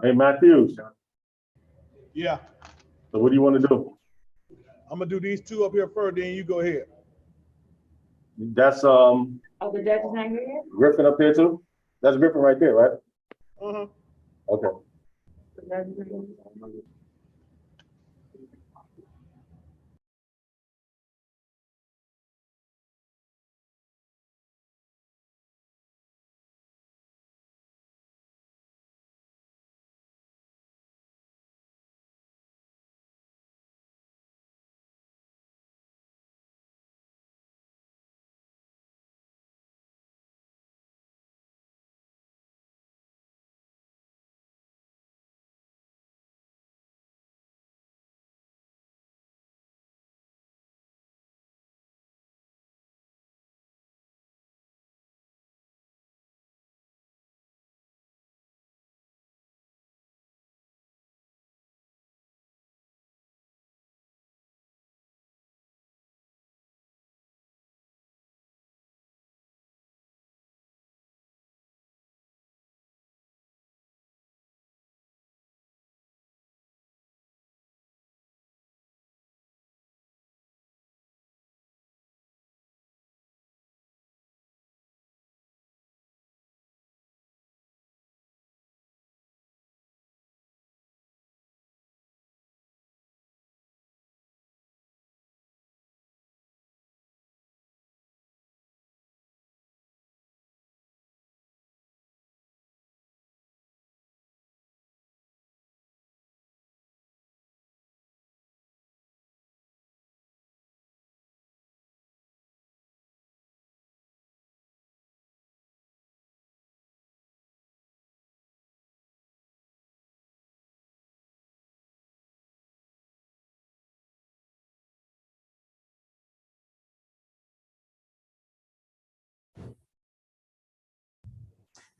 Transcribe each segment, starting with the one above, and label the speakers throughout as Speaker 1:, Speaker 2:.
Speaker 1: Hey, Matthews.
Speaker 2: Yeah,
Speaker 1: So what do you want to do?
Speaker 2: I'm gonna do these two up here first. Then you go ahead.
Speaker 1: That's
Speaker 3: Oh, the judge is not here yet?
Speaker 1: Griffin up here too? That's Griffin right there, right?
Speaker 2: Uh-huh.
Speaker 1: Okay.
Speaker 3: The judge is not here.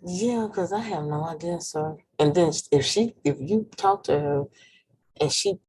Speaker 4: Yeah, because I have no idea, sir. And then if you talk to her and she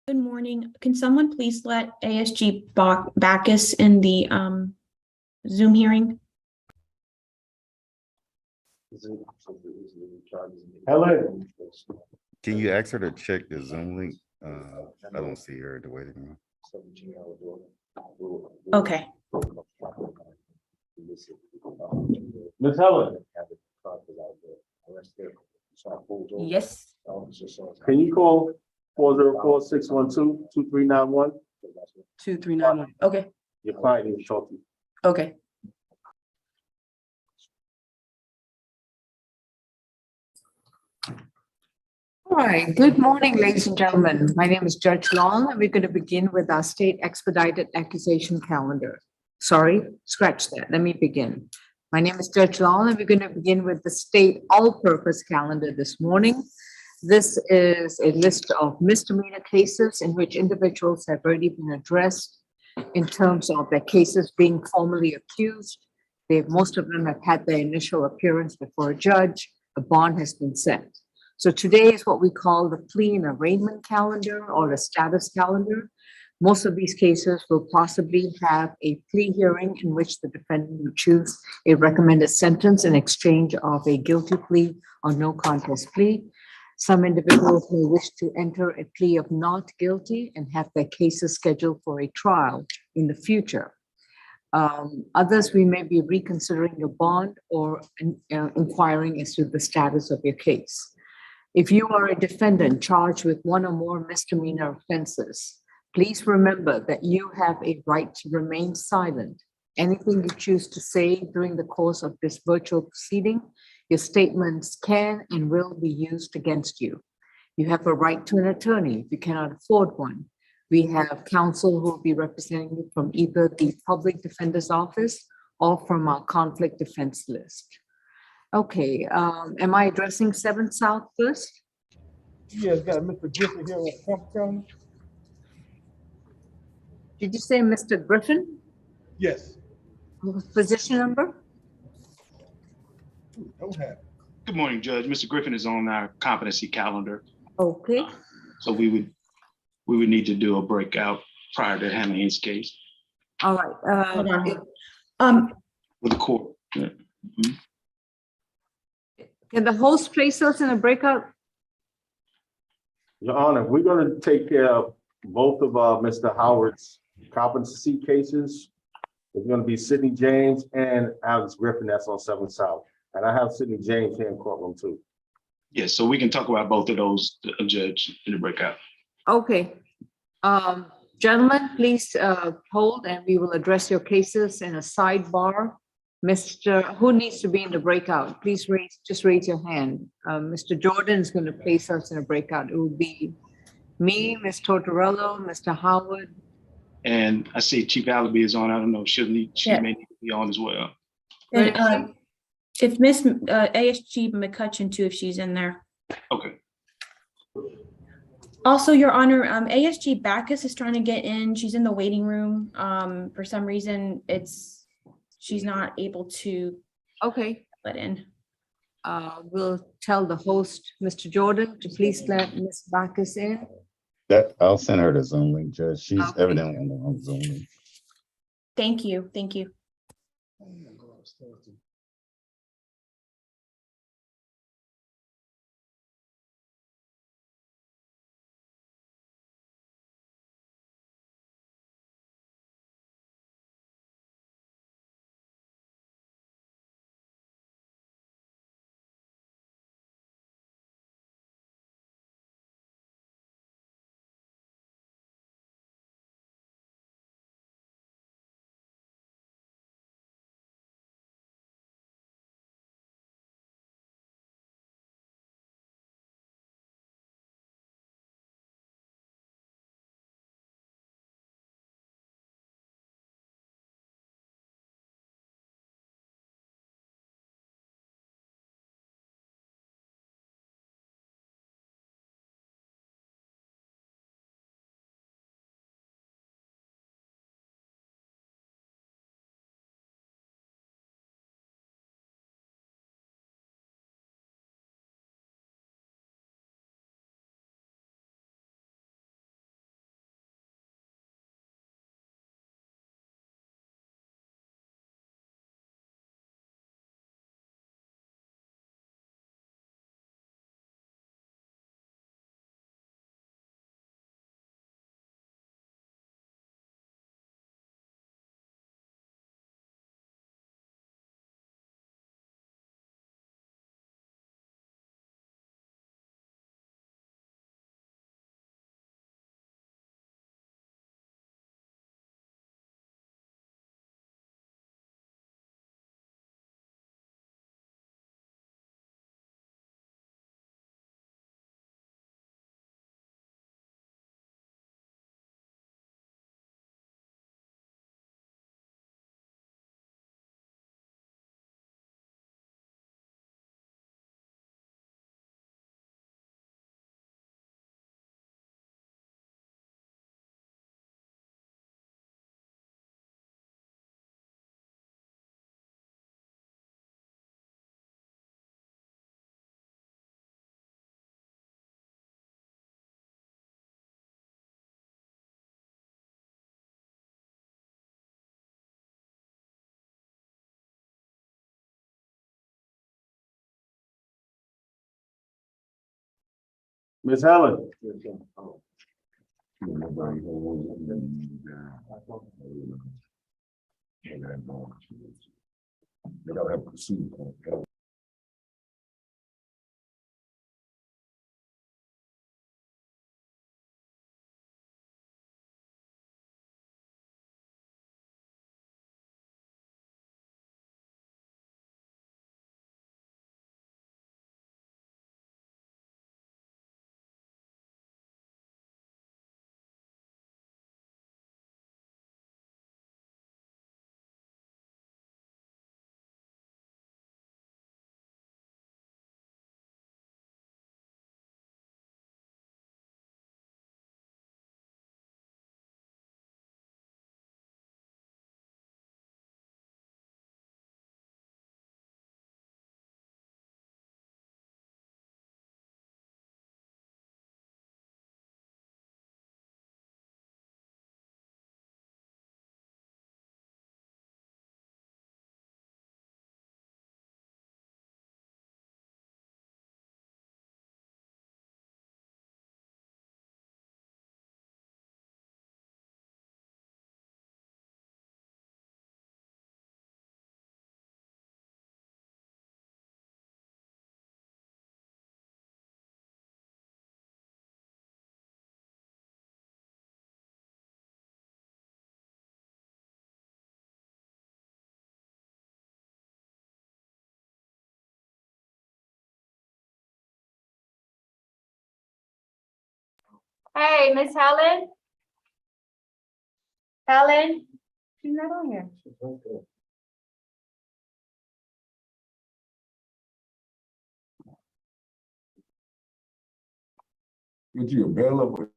Speaker 5: Good morning. Can someone please let ASG Bacchus in the Zoom hearing?
Speaker 1: Helen,
Speaker 6: Can you ask her to check the Zoom link? I don't see her at the waiting room.
Speaker 5: Okay.
Speaker 1: Miss Helen,
Speaker 7: Yes,
Speaker 1: can you call 404-612-2391?
Speaker 7: 2391. Okay,
Speaker 1: Your client is Shelton.
Speaker 7: okay.
Speaker 8: All right, good morning, ladies and gentlemen. My name is Judge Long, and we're going to begin with our state expedited accusation calendar. Sorry, scratch that. Let me begin. My name is Judge Long, and we're going to begin with the state all-purpose calendar this morning. This is a list of misdemeanor cases in which individuals have already been addressed in terms of their cases being formally accused. Most of them have had their initial appearance before a judge. A bond has been set. So today is what we call the plea and arraignment calendar or the status calendar. Most of these cases will possibly have a plea hearing in which the defendant will choose a recommended sentence in exchange of a guilty plea or no contest plea. Some individuals may wish to enter a plea of not guilty and have their cases scheduled for a trial in the future. Others, we may be reconsidering your bond or inquiring as to the status of your case. If you are a defendant charged with one or more misdemeanor offenses, please remember that you have a right to remain silent. Anything you choose to say during the course of this virtual proceeding, your statements can and will be used against you. You have a right to an attorney if you cannot afford one. We have counsel who will be representing you from either the public defender's office or from our conflict defense list. Okay, am I addressing 7 South first?
Speaker 2: Yes, got Mr. Griffin here with Trump County.
Speaker 8: Did you say Mr. Griffin?
Speaker 2: Yes.
Speaker 8: Position number?
Speaker 2: Don't have it.
Speaker 9: Good morning, Judge. Mr. Griffin is on our competency calendar,
Speaker 8: Okay,
Speaker 9: so we would need to do a breakout prior to handling his case
Speaker 8: all right.
Speaker 5: Hold on.
Speaker 9: with the court. Yeah.
Speaker 8: Can the host place us in a breakout?
Speaker 1: Your Honor, we're gonna take care of both of Mr. Howard's competency cases. It's gonna be Sidney James and Alex Griffin, that's on 7 South. And I have Sidney James here in courtroom too.
Speaker 9: Yes, so we can talk about both of those, Judge, in the breakout.
Speaker 8: Okay. Gentlemen, please hold and we will address your cases in a sidebar. Who needs to be in the breakout? Please raise your hand. Mr. Jordan is going to place us in a breakout. It will be me, Ms. Tortorello, Mr. Howard.
Speaker 9: And I see Chief Allaby is on. I don't know, she
Speaker 5: Yeah.
Speaker 9: may need to be on as well.
Speaker 5: And if Miss ASG McCutcheon too, if she's in there.
Speaker 9: Okay.
Speaker 5: Also, Your Honor, ASG Bacchus is trying to get in. She's in the waiting room. For some reason, she's not able to
Speaker 8: Okay,
Speaker 5: let in.
Speaker 8: we'll tell the host, Mr. Jordan, to please let Ms. Bacchus in.
Speaker 6: I'll send her the Zoom link, Judge. She's
Speaker 8: Okay.
Speaker 6: evidently on the wrong Zoom link.
Speaker 5: Thank you. Thank you.
Speaker 1: Ms. Helen.
Speaker 3: Hey, Miss Helen? Helen? She's not on here.
Speaker 10: Is you available?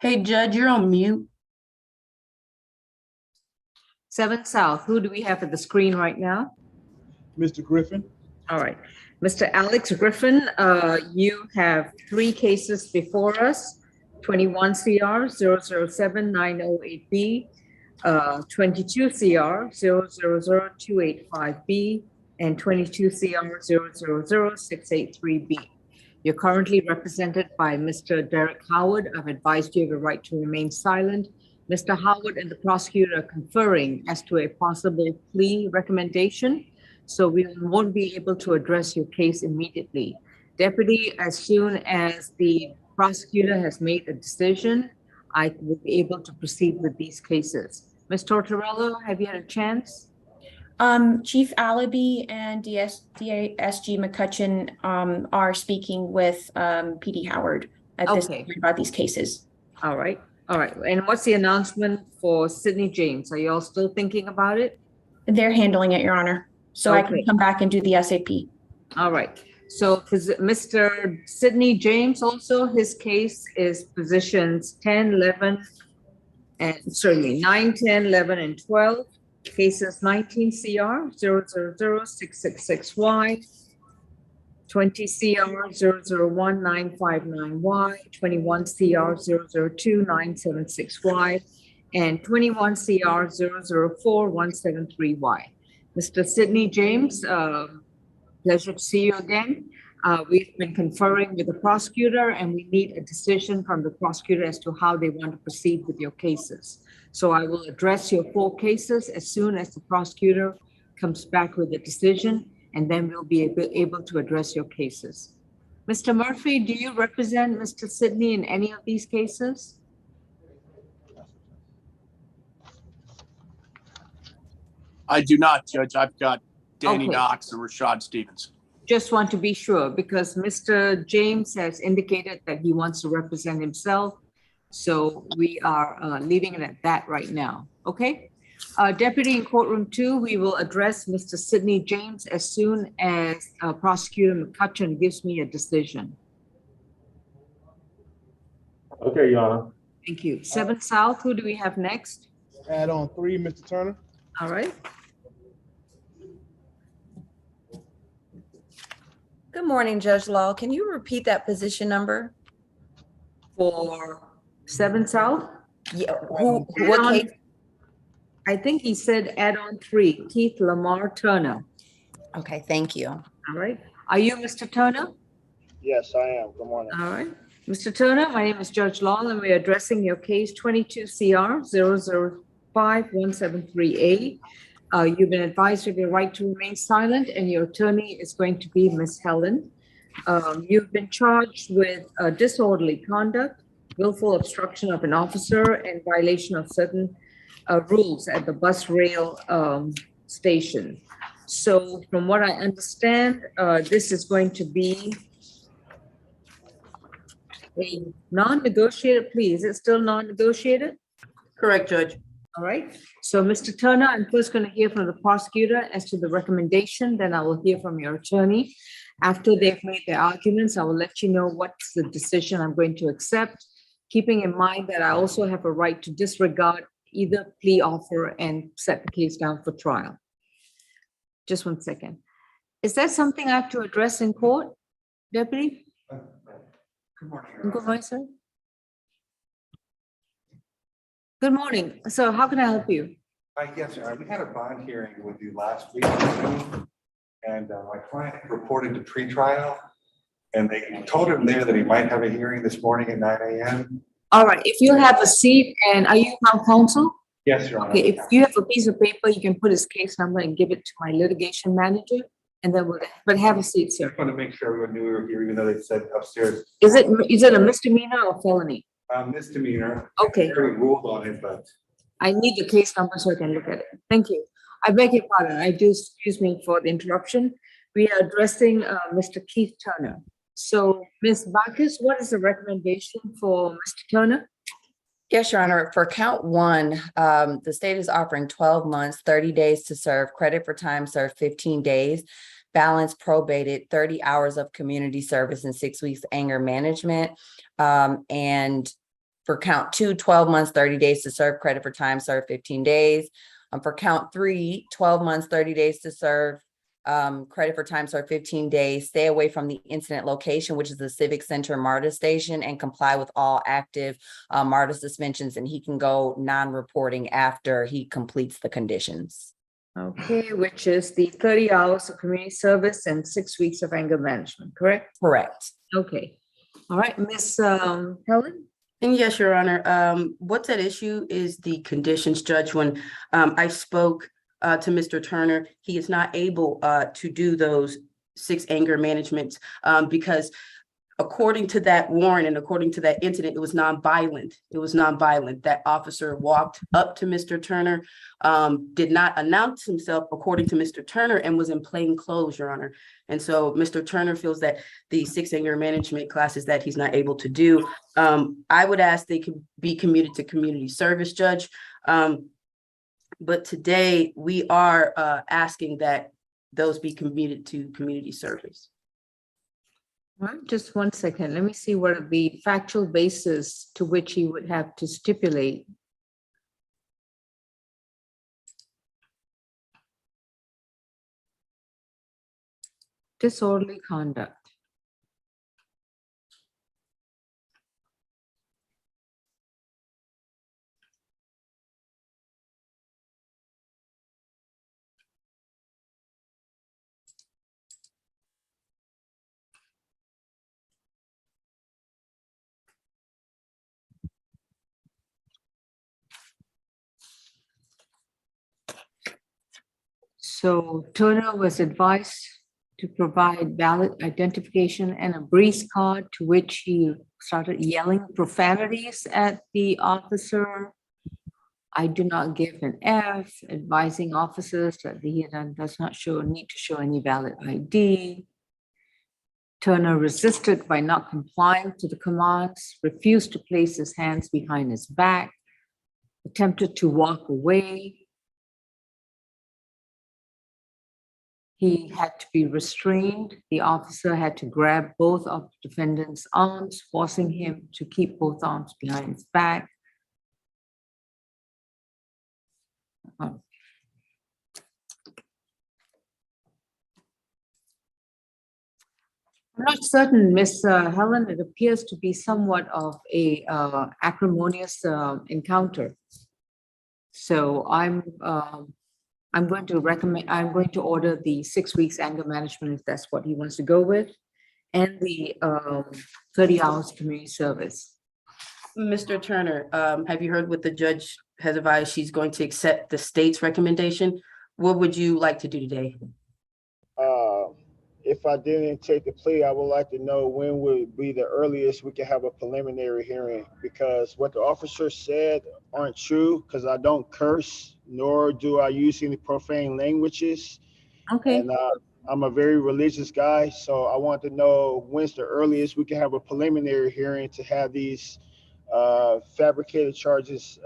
Speaker 7: Hey, Judge, you're on mute.
Speaker 8: 7 South, who do we have at the screen right now?
Speaker 2: Mr. Griffin?
Speaker 8: All right, Mr. Alex Griffin, you have 3 cases before us, 21 CR 007908B, 22 CR 0000285B, and 22 CR 0000683B. You're currently represented by Mr. Derek Howard. I've advised you of a right to remain silent. Mr. Howard and the prosecutor are conferring as to a possible plea recommendation, so we won't be able to address your case immediately. Deputy, as soon as the prosecutor has made a decision, I will be able to proceed with these cases. Ms. Tortorello, have you had a chance?
Speaker 5: Chief Alabi and DSG McCutcheon are speaking with PD Howard at this
Speaker 8: Okay.
Speaker 5: point about these cases.
Speaker 8: All right, all right. And what's the announcement for Sydney James? Are you all still thinking about it?
Speaker 5: They're handling it, Your Honor. So I
Speaker 8: Okay.
Speaker 5: can come back and do the SAP.
Speaker 8: All right. So Mr. Sydney James also, his case is positions 10, 11, and certainly 9, 10, 11, and 12. Cases 19 CR 0000666Y, 20 CR 0019599Y, 21 CR 0029766Y, and 21 CR 0041733Y. Mr. Sydney James, pleasure to see you again. We've been conferring with the prosecutor, and we need a decision from the prosecutor as to how they want to proceed with your cases. So I will address your 4 cases as soon as the prosecutor comes back with a decision, and then we'll be able to address your cases. Mr. Murphy, do you represent Mr. Sydney in any of these cases?
Speaker 11: I do not, Judge. I've got Danny
Speaker 8: Okay.
Speaker 11: Knox and Rashad Stevens.
Speaker 8: Just want to be sure, because Mr. James has indicated that he wants to represent himself. So we are leaving it at that right now, okay? Deputy in courtroom 2, we will address Mr. Sydney James as soon as Prosecutor McCutcheon gives me a decision.
Speaker 1: Okay, Your Honor.
Speaker 8: Thank you. 7 South, who do we have next?
Speaker 2: Add on 3, Mr. Turner.
Speaker 8: All right.
Speaker 7: Good morning, Judge Law. Can you repeat that position number?
Speaker 8: For 7 South?
Speaker 7: Yeah,
Speaker 8: Add
Speaker 7: what
Speaker 8: on-
Speaker 7: case?
Speaker 8: I think he said add on 3, Keith Lamar Turner.
Speaker 7: Okay, thank you.
Speaker 8: All right. Are you Mr. Turner?
Speaker 12: Yes, I am. Good morning.
Speaker 8: All right. Mr. Turner, my name is Judge Long, and we're addressing your case 22 CR 0051738. You've been advised of your right to remain silent, and your attorney is going to be Ms. Helen. You've been charged with disorderly conduct, willful obstruction of an officer, and violation of certain rules at the bus rail station. So from what I understand, this is going to be a non-negotiated plea. Is it still non-negotiated?
Speaker 7: Correct, Judge.
Speaker 8: All right. So, Mr. Turner, I'm first going to hear from the prosecutor as to the recommendation, then I will hear from your attorney. After they've made their arguments, I will let you know what's the decision I'm going to accept, keeping in mind that I also have a right to disregard either plea offer and set the case down for trial. Just 1 second. Is that something I have to address in court, Deputy?
Speaker 10: Good morning.
Speaker 8: Good morning, sir. Good morning. So how can I help you?
Speaker 10: Yes, sir. We had a bond hearing with you last week. And my client reported to pretrial. And they told him there that he might have a hearing this morning at 9 a.m.
Speaker 8: All right, if you have a seat, and are you town counsel?
Speaker 10: Yes, Your Honor.
Speaker 8: Okay, if you have a piece of paper, you can put his case number and give it to my litigation manager, and then but have a seat, sir.
Speaker 10: I want to make sure everyone knew we were here, even though they said upstairs
Speaker 8: Is it a misdemeanor or felony?
Speaker 10: misdemeanor.
Speaker 8: Okay,
Speaker 10: They already ruled on it, but
Speaker 8: I need the case number so I can look at it. Thank you. I beg your pardon. I do, excuse me for the interruption. We are addressing Mr. Keith Turner. So, Ms. Bacchus, what is the recommendation for Mr. Turner?
Speaker 7: Yes, Your Honor. For count 1, the state is offering 12 months, 30 days to serve, credit for time served 15 days, balance probated, 30 hours of community service, and 6 weeks anger management. And for count 2, 12 months, 30 days to serve, credit for time served 15 days. For count 3, 12 months, 30 days to serve, credit for time served 15 days, stay away from the incident location, which is the Civic Center MARTA station, and comply with all active MARTA suspensions, and he can go non-reporting after he completes the conditions.
Speaker 8: Okay, which is the 30 hours of community service and 6 weeks of anger management, correct?
Speaker 7: Correct.
Speaker 8: Okay. All right, Miss Helen?
Speaker 13: And yes, Your Honor, what's at issue is the conditions, Judge. When I spoke to Mr. Turner, he is not able to do those 6 anger managements because according to that warrant and according to that incident, it was nonviolent. It was nonviolent. That officer walked up to Mr. Turner, did not announce himself according to Mr. Turner, and was in plain clothes, Your Honor. And so Mr. Turner feels that the 6 anger management classes that he's not able to do, I would ask they could be commuted to community service, Judge. But today we are asking that those be commuted to community service.
Speaker 8: All right, just 1 second. Let me see what are the factual basis to which he would have to stipulate. Disorderly conduct. So Turner was advised to provide valid identification and a breeze card, to which he started yelling profanities at the officer. I do not give an F, advising officers that he does not need to show any valid ID. Turner resisted by not complying to the commands, refused to place his hands behind his back, attempted to walk away. He had to be restrained. The officer had to grab both of the defendant's arms, forcing him to keep both arms behind his back. I'm not certain, Miss Helen, it appears to be somewhat of a acrimonious encounter. So I'm going to order the 6 weeks anger management, if that's what he wants to go with, and the 30 hours community service.
Speaker 13: Mr. Turner, have you heard what the judge has advised? She's going to accept the state's recommendation. What would you like to do today?
Speaker 12: If I didn't take the plea, I would like to know when would be the earliest we can have a preliminary hearing, because what the officer said aren't true, because I don't curse, nor do I use any profane languages.
Speaker 8: Okay.
Speaker 12: And I'm a very religious guy, so I want to know when's the earliest we can have a preliminary hearing to have these fabricated charges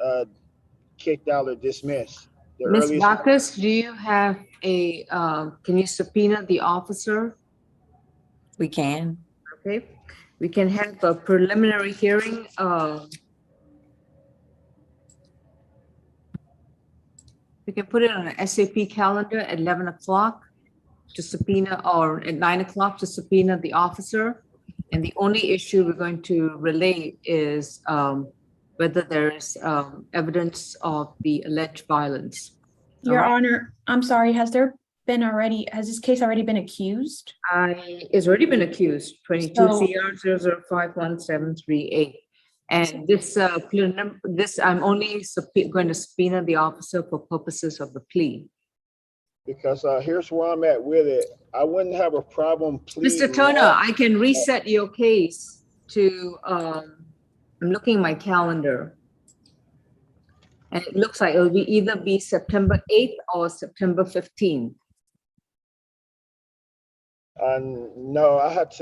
Speaker 12: kicked out or dismissed.
Speaker 8: Ms. Bacchus, do you have a, can you subpoena the officer?
Speaker 7: We can.
Speaker 8: Okay, we can have a preliminary hearing. We can put it on an SAP calendar at 11 o'clock to subpoena, or at 9 o'clock to subpoena the officer. And the only issue we're going to relay is whether there's evidence of the alleged violence.
Speaker 5: Your Honor, I'm sorry, has this case already been accused?
Speaker 8: It's already been accused, 22 CR 0051738. And this, I'm only going to subpoena the officer for purposes of the plea.
Speaker 12: Because here's where I'm at with it. I wouldn't have a problem pleading.
Speaker 8: Mr. Turner, I can reset your case to, I'm looking at my calendar. And it looks like it'll either be September 8th or September 15th.
Speaker 12: No, I had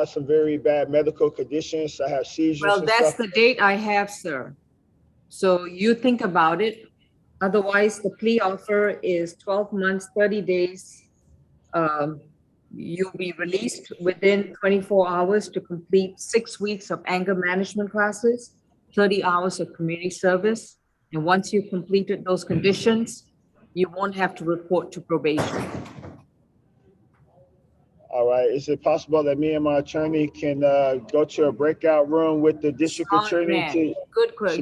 Speaker 12: some very bad medical conditions. I have seizures.
Speaker 8: Well, that's the date I have, sir. So you think about it. Otherwise, the plea offer is 12 months, 30 days. You'll be released within 24 hours to complete 6 weeks of anger management classes, 30 hours of community service. And once you've completed those conditions, you won't have to report to probation.
Speaker 12: All right. Is it possible that me and my attorney can go to a breakout room with the district attorney to?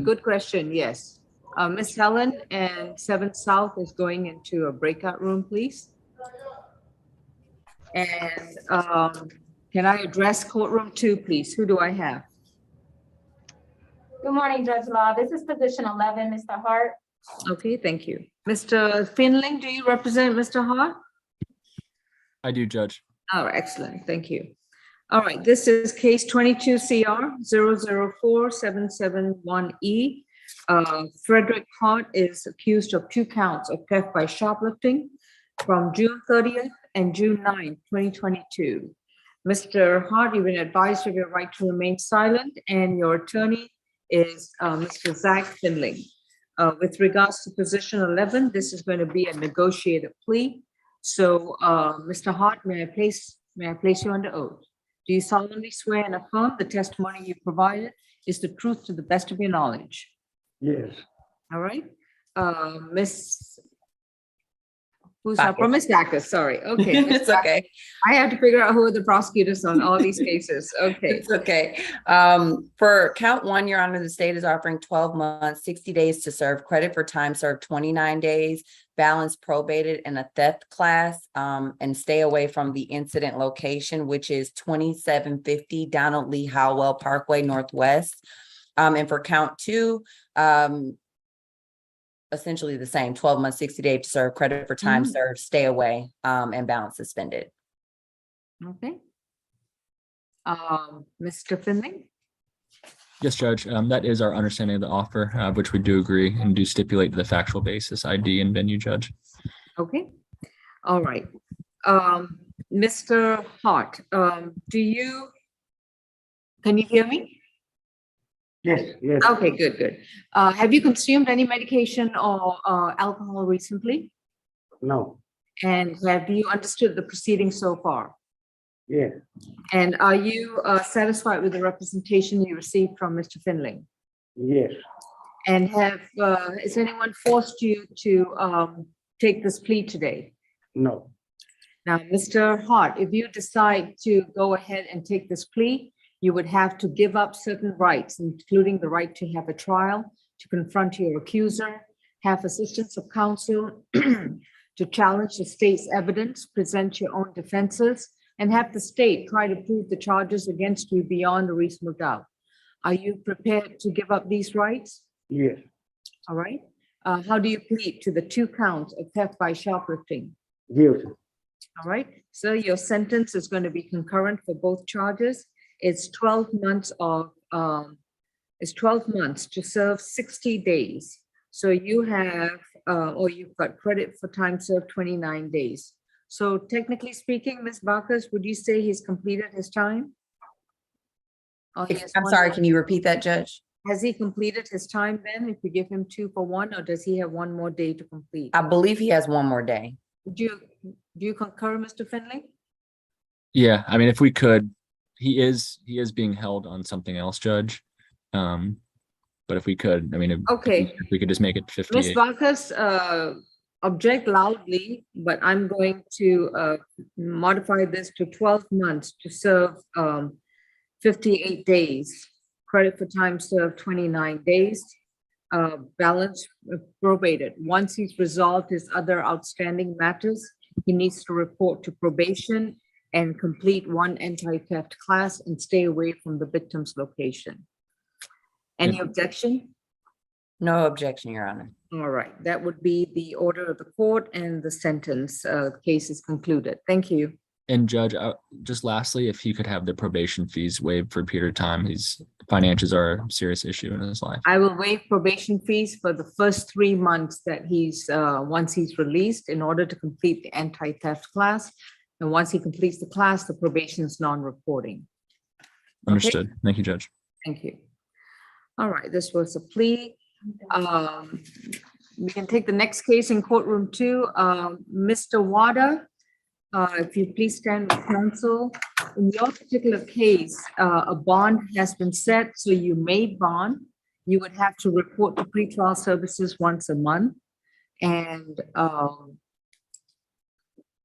Speaker 8: Good question, yes. Ms. Helen and 7 South is going into a breakout room, please. And can I address courtroom 2, please? Who do I have?
Speaker 3: Good morning, Judge Law. This is position 11, Mr. Hart.
Speaker 8: Okay, thank you. Mr. Finling, do you represent Mr. Hart?
Speaker 14: I do, Judge.
Speaker 8: Oh, excellent, thank you. All right, this is case 22 CR 004-771E. Frederick Hart is accused of 2 counts of theft by shoplifting from June 30th and June 9th, 2022. Mr. Hart, you've been advised of your right to remain silent, and your attorney is Mr. Zach Finling. With regards to position 11, this is going to be a negotiated plea. So, Mr. Hart, may I place you under oath? Do you solemnly swear and affirm the testimony you provided is the truth to the best of your knowledge?
Speaker 12: Yes.
Speaker 8: All right. Miss, who's up? Oh, Miss Backus, sorry. Okay.
Speaker 7: It's okay.
Speaker 8: I have to figure out who are the prosecutors on all these cases. Okay.
Speaker 7: It's okay. For count 1, Your Honor, the state is offering 12 months, 60 days to serve, credit for time served 29 days, balance probated in a theft class, and stay away from the incident location, which is 2750 Donald Lee Howell Parkway Northwest. And for count 2, essentially the same, 12 months, 60 days to serve, credit for time served, stay away, and balance suspended.
Speaker 8: Okay. Mr. Finley?
Speaker 14: Yes, Judge. That is our understanding of the offer, which we do agree and do stipulate the factual basis, ID, and venue, Judge.
Speaker 8: Okay. All right. Mr. Hart, can you hear me?
Speaker 12: Yes, yes.
Speaker 8: Okay, good. Have you consumed any medication or alcohol recently?
Speaker 12: No.
Speaker 8: And have you understood the proceedings so far?
Speaker 12: Yeah.
Speaker 8: And are you satisfied with the representation you received from Mr. Finley?
Speaker 12: Yes.
Speaker 8: And has anyone forced you to take this plea today?
Speaker 12: No.
Speaker 8: Now, Mr. Hart, if you decide to go ahead and take this plea, you would have to give up certain rights, including the right to have a trial, to confront your accuser, have assistance of counsel, to challenge the state's evidence, present your own defenses, and have the state try to prove the charges against you beyond a reasonable doubt. Are you prepared to give up these rights?
Speaker 12: Yes.
Speaker 8: All right. How do you plead to the 2 counts of theft by shoplifting?
Speaker 12: Guilty.
Speaker 8: All right. So your sentence is going to be concurrent for both charges. It's 12 months to serve 60 days. So you have, or you've got credit for time served 29 days. So technically speaking, Ms. Bacchus, would you say he's completed his time?
Speaker 7: I'm sorry, can you repeat that, Judge?
Speaker 8: Has he completed his time then, if you give him 2 for 1, or does he have 1 more day to complete?
Speaker 7: I believe he has 1 more day.
Speaker 8: Do you concur, Mr. Finley?
Speaker 14: Yeah, I mean, if we could, he is being held on something else, Judge. But if we could, I mean,
Speaker 8: Okay.
Speaker 14: if we could just make it 58.
Speaker 8: Ms. Bacchus, object loudly, but I'm going to modify this to 12 months to serve 58 days. Credit for time served 29 days. Balance probated. Once he's resolved his other outstanding matters, he needs to report to probation and complete 1 anti-theft class and stay away from the victim's location. Any objection?
Speaker 7: No objection, Your Honor.
Speaker 8: All right, that would be the order of the court, and the sentence case is concluded. Thank you.
Speaker 14: And Judge, just lastly, if he could have the probation fees waived for a period of time, his finances are a serious issue in his life.
Speaker 8: I will waive probation fees for the first 3 months that once he's released, in order to complete the anti-theft class. And once he completes the class, the probation is non-reporting.
Speaker 14: Understood.
Speaker 8: Okay?
Speaker 14: Thank you, Judge.
Speaker 8: Thank you. All right, this was a plea. We can take the next case in courtroom 2. Mr. Wada, if you please stand with counsel. In your particular case, a bond has been set, so you may bond. You would have to report to pretrial services once a month. And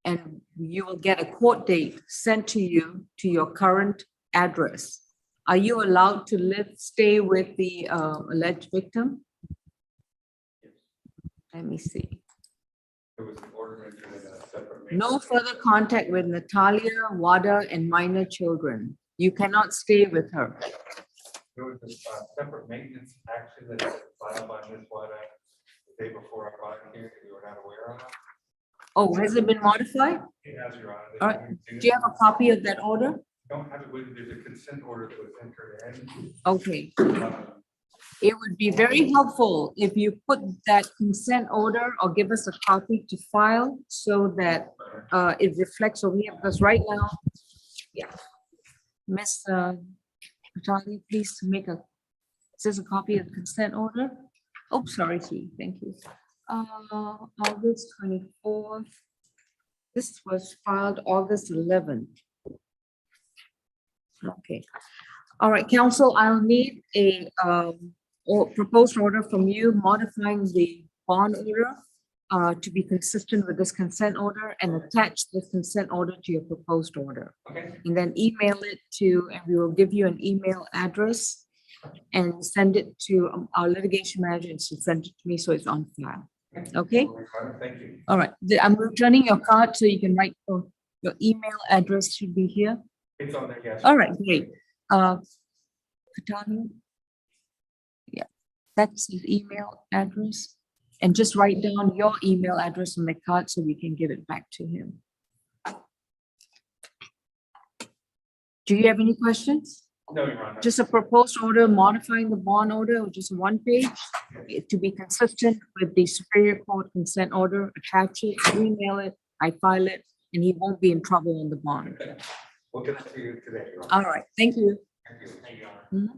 Speaker 8: and you will get a court date sent to you to your current address. Are you allowed to stay with the alleged victim? Let me see.
Speaker 10: There was an order entered in a separate.
Speaker 8: No further contact with Natalia, Wada, and minor children. You cannot stay with her.
Speaker 10: There was a separate maintenance action that was filed by Ms. Wada the day before our bond hearing that we were not aware of.
Speaker 8: Oh, has it been modified?
Speaker 10: It has, Your Honor.
Speaker 8: All right. Do you have a copy of that order?
Speaker 10: Don't have it with, there's a consent order that was entered in.
Speaker 8: Okay. It would be very helpful if you put that consent order or give us a copy to file so that it reflects over here, because right now, yeah. Ms. Natalia, please make is this a copy of the consent order? Oh, sorry, Chief, thank you. August 24th. This was filed August 11th. Okay. All right, counsel, I'll need a proposed order from you modifying the bond order to be consistent with this consent order, and attach this consent order to your proposed order.
Speaker 10: Okay.
Speaker 8: And then email it to, and we will give you an email address and send it to our litigation manager, and she'll send it to me so it's on file. Okay?
Speaker 10: Thank you.
Speaker 8: All right. I'm returning your card so you can write, your email address should be here.
Speaker 10: It's on there, yes.
Speaker 8: All right, great. Katanya? Yeah, that's his email address. And just write down your email address on the card so we can give it back to him. Do you have any questions?
Speaker 10: No, Your Honor.
Speaker 8: Just a proposed order modifying the bond order, or just one page, to be consistent with the Superior Court consent order. Attach it, email it, I file it, and he won't be in trouble on the bond.
Speaker 10: We'll get it to you today, Your Honor.
Speaker 8: All right, thank you.
Speaker 10: Thank you. Thank you, Your Honor.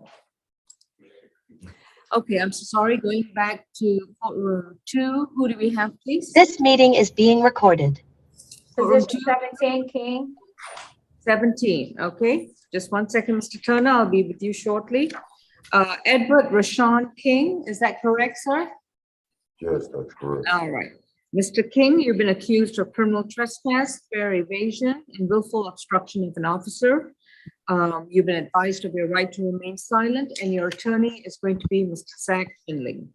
Speaker 8: Okay, I'm so sorry, going back to courtroom 2, who do we have, please?
Speaker 15: This meeting is being recorded.
Speaker 8: Courtroom
Speaker 3: Position
Speaker 8: 2,
Speaker 3: 17, King.
Speaker 8: 17, okay. Just 1 second, Mr. Turner, I'll be with you shortly. Edward Rashawn King, is that correct, sir?
Speaker 6: Yes, that's correct.
Speaker 8: All right. Mr. King, you've been accused of criminal trespass, fair evasion, and willful obstruction of an officer. You've been advised of your right to remain silent, and your attorney is going to be Mr. Zach Finley.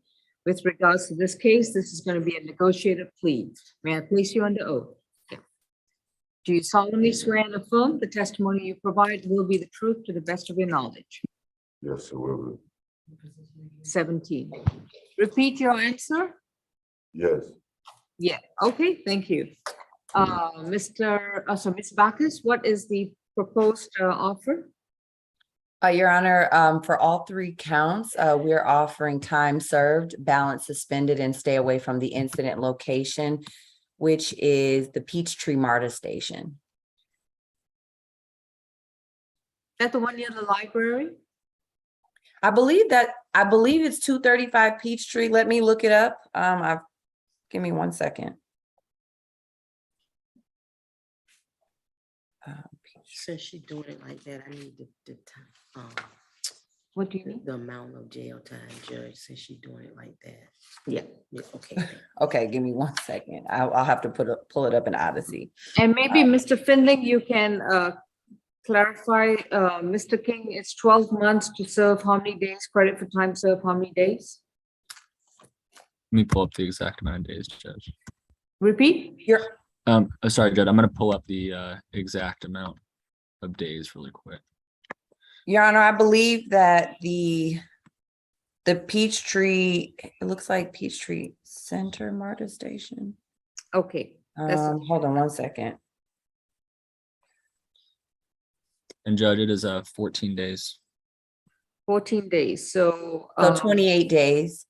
Speaker 8: With regards to this case, this is going to be a negotiated plea. May I place you under oath? Do you solemnly swear and affirm the testimony you provide will be the truth to the best of your knowledge?
Speaker 6: Yes, it will.
Speaker 8: 17. Repeat your answer.
Speaker 6: Yes.
Speaker 8: Yeah, okay, thank you. Ms. Bacchus, what is the proposed offer?
Speaker 7: Your Honor, for all 3 counts, we're offering time served, balance suspended, and stay away from the incident location, which is the Peachtree MARTA station.
Speaker 8: Is that the one near the library?
Speaker 7: I believe it's 235 Peachtree. Let me look it up. Give me 1 second.
Speaker 4: Since she's doing it like that, I need the time.
Speaker 8: What do you need?
Speaker 4: The amount of jail time, Judge, since she's doing it like that.
Speaker 7: Yeah.
Speaker 4: Okay.
Speaker 7: Okay, give me 1 second. I'll have to pull it up in Odyssey.
Speaker 8: And maybe Mr. Finley, you can clarify, Mr. King, it's 12 months to serve how many days, credit for time served, how many days?
Speaker 14: Let me pull up the exact amount of days, Judge.
Speaker 8: Repeat?
Speaker 14: Sorry, Judge, I'm gonna pull up the exact amount of days really quick.
Speaker 7: Your Honor, I believe that the Peachtree, it looks like Peachtree Center MARTA station.
Speaker 8: Okay.
Speaker 7: Hold on 1 second.
Speaker 14: And Judge, it is 14 days.
Speaker 8: 14 days, so.
Speaker 7: 28 days.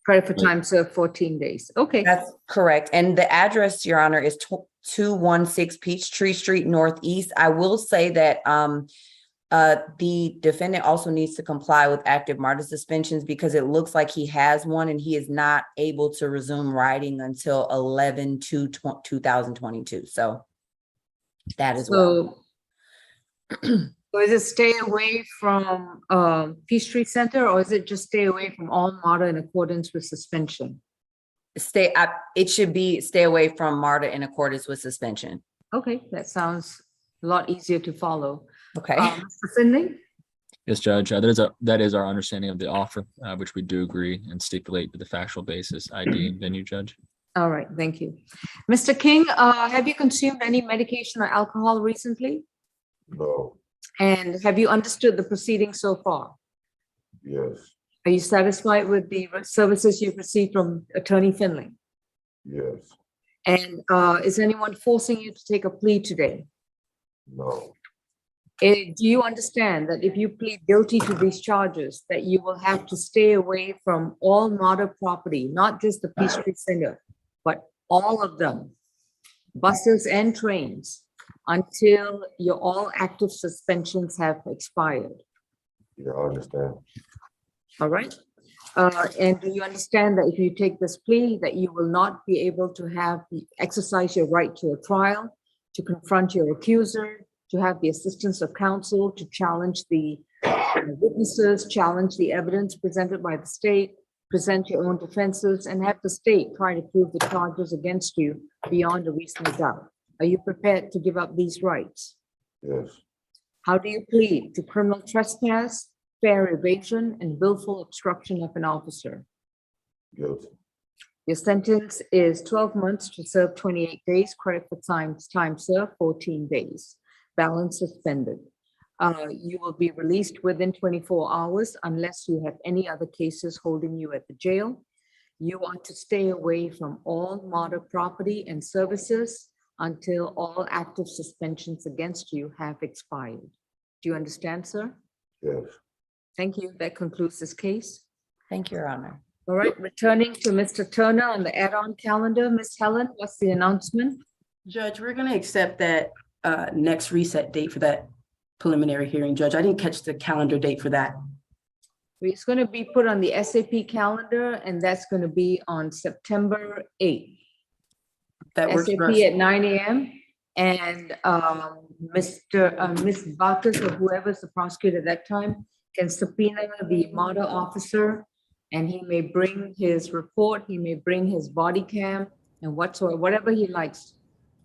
Speaker 8: Credit for time served, 14 days. Okay.
Speaker 7: That's correct. And the address, Your Honor, is 216 Peachtree Street Northeast. I will say that the defendant also needs to comply with active MARTA suspensions, because it looks like he has one and he is not able to resume riding until 11/2/2022. So that is well.
Speaker 8: So is it stay away from Peachtree Center, or is it just stay away from all MARTA in accordance with suspension?
Speaker 7: It should be stay away from MARTA in accordance with suspension.
Speaker 8: Okay, that sounds a lot easier to follow.
Speaker 7: Okay.
Speaker 8: Mr. Finley?
Speaker 14: Yes, Judge, that is our understanding of the offer, which we do agree and stipulate to the factual basis, ID and venue, Judge.
Speaker 8: All right, thank you. Mr. King, have you consumed any medication or alcohol recently?
Speaker 16: No,
Speaker 8: And have you understood the proceedings so far?
Speaker 16: yes,
Speaker 8: Are you satisfied with the services you've received from Attorney Finley?
Speaker 16: yes,
Speaker 8: And is anyone forcing you to take a plea today?
Speaker 16: no,
Speaker 8: Do you understand that if you plead guilty to these charges, that you will have to stay away from all MARTA property, not just the Peace Street Center, but all of them, buses and trains, until your all active suspensions have expired?
Speaker 16: yeah, I understand.
Speaker 8: All right. And do you understand that if you take this plea, that you will not be able to exercise your right to a trial, to confront your accuser, to have the assistance of counsel, to challenge the witnesses, challenge the evidence presented by the state, present your own defenses, and have the state try to prove the charges against you beyond a reasonable doubt? Are you prepared to give up these rights?
Speaker 16: Yes,
Speaker 8: How do you plead to criminal trespass, fair evasion, and willful obstruction of an officer?
Speaker 16: guilty.
Speaker 8: Your sentence is 12 months to serve 28 days, credit for time served 14 days, balance suspended. You will be released within 24 hours unless you have any other cases holding you at the jail. You want to stay away from all MARTA property and services until all active suspensions against you have expired. Do you understand, sir?
Speaker 16: Yes,
Speaker 8: Thank you. That concludes this case.
Speaker 7: Thank you, Your Honor.
Speaker 8: All right, returning to Mr. Turner on the add-on calendar. Ms. Helen, what's the announcement?
Speaker 13: Judge, we're gonna accept that next reset date for that preliminary hearing, Judge. I didn't catch the calendar date for that.
Speaker 8: It's going to be put on the SAP calendar, and that's going to be on September 8th.
Speaker 13: That works for us.
Speaker 8: SAP at 9 a.m. And Ms. Bacchus or whoever's the prosecutor at that time can subpoena the MARTA officer, and he may bring his report, he may bring his body cam and whatever he likes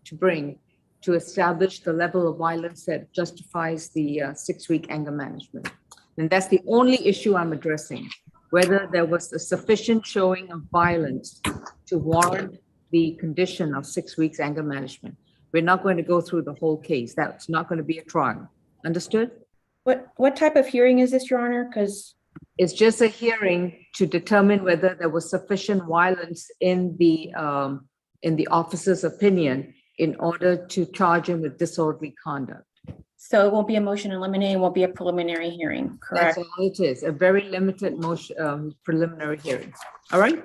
Speaker 8: to bring to establish the level of violence that justifies the 6-week anger management. And that's the only issue I'm addressing, whether there was a sufficient showing of violence to warrant the condition of 6 weeks anger management. We're not going to go through the whole case. That's not going to be a trial. Understood?
Speaker 5: What type of hearing is this, Your Honor? Because
Speaker 8: it's just a hearing to determine whether there was sufficient violence in the officer's opinion in order to charge him with disorderly conduct.
Speaker 5: so it won't be a motion in limine, it won't be a preliminary hearing, correct?
Speaker 8: That's all it is, a very limited motion, preliminary hearing. All right?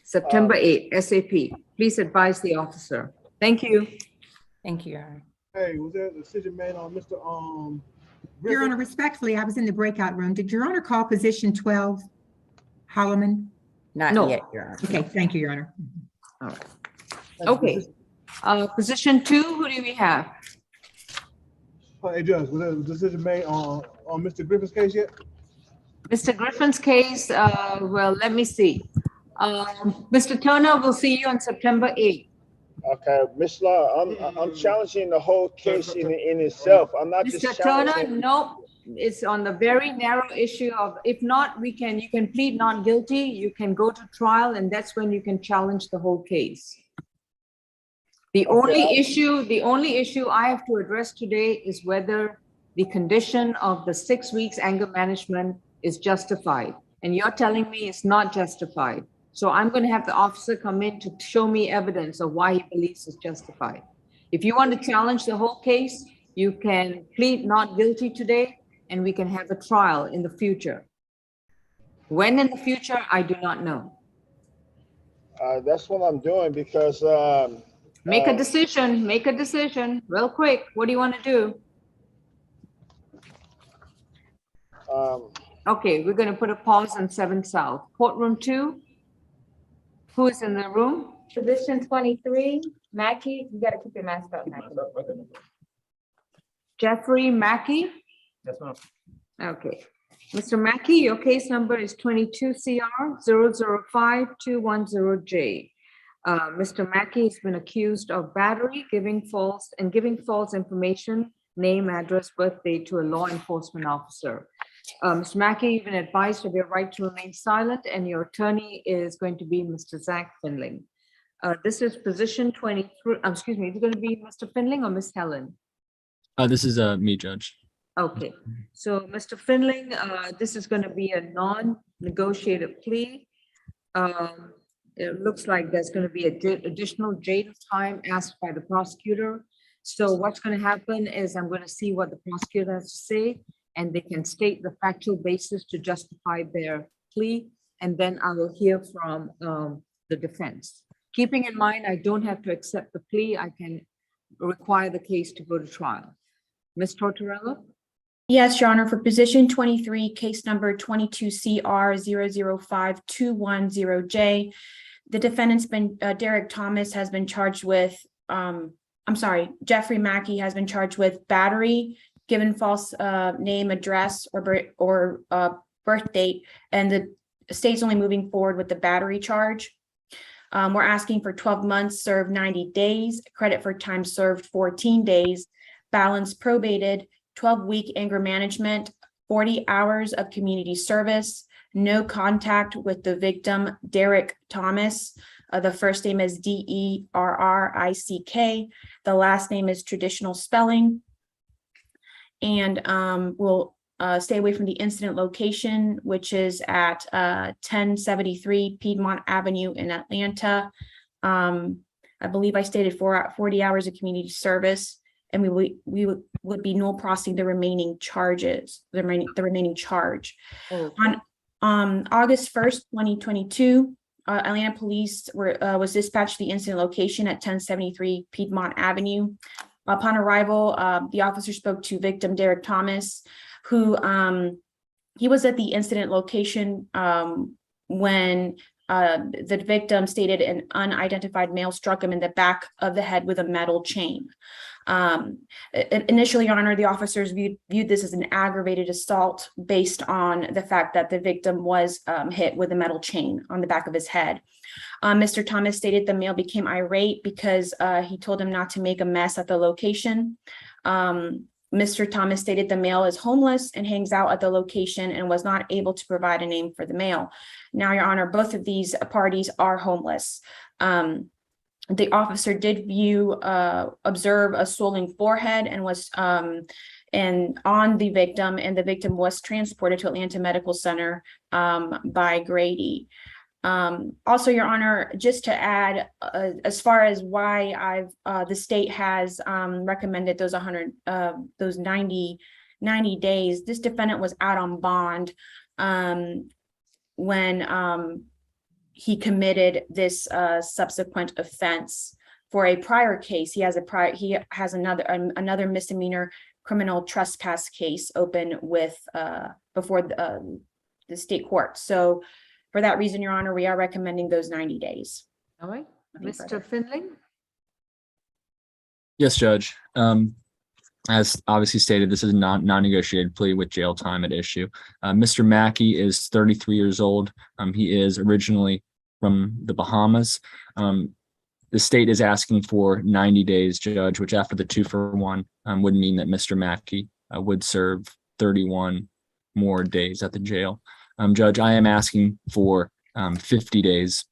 Speaker 8: September 8th, SAP. Please advise the officer. Thank you.
Speaker 7: Thank you, Your Honor.
Speaker 2: Hey, was there a decision made on Mr.
Speaker 17: Your Honor, respectfully, I was in the breakout room. Did Your Honor call position 12, Holloman?
Speaker 7: Not
Speaker 8: No.
Speaker 7: yet, Your Honor.
Speaker 17: Okay, thank you, Your Honor.
Speaker 8: All right. Okay. Position 2, who do we have?
Speaker 2: Hey, Judge, was there a decision made on Mr. Griffin's case yet?
Speaker 8: Mr. Griffin's case, well, let me see. Mr. Turner, we'll see you on September 8th.
Speaker 12: Okay, Ms. Law, I'm challenging the whole case in itself. I'm not just
Speaker 8: Mr. Turner,
Speaker 12: challenging.
Speaker 8: no, it's on the very narrow issue of, if not, you can plead not guilty, you can go to trial, and that's when you can challenge the whole case. The only issue I have to address today is whether the condition of the 6 weeks anger management is justified. And you're telling me it's not justified. So I'm going to have the officer come in to show me evidence of why he believes it's justified. If you want to challenge the whole case, you can plead not guilty today, and we can have a trial in the future. When in the future, I do not know.
Speaker 12: That's what I'm doing because
Speaker 8: Make a decision real quick. What do you want to do? Okay, we're going to put a pause on 7 South. Courtroom 2. Who is in the room?
Speaker 3: Position 23, Mackey, you gotta keep your mask up, Mackey.
Speaker 8: Jeffrey Mackey?
Speaker 2: That's not.
Speaker 8: Okay. Mr. Mackey, your case number is 22 CR 005-210J. Mr. Mackey has been accused of battery, giving false information, name, address, birth date to a law enforcement officer. Mr. Mackey, you've been advised of your right to remain silent, and your attorney is going to be Mr. Zach Finling. This is position 23, excuse me, is it going to be Mr. Finling or Miss Helen?
Speaker 14: This is me, Judge.
Speaker 8: Okay, so Mr. Finling, this is going to be a non-negotiated plea. It looks like there's going to be additional jail time asked by the prosecutor. So what's going to happen is I'm going to see what the prosecutor has to say, and they can state the factual basis to justify their plea, and then I will hear from the defense. Keeping in mind, I don't have to accept the plea. I can require the case to go to trial. Ms. Tortorella?
Speaker 5: Yes, Your Honor, for position 23, case number 22 CR 005-210J, the defendant's been, Derek Thomas has been charged with, Jeffrey Mackey has been charged with battery, given false name, address, or birth date, and the state's only moving forward with the battery charge. We're asking for 12 months served 90 days, credit for time served 14 days, balance probated, 12-week anger management, 40 hours of community service, no contact with the victim, Derek Thomas. The first name is DERRICK. The last name is traditional spelling. And we'll stay away from the incident location, which is at 1073 Piedmont Avenue in Atlanta. I believe I stated 40 hours of community service, and we would be null prosing the remaining charges, the remaining charge.
Speaker 8: Okay.
Speaker 5: On August 1st, 2022, Atlanta police was dispatched to the incident location at 1073 Piedmont Avenue. Upon arrival, the officer spoke to victim Derek Thomas, who he was at the incident location when the victim stated an unidentified male struck him in the back of the head with a metal chain. Initially, Your Honor, the officers viewed this as an aggravated assault based on the fact that the victim was hit with a metal chain on the back of his head. Mr. Thomas stated the male became irate because he told him not to make a mess at the location. Mr. Thomas stated the male is homeless and hangs out at the location and was not able to provide a name for the male. Now, Your Honor, both of these parties are homeless. The officer did observe a swollen forehead and was on the victim, and the victim was transported to Atlanta Medical Center by Grady. Also, Your Honor, just to add, as far as why the state has recommended those 90 days, this defendant was out on bond when he committed this subsequent offense for a prior case. He has another misdemeanor criminal trespass case open with before the state court. So for that reason, Your Honor, we are recommending those 90 days.
Speaker 8: All right, Mr. Finling?
Speaker 14: Yes, Judge. As obviously stated, this is a non-negotiated plea with jail time at issue. Mr. Mackey is 33 years old. He is originally from the Bahamas. The state is asking for 90 days, Judge, which after the 2-for-1 would mean that Mr. Mackey would serve 31 more days at the jail. Judge, I am asking for 50 days.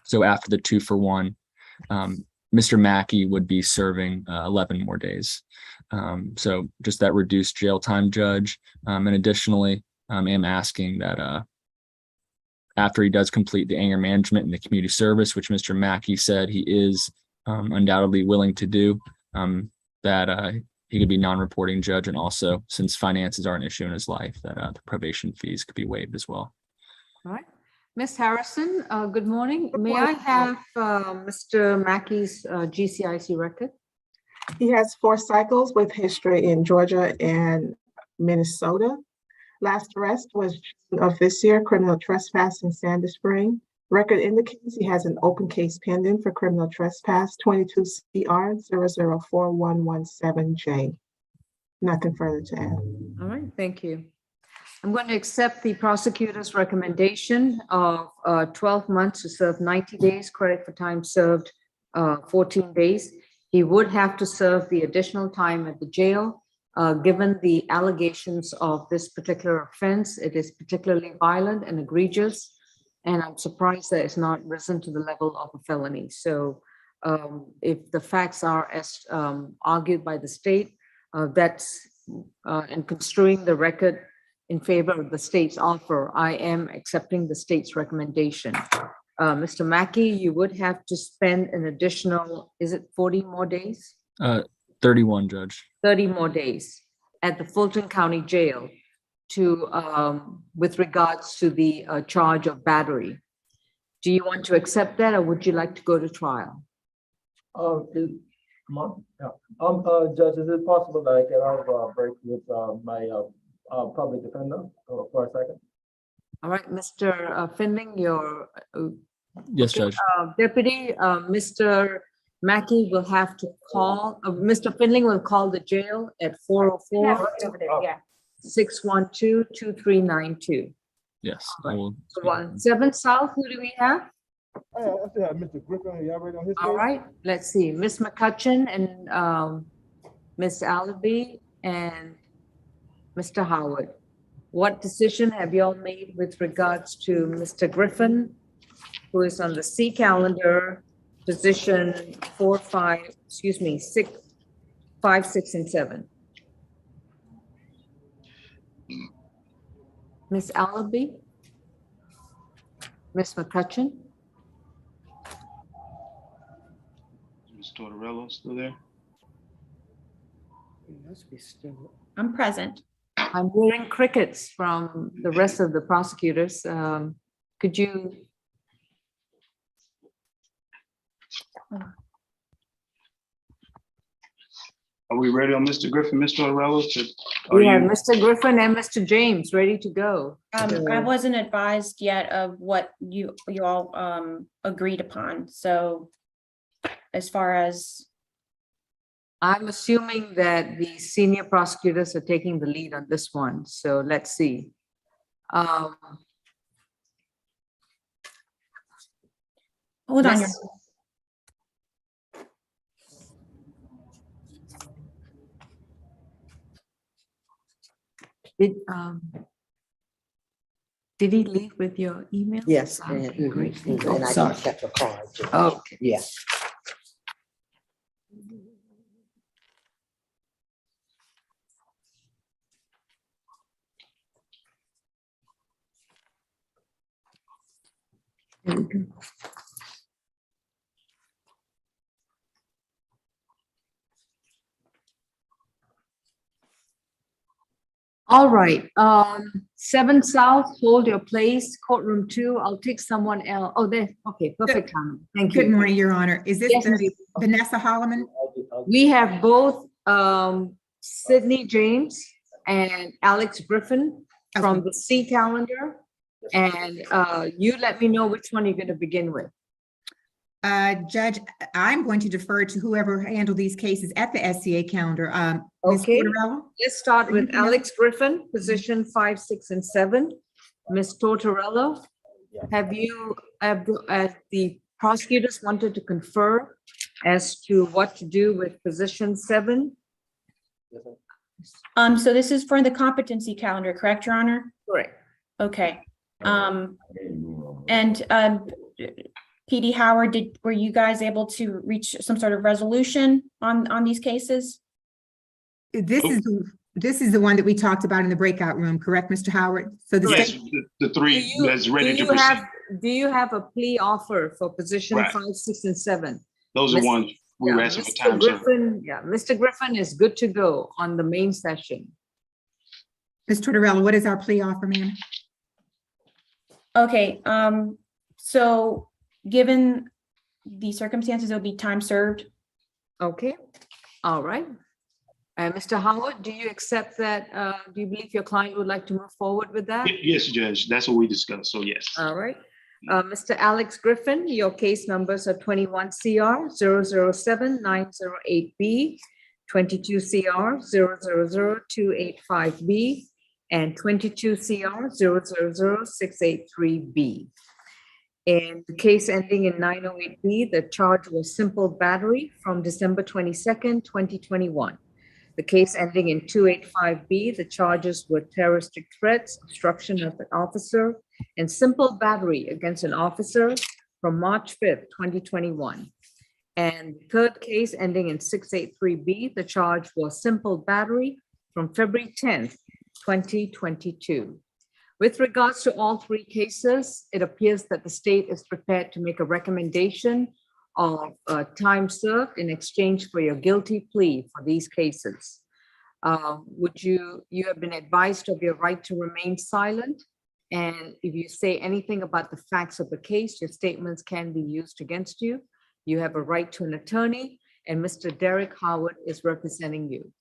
Speaker 14: So after the 2-for-1, Mr. Mackey would be serving 11 more days. So just that reduced jail time, Judge. And additionally, I am asking that after he does complete the anger management and the community service, which Mr. Mackey said he is undoubtedly willing to do, that he could be non-reporting, Judge, and also, since finances are an issue in his life, that the probation fees could be waived as well.
Speaker 8: All right. Ms. Harrison, good morning. May I have Mr. Mackey's GCIC record?
Speaker 18: He has 4 cycles with history in Georgia and Minnesota. Last arrest was June of this year, criminal trespass in Sandy Spring. Record indicates he has an open case pending for criminal trespass, 22 CR 004-117J. Nothing further to add.
Speaker 8: All right, thank you. I'm going to accept the prosecutor's recommendation of 12 months to serve 90 days, credit for time served 14 days. He would have to serve the additional time at the jail. Given the allegations of this particular offense, it is particularly violent and egregious, and I'm surprised that it's not risen to the level of a felony. So if the facts are as argued by the state, and construing the record in favor of the state's offer, I am accepting the state's recommendation. Mr. Mackey, you would have to spend an additional, is it 40 more days?
Speaker 14: 31, Judge.
Speaker 8: 30 more days at the Fulton County Jail with regards to the charge of battery. Do you want to accept that, or would you like to go to trial?
Speaker 19: Judge, is it possible that I can have a break with my public defender for a second?
Speaker 8: All right, Mr. Finling, your
Speaker 14: Yes, Judge.
Speaker 8: deputy, Mr. Mackey will have to call, Mr. Finling will call the jail at 404 612-2392.
Speaker 14: Yes. I will.
Speaker 8: 7 South, who do we have?
Speaker 2: I still have Mr. Griffin. You already on his
Speaker 8: All
Speaker 2: case?
Speaker 8: right, let's see, Ms. McCutcheon and Ms. Alabi and Mr. Howard. What decision have you all made with regards to Mr. Griffin, who is on the C calendar, position 6, 5, 6, and 7? Ms. Alabi? Ms. McCutcheon?
Speaker 9: Ms. Tortorella still there?
Speaker 5: I'm present.
Speaker 8: I'm hearing crickets from the rest of the prosecutors. Could you?
Speaker 9: Are we ready on Mr. Griffin, Ms. Tortorella?
Speaker 8: We have Mr. Griffin and Mr. James ready to go.
Speaker 5: I wasn't advised yet of what you all agreed upon. So as far as
Speaker 8: I'm assuming that the senior prosecutors are taking the lead on this one. So let's see.
Speaker 5: Hold on.
Speaker 8: Did he leave with your email?
Speaker 20: Yes,
Speaker 8: Okay, great.
Speaker 20: and I
Speaker 8: Sorry.
Speaker 20: kept a card.
Speaker 8: Okay.
Speaker 20: Yeah.
Speaker 8: There we go. All right, 7 South, hold your place, courtroom 2. I'll take someone else. Oh, there, okay, perfect timing. Thank you.
Speaker 17: Good morning, Your Honor. Is this
Speaker 8: Yes,
Speaker 17: Vanessa Holloman?
Speaker 8: We have both Sydney James and Alex Griffin from the C calendar. And you let me know which one you're going to begin with.
Speaker 17: Judge, I'm going to defer to whoever handled these cases at the SCA calendar. Ms.
Speaker 8: Okay,
Speaker 17: Tortorella?
Speaker 8: let's start with Alex Griffin, position 5, 6, and 7. Ms. Tortorella, have the prosecutors wanted to confer as to what to do with position 7?
Speaker 5: So this is for the competency calendar, correct, Your Honor?
Speaker 8: Correct.
Speaker 5: Okay. And PD Howard, were you guys able to reach some sort of resolution on these cases?
Speaker 17: This is the one that we talked about in the breakout room, correct, Mr. Howard? So the
Speaker 9: Yes,
Speaker 17: state,
Speaker 9: the 3 that's ready to proceed.
Speaker 8: Do you have a plea offer for position
Speaker 9: Right.
Speaker 8: 5, 6, and 7?
Speaker 9: Those are ones we were asking for time served.
Speaker 8: Mr. Griffin is good to go on the main session.
Speaker 17: Ms. Tortorella, what is our plea offer, ma'am?
Speaker 5: Okay, so given the circumstances, it'll be time served.
Speaker 8: Okay, all right. Mr. Howard, do you accept that? Do you believe your client would like to move forward with that?
Speaker 9: Yes, Judge, that's what we discussed, so yes.
Speaker 8: All right. Mr. Alex Griffin, your case numbers are 21 CR 007-908B, 22 CR 000-285B, and 22 CR 0000683B. In the case ending in 908B, the charge was simple battery from December 22nd, 2021. The case ending in 285B, the charges were terroristic threats, obstruction of an officer, and simple battery against an officer from March 5th, 2021. And the third case ending in 683B, the charge was simple battery from February 10th, 2022. With regards to all three cases, it appears that the state is prepared to make a recommendation of time served in exchange for your guilty plea for these cases. You have been advised of your right to remain silent. And if you say anything about the facts of the case, your statements can be used against you. You have a right to an attorney, and Mr. Derek Howard is representing you.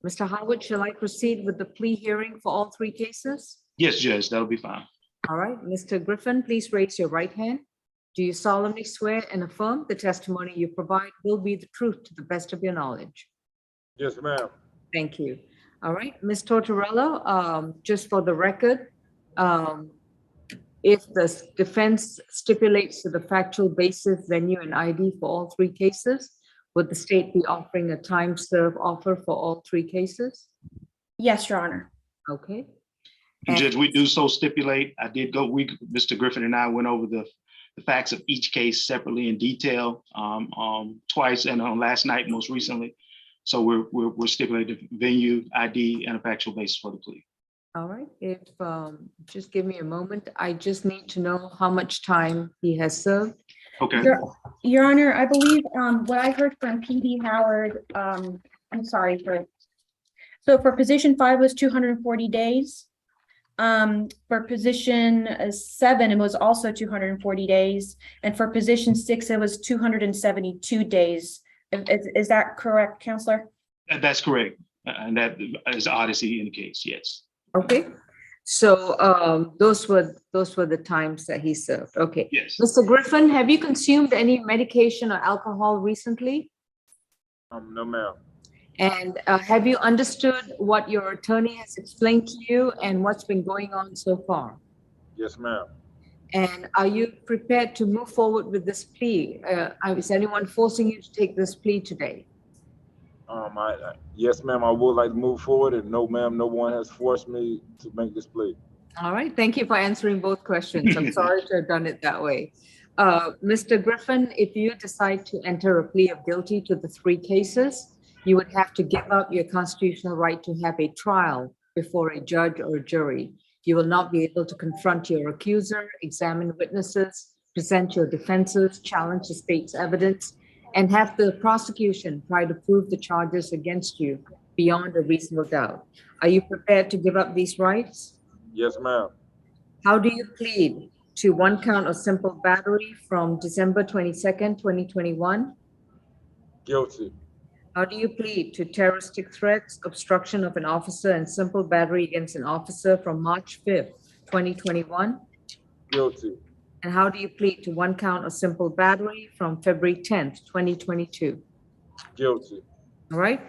Speaker 8: Mr. Howard, shall I proceed with the plea hearing for all three cases?
Speaker 9: Yes, Judge, that'll be fine.
Speaker 8: All right, Mr. Griffin, please raise your right hand. Do you solemnly swear and affirm the testimony you provide will be the truth to the best of your knowledge?
Speaker 12: Yes, ma'am.
Speaker 8: Thank you. All right, Ms. Tortorella, just for the record, if the defense stipulates to the factual basis, venue, and ID for all three cases, would the state be offering a time serve offer for all three cases?
Speaker 5: Yes, Your Honor.
Speaker 8: Okay.
Speaker 9: And Judge, we do so stipulate. I did go, Mr. Griffin and I went over the facts of each case separately in detail twice, and on last night, most recently. So we're stipulating venue, ID, and a factual basis for the plea.
Speaker 8: All right, if just give me a moment. I just need to know how much time he has served.
Speaker 9: Okay.
Speaker 5: Your Honor, I believe what I heard from PD Howard, I'm sorry so for position 5 was 240 days. For position 7, it was also 240 days. And for position 6, it was 272 days. Is that correct, Counselor?
Speaker 9: That's correct. And that is Odyssey indicates, yes.
Speaker 8: Okay, so those were the times that he served. Okay.
Speaker 9: Yes.
Speaker 8: Mr. Griffin, have you consumed any medication or alcohol recently?
Speaker 12: No, ma'am.
Speaker 8: And have you understood what your attorney has explained to you and what's been going on so far?
Speaker 12: Yes, ma'am.
Speaker 8: And are you prepared to move forward with this plea? Is anyone forcing you to take this plea today?
Speaker 12: Yes, ma'am, I would like to move forward, and no, ma'am, no one has forced me to make this plea.
Speaker 8: All right, thank you for answering both questions. I'm sorry to have done it that way. Mr. Griffin, if you decide to enter a plea of guilty to the three cases, you would have to give up your constitutional right to have a trial before a judge or a jury. You will not be able to confront your accuser, examine witnesses, present your defenses, challenge the state's evidence, and have the prosecution try to prove the charges against you beyond a reasonable doubt. Are you prepared to give up these rights?
Speaker 12: Yes, ma'am.
Speaker 8: How do you plead to one count of simple battery from December 22nd, 2021?
Speaker 12: Guilty.
Speaker 8: How do you plead to terroristic threats, obstruction of an officer, and simple battery against an officer from March 5th, 2021?
Speaker 12: Guilty.
Speaker 8: And how do you plead to one count of simple battery from February 10th, 2022?
Speaker 12: Guilty.
Speaker 8: All right.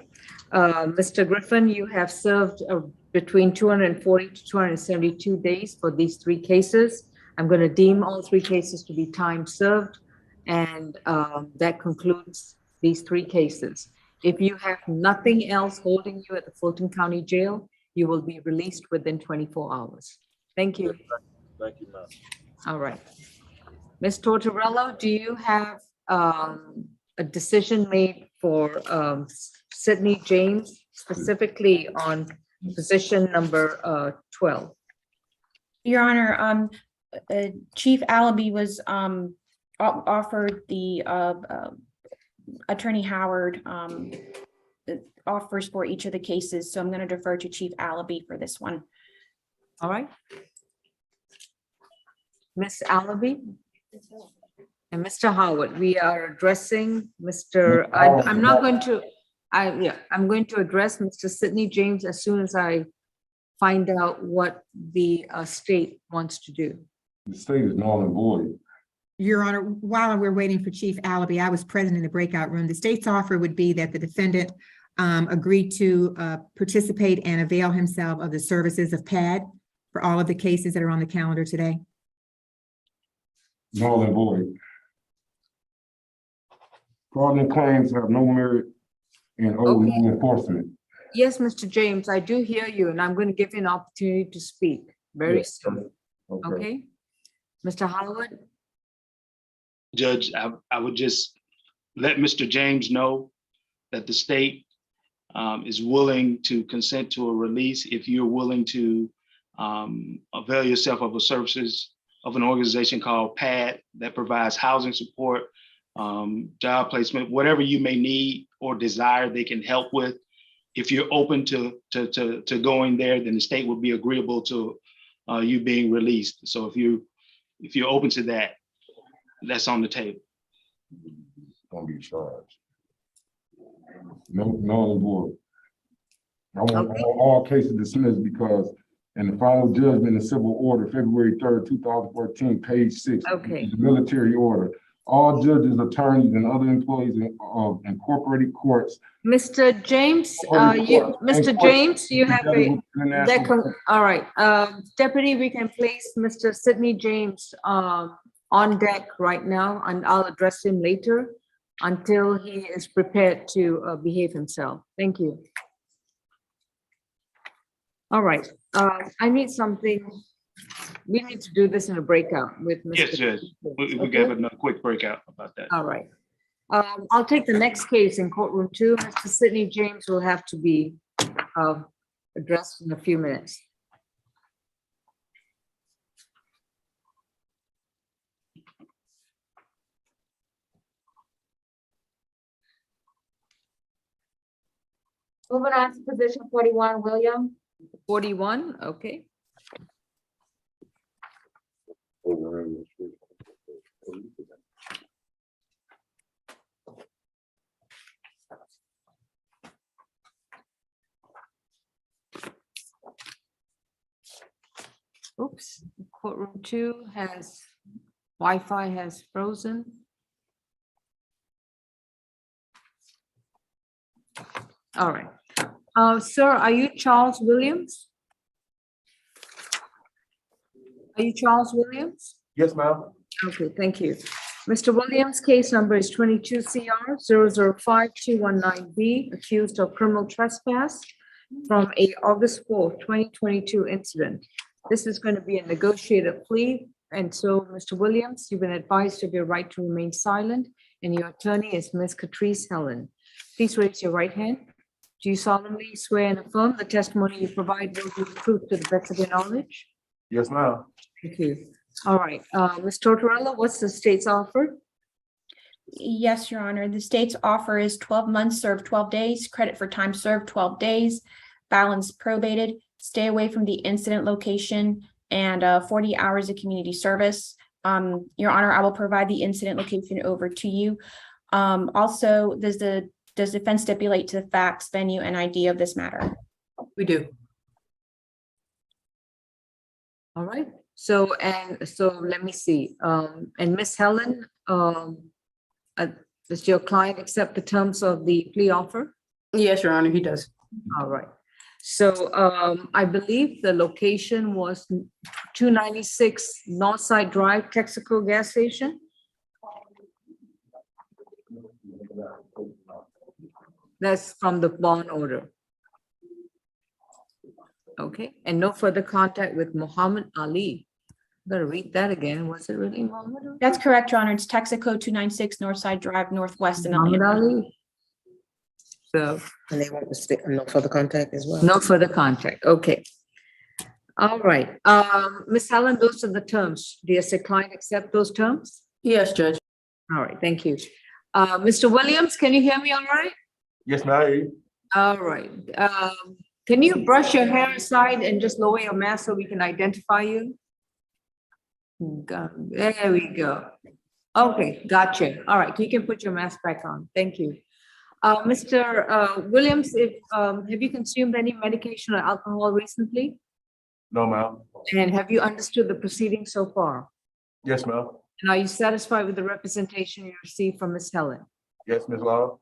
Speaker 8: Mr. Griffin, you have served between 240 to 272 days for these three cases. I'm going to deem all three cases to be time served, and that concludes these three cases. If you have nothing else holding you at the Fulton County Jail, you will be released within 24 hours. Thank you.
Speaker 12: Thank you, ma'am.
Speaker 8: All right. Ms. Tortorella, do you have a decision made for Sydney James, specifically on position number 12?
Speaker 5: Your Honor, Chief Allaby was offered the Attorney Howard offers for each of the cases, so I'm going to defer to Chief Allaby for this one.
Speaker 8: All right. Ms. Allaby and Mr. Howard, we are addressing Mr. I'm going to address Mr. Sydney James as soon as I find out what the state wants to do.
Speaker 16: The state is null and void.
Speaker 17: Your Honor, while we're waiting for Chief Allaby, I was present in the breakout room. The state's offer would be that the defendant agreed to participate and avail himself of the services of PAD for all of the cases that are on the calendar today?
Speaker 16: Null and void. Fraudulent claims have no merit and owe no enforcement.
Speaker 8: Yes, Mr. James, I do hear you, and I'm going to give you an opportunity to speak very
Speaker 16: Yes.
Speaker 8: soon. Okay? Mr. Hollywood?
Speaker 9: Judge, I would just let Mr. James know that the state is willing to consent to a release if you're willing to avail yourself of the services of an organization called PAD that provides housing support, job placement, whatever you may need or desire they can help with. If you're open to going there, then the state would be agreeable to you being released. So if you're open to that, that's on the table.
Speaker 16: Gonna be charged. Null and void. I want all cases dismissed because in the final judgment in civil order, February 3rd, 2014, page 6,
Speaker 8: Okay.
Speaker 16: the military order, all judges, attorneys, and other employees of incorporated courts.
Speaker 8: Mr. James, Mr. James, you have all right. Deputy, we can place Mr. Sidney James on deck right now, and I'll address him later until he is prepared to behave himself. Thank you. All right, I need something. We need to do this in a breakout with Mr.
Speaker 9: Yes, Judge. We gave a quick breakout about that.
Speaker 8: All right. I'll take the next case in courtroom 2. Mr. Sidney James will have to be addressed in a few minutes.
Speaker 3: Moving on to position 41, William.
Speaker 8: 41, okay. Oops, courtroom 2 has, Wi-Fi has frozen. All right. Sir, are you Charles Williams? Are you Charles Williams?
Speaker 1: Yes, ma'am.
Speaker 8: Okay, thank you. Mr. Williams, case number is 22 CR 005-219B, accused of criminal trespass from a August 4th, 2022 incident. This is going to be a negotiated plea. And so, Mr. Williams, you've been advised of your right to remain silent, and your attorney is Ms. Catrice Helen. Please raise your right hand. Do you solemnly swear and affirm the testimony you provide will be the truth to the best of your knowledge?
Speaker 1: Yes, ma'am.
Speaker 8: Thank you. All right, Ms. Tortorella, what's the state's offer?
Speaker 5: Yes, Your Honor. The state's offer is 12 months served 12 days, credit for time served 12 days, balance probated, stay away from the incident location, and 40 hours of community service. Your Honor, I will provide the incident location over to you. Also, does defense stipulate to the facts, venue, and ID of this matter?
Speaker 13: We do.
Speaker 8: All right, so let me see. And Ms. Helen, does your client accept the terms of the plea offer?
Speaker 13: Yes, Your Honor, he does.
Speaker 8: All right. So I believe the location was 296 Northside Drive, Texaco gas station. That's from the bond order. Okay, and no further contact with Muhammad Ali. Gotta read that again. Was it really Muhammad Ali?
Speaker 5: That's correct, Your Honor. It's Texaco 296 Northside Drive, Northwest in
Speaker 8: Muhammad
Speaker 5: Atlanta.
Speaker 8: Ali. So.
Speaker 4: And they want to stick no further contact as well.
Speaker 8: No further contact, okay. All right, Ms. Helen, those are the terms. Does the client accept those terms?
Speaker 13: Yes, Judge.
Speaker 8: All right, thank you. Mr. Williams, can you hear me all right?
Speaker 1: Yes, ma'am.
Speaker 8: All right, can you brush your hair aside and just lower your mask so we can identify you? There we go. Okay, gotcha. All right, you can put your mask back on. Thank you. Mr. Williams, have you consumed any medication or alcohol recently?
Speaker 1: No, ma'am.
Speaker 8: And have you understood the proceedings so far?
Speaker 1: Yes, ma'am.
Speaker 8: And are you satisfied with the representation you received from Ms. Helen?
Speaker 1: Yes, Ms. Law.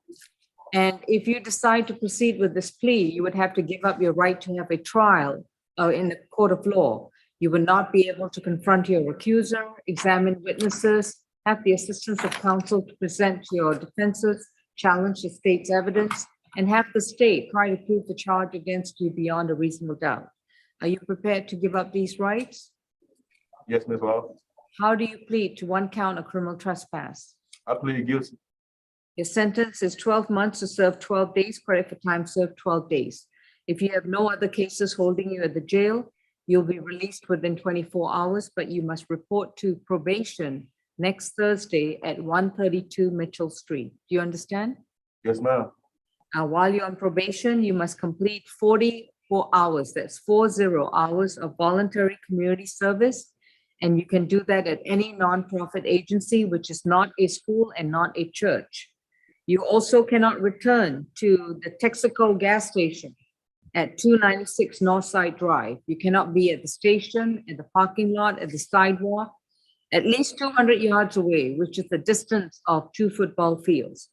Speaker 8: And if you decide to proceed with this plea, you would have to give up your right to have a trial in the court of law. You will not be able to confront your accuser, examine witnesses, have the assistance of counsel to present your defenses, challenge the state's evidence, and have the state try to prove the charge against you beyond a reasonable doubt. Are you prepared to give up these rights?
Speaker 1: Yes, Ms. Law.
Speaker 8: How do you plead to one count of criminal trespass?
Speaker 1: I plead guilty.
Speaker 8: Your sentence is 12 months to serve 12 days, credit for time served 12 days. If you have no other cases holding you at the jail, you'll be released within 24 hours, but you must report to probation next Thursday at 132 Mitchell Street. Do you understand?
Speaker 1: Yes, ma'am.
Speaker 8: While you're on probation, you must complete 44 hours, that's 40 hours of voluntary community service. And you can do that at any nonprofit agency, which is not a school and not a church. You also cannot return to the Texaco gas station at 296 Northside Drive. You cannot be at the station, at the parking lot, at the sidewalk, at least 200 yards away, which is the distance of 2 football fields.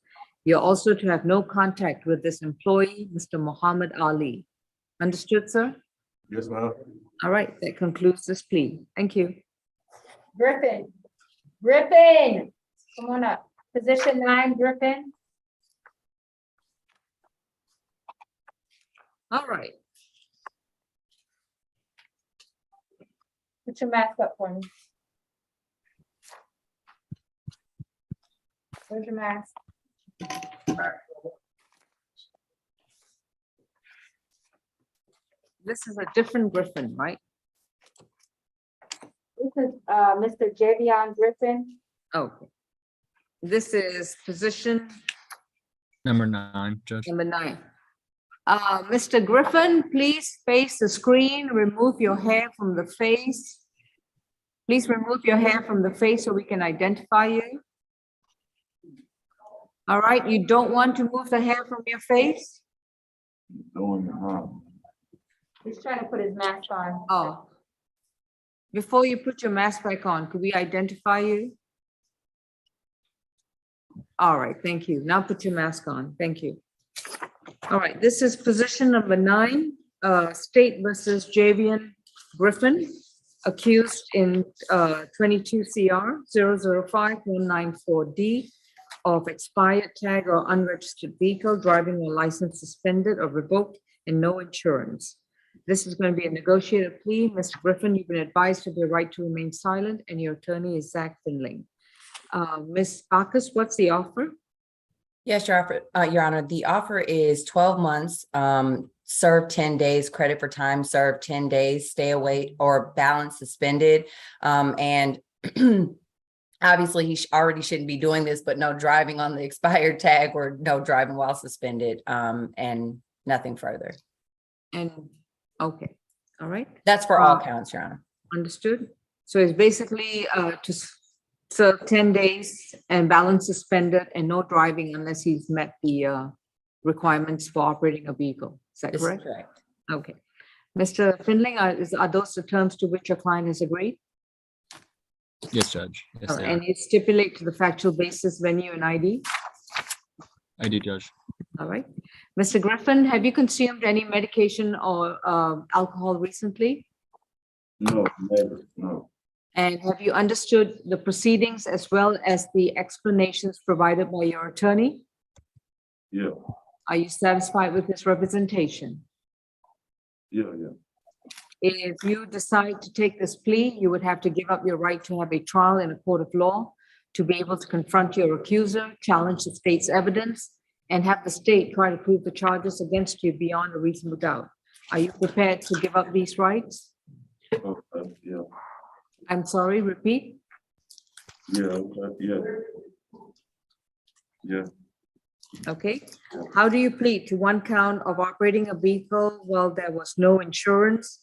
Speaker 8: You're also to have no contact with this employee, Mr. Muhammad Ali. Understood, sir?
Speaker 1: Yes, ma'am.
Speaker 8: All right, that concludes this plea. Thank you.
Speaker 3: Griffin. Griffin, come on up. Position 9, Griffin.
Speaker 8: All right.
Speaker 3: Put your mask up for me. Where's your mask?
Speaker 8: This is a different Griffin, right?
Speaker 3: This is Mr. Javion Griffin.
Speaker 8: Okay. This is position
Speaker 14: Number 9, Judge.
Speaker 8: number 9. Mr. Griffin, please face the screen, remove your hair from the face. Please remove your hair from the face so we can identify you. All right, you don't want to move the hair from your face?
Speaker 3: He's trying to put his mask on.
Speaker 8: Oh. Before you put your mask back on, could we identify you? All right, thank you. Now put your mask on. Thank you. All right, this is position number 9, State versus Javion Griffin, accused in 22 CR 005-194D of expired tag or unregistered vehicle, driving or license suspended or revoked, and no insurance. This is going to be a negotiated plea. Mr. Griffin, you've been advised of your right to remain silent, and your attorney is Zach Finling. Ms. Bacchus, what's the offer?
Speaker 7: Yes, Your Honor, the offer is 12 months, serve 10 days, credit for time served 10 days, stay away or balance suspended. And obviously he already shouldn't be doing this, but no driving on the expired tag or no driving while suspended, and nothing further.
Speaker 8: And, okay, all right.
Speaker 7: That's for all counts, Your Honor.
Speaker 8: Understood. So it's basically to serve 10 days and balance suspended and no driving unless he's met the requirements for operating a vehicle. Is that
Speaker 7: This is
Speaker 8: correct?
Speaker 7: correct.
Speaker 8: Okay. Mr. Finling, are those the terms to which your client has agreed?
Speaker 14: Yes, Judge. Yes, they are.
Speaker 8: And you stipulate to the factual basis, venue and ID?
Speaker 14: I do, Judge.
Speaker 8: All right. Mr. Griffin, have you consumed any medication or alcohol recently?
Speaker 16: No, never, no.
Speaker 8: And have you understood the proceedings as well as the explanations provided by your attorney?
Speaker 16: Yeah,
Speaker 8: Are you satisfied with this representation?
Speaker 16: yeah.
Speaker 8: If you decide to take this plea, you would have to give up your right to have a trial in a court of law, to be able to confront your accuser, challenge the state's evidence, and have the state try to prove the charges against you beyond a reasonable doubt. Are you prepared to give up these rights?
Speaker 16: Yeah,
Speaker 8: I'm sorry, repeat.
Speaker 16: yeah, yeah. Yeah.
Speaker 8: Okay. How do you plead to one count of operating a vehicle while there was no insurance,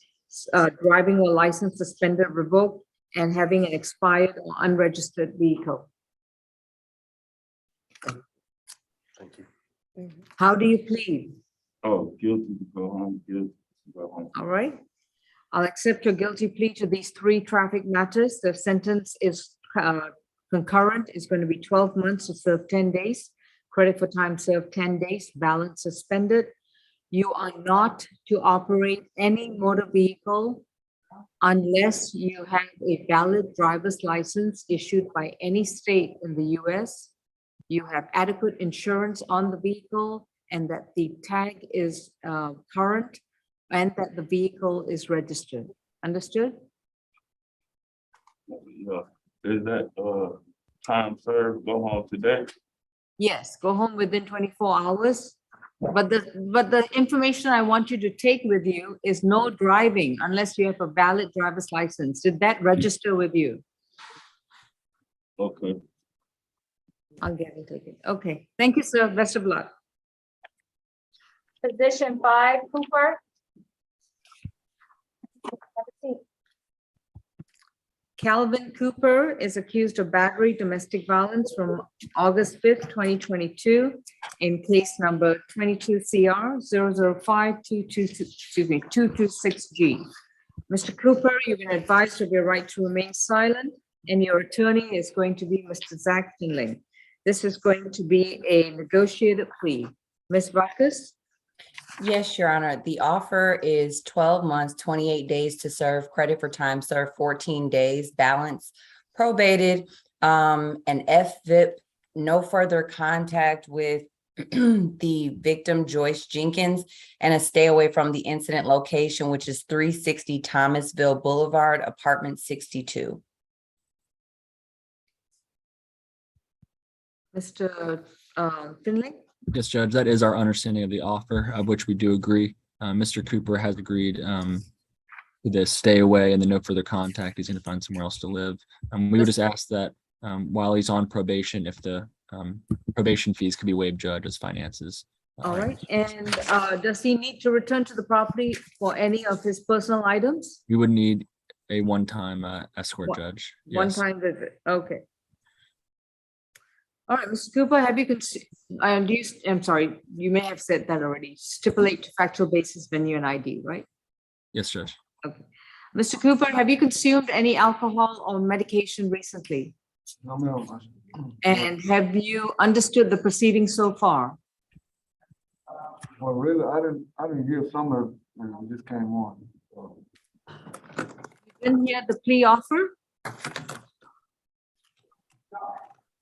Speaker 8: driving or license suspended, revoked, and having an expired or unregistered vehicle?
Speaker 16: Thank you.
Speaker 8: How do you plead?
Speaker 16: Oh, guilty to go home, guilty to go home.
Speaker 8: All right. I'll accept your guilty plea to these 3 traffic matters. The sentence is concurrent. It's going to be 12 months to serve 10 days. credit for time served 10 days, balance suspended. You are not to operate any motor vehicle unless you have a valid driver's license issued by any state in the US. You have adequate insurance on the vehicle and that the tag is current and that the vehicle is registered. Understood?
Speaker 20: Yeah. Is that time served, go home today?
Speaker 8: Yes, go home within 24 hours. But the information I want you to take with you is no driving unless you have a valid driver's license. Did that register with you?
Speaker 20: Okay.
Speaker 8: I'll get it taken. Okay, thank you, sir. Best of luck.
Speaker 3: Position 5, Cooper. Have a seat.
Speaker 8: Calvin Cooper is accused of battery domestic violence from August 5th, 2022 in case number 22 CR 226G. Mr. Cooper, you've been advised of your right to remain silent and your attorney is going to be Mr. Zach Finley. This is going to be a negotiated plea. Ms. Bacchus?
Speaker 7: Yes, Your Honor. The offer is 12 months, 28 days to serve, credit for time served 14 days, balance probated, an FVIP, no further contact with the victim, Joyce Jenkins, and a stay away from the incident location, which is 360 Thomasville Boulevard, apartment 62.
Speaker 8: Mr. Finley?
Speaker 14: Yes, Judge, that is our understanding of the offer, of which we do agree. Mr. Cooper has agreed to the stay away and the no further contact. He's going to find somewhere else to live. We would just ask that while he's on probation, if the probation fees could be waived, Judge, as finances.
Speaker 8: All right, and does he need to return to the property for any of his personal items?
Speaker 14: We would need a one-time escort, Judge.
Speaker 8: One
Speaker 14: Yes.
Speaker 8: time visit, okay. All right, Mr. Cooper, have you, I'm sorry, you may have said that already, stipulate to factual basis, venue and ID, right?
Speaker 14: Yes, Judge.
Speaker 8: Okay. Mr. Cooper, have you consumed any alcohol or medication recently?
Speaker 16: No, ma'am.
Speaker 8: And have you understood the proceedings so far?
Speaker 16: Well, really, I didn't hear some of it when it just came on.
Speaker 8: You didn't hear the plea offer?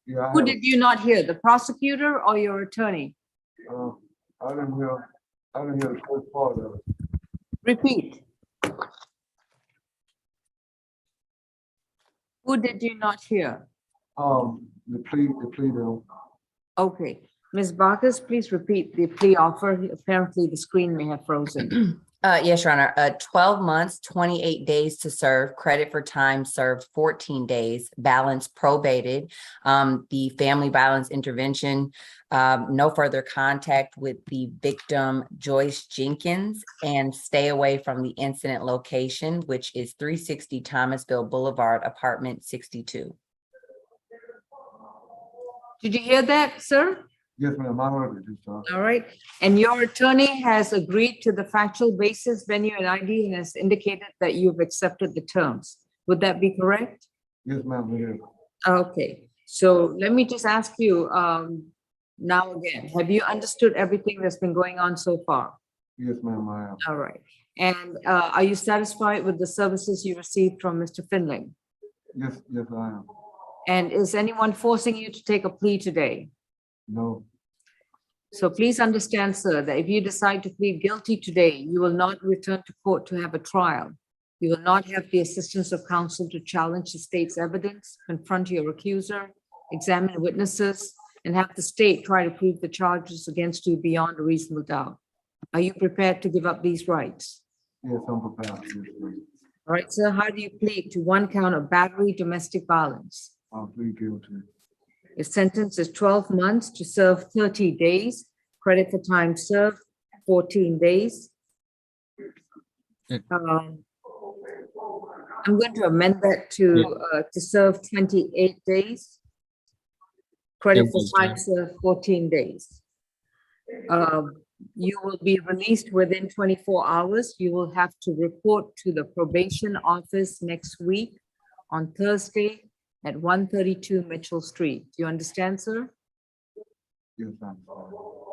Speaker 16: Yeah,
Speaker 8: Who did you not hear, the prosecutor or your attorney?
Speaker 16: I didn't hear the first part of it.
Speaker 8: Repeat. Who did you not hear?
Speaker 16: The plea deal.
Speaker 8: Okay, Ms. Bacchus, please repeat the plea offer. Apparently the screen may have frozen.
Speaker 7: Yes, Your Honor, 12 months, 28 days to serve, credit for time served 14 days, balance probated, the family violence intervention, no further contact with the victim, Joyce Jenkins, and stay away from the incident location, which is 360 Thomasville Boulevard, apartment 62.
Speaker 8: Did you hear that, sir?
Speaker 16: Yes, ma'am, I heard it.
Speaker 8: All right, and your attorney has agreed to the factual basis, venue and ID, and has indicated that you've accepted the terms. Would that be correct?
Speaker 16: Yes, ma'am, it is.
Speaker 8: Okay, so let me just ask you now again, have you understood everything that's been going on so far?
Speaker 16: Yes, ma'am, I am.
Speaker 8: All right, and are you satisfied with the services you received from Mr. Finley?
Speaker 16: Yes, I am.
Speaker 8: And is anyone forcing you to take a plea today?
Speaker 16: No.
Speaker 8: So please understand, sir, that if you decide to plead guilty today, you will not return to court to have a trial. You will not have the assistance of counsel to challenge the state's evidence, confront your accuser, examine witnesses, and have the state try to prove the charges against you beyond a reasonable doubt. Are you prepared to give up these rights?
Speaker 16: Yes, I'm prepared.
Speaker 8: All right, sir, how do you plead to one count of battery domestic violence?
Speaker 16: I'll plead guilty.
Speaker 8: Your sentence is 12 months to serve 30 days, credit for time served 14 days. I'm going to amend that to serve 28 days. Credit for time served 14 days. You will be released within 24 hours. You will have to report to the probation office next week on Thursday at 132 Mitchell Street. Do you understand, sir?
Speaker 16: Yes, ma'am.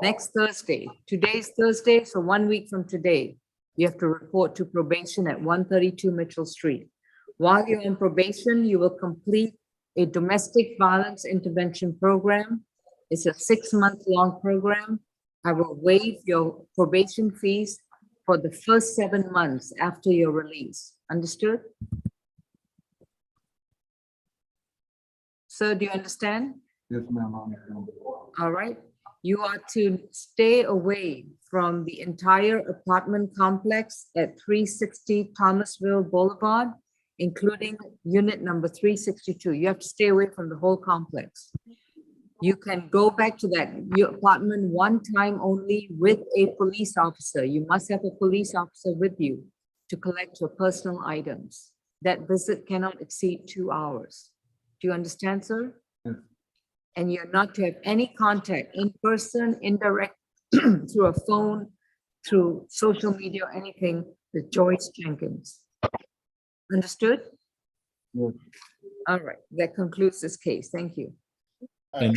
Speaker 8: Next Thursday. Today's Thursday, so 1 week from today, you have to report to probation at 132 Mitchell Street. While you're on probation, you will complete a domestic violence intervention program. It's a 6-month-long program. I will waive your probation fees for the first 7 months after your release. Understood? Sir, do you understand?
Speaker 16: Yes, ma'am. I understand.
Speaker 8: All right. You are to stay away from the entire apartment complex at 360 Thomasville Boulevard, including unit number 362. You have to stay away from the whole complex. You can go back to that your apartment one time only with a police officer. You must have a police officer with you to collect your personal items. That visit cannot exceed 2 hours. Do you understand, sir?
Speaker 16: Yes.
Speaker 8: And you're not to have any contact in person, indirect, through a phone, through social media, or anything with Joyce Jenkins. Understood?
Speaker 16: Yes.
Speaker 8: All right, that concludes this case. Thank you.
Speaker 14: And,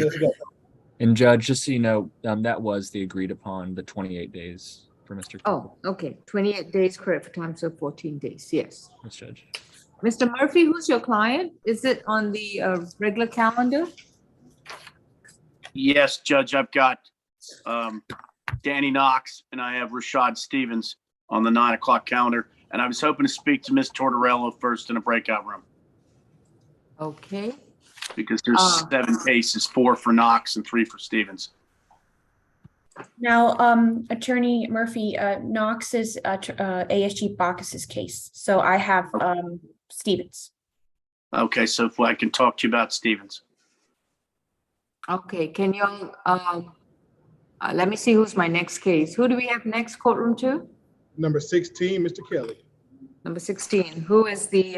Speaker 14: and Judge, just so you know, that was the agreed upon, the 28 days for Mr.
Speaker 8: Oh, okay, 28 days credit for time, so 14 days, yes.
Speaker 14: Yes, Judge.
Speaker 8: Mr. Murphy, who's your client? Is it on the regular calendar?
Speaker 11: Yes, Judge, I've got Danny Knox and I have Rashad Stevens on the 9 o'clock calendar. And I was hoping to speak to Ms. Tortorello first in a breakout room
Speaker 8: Okay,
Speaker 11: because there's 7 cases, 4 for Knox and 3 for Stevens.
Speaker 5: Now, Attorney Murphy, Knox is ASG Bacchus's case. So I have Stevens.
Speaker 11: Okay, so if I can talk to you about Stevens.
Speaker 8: okay, can you, let me see who's my next case. Who do we have next, courtroom 2?
Speaker 2: Number 16, Mr. Kelly.
Speaker 8: Number 16, who is the?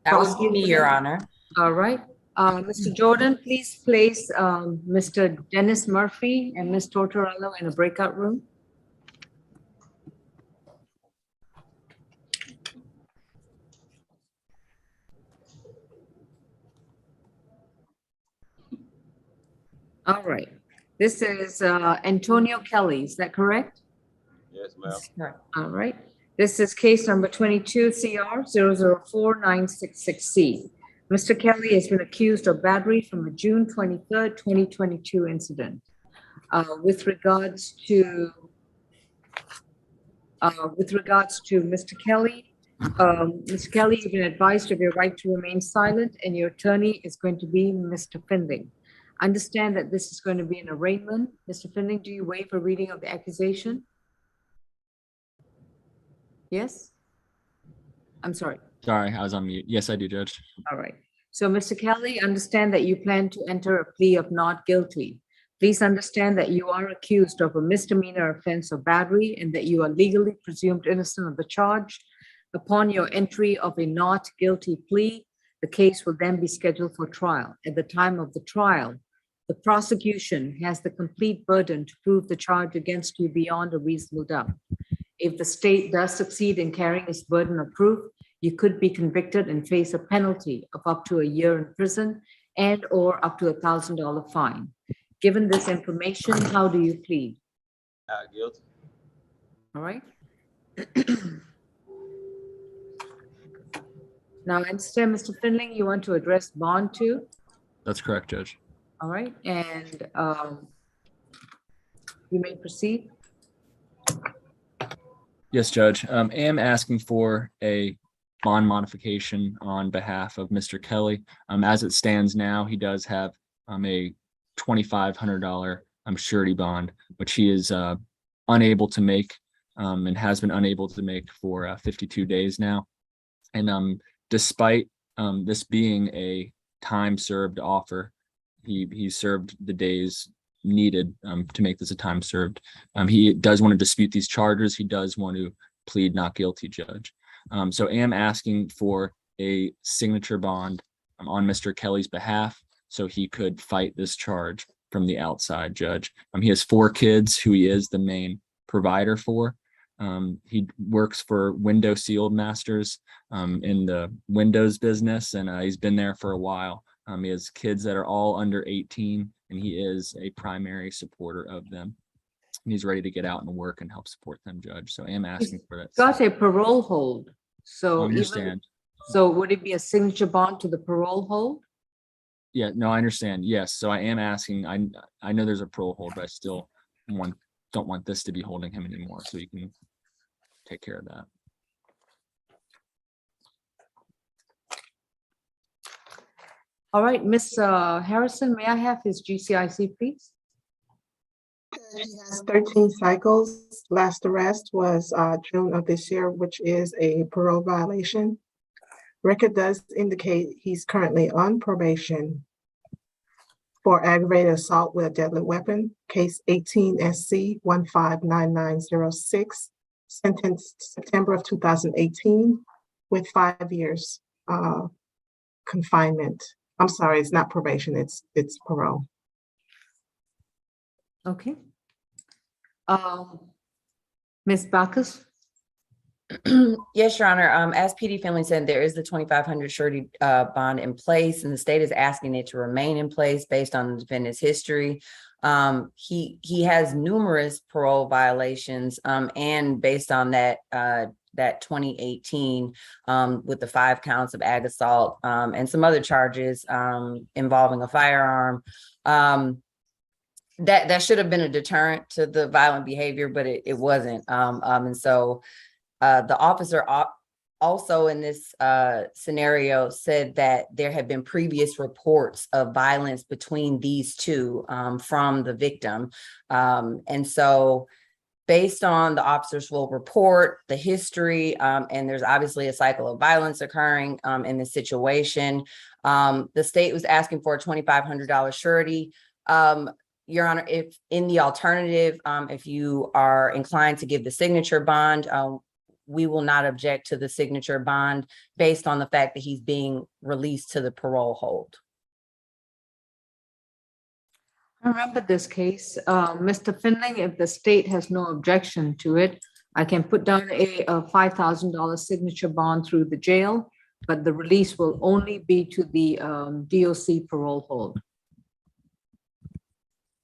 Speaker 7: That was me, Your Honor.
Speaker 8: All right, Mr. Jordan, please place Mr. Dennis Murphy and Ms. Tortorello in a breakout room. All right, this is Antonio Kelly, is that correct?
Speaker 1: Yes, ma'am.
Speaker 8: Right. All right, this is case number 22 CR 004-966C. Mr. Kelly has been accused of battery from a June 23rd, 2022 incident. With regards to Mr. Kelly, Mr. Kelly, you've been advised of your right to remain silent, and your attorney is going to be Mr. Findling. Understand that this is going to be an arraignment. Mr. Findling, do you waive a reading of the accusation? Yes? I'm sorry.
Speaker 14: Sorry, I was on mute. Yes, I do, Judge.
Speaker 8: All right. So, Mr. Kelly, understand that you plan to enter a plea of not guilty. Please understand that you are accused of a misdemeanor offense of battery and that you are legally presumed innocent of the charge. Upon your entry of a not guilty plea, the case will then be scheduled for trial. At the time of the trial, the prosecution has the complete burden to prove the charge against you beyond a reasonable doubt. If the state does succeed in carrying its burden of proof, you could be convicted and face a penalty of up to a year in prison and or up to $1,000 fine. Given this information, how do you plead?
Speaker 1: Guilty.
Speaker 8: All right. Now, I understand, Mr. Findling, you want to address bond too?
Speaker 14: That's correct, Judge.
Speaker 8: All right, and you may proceed.
Speaker 14: Yes, Judge. I am asking for a bond modification on behalf of Mr. Kelly. As it stands now, he does have a $2,500 surety bond, which he is unable to make and has been unable to make for 52 days now. And despite this being a time-served offer, he served the days needed to make this a time served. He does want to dispute these charges. He does want to plead not guilty, Judge. So I am asking for a signature bond on Mr. Kelly's behalf so he could fight this charge from the outside, Judge. He has 4 kids who he is the main provider for. He works for Window Sealed Masters in the Windows business, and he's been there for a while. He has kids that are all under 18 and he is a primary supporter of them. And he's ready to get out and work and help support them, Judge. So I am asking for that.
Speaker 8: Got a parole hold.
Speaker 14: I
Speaker 8: So even,
Speaker 14: understand.
Speaker 8: so would it be a signature bond to the parole hold?
Speaker 14: Yeah, no, I understand. Yes. So I am asking, I know there's a parole hold, but I still don't want this to be holding him anymore. So you can take care of that.
Speaker 8: All right, Ms. Harrison, may I have his GCIC, please?
Speaker 18: He has 13 cycles. Last arrest was June of this year, which is a parole violation. Record does indicate he's currently on probation for aggravated assault with a deadly weapon, case 18 SC 159906, sentenced September of 2018 with 5 years confinement. I'm sorry, it's not probation, it's parole.
Speaker 8: Okay. Ms. Bacchus?
Speaker 7: Yes, Your Honor. As PD Finley said, there is the 2,500 surety bond in place, and the state is asking it to remain in place based on the defendant's history. He has numerous parole violations, and based on that 2018 with the 5 counts of ag assault and some other charges involving a firearm. That should have been a deterrent to the violent behavior, but it wasn't. And so the officer also in this scenario said that there had been previous reports of violence between these two from the victim. And so based on the officer's full report, the history, and there's obviously a cycle of violence occurring in this situation, the state was asking for a $2,500 surety. Your Honor, if in the alternative, if you are inclined to give the signature bond, we will not object to the signature bond based on the fact that he's being released to the parole hold.
Speaker 8: I remember this case. Mr. Finley, if the state has no objection to it, I can put down a $5,000 signature bond through the jail, but the release will only be to the DOC parole hold.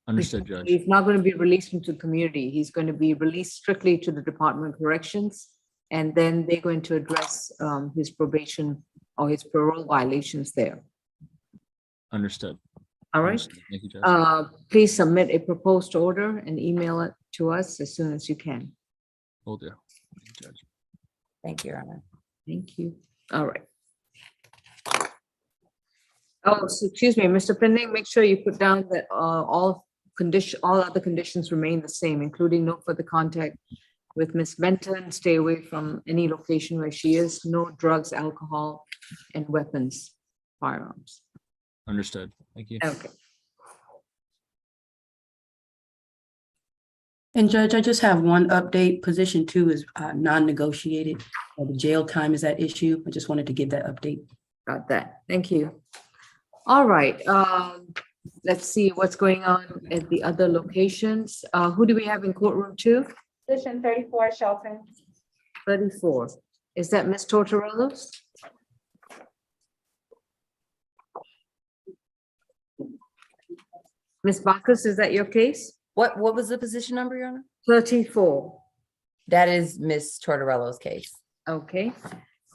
Speaker 14: Understood, Judge.
Speaker 8: He's not going to be released into the community. He's going to be released strictly to the Department of Corrections, and then they're going to address his probation or his parole violations there.
Speaker 14: Understood.
Speaker 8: All right.
Speaker 14: Understood. Thank you, Judge.
Speaker 8: Please submit a proposed order and email it to us as soon as you can.
Speaker 14: Will do. Thank you, Judge.
Speaker 7: Thank you, Your Honor.
Speaker 8: Thank you. All right. Oh, so excuse me, Mr. Finley, make sure you put down that all other conditions remain the same, including no further contact with Ms. Benton, stay away from any location where she is, no drugs, alcohol, and weapons, firearms.
Speaker 14: Understood. Thank you.
Speaker 8: Okay.
Speaker 13: And Judge, I just have one update. Position 2 is non-negotiated. The jail time is at issue. I just wanted to give that update.
Speaker 8: Got that. Thank you. All right. Let's see what's going on at the other locations. Who do we have in courtroom 2?
Speaker 3: Position 34, Shelton.
Speaker 8: 34. Is that Ms. Tortorello? Ms. Bacchus, is that your case?
Speaker 7: What was the position number, Your Honor?
Speaker 8: 34.
Speaker 7: That is Ms. Tortorello's case.
Speaker 8: Okay.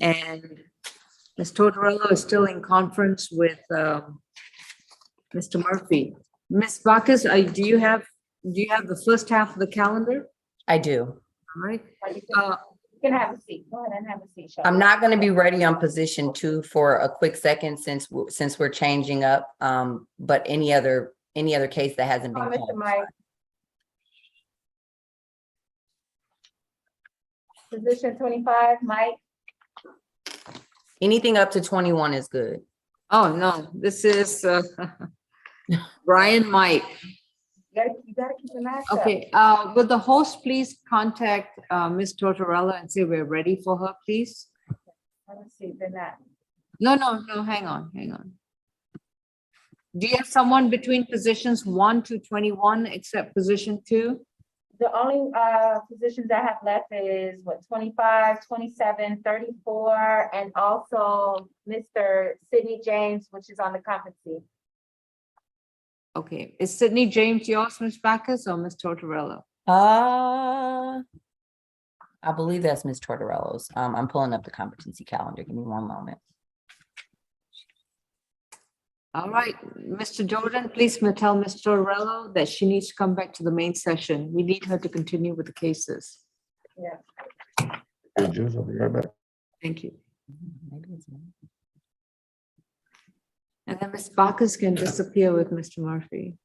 Speaker 8: And Ms. Tortorello is still in conference with Mr. Murphy. Ms. Bacchus, do you have the first half of the calendar?
Speaker 7: I do.
Speaker 8: All right.
Speaker 3: You can have a seat. Go ahead and have a seat, Shelton.
Speaker 7: I'm not going to be ready on position 2 for a quick second since we're changing up. But any other case that hasn't been
Speaker 3: Mr.
Speaker 7: called.
Speaker 3: Mike. Position 25, Mike.
Speaker 7: Anything up to 21 is good.
Speaker 8: Oh, no, this is Brian Mike.
Speaker 3: You gotta keep your mask up.
Speaker 8: Okay, would the host please contact Ms. Tortorella and say we're ready for her, please?
Speaker 3: Let me see, they're not.
Speaker 8: No, hang on. Do you have someone between positions 1 to 21 except position 2?
Speaker 3: The only positions I have left is what, 25, 27, 34, and also Mr. Sidney James, which is on the competency.
Speaker 8: Okay, is Sydney James yours, Ms. Backus, or Ms. Tortorella?
Speaker 7: I believe that's Ms. Tortorello's. I'm pulling up the competency calendar. Give me one moment.
Speaker 8: All right, Mr. Jordan, please tell Ms. Tortorello that she needs to come back to the main session. We need her to continue with the cases.
Speaker 3: Yeah.
Speaker 16: Hey, Judge, I'll be right back.
Speaker 8: Thank you. And then Ms. Backus can disappear with Mr. Murphy.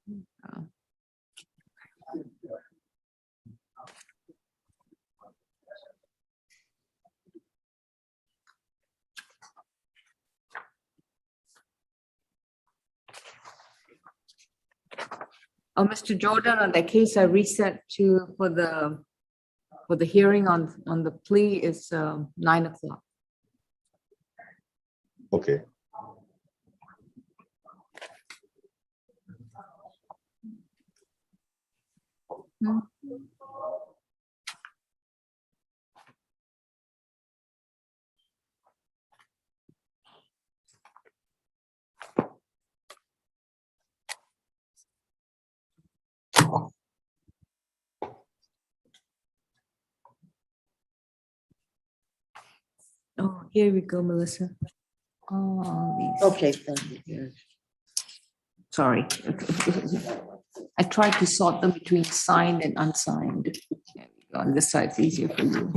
Speaker 8: Mr. Jordan, on that case, I reset to for the hearing on the plea is 9 o'clock.
Speaker 1: Okay.
Speaker 8: Oh, here we go, Melissa. Oh, these.
Speaker 13: Okay, thank you.
Speaker 8: Sorry. I tried to sort them between signed and unsigned. There we go. On this side, it's easier for you.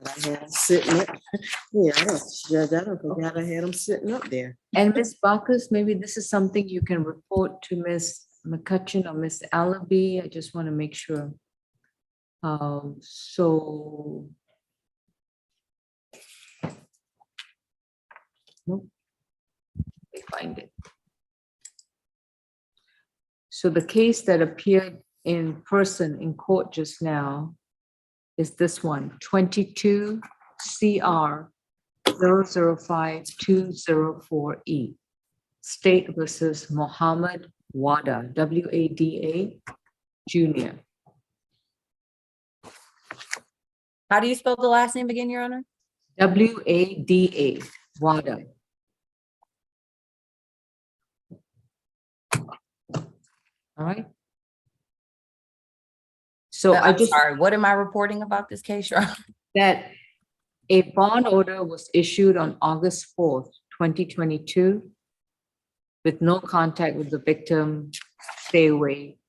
Speaker 13: I had 'em sitting up. Yeah, Judge, I don't forget I had them sitting up there.
Speaker 8: And Ms. Backus, maybe this is something you can report to Ms. McCutcheon or Ms. Allaby. I just want to make sure. So. Nope. Let me find it. So the case that appeared in person in court just now is this one, 22 CR 005-204E. State versus Mohammed Wada, W-A-D-A, Jr.
Speaker 7: How do you spell the last name again, Your Honor?
Speaker 8: W-A-D-A, Wada. All right. So I
Speaker 7: I'm
Speaker 8: just.
Speaker 7: sorry, what am I reporting about this case, Your Honor?
Speaker 8: That a bond order was issued on August 4th, 2022, with no contact with the victim, stay away.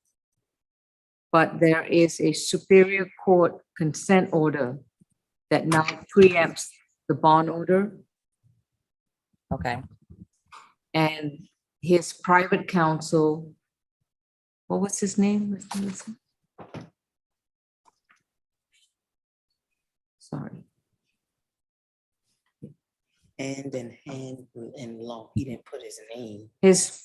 Speaker 8: But there is a Superior Court consent order that now preempts the bond order.
Speaker 7: Okay.
Speaker 8: And his private counsel, what was his name, Mr. Wilson? Sorry.
Speaker 13: Hand in law. He didn't put his name.
Speaker 8: His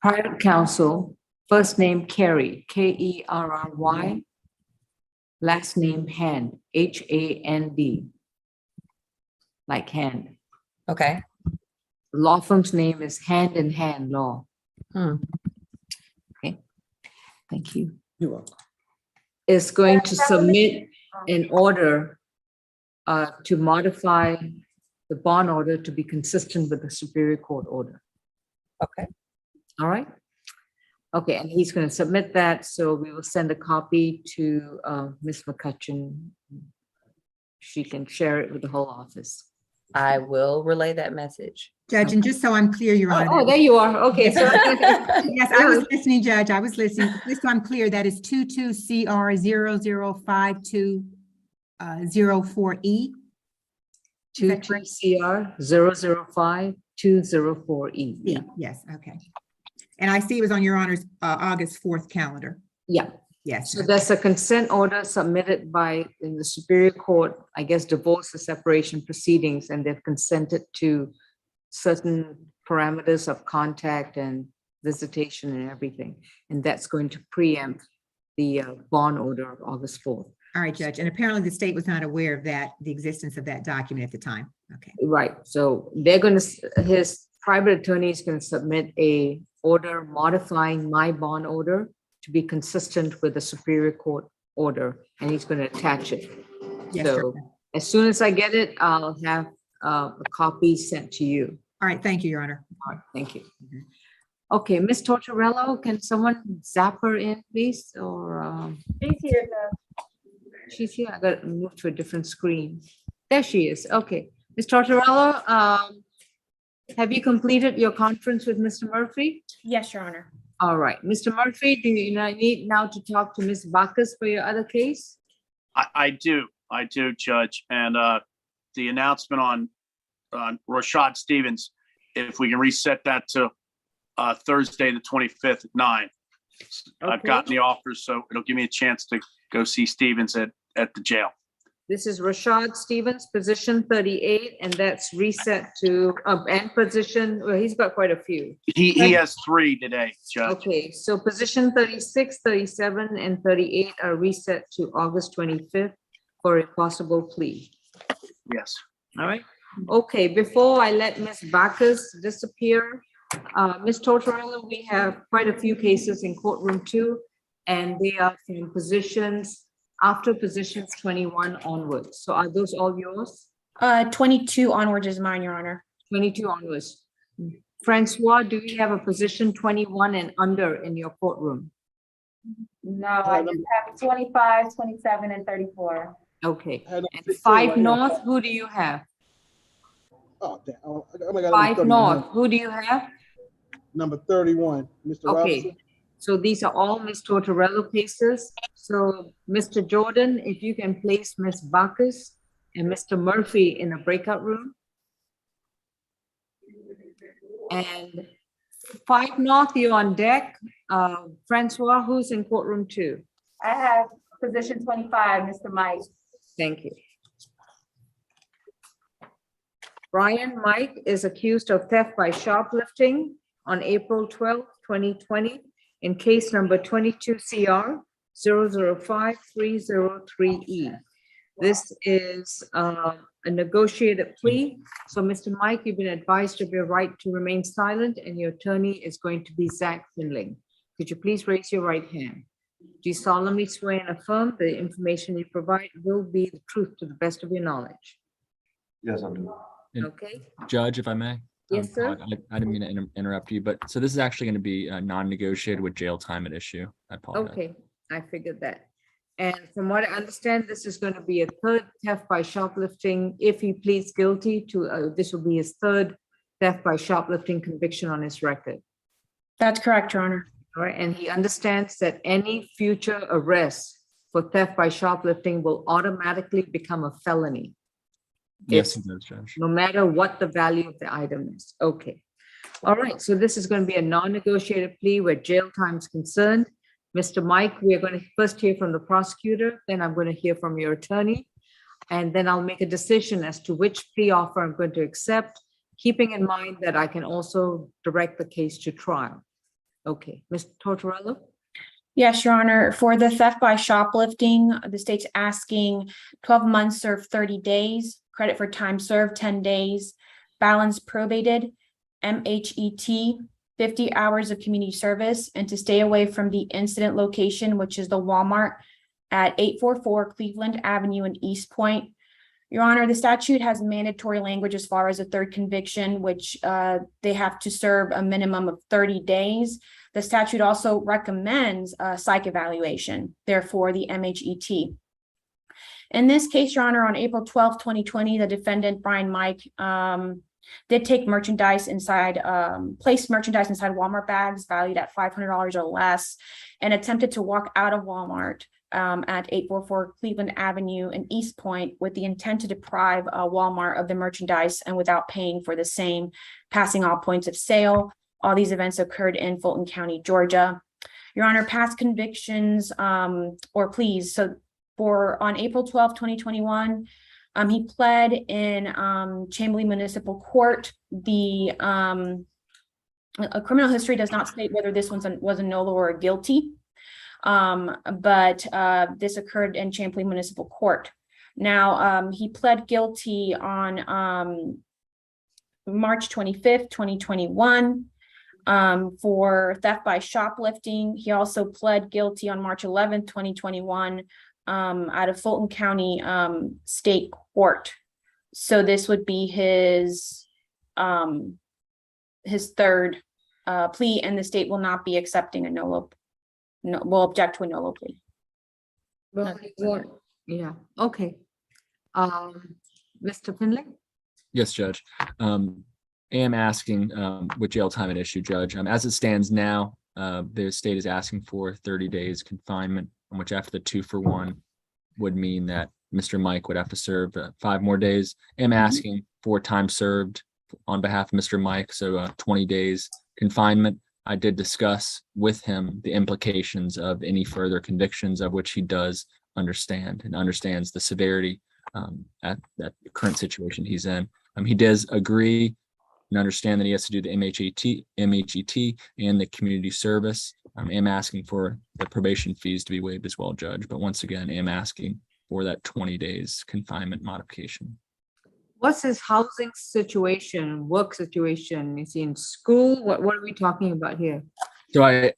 Speaker 8: private counsel, first name Kerry, K-E-R-R-Y, last name Hand, H-A-N-D, like hand.
Speaker 7: Okay.
Speaker 8: Law firm's name is Hand in Hand Law. Okay, thank you.
Speaker 13: You're welcome.
Speaker 8: Is going to submit an order to modify the bond order to be consistent with the Superior Court order.
Speaker 7: Okay.
Speaker 8: All right. Okay, and he's going to submit that, so we will send a copy to Ms. McCutcheon. She can share it with the whole office.
Speaker 7: I will relay that message.
Speaker 17: Judge, and just so I'm clear, Your Honor.
Speaker 8: Oh, there you are. Okay. So
Speaker 17: Yes, I was listening, Judge. I was listening. Just so I'm clear, that is 22 CR 005-204E.
Speaker 8: 22 CR 005-204E.
Speaker 17: Yeah. Yes, okay. And I see it was on Your Honor's August 4th calendar.
Speaker 8: Yeah.
Speaker 17: Yes.
Speaker 8: So that's a consent order submitted by in the Superior Court, I guess, divorce or separation proceedings, and they've consented to certain parameters of contact and visitation and everything. And that's going to preempt the bond order of August 4th.
Speaker 17: All right, Judge. And apparently the state was not aware of that, the existence of that document at the time. Okay.
Speaker 8: Right. So they're going to, his private attorney is going to submit a order modifying my bond order to be consistent with the Superior Court order, and he's going to attach it.
Speaker 17: Yes,
Speaker 8: So
Speaker 17: sir.
Speaker 8: as soon as I get it, I'll have a copy sent to you.
Speaker 17: All right, thank you, Your Honor.
Speaker 8: All right, thank you. Okay, Ms. Tortorello, can someone zap her in, please, or?
Speaker 3: She's here, Judge.
Speaker 8: She's here, I gotta move to a different screen. There she is, okay. Ms. Tortorello, have you completed your conference with Mr. Murphy?
Speaker 5: Yes, Your Honor.
Speaker 8: All right, Mr. Murphy, do you need now to talk to Ms. Bacchus for your other case?
Speaker 11: I do, Judge. And the announcement on Rashad Stevens, if we can reset that to Thursday, the 25th at 9. I've gotten the offers, so it'll give me a chance to go see Stevens at the jail.
Speaker 8: This is Rashad Stevens, position 38, and that's reset to, and position, well, he's got quite a few.
Speaker 11: He has 3 today, Judge.
Speaker 8: Okay, so position 36, 37, and 38 are reset to August 25th for a possible plea.
Speaker 11: Yes.
Speaker 8: All right. Okay, before I let Ms. Bacchus disappear, Ms. Tortorello, we have quite a few cases in courtroom 2, and they are from positions after positions 21 onwards. So are those all yours?
Speaker 5: 22 onwards is mine, Your Honor.
Speaker 8: 22 onwards. Francois, do we have a position 21 and under in your courtroom?
Speaker 3: No, I just have 25, 27, and 34.
Speaker 8: Okay, and 5 North, who do you have?
Speaker 2: Oh, damn. Oh my God,
Speaker 8: 5 North, who do you have?
Speaker 2: Number 31, Mr.
Speaker 8: Okay,
Speaker 2: Robinson.
Speaker 8: so these are all Ms. Tortorello cases. So Mr. Jordan, if you can place Ms. Bacchus and Mr. Murphy in a breakout room. And 5 North, you're on deck. Francois, who's in courtroom 2?
Speaker 3: I have position 25, Mr. Mike.
Speaker 8: Thank you. Brian Mike is accused of theft by shoplifting on April 12, 2020 in case number 22 CR 005303E. This is a negotiated plea. So Mr. Mike, you've been advised of your right to remain silent, and your attorney is going to be Zach Finling. Could you please raise your right hand? Do you solemnly swear and affirm the information you provide will be the truth to the best of your knowledge?
Speaker 10: Yes, I do.
Speaker 8: Okay.
Speaker 14: Judge, if I may.
Speaker 8: Yes, sir.
Speaker 14: I didn't mean to interrupt you, but so this is actually going to be non-negotiated with jail time at issue. I apologize.
Speaker 8: Okay, I figured that. And from what I understand, this is going to be a third theft by shoplifting. If he pleads guilty to, this will be his third theft by shoplifting conviction on his record.
Speaker 5: That's correct, Your Honor.
Speaker 8: All right, and he understands that any future arrest for theft by shoplifting will automatically become a felony.
Speaker 14: Yes, he does, Judge.
Speaker 8: No matter what the value of the item is. Okay. All right, so this is going to be a non-negotiated plea where jail time is concerned. Mr. Mike, we are going to first hear from the prosecutor, then I'm going to hear from your attorney, and then I'll make a decision as to which plea offer I'm going to accept, keeping in mind that I can also direct the case to trial. Okay, Mr. Tortorello?
Speaker 5: Yes, Your Honor. For the theft by shoplifting, the state's asking 12 months served 30 days, credit for time served 10 days, balance probated, MHET, 50 hours of community service, and to stay away from the incident location, which is the Walmart at 844 Cleveland Avenue in East Point. Your Honor, the statute has mandatory language as far as a third conviction, which they have to serve a minimum of 30 days. The statute also recommends a psych evaluation, therefore the MHET. In this case, Your Honor, on April 12, 2020, the defendant, Brian Mike, did take merchandise inside, placed merchandise inside Walmart bags valued at $500 or less, and attempted to walk out of Walmart at 844 Cleveland Avenue in East Point with the intent to deprive Walmart of the merchandise and without paying for the same, passing all points of sale. All these events occurred in Fulton County, Georgia. Your Honor, past convictions or pleas. So on April 12, 2021, he pled in Chamberlain Municipal Court. The a criminal history does not state whether this was a NOLA or a guilty, but this occurred in Chamberlain Municipal Court. Now, he pled guilty on March 25th, 2021 for theft by shoplifting. He also pled guilty on March 11th, 2021 out of Fulton County State Court. So this would be his third plea, and the state will not be accepting a will object to a no plea.
Speaker 8: Well, it won't- yeah, okay. Mr. Finley?
Speaker 14: Yes, Judge. Am asking with jail time at issue, Judge. As it stands now, the state is asking for 30 days confinement, which after the 2-for-1 would mean that Mr. Mike would have to serve 5 more days. Am asking for time served on behalf of Mr. Mike, so 20 days confinement. I did discuss with him the implications of any further convictions, of which he does understand and understands the severity at that current situation he's in. He does agree and understand that he has to do the MHET and the community service. Am asking for the probation fees to be waived as well, Judge. But once again, am asking for that 20 days confinement modification.
Speaker 8: What's his housing situation, work situation? Is he in school? What are we talking about here?
Speaker 14: So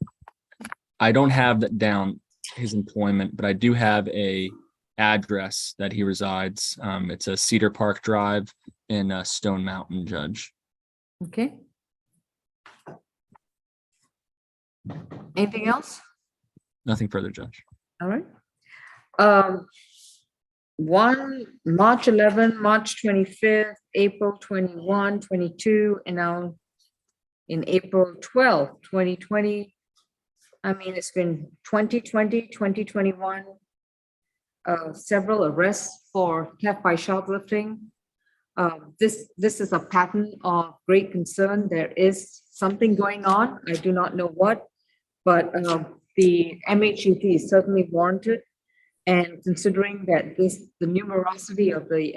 Speaker 14: I don't have that down, his employment, but I do have a address that he resides. It's a Cedar Park Drive in Stone Mountain, Judge.
Speaker 8: Okay. Anything else?
Speaker 14: Nothing further, Judge.
Speaker 8: All right. March 11, March 25th, April 21, 22, and now in April 12, 2020. I mean, it's been 2020, 2021, several arrests for theft by shoplifting. This is a pattern of great concern. There is something going on. I do not know what, but the MHET is certainly warranted. And considering that the numerosity of the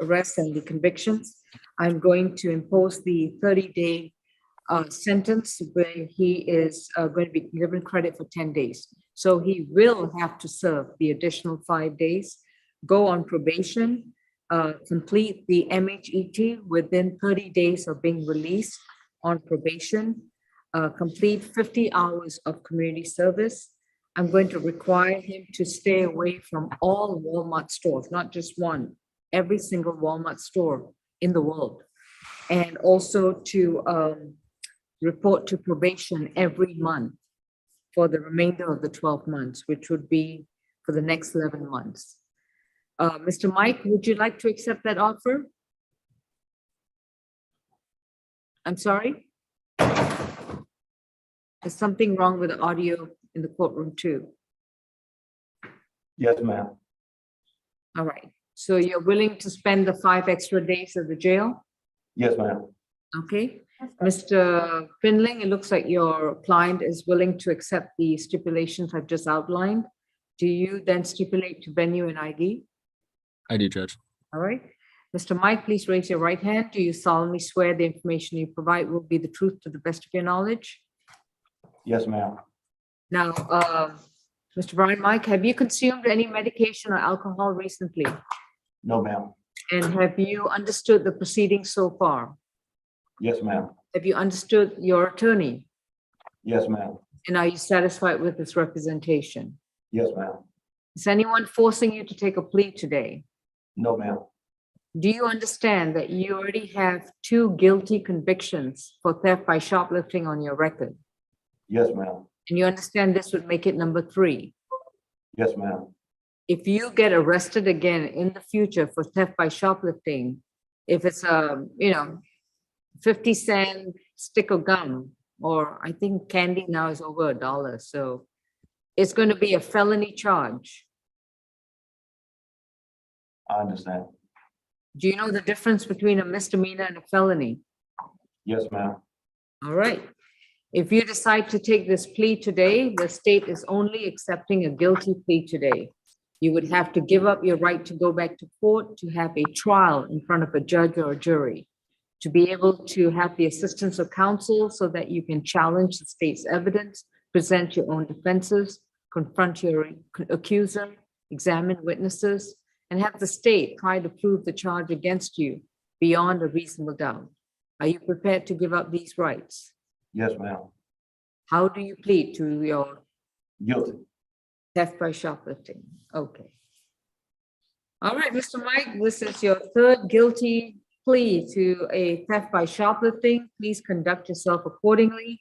Speaker 8: arrests and the convictions, I'm going to impose the 30-day sentence where he is going to be given credit for 10 days. So he will have to serve the additional 5 days, go on probation, complete the MHET within 30 days of being released on probation, complete 50 hours of community service. I'm going to require him to stay away from all Walmart stores, not just one, every single Walmart store in the world. And also to report to probation every month for the remainder of the 12 months, which would be for the next 11 months. Mr. Mike, would you like to accept that offer? I'm sorry? There's something wrong with the audio in the courtroom too.
Speaker 19: Yes, ma'am.
Speaker 8: All right, so you're willing to spend the 5 extra days at the jail?
Speaker 19: Yes, ma'am.
Speaker 8: Okay, Mr. Finling, it looks like your client is willing to accept the stipulations I've just outlined. Do you then stipulate to venue and ID?
Speaker 14: I do, Judge.
Speaker 8: All right. Mr. Mike, please raise your right hand. Do you solemnly swear the information you provide will be the truth to the best of your knowledge?
Speaker 19: Yes, ma'am.
Speaker 8: Now, Mr. Brian Mike, have you consumed any medication or alcohol recently?
Speaker 19: No, ma'am.
Speaker 8: And have you understood the proceedings so far?
Speaker 19: Yes, ma'am.
Speaker 8: Have you understood your attorney?
Speaker 19: Yes, ma'am.
Speaker 8: And are you satisfied with this representation?
Speaker 19: Yes, ma'am.
Speaker 8: Is anyone forcing you to take a plea today?
Speaker 19: No, ma'am.
Speaker 8: Do you understand that you already have 2 guilty convictions for theft by shoplifting on your record?
Speaker 19: Yes, ma'am.
Speaker 8: And you understand this would make it number 3?
Speaker 19: Yes, ma'am.
Speaker 8: If you get arrested again in the future for theft by shoplifting, if it's a, 50-cent stick of gum, or I think candy now is over $1, so it's going to be a felony charge.
Speaker 19: I understand.
Speaker 8: Do you know the difference between a misdemeanor and a felony?
Speaker 19: Yes, ma'am.
Speaker 8: All right. If you decide to take this plea today, the state is only accepting a guilty plea today. You would have to give up your right to go back to court, to have a trial in front of a judge or a jury, to be able to have the assistance of counsel so that you can challenge the state's evidence, present your own defenses, confront your accuser, examine witnesses, and have the state try to prove the charge against you beyond a reasonable doubt. Are you prepared to give up these rights?
Speaker 19: Yes, ma'am.
Speaker 8: How do you plead to your
Speaker 19: Guilty.
Speaker 8: theft by shoplifting? Okay. All right, Mr. Mike, this is your third guilty plea to a theft by shoplifting. Please conduct yourself accordingly.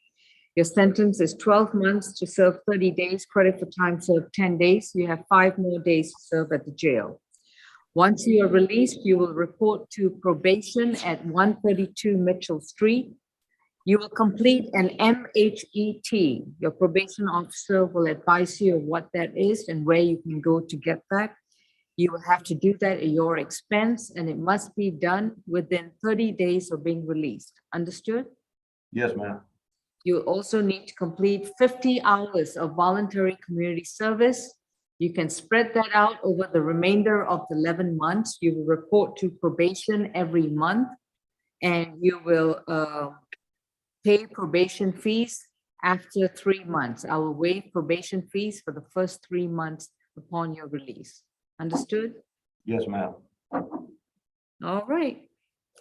Speaker 8: Your sentence is 12 months to serve 30 days, credit for time served 10 days. You have 5 more days to serve at the jail. Once you are released, you will report to probation at 132 Mitchell Street. You will complete an MHET. Your probation officer will advise you of what that is and where you can go to get that. You will have to do that at your expense, and it must be done within 30 days of being released. Understood?
Speaker 1: Yes, ma'am.
Speaker 8: You also need to complete 50 hours of voluntary community service. You can spread that out over the remainder of the 11 months. You will report to probation every month, and you will pay probation fees after 3 months. I will waive probation fees for the first 3 months upon your release. Understood?
Speaker 1: Yes, ma'am.
Speaker 8: All right.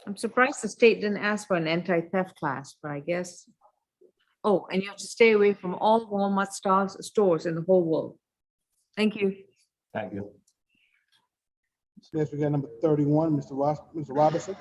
Speaker 8: I'm surprised the state didn't ask for an anti-theft class, but I guess. Oh, and you have to stay away from all Walmart stores in the whole world. Thank you.
Speaker 1: Thank you.
Speaker 2: Next, we got number 31, Mr. Robinson.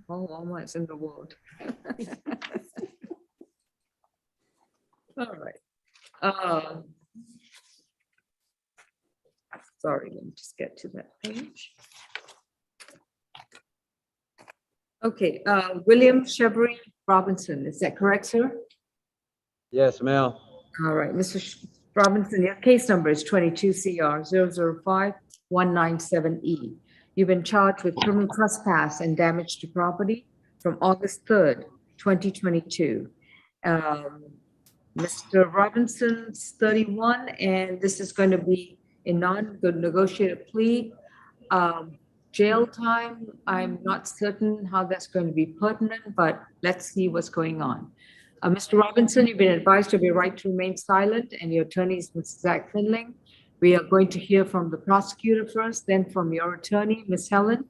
Speaker 8: All Walmarts in the world. All right. Sorry, let me just get to that page. Okay, William Chevry Robinson, is that correct, sir?
Speaker 19: Yes, ma'am.
Speaker 8: All right, Mr. Robinson, your case number is 22 CR 005197E. You've been charged with criminal trespass and damage to property from August 3rd, 2022. Mr. Robinson's 31, and this is going to be a non-negotiated plea. Jail time, I'm not certain how that's going to be pertinent, but let's see what's going on. Mr. Robinson, you've been advised of your right to remain silent, and your attorney is Mr. Zach Finling. We are going to hear from the prosecutor first, then from your attorney, Ms. Helen,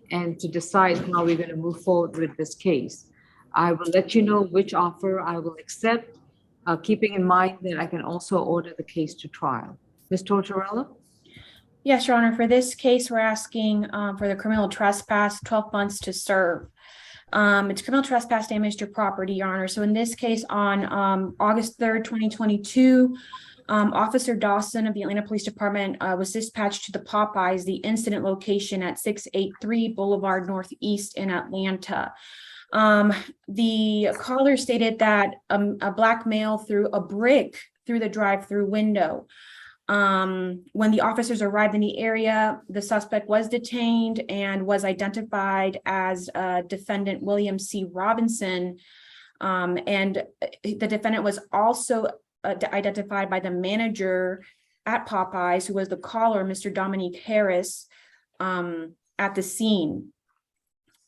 Speaker 8: and to decide how we're going to move forward with this case. I will let you know which offer I will accept, keeping in mind that I can also order the case to trial. Ms. Tortorella?
Speaker 5: Yes, Your Honor, for this case, we're asking for the criminal trespass, 12 months to serve. It's criminal trespass damage to property, Your Honor. So in this case, on August 3rd, 2022, Officer Dawson of the Atlanta Police Department was dispatched to the Popeyes, the incident location at 683 Boulevard Northeast in Atlanta. The caller stated that a black male threw a brick through the drive-through window. When the officers arrived in the area, the suspect was detained and was identified as defendant William C. Robinson. And the defendant was also identified by the manager at Popeyes, who was the caller, Mr. Dominique Harris, at the scene.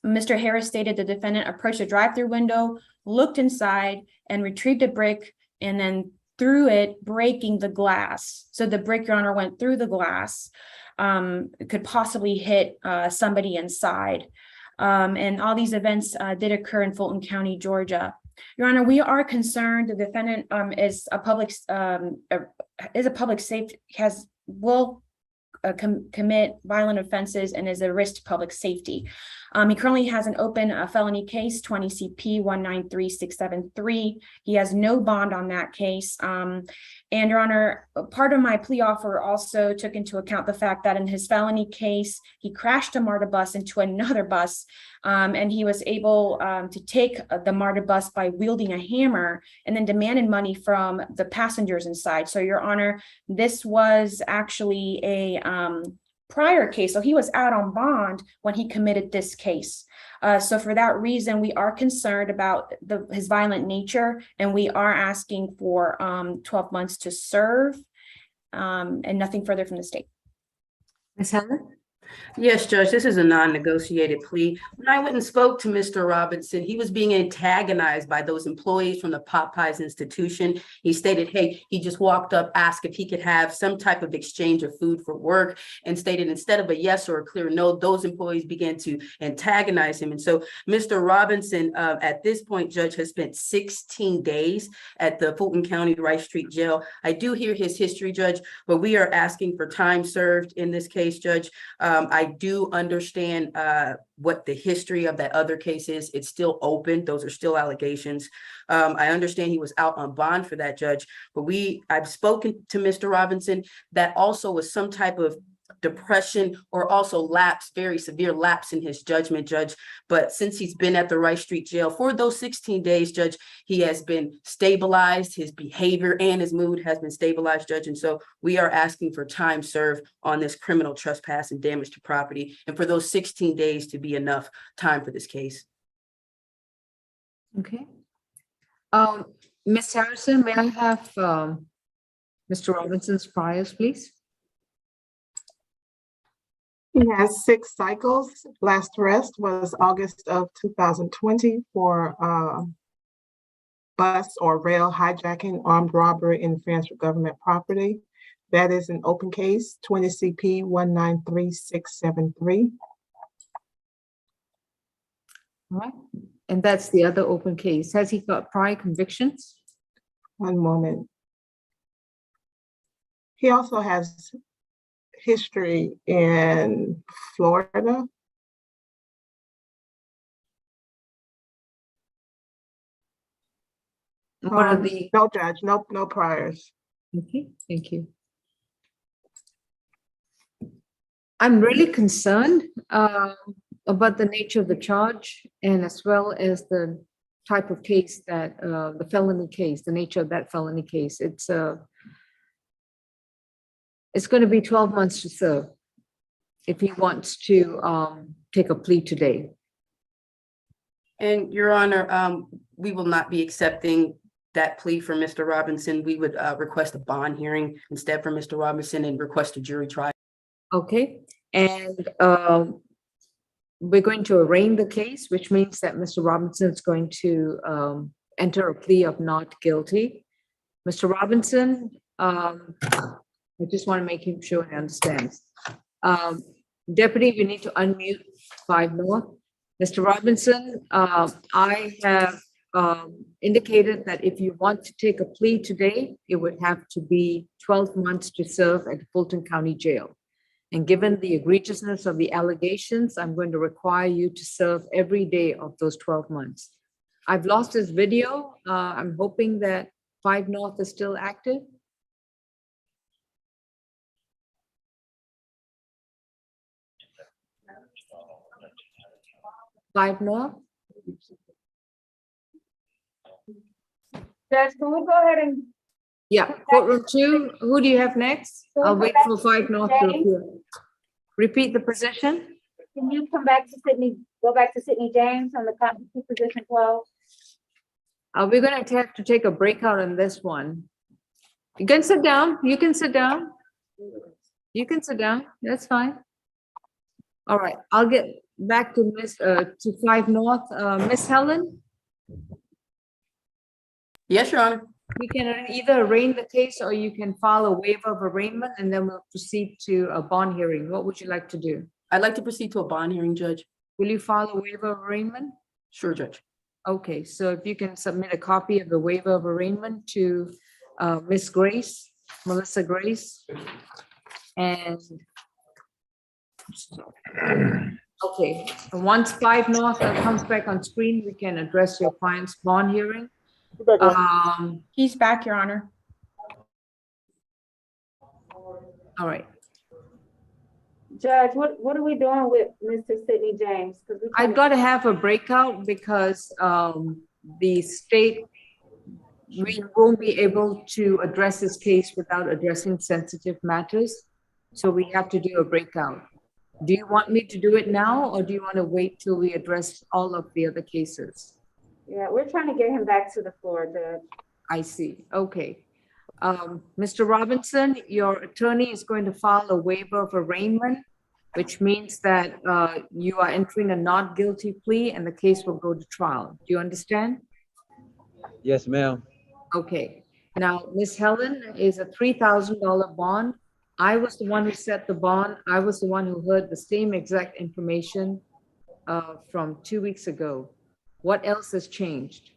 Speaker 5: Mr. Harris stated the defendant approached a drive-through window, looked inside, and retrieved a brick, and then threw it, breaking the glass. So the brick, Your Honor, went through the glass, could possibly hit somebody inside. And all these events did occur in Fulton County, Georgia. Your Honor, we are concerned the defendant is a public safety, will commit violent offenses and is a risk to public safety. He currently has an open felony case, 20 CP 193673. He has no bond on that case. And Your Honor, part of my plea offer also took into account the fact that in his felony case, he crashed a MARTA bus into another bus, and he was able to take the MARTA bus by wielding a hammer and then demanded money from the passengers inside. So Your Honor, this was actually a prior case. So he was out on bond when he committed this case. So for that reason, we are concerned about his violent nature, and we are asking for 12 months to serve, and nothing further from the state.
Speaker 8: Ms. Helen?
Speaker 13: Yes, Judge, this is a non-negotiated plea. When I went and spoke to Mr. Robinson, he was being antagonized by those employees from the Popeyes institution. He stated, hey, he just walked up, asked if he could have some type of exchange of food for work, and stated instead of a yes or a clear no, those employees began to antagonize him. And so Mr. Robinson, at this point, Judge, has spent 16 days at the Fulton County Rice Street Jail. I do hear his history, Judge, but we are asking for time served in this case, Judge. I do understand what the history of that other case is. It's still open. Those are still allegations. I understand he was out on bond for that, Judge, but I've spoken to Mr. Robinson. That also was some type of depression or also lapse, very severe lapse in his judgment, Judge. But since he's been at the Rice Street Jail for those 16 days, Judge, he has been stabilized. His behavior and his mood has been stabilized, Judge. And so we are asking for time served on this criminal trespass and damage to property, and for those 16 days to be enough time for this case.
Speaker 8: Okay. Ms. Harrison, may I have Mr. Robinson's priors, please?
Speaker 18: He has 6 cycles. Last arrest was August of 2020 for bus or rail hijacking, armed robbery, and interference with government property. That is an open case, 20 CP 193673.
Speaker 8: All right. And that's the other open case. Has he got prior convictions?
Speaker 18: One moment. He also has history in Florida.
Speaker 8: What are the?
Speaker 18: No, Judge, no priors.
Speaker 8: Okay, thank you. I'm really concerned about the nature of the charge, and as well as the type of case that the felony case, the nature of that felony case. It's going to be 12 months to serve if he wants to take a plea today.
Speaker 13: And Your Honor, we will not be accepting that plea for Mr. Robinson. We would request a bond hearing instead for Mr. Robinson and request a jury trial.
Speaker 8: Okay, and we're going to arraign the case, which means that Mr. Robinson is going to enter a plea of not guilty. Mr. Robinson, I just want to make him sure he understands. Deputy, we need to unmute 5 North. Mr. Robinson, I have indicated that if you want to take a plea today, it would have to be 12 months to serve at Fulton County Jail. And given the egregiousness of the allegations, I'm going to require you to serve every day of those 12 months. I've lost his video. I'm hoping that 5 North is still active. Five North.
Speaker 3: Judge, can we go ahead and?
Speaker 8: Yeah, courtroom 2. Who do you have next? I'll wait for 5 North to appear. Repeat the position.
Speaker 3: Can you come back to Sydney, go back to Sydney James on the competency position 12?
Speaker 8: We're going to have to take a breakout on this one. You can sit down. You can sit down. You can sit down. That's fine. All right, I'll get back to 5 North. Miss Helen?
Speaker 13: Yes, Your Honor.
Speaker 8: We can either arraign the case or you can file a waiver of arraignment and then we'll proceed to a bond hearing. What would you like to do?
Speaker 13: I'd like to proceed to a bond hearing, Judge.
Speaker 8: Will you file a waiver of arraignment?
Speaker 13: Sure, Judge.
Speaker 8: Okay, so if you can submit a copy of the waiver of arraignment to Miss Grace, Melissa Grace. And okay, once 5 North comes back on screen, we can address your client's bond hearing.
Speaker 5: He's back, Your Honor.
Speaker 8: All right.
Speaker 3: Judge, what are we doing with Mr. Sidney James?
Speaker 8: I've got to have a breakout because the state, we won't be able to address this case without addressing sensitive matters. So we have to do a breakout. Do you want me to do it now or do you want to wait till we address all of the other cases?
Speaker 3: Yeah, we're trying to get him back to the floor, Judge.
Speaker 8: I see. Okay. Mr. Robinson, your attorney is going to file a waiver of arraignment which means that you are entering a not guilty plea and the case will go to trial. Do you understand?
Speaker 19: Yes, ma'am.
Speaker 8: Okay. Now, Miss Helen is a $3,000 bond. I was the one who set the bond. I was the one who heard the same exact information from 2 weeks ago. What else has changed?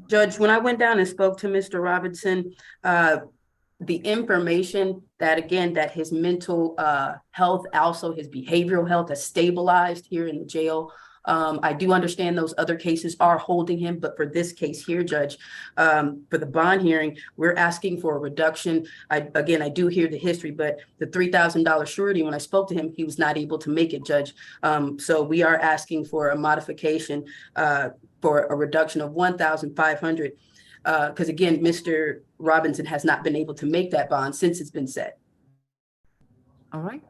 Speaker 13: Judge, when I went down and spoke to Mr. Robinson, the information that, again, that his mental health, also his behavioral health has stabilized here in the jail. I do understand those other cases are holding him, but for this case here, Judge, for the bond hearing, we're asking for a reduction. I do hear the history, but the $3,000 surety, when I spoke to him, he was not able to make it, Judge. So we are asking for a modification for a reduction of $1,500. Because again, Mr. Robinson has not been able to make that bond since it's been set.
Speaker 8: All right.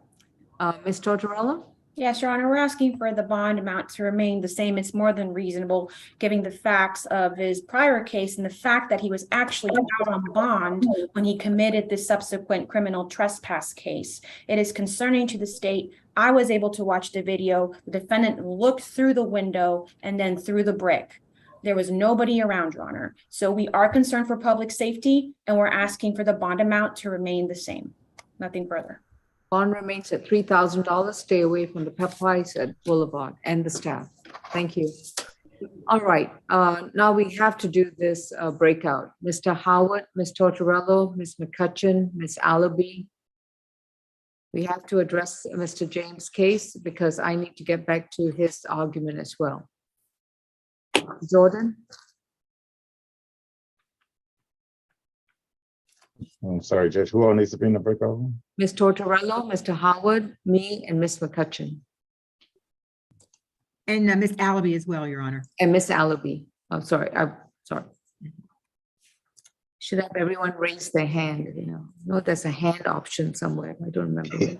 Speaker 8: Ms. Tortorella?
Speaker 5: Yes, Your Honor, we're asking for the bond amount to remain the same. It's more than reasonable, given the facts of his prior case and the fact that he was actually out on bond when he committed this subsequent criminal trespass case. It is concerning to the state. I was able to watch the video. The defendant looked through the window and then through the brick. There was nobody around, Your Honor. So we are concerned for public safety, and we're asking for the bond amount to remain the same. Nothing further.
Speaker 8: Bond remains at $3,000. Stay away from the Popeyes at Boulevard and the staff. Thank you. All right, now we have to do this breakout. Mr. Howard, Ms. Tortorello, Ms. McCutcheon, Ms. Alabi. We have to address Mr. James' case because I need to get back to his argument as well. Jordan?
Speaker 16: I'm sorry, Judge, who all needs to be in the breakout room?
Speaker 8: Ms. Tortorello, Mr. Howard, me, and Ms. McCutcheon.
Speaker 17: And Ms. Alabi as well, Your Honor.
Speaker 8: And Ms. Alabi. I'm sorry, I'm sorry. Should have everyone raise their hand, you know. No, there's a hand option somewhere. I don't remember.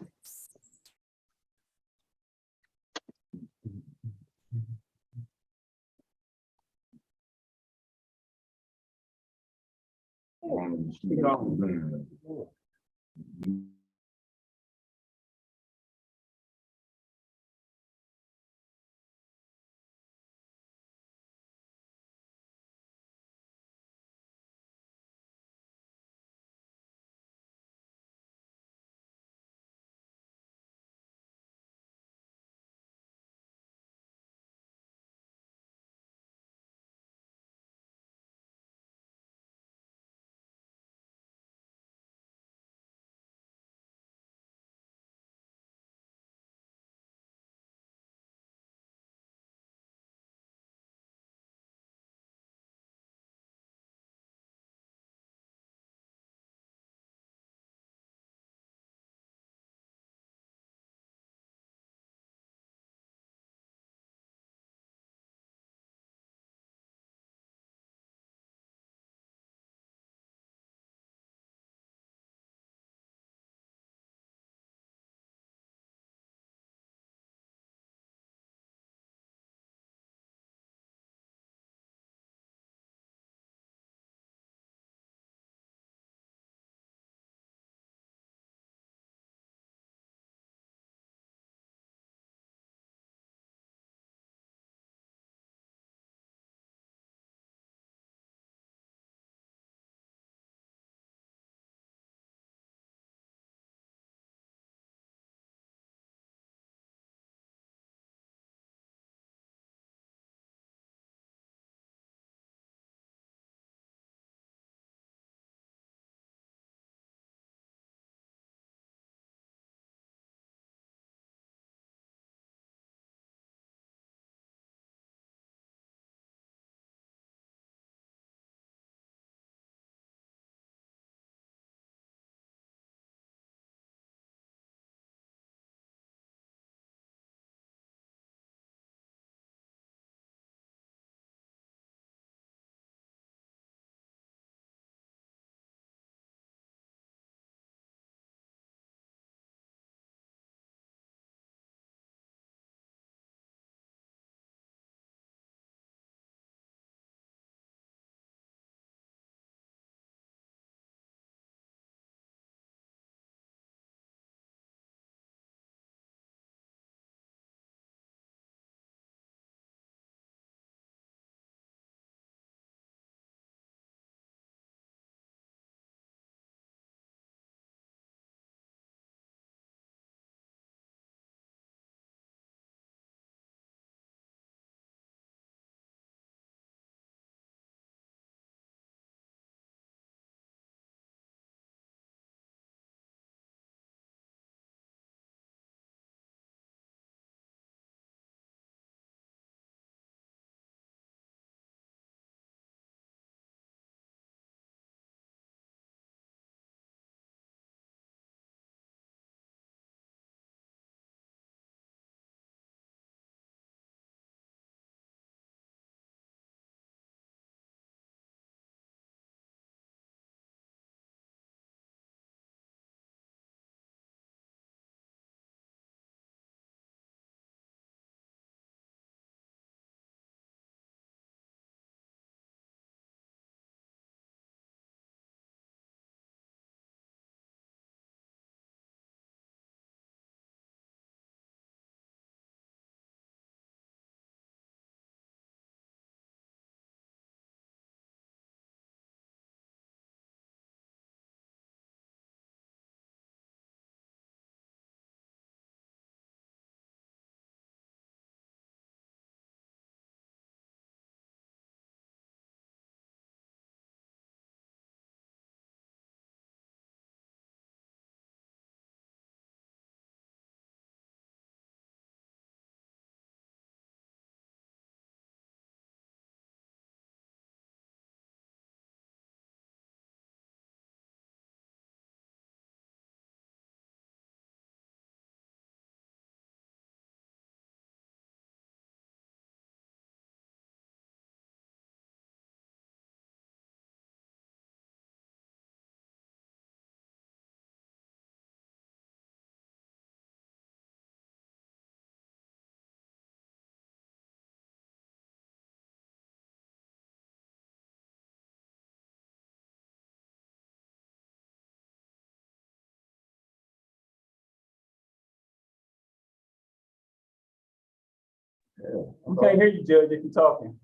Speaker 19: We can't hear you, Judge, if you're talking.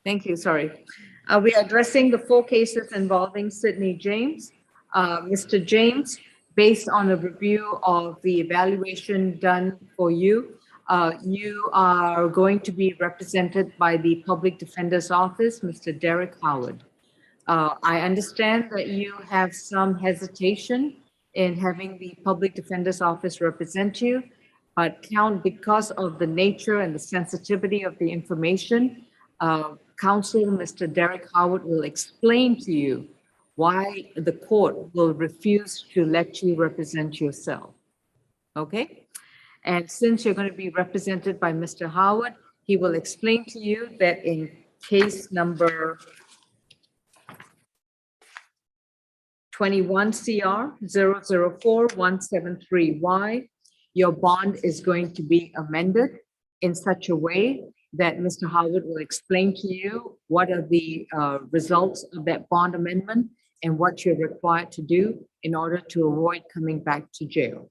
Speaker 8: Thank you, sorry. We are addressing the 4 cases involving Sydney James. Mr. James, based on a review of the evaluation done for you, you are going to be represented by the Public Defender's Office, Mr. Derek Howard. I understand that you have some hesitation in having the Public Defender's Office represent you, but because of the nature and the sensitivity of the information, Counsel Mr. Derek Howard will explain to you why the court will refuse to let you represent yourself. Okay? And since you're going to be represented by Mr. Howard, he will explain to you that in case number 21 CR 004-173Y, your bond is going to be amended in such a way that Mr. Howard will explain to you what are the results of that bond amendment and what you're required to do in order to avoid coming back to jail.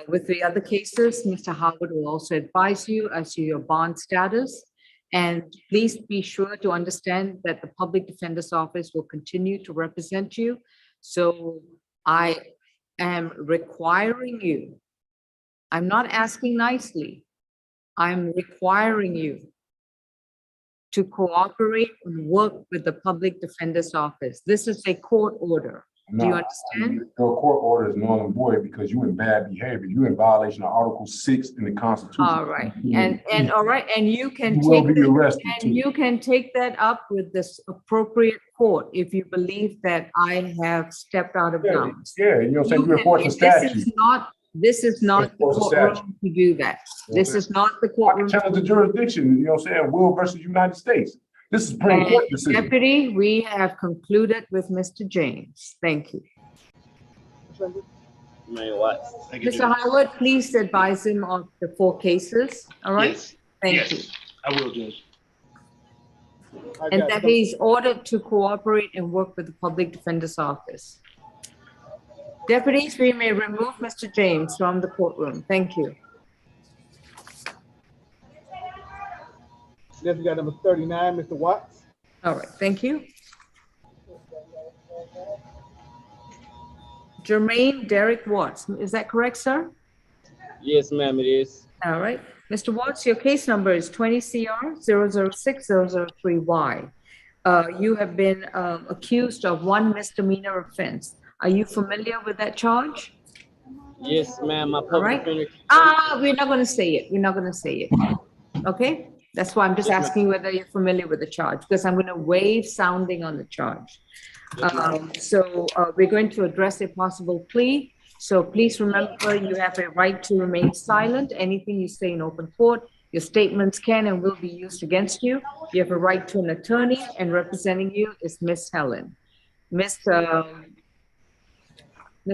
Speaker 8: With the other cases, Mr. Howard will also advise you as to your bond status. And please be sure to understand that the Public Defender's Office will continue to represent you. So I am requiring you, I'm not asking nicely, I'm requiring you to cooperate and work with the Public Defender's Office. This is a court order. Do you understand?
Speaker 16: Your court order is null and void because you in bad behavior. You in violation of Article 6 in the Constitution.
Speaker 8: All right, and all right, and you can
Speaker 16: You will
Speaker 8: take
Speaker 16: be
Speaker 8: that-
Speaker 16: arrested
Speaker 8: and
Speaker 16: too.
Speaker 8: you can take that up with this appropriate court if you believe that I have stepped out of bounds.
Speaker 16: Yeah, you know what I'm saying?
Speaker 8: You
Speaker 16: You
Speaker 8: can-
Speaker 16: enforce a
Speaker 8: This
Speaker 16: statute.
Speaker 8: is not the
Speaker 16: Enforce a
Speaker 8: courtroom
Speaker 16: statute.
Speaker 8: to do that. This is not the courtroom.
Speaker 16: Challenge the jurisdiction, you know what I'm saying? Will versus United States. This is Supreme Court
Speaker 8: And
Speaker 16: decision.
Speaker 8: Deputy, we have concluded with Mr. James. Thank you. Mr. Howard, please advise him of the 4 cases, all right?
Speaker 9: Yes.
Speaker 8: Thank
Speaker 9: Yes,
Speaker 8: you.
Speaker 9: I will, Judge.
Speaker 8: And that he's ordered to cooperate and work with the Public Defender's Office. Deputies, we may remove Mr. James from the courtroom. Thank you.
Speaker 2: Next, we got number 39, Mr. Watts.
Speaker 8: All right, thank you. Jermaine Derek Watts, is that correct, sir?
Speaker 21: Yes, ma'am, it is.
Speaker 8: All right. Mr. Watts, your case number is 20 CR 006-003Y. You have been accused of 1 misdemeanor offense. Are you familiar with that charge?
Speaker 21: Yes, ma'am, my
Speaker 8: All
Speaker 21: public
Speaker 8: right.
Speaker 21: defender.
Speaker 8: We're not going to say it. We're not going to say it. Okay? That's why I'm just asking whether you're familiar with the charge, because I'm going to waive sounding on the charge. We're going to address a possible plea. So please remember, you have a right to remain silent. Anything you say in open court, your statements can and will be used against you. You have a right to an attorney, and representing you is Miss Helen. Miss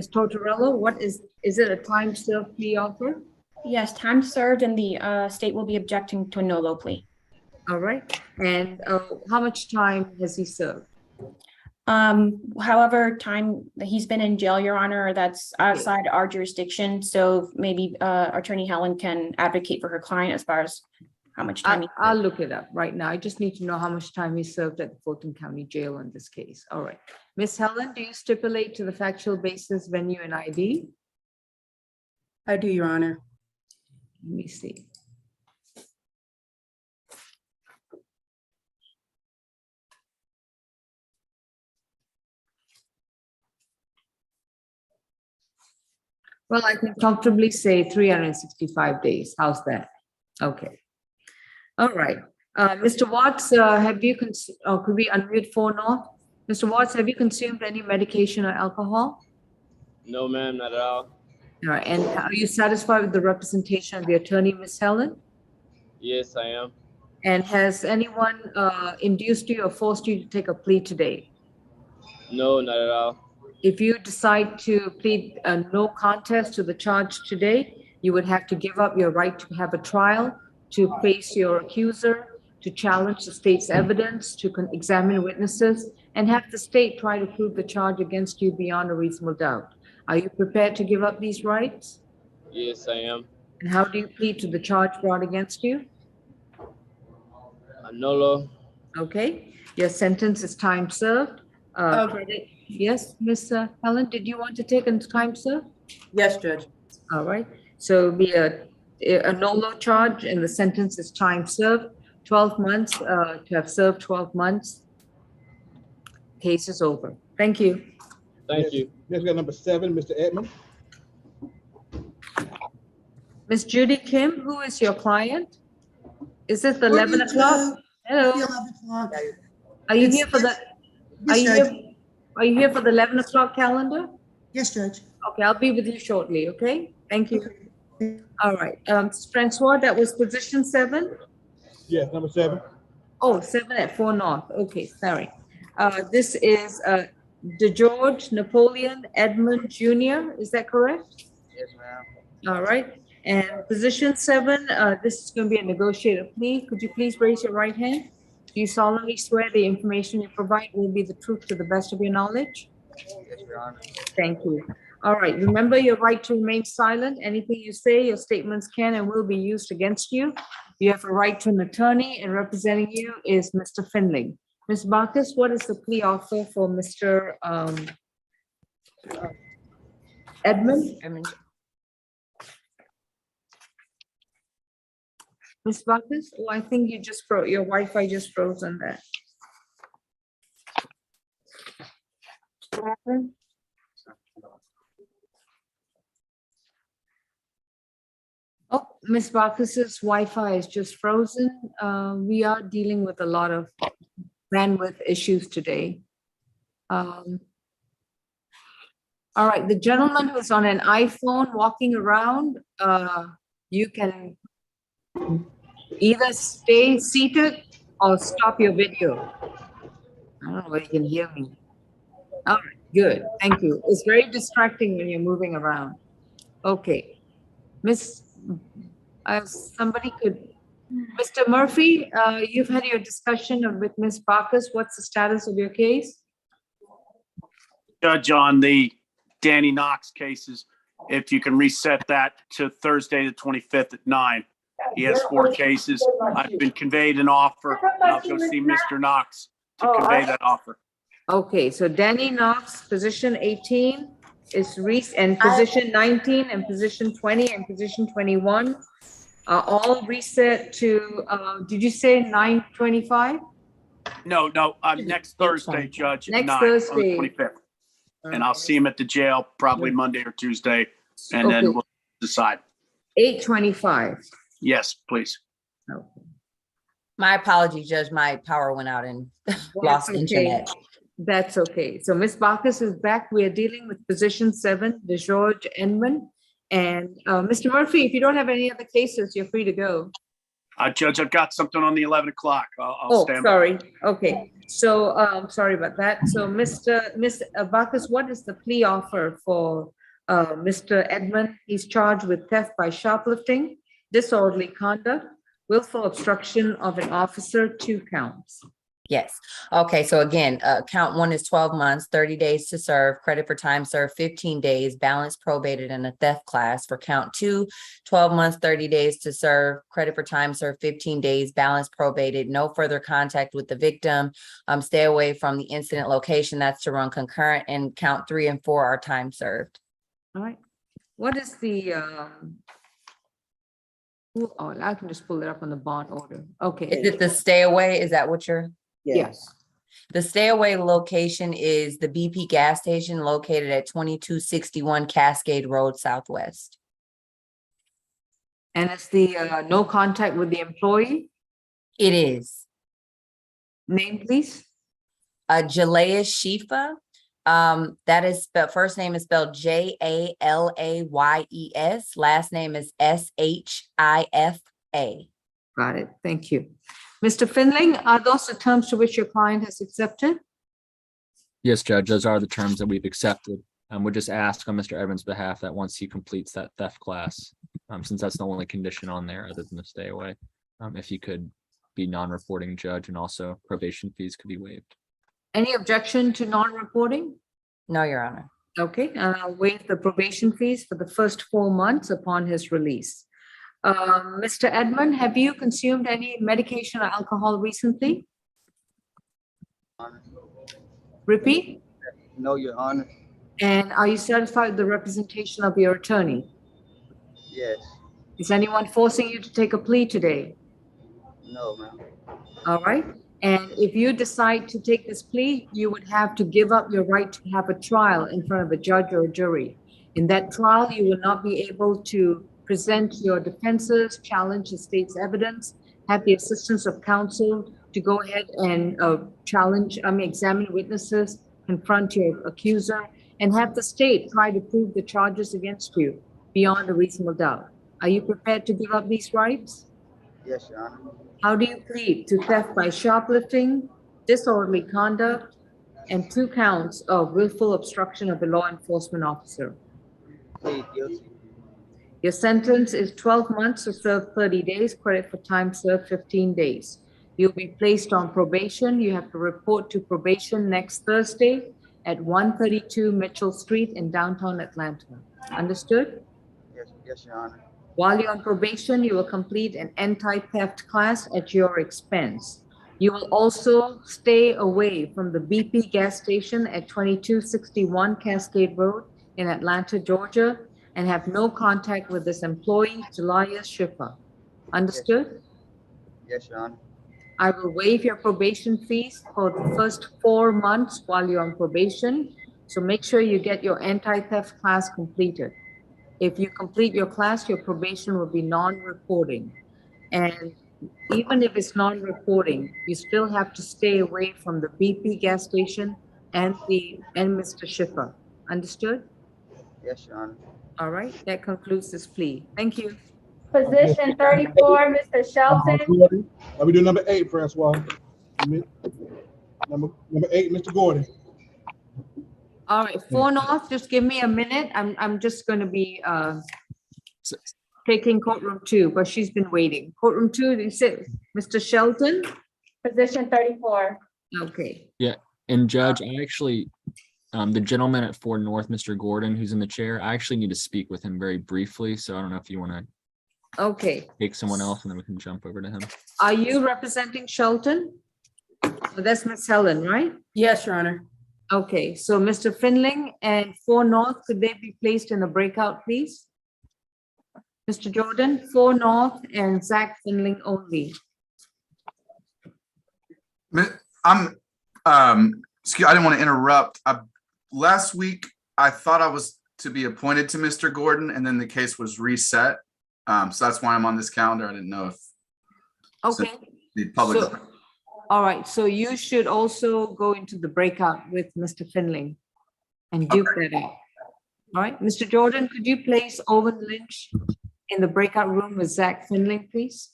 Speaker 8: Tortorella, is it a time served plea offer?
Speaker 5: Yes, time served, and the state will be objecting to a no low plea.
Speaker 8: All right. And how much time has he served?
Speaker 5: However time that he's been in jail, Your Honor, that's outside our jurisdiction. So maybe Attorney Helen can advocate for her client as far as how much time.
Speaker 8: I'll look it up right now. I just need to know how much time he served at the Fulton County Jail in this case. All right. Miss Helen, do you stipulate to the factual basis, venue, and ID?
Speaker 13: I do, Your Honor.
Speaker 8: Let me see. Well, I can comfortably say 365 days. How's that? Okay. All right. Mr. Watts, could we unmute for North? Mr. Watts, have you consumed any medication or alcohol?
Speaker 21: No, ma'am, not at all.
Speaker 8: All right. And are you satisfied with the representation of the attorney, Ms. Helen?
Speaker 21: Yes, I am.
Speaker 8: And has anyone induced you or forced you to take a plea today?
Speaker 21: No, not at all.
Speaker 8: If you decide to plead no contest to the charge today, you would have to give up your right to have a trial, to face your accuser, to challenge the state's evidence, to examine witnesses, and have the state try to prove the charge against you beyond a reasonable doubt. Are you prepared to give up these rights?
Speaker 21: Yes, I am.
Speaker 8: And how do you plead to the charge brought against you?
Speaker 21: Nolo.
Speaker 8: Okay, your sentence is time served. Yes, Miss Helen, did you want to take a time served?
Speaker 13: Yes, Judge.
Speaker 8: All right, so it'll be a NOLO charge and the sentence is time served, 12 months, to have served 12 months. Case is over. Thank you.
Speaker 21: Thank you.
Speaker 2: Next, we got number 7, Mr. Edmond.
Speaker 8: Miss Judy Kim, who is your client? Is this the 11 o'clock? Hello. Are you here for the, are you here for the 11 o'clock calendar?
Speaker 15: Yes, Judge.
Speaker 8: Okay, I'll be with you shortly, okay? Thank you. All right, Francois, that was position 7?
Speaker 2: Yes, number 7.
Speaker 8: Oh, 7 at 4 North. Okay, sorry. This is DeGeorge Napoleon Edmund Jr., is that correct?
Speaker 21: Yes, ma'am.
Speaker 8: All right, and position 7, this is going to be a negotiated plea. Could you please raise your right hand? Do you solemnly swear the information you provide will be the truth to the best of your knowledge?
Speaker 21: Yes, Your Honor.
Speaker 8: Thank you. All right, remember your right to remain silent. Anything you say, your statements can and will be used against you. You have a right to an attorney, and representing you is Mr. Finley. Ms. Bacchus, what is the plea offer for Mr. Edmund? Ms. Bacchus, oh, I think you just froze, your Wi-Fi just froze on that. What happened? Oh, Ms. Bacchus's Wi-Fi is just frozen. We are dealing with a lot of bandwidth issues today. All right, the gentleman who's on an iPhone walking around, you can either stay seated or stop your video. I don't know whether you can hear me. All right, good, thank you. It's very distracting when you're moving around. Okay, somebody could, Mr. Murphy, you've had your discussion with Ms. Bacchus. What's the status of your case?
Speaker 11: Judge, on the Danny Knox cases, if you can reset that to Thursday, the 25th at 9. He has 4 cases. I've been conveyed an offer. I'll go see Mr. Knox to convey that offer.
Speaker 8: Okay, so Danny Knox, position 18 is and position 19 and position 20 and position 21 are all reset to, did you say 9:25?
Speaker 11: No, next Thursday, Judge, at
Speaker 8: Next
Speaker 11: 9
Speaker 8: Thursday.
Speaker 11: on the 25th. And I'll see him at the jail probably Monday or Tuesday, and then
Speaker 8: Okay.
Speaker 11: we'll decide.
Speaker 8: 8:25.
Speaker 11: Yes, please.
Speaker 7: My apologies, Judge, my power went out and lost
Speaker 8: okay.
Speaker 7: internet.
Speaker 8: That's okay. So Ms. Bacchus is back. We are dealing with position 7, DeGeorge Edmund. And Mr. Murphy, if you don't have any other cases, you're free to go.
Speaker 11: Judge, I've got something on the 11 o'clock. I'll stand by.
Speaker 8: Sorry. Okay. So sorry about that. So Ms. Bacchus, what is the plea offer for Mr. Edmund? He's charged with theft by shoplifting, disorderly conduct, willful obstruction of an officer, 2 counts.
Speaker 7: Yes. Okay. So again, count 1 is 12 months, 30 days to serve, credit for time served, 15 days, balance probated in a theft class. For count 2, 12 months, 30 days to serve, credit for time served, 15 days, balance probated, no further contact with the victim. Stay away from the incident location. That's to run concurrent, and count 3 and 4 are time served.
Speaker 8: All right. What is the, I can just pull it up on the bond order. Okay.
Speaker 7: Is it the stay away? Is that what you're?
Speaker 8: Yes.
Speaker 7: The stay away location is the BP gas station located at 2261 Cascade Road Southwest.
Speaker 8: And it's the no contact with the employee?
Speaker 7: It is.
Speaker 8: Name, please?
Speaker 7: Jalea Shifa. That is spelled, first name is spelled Jalayes, last name is Shifa.
Speaker 8: Got it. Thank you. Mr. Finling, are those the terms to which your client has accepted?
Speaker 14: Yes, Judge, those are the terms that we've accepted. We'll just ask on Mr. Evans' behalf that once he completes that theft class, since that's the only condition on there other than the stay away, if he could be non-reporting judge, and also probation fees could be waived.
Speaker 8: Any objection to non-reporting?
Speaker 7: No, Your Honor.
Speaker 8: Okay, waive the probation fees for the first 4 months upon his release. Mr. Edmund, have you consumed any medication or alcohol recently? Repeat?
Speaker 21: No, Your Honor.
Speaker 8: And are you satisfied with the representation of your attorney?
Speaker 21: Yes.
Speaker 8: Is anyone forcing you to take a plea today?
Speaker 21: No, ma'am.
Speaker 8: All right. And if you decide to take this plea, you would have to give up your right to have a trial in front of a judge or a jury. In that trial, you will not be able to present your defenses, challenge the state's evidence, have the assistance of counsel to go ahead and examine witnesses, confront your accuser, and have the state try to prove the charges against you beyond a reasonable doubt. Are you prepared to give up these rights?
Speaker 21: Yes, Your Honor.
Speaker 8: How do you plead? To theft by shoplifting, disorderly conduct, and 2 counts of willful obstruction of a law enforcement officer.
Speaker 21: Plead guilty.
Speaker 8: Your sentence is 12 months to serve 30 days, credit for time served 15 days. You'll be placed on probation. You have to report to probation next Thursday at 132 Mitchell Street in downtown Atlanta. Understood?
Speaker 21: Yes, Your Honor.
Speaker 8: While you're on probation, you will complete an anti-theft class at your expense. You will also stay away from the BP gas station at 2261 Cascade Road in Atlanta, Georgia, and have no contact with this employee, Jalaya Shifa. Understood?
Speaker 21: Yes, Your Honor.
Speaker 8: I will waive your probation fees for the first 4 months while you're on probation. So make sure you get your anti-theft class completed. If you complete your class, your probation will be non-reporting. And even if it's non-reporting, you still have to stay away from the BP gas station and Mr. Schiffer. Understood?
Speaker 21: Yes, Your Honor.
Speaker 8: All right, that concludes this plea. Thank you.
Speaker 3: Position 34, Mr. Shelton.
Speaker 2: We do number 8, Francois. Number 8, Mr. Gordon.
Speaker 8: All right, 4 North, just give me a minute. I'm just going to be taking courtroom 2, but she's been waiting. Courtroom 2, you said Mr. Shelton?
Speaker 3: Position 34.
Speaker 8: Okay.
Speaker 14: Yeah, and Judge, I actually, the gentleman at 4 North, Mr. Gordon, who's in the chair, I actually need to speak with him very briefly, so I don't know if you want to take someone else and then we can jump over to him.
Speaker 8: Are you representing Shelton? Oh, that's Miss Helen, right?
Speaker 13: Yes, Your Honor.
Speaker 8: Okay, so Mr. Finling and 4 North, could they be placed in a breakout, please? Mr. Jordan, 4 North and Zach Finling only.
Speaker 15: I didn't want to interrupt. Last week, I thought I was to be appointed to Mr. Gordon, and then the case was reset. So that's why I'm on this calendar. I didn't know if the public.
Speaker 8: All right, so you should also go into the breakout with Mr. Finling and duke that out. All right, Mr. Jordan, could you place Owen Lynch in the breakout room with Zach Finling, please?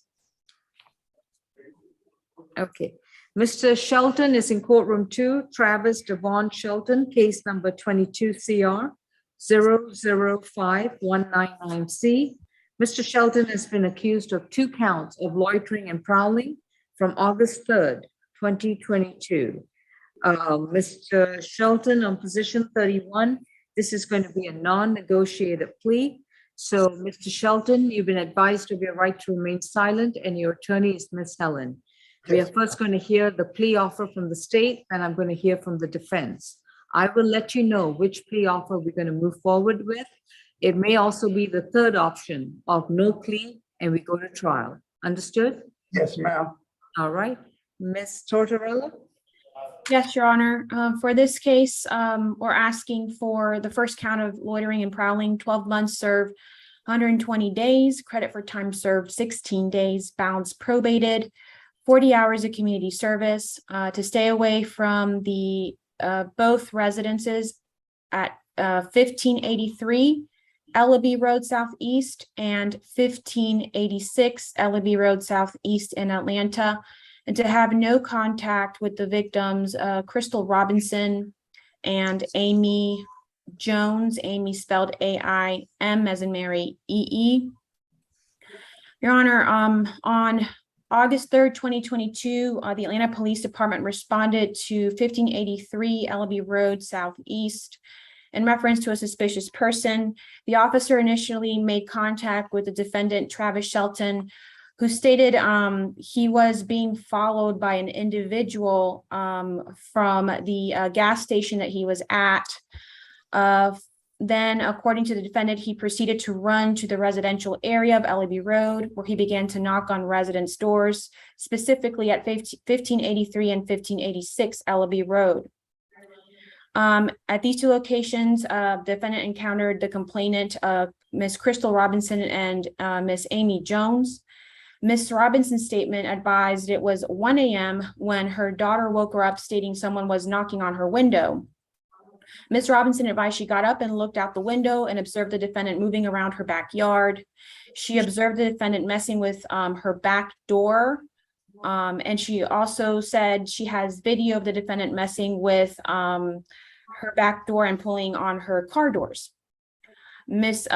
Speaker 8: Okay, Mr. Shelton is in courtroom 2, Travis Devon Shelton, case number 22 CR 005-199C. Mr. Shelton has been accused of 2 counts of loitering and prowling from August 3rd, 2022. Mr. Shelton on position 31, this is going to be a non-negotiated plea. So Mr. Shelton, you've been advised of your right to remain silent and your attorney is Ms. Helen. We are first going to hear the plea offer from the state and I'm going to hear from the defense. I will let you know which plea offer we're going to move forward with. It may also be the third option of no plea and we go to trial. Understood?
Speaker 22: Yes, ma'am.
Speaker 8: All right, Ms. Tortorella?
Speaker 5: Yes, Your Honor. For this case, we're asking for the first count of loitering and prowling, 12 months served, 120 days, credit for time served, 16 days, balance probated, 40 hours of community service, to stay away from the both residences at 1583 Ellaby Road Southeast and 1586 Ellaby Road Southeast in Atlanta, and to have no contact with the victims, Crystal Robinson and Amy Jones, Amy spelled A-I-M as in Mary, E-E. Your Honor, on August 3rd, 2022, the Atlanta Police Department responded to 1583 Ellaby Road Southeast in reference to a suspicious person. The officer initially made contact with the defendant, Travis Shelton, who stated he was being followed by an individual from the gas station that he was at. Then, according to the defendant, he proceeded to run to the residential area of LEB Road, where he began to knock on residents' doors, specifically at 1583 and 1586 LEB Road. At these two locations, the defendant encountered the complainant, Ms. Crystal Robinson and Ms. Amy Jones. Ms. Robinson's statement advised it was 1 a.m. when her daughter woke her up stating someone was knocking on her window. Ms. Robinson advised she got up and looked out the window and observed the defendant moving around her backyard. She observed the defendant messing with her back door. And she also said she has video of the defendant messing with her back door and pulling on her car doors. Ms.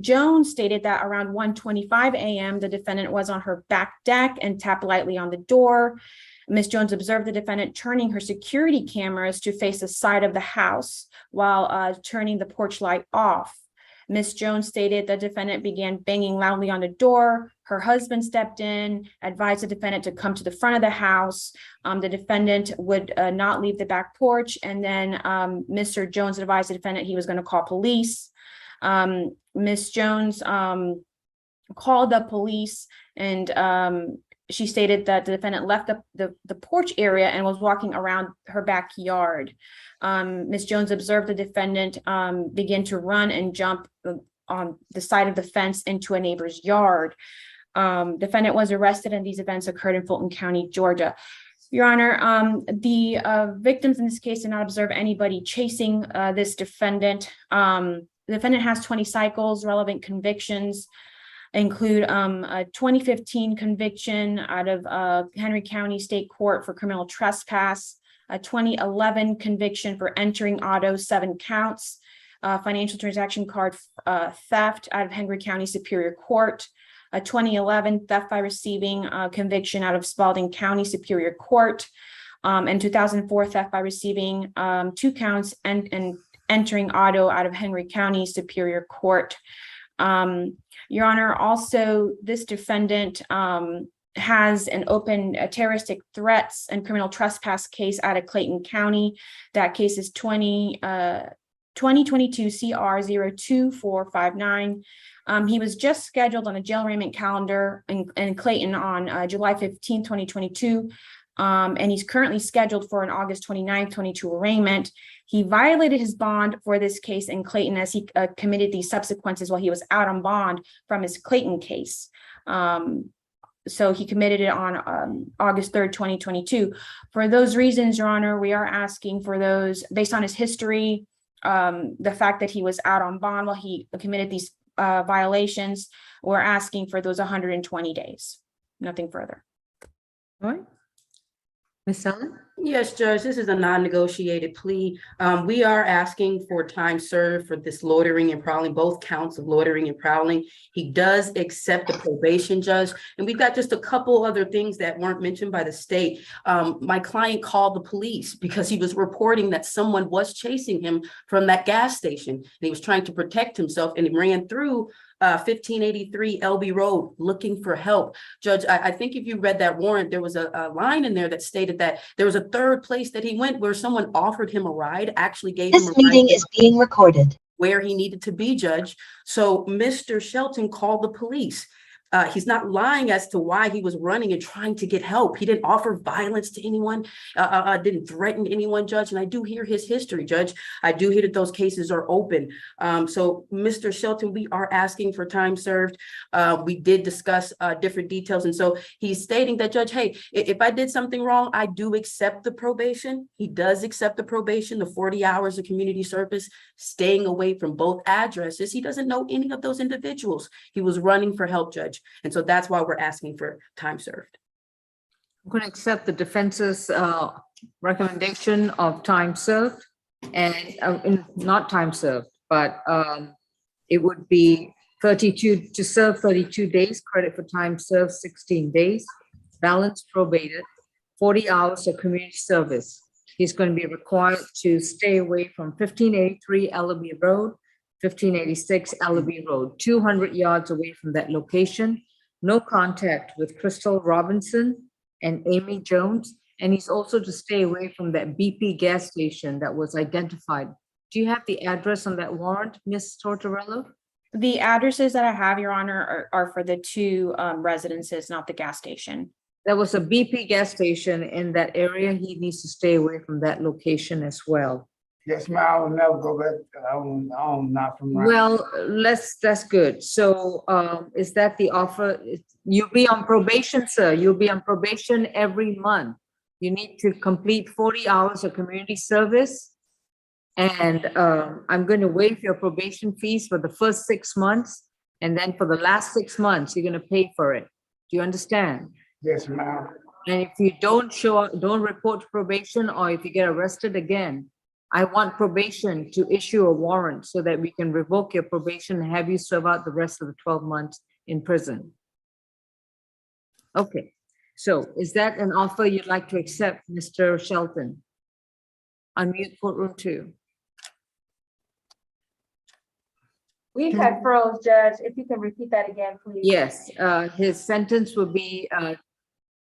Speaker 5: Jones stated that around 1:25 a.m., the defendant was on her back deck and tapped lightly on the door. Ms. Jones observed the defendant turning her security cameras to face the side of the house while turning the porch light off. Ms. Jones stated the defendant began banging loudly on the door. Her husband stepped in, advised the defendant to come to the front of the house. The defendant would not leave the back porch. And then Mr. Jones advised the defendant he was going to call police. Ms. Jones called the police, and she stated that the defendant left the porch area and was walking around her backyard. Ms. Jones observed the defendant begin to run and jump on the side of the fence into a neighbor's yard. Defendant was arrested, and these events occurred in Fulton County, Georgia. Your Honor, the victims in this case did not observe anybody chasing this defendant. The defendant has 20 cycles. Relevant convictions include a 2015 conviction out of Henry County State Court for criminal trespass, a 2011 conviction for entering auto, 7 counts, financial transaction card theft out of Henry County Superior Court, a 2011 theft by receiving conviction out of Spalding County Superior Court, and 2004 theft by receiving 2 counts and entering auto out of Henry County Superior Court. Your Honor, also this defendant has an open terroristic threats and criminal trespass case out of Clayton County. That case is 2022 CR 02459. He was just scheduled on a jail arraignment calendar in Clayton on July 15, 2022. And he's currently scheduled for an August 29, 22 arraignment. He violated his bond for this case in Clayton as he committed these subsequences while he was out on bond from his Clayton case. So he committed it on August 3rd, 2022. For those reasons, Your Honor, we are asking for those based on his history, the fact that he was out on bond while he committed these violations. We're asking for those 120 days. Nothing further.
Speaker 8: All right. Ms. Sullivan?
Speaker 13: Yes, Judge, this is a non-negotiated plea. We are asking for time served for this loitering and prowling, both counts of loitering and prowling. He does accept the probation, Judge, and we've got just a couple other things that weren't mentioned by the state. My client called the police because he was reporting that someone was chasing him from that gas station, and he was trying to protect himself, and he ran through 1583 LB Road looking for help. Judge, I think if you read that warrant, there was a line in there that stated that there was a third place that he went where someone offered him a ride, actually gave him a ride. This meeting is being recorded. Where he needed to be, Judge. So Mr. Shelton called the police. He's not lying as to why he was running and trying to get help. He didn't offer violence to anyone, didn't threaten anyone, Judge. And I do hear his history, Judge. I do hear that those cases are open. So Mr. Shelton, we are asking for time served. We did discuss different details. And so he's stating that, Judge, hey, if I did something wrong, I do accept the probation. He does accept the probation, the 40 hours of community service, staying away from both addresses. He doesn't know any of those individuals. He was running for help, Judge. And so that's why we're asking for time served.
Speaker 8: I'm going to accept the defense's recommendation of time served and not time served, but it would be 32 to serve 32 days, credit for time served 16 days, balance probated, 40 hours of community service. He's going to be required to stay away from 1583 Ellaby Road, 1586 Ellaby Road, 200 yards away from that location. No contact with Crystal Robinson and Amy Jones. And he's also to stay away from that BP gas station that was identified. Do you have the address on that warrant, Ms. Tortorella?
Speaker 5: The addresses that I have, Your Honor, are for the two residences, not the gas station.
Speaker 8: There was a BP gas station in that area. He needs to stay away from that location as well.
Speaker 12: Yes, ma'am, I will never go back. I'm not from.
Speaker 8: Well, that's good. So is that the offer? You'll be on probation, sir. You'll be on probation every month. You need to complete 40 hours of community service. And I'm going to waive your probation fees for the first 6 months. And then for the last 6 months, you're going to pay for it. Do you understand?
Speaker 12: Yes, ma'am.
Speaker 8: And if you don't don't report to probation, or if you get arrested again, I want probation to issue a warrant so that we can revoke your probation and have you serve out the rest of the 12 months in prison. Okay, so is that an offer you'd like to accept, Mr. Shelton? Unmute courtroom 2.
Speaker 3: We had froze, Judge. If you can repeat that again, please.
Speaker 8: Yes, his sentence will be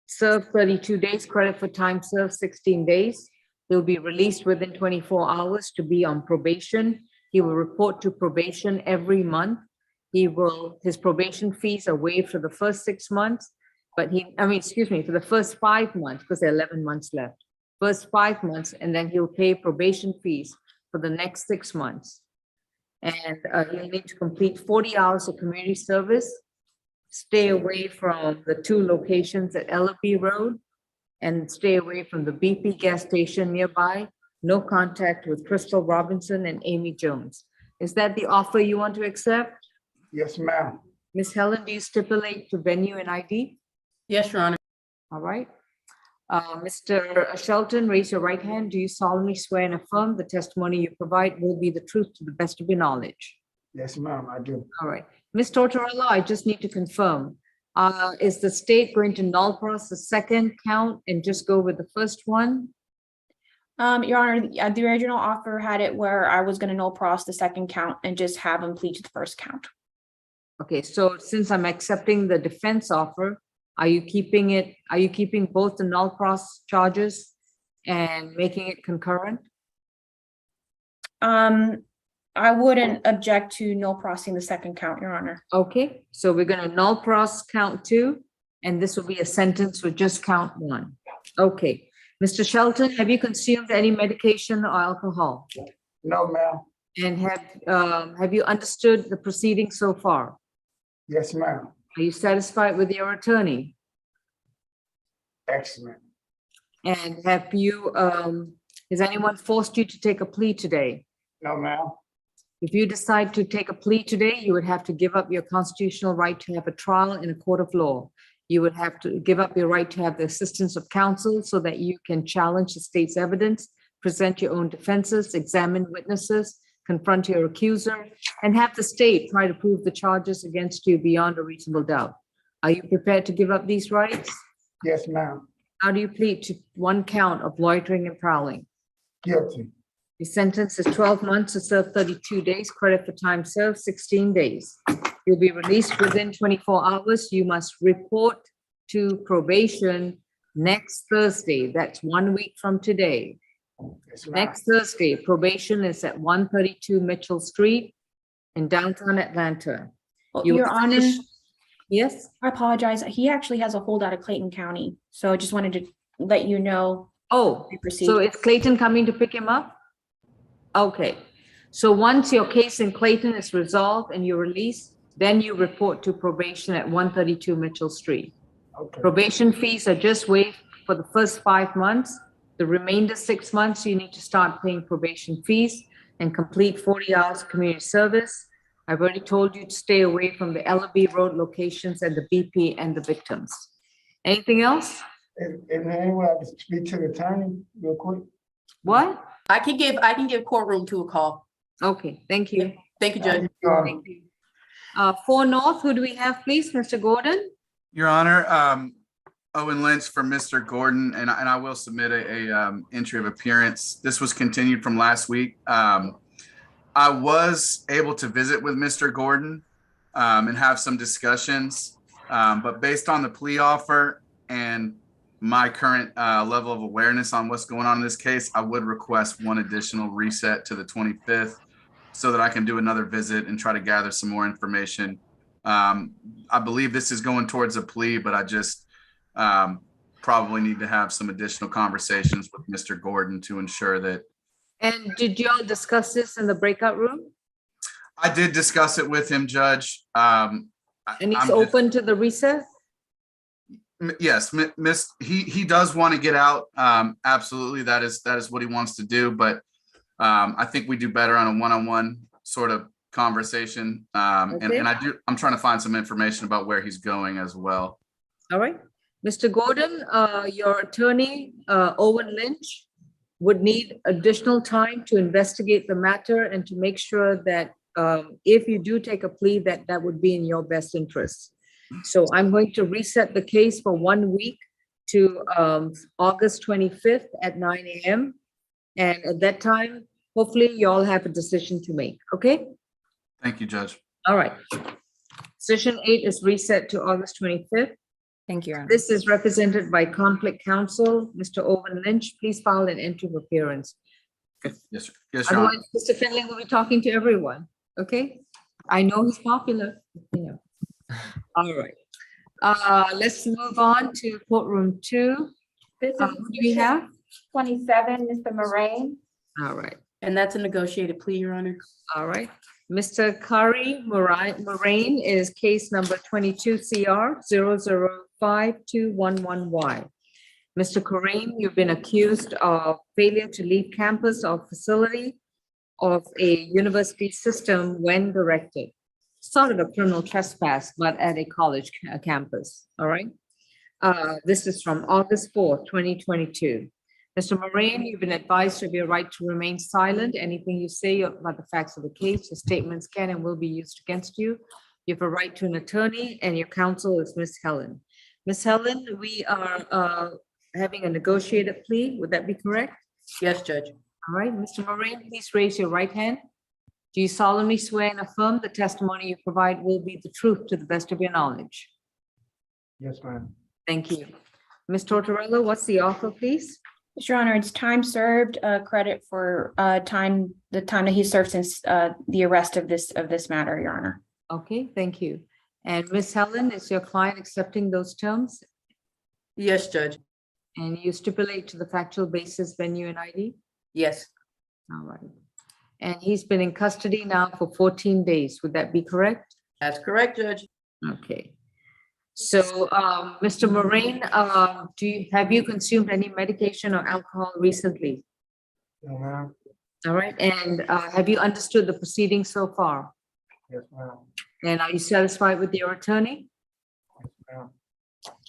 Speaker 8: serve 32 days, credit for time served 16 days. He'll be released within 24 hours to be on probation. He will report to probation every month. His probation fees are waived for the first 6 months, but for the first 5 months, because there are 11 months left. First 5 months, and then he'll pay probation fees for the next 6 months. And he'll need to complete 40 hours of community service, stay away from the 2 locations at Ellaby Road, and stay away from the BP gas station nearby. No contact with Crystal Robinson and Amy Jones. Is that the offer you want to accept?
Speaker 12: Yes, ma'am.
Speaker 8: Ms. Helen, do you stipulate to venue and ID?
Speaker 13: Yes, Your Honor.
Speaker 8: All right. Mr. Shelton, raise your right hand. Do you solemnly swear and affirm the testimony you provide will be the truth to the best of your knowledge?
Speaker 12: Yes, ma'am, I do.
Speaker 8: All right. Ms. Tortorella, I just need to confirm. Is the state going to null cross the second count and just go with the first one?
Speaker 5: Your Honor, the original offer had it where I was going to null cross the second count and just have him plead to the first count.
Speaker 8: Okay, so since I'm accepting the defense offer, are you keeping both the null cross charges and making it concurrent?
Speaker 5: I wouldn't object to null crossing the second count, Your Honor.
Speaker 8: Okay, so we're going to null cross count 2, and this will be a sentence with just count 1. Okay, Mr. Shelton, have you consumed any medication or alcohol?
Speaker 12: No, ma'am.
Speaker 8: And have you understood the proceedings so far?
Speaker 12: Yes, ma'am.
Speaker 8: Are you satisfied with your attorney?
Speaker 12: Excellent.
Speaker 8: And has anyone forced you to take a plea today?
Speaker 12: No, ma'am.
Speaker 8: If you decide to take a plea today, you would have to give up your constitutional right to have a trial in a court of law. You would have to give up your right to have the assistance of counsel so that you can challenge the state's evidence, present your own defenses, examine witnesses, confront your accuser, and have the state try to prove the charges against you beyond a reasonable doubt. Are you prepared to give up these rights?
Speaker 12: Yes, ma'am.
Speaker 8: How do you plead to 1 count of loitering and prowling?
Speaker 12: Guilty.
Speaker 8: The sentence is 12 months to serve 32 days, credit for time served 16 days. You'll be released within 24 hours. You must report to probation next Thursday. That's 1 week from today.
Speaker 12: Yes, ma'am.
Speaker 8: Next Thursday, probation is at 132 Mitchell Street in downtown Atlanta. You
Speaker 5: Your
Speaker 8: will
Speaker 5: Honor.
Speaker 8: finish- Yes?
Speaker 5: I apologize. He actually has a hold out of Clayton County. So I just wanted to let you know.
Speaker 8: Oh,
Speaker 5: the procedure.
Speaker 8: so is Clayton coming to pick him up? Okay, so once your case in Clayton is resolved and you're released, then you report to probation at 132 Mitchell Street.
Speaker 12: Okay.
Speaker 8: Probation fees are just waived for the first 5 months. The remainder 6 months, you need to start paying probation fees and complete 40 hours of community service. I've already told you to stay away from the Ellaby Road locations and the BP and the victims. Anything else?
Speaker 12: Is there any way I can speak to the attorney real quick?
Speaker 8: What?
Speaker 13: I can give courtroom 2 a call.
Speaker 8: Okay, thank you.
Speaker 13: Thank you, Judge.
Speaker 8: Thank you. 4 North, who do we have, please? Mr. Gordon?
Speaker 15: Your Honor, Owen Lynch for Mr. Gordon, and I will submit a entry of appearance. This was continued from last week. I was able to visit with Mr. Gordon and have some discussions, but based on the plea offer and my current level of awareness on what's going on in this case, I would request one additional reset to the 25th so that I can do another visit and try to gather some more information. I believe this is going towards a plea, but I just probably need to have some additional conversations with Mr. Gordon to ensure that.
Speaker 8: And did you all discuss this in the breakout room?
Speaker 15: I did discuss it with him, Judge.
Speaker 8: And he's open to the recess?
Speaker 15: Yes, he does want to get out. Absolutely, that is what he wants to do. But I think we do better on a one-on-one sort of conversation.
Speaker 8: Okay.
Speaker 15: And I'm trying to find some information about where he's going as well.
Speaker 8: All right. Mr. Gordon, your attorney, Owen Lynch, would need additional time to investigate the matter and to make sure that if you do take a plea, that would be in your best interest. So I'm going to reset the case for 1 week to August 25th at 9 a.m. And at that time, hopefully you all have a decision to make, okay?
Speaker 15: Thank you, Judge.
Speaker 8: All right. Session 8 is reset to August 25th.
Speaker 7: Thank you, Your Honor.
Speaker 8: This is represented by conflict counsel, Mr. Owen Lynch. Please file an entry of appearance.
Speaker 15: Yes, sir. Yes, Your Honor.
Speaker 8: Otherwise, Mr. Finley will be talking to everyone, okay? I know he's popular, you know. All right. Let's move on to courtroom 2.
Speaker 3: This
Speaker 8: Who
Speaker 3: is
Speaker 8: do we have?
Speaker 3: 27, Mr. Moraine.
Speaker 8: All right.
Speaker 13: And that's a negotiated plea, Your Honor.
Speaker 8: All right. Mr. Kari Moraine is case number 22 CR 005211Y. Mr. Corain, you've been accused of failure to leave campus or facility of a university system when directed. Sort of a criminal trespass, but at a college campus, all right? This is from August 4th, 2022. Mr. Moraine, you've been advised of your right to remain silent. Anything you say about the facts of the case, your statements can and will be used against you. You have a right to an attorney, and your counsel is Ms. Helen. Ms. Helen, we are having a negotiated plea. Would that be correct?
Speaker 13: Yes, Judge.
Speaker 8: All right, Mr. Moraine, please raise your right hand. Do you solemnly swear and affirm the testimony you provide will be the truth to the best of your knowledge?
Speaker 19: Yes, ma'am.
Speaker 8: Thank you. Ms. Tortorella, what's the offer, please?
Speaker 5: Your Honor, it's time served, credit for the time that he served since the arrest of this matter, Your Honor.
Speaker 8: Okay, thank you. And Ms. Helen, is your client accepting those terms?
Speaker 13: Yes, Judge.
Speaker 8: And you stipulate to the factual basis, venue, and ID?
Speaker 13: Yes.
Speaker 8: All right. And he's been in custody now for 14 days. Would that be correct?
Speaker 13: That's correct, Judge.
Speaker 8: Okay. So, Mr. Moraine, have you consumed any medication or alcohol recently?
Speaker 19: No, ma'am.
Speaker 8: All right. And have you understood the proceedings so far?
Speaker 19: Yes, ma'am.
Speaker 8: And are you satisfied with your attorney?
Speaker 19: Yes, ma'am.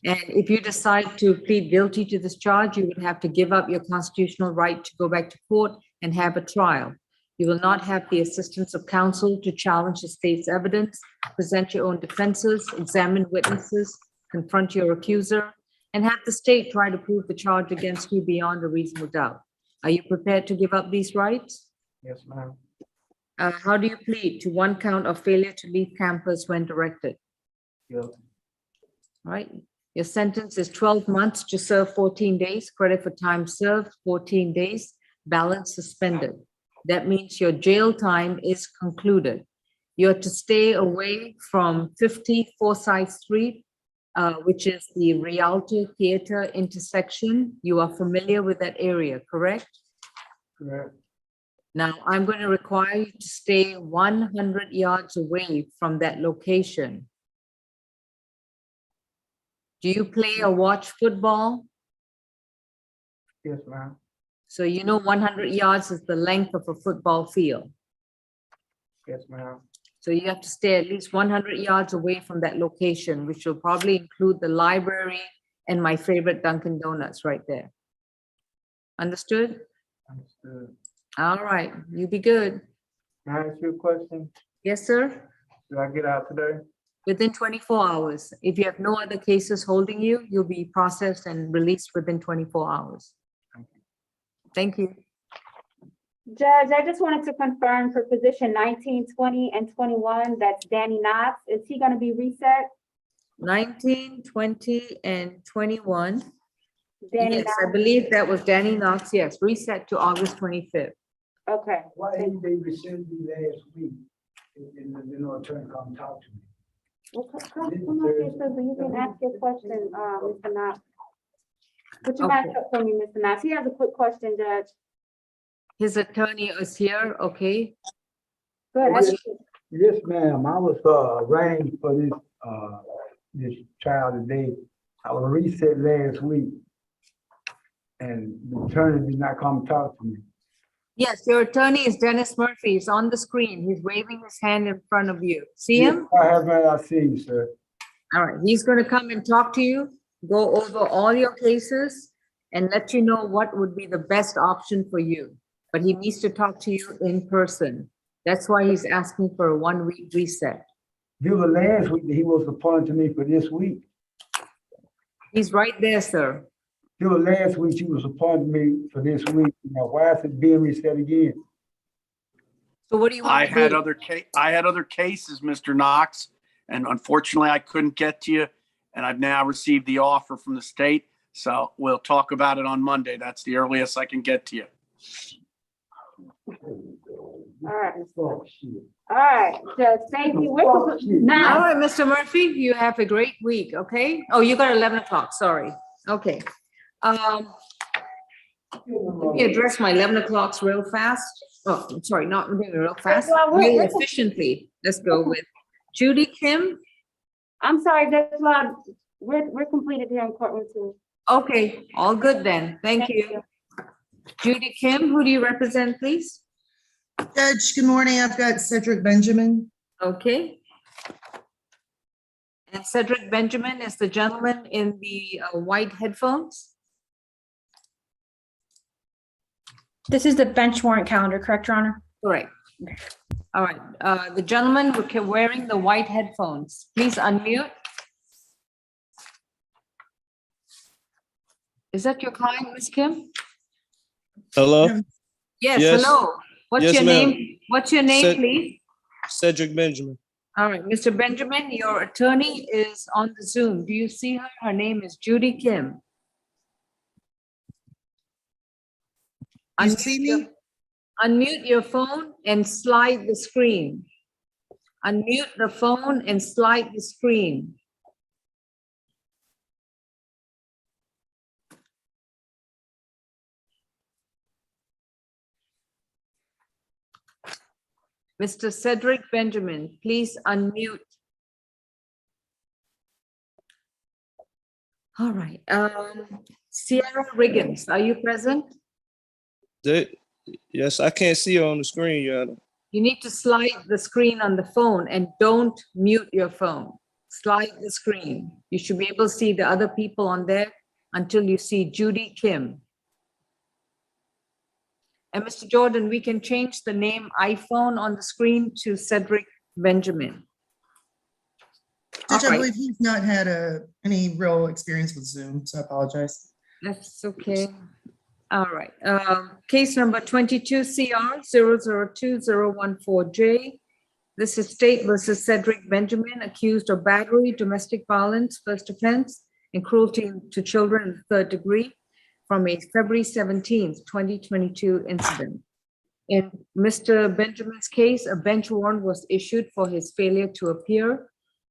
Speaker 8: And if you decide to plead guilty to this charge, you would have to give up your constitutional right to go back to court and have a trial. You will not have the assistance of counsel to challenge the state's evidence, present your own defenses, examine witnesses, confront your accuser, and have the state try to prove the charge against you beyond a reasonable doubt. Are you prepared to give up these rights?
Speaker 19: Yes, ma'am.
Speaker 8: How do you plead to one count of failure to leave campus when directed?
Speaker 19: Guilty.
Speaker 8: All right. Your sentence is 12 months to serve 14 days, credit for time served, 14 days, balance suspended. That means your jail time is concluded. You're to stay away from 50 Forsyth Street, which is the Rialto Theater intersection. You are familiar with that area, correct?
Speaker 19: Correct.
Speaker 8: Now, I'm going to require you to stay 100 yards away from that location. Do you play or watch football?
Speaker 19: Yes, ma'am.
Speaker 8: So you know 100 yards is the length of a football field.
Speaker 19: Yes, ma'am.
Speaker 8: So you have to stay at least 100 yards away from that location, which will probably include the library and my favorite Dunkin' Donuts right there. Understood?
Speaker 19: Understood.
Speaker 8: All right, you be good.
Speaker 19: Can I ask you a question?
Speaker 8: Yes, sir?
Speaker 19: Do I get out today?
Speaker 8: within 24 hours. If you have no other cases holding you, you'll be processed and released within 24 hours. Thank you.
Speaker 3: Judge, I just wanted to confirm for position 19, 20, and 21, that's Danny Knox. Is he gonna be reset?
Speaker 8: 19, 20, and 21.
Speaker 3: Danny
Speaker 8: Yes, I
Speaker 3: Knox?
Speaker 8: believe that was Danny Knox. Yes, reset to August 25th.
Speaker 3: Okay.
Speaker 19: Why didn't they rescind me last week? And then no attorney come talk to me.
Speaker 3: Well, come up here so that you can ask your question, Mr. Knox. Put your
Speaker 8: Okay.
Speaker 3: back up for me, Mr. Knox. He has a quick question, Judge.
Speaker 8: His attorney is here, okay?
Speaker 3: Go ahead.
Speaker 19: Yes, yes, ma'am. I was arraigned for this trial today. I was reset last week. And the attorney did not come talk to me.
Speaker 8: Yes, your attorney is Dennis Murphy. He's on the screen. He's waving his hand in front of you. See him?
Speaker 19: I haven't seen you, sir.
Speaker 8: All right, he's going to come and talk to you, go over all your cases, and let you know what would be the best option for you. But he needs to talk to you in person. That's why he's asking for a 1-week reset.
Speaker 19: This was last week that he was appointed to me for this week.
Speaker 8: He's right there, sir.
Speaker 19: It was last week you was appointed me for this week. Now, why is it being reset again?
Speaker 8: So what do you want
Speaker 11: I
Speaker 8: to
Speaker 11: had
Speaker 8: do?
Speaker 11: other cases, Mr. Knox, and unfortunately I couldn't get to you. And I've now received the offer from the state. So we'll talk about it on Monday. That's the earliest I can get to you.
Speaker 3: All right. All right, Judge, thank you.
Speaker 8: All
Speaker 3: Now,
Speaker 8: right, Mr. Murphy, you have a great week, okay? Oh, you got 11 o'clock, sorry. Okay. Let me address my 11 o'clocks real fast. Oh, I'm sorry, not really real fast, really efficiently. Let's go with Judy Kim.
Speaker 3: I'm sorry, Judge Law, we're completed here in courtroom 2.
Speaker 8: Okay, all good then. Thank you. Judy Kim, who do you represent, please?
Speaker 6: Judge, good morning. I've got Cedric Benjamin.
Speaker 8: Okay. And Cedric Benjamin is the gentleman in the white headphones?
Speaker 5: This is the bench warrant calendar, correct, Your Honor?
Speaker 8: Correct. All right, the gentleman wearing the white headphones, please unmute. Is that your client, Ms. Kim?
Speaker 22: Hello?
Speaker 8: Yes,
Speaker 22: Yes.
Speaker 8: hello. What's
Speaker 22: Yes,
Speaker 8: your
Speaker 22: ma'am.
Speaker 8: name? What's your name, please?
Speaker 22: Cedric Benjamin.
Speaker 8: All right, Mr. Benjamin, your attorney is on the Zoom. Do you see her? Her name is Judy Kim.
Speaker 6: You see me?
Speaker 8: Unmute your phone and slide the screen. Unmute the phone and slide the screen. Mr. Cedric Benjamin, please unmute. All right, Sierra Riggins, are you present?
Speaker 22: Yes, I can't see you on the screen, Your Honor.
Speaker 8: You need to slide the screen on the phone and don't mute your phone. Slide the screen. You should be able to see the other people on there until you see Judy Kim. And Mr. Jordan, we can change the name iPhone on the screen to Cedric Benjamin.
Speaker 6: Judge,
Speaker 8: All
Speaker 6: I
Speaker 8: right.
Speaker 6: believe he's not had any real experience with Zoom, so I apologize.
Speaker 8: That's okay. All right. Case number 22 CR 002-014J. This is State versus Cedric Benjamin, accused of battery, domestic violence, first offense, and cruelty to children in the third degree from a February 17th, 2022 incident. In Mr. Benjamin's case, a bench warrant was issued for his failure to appear.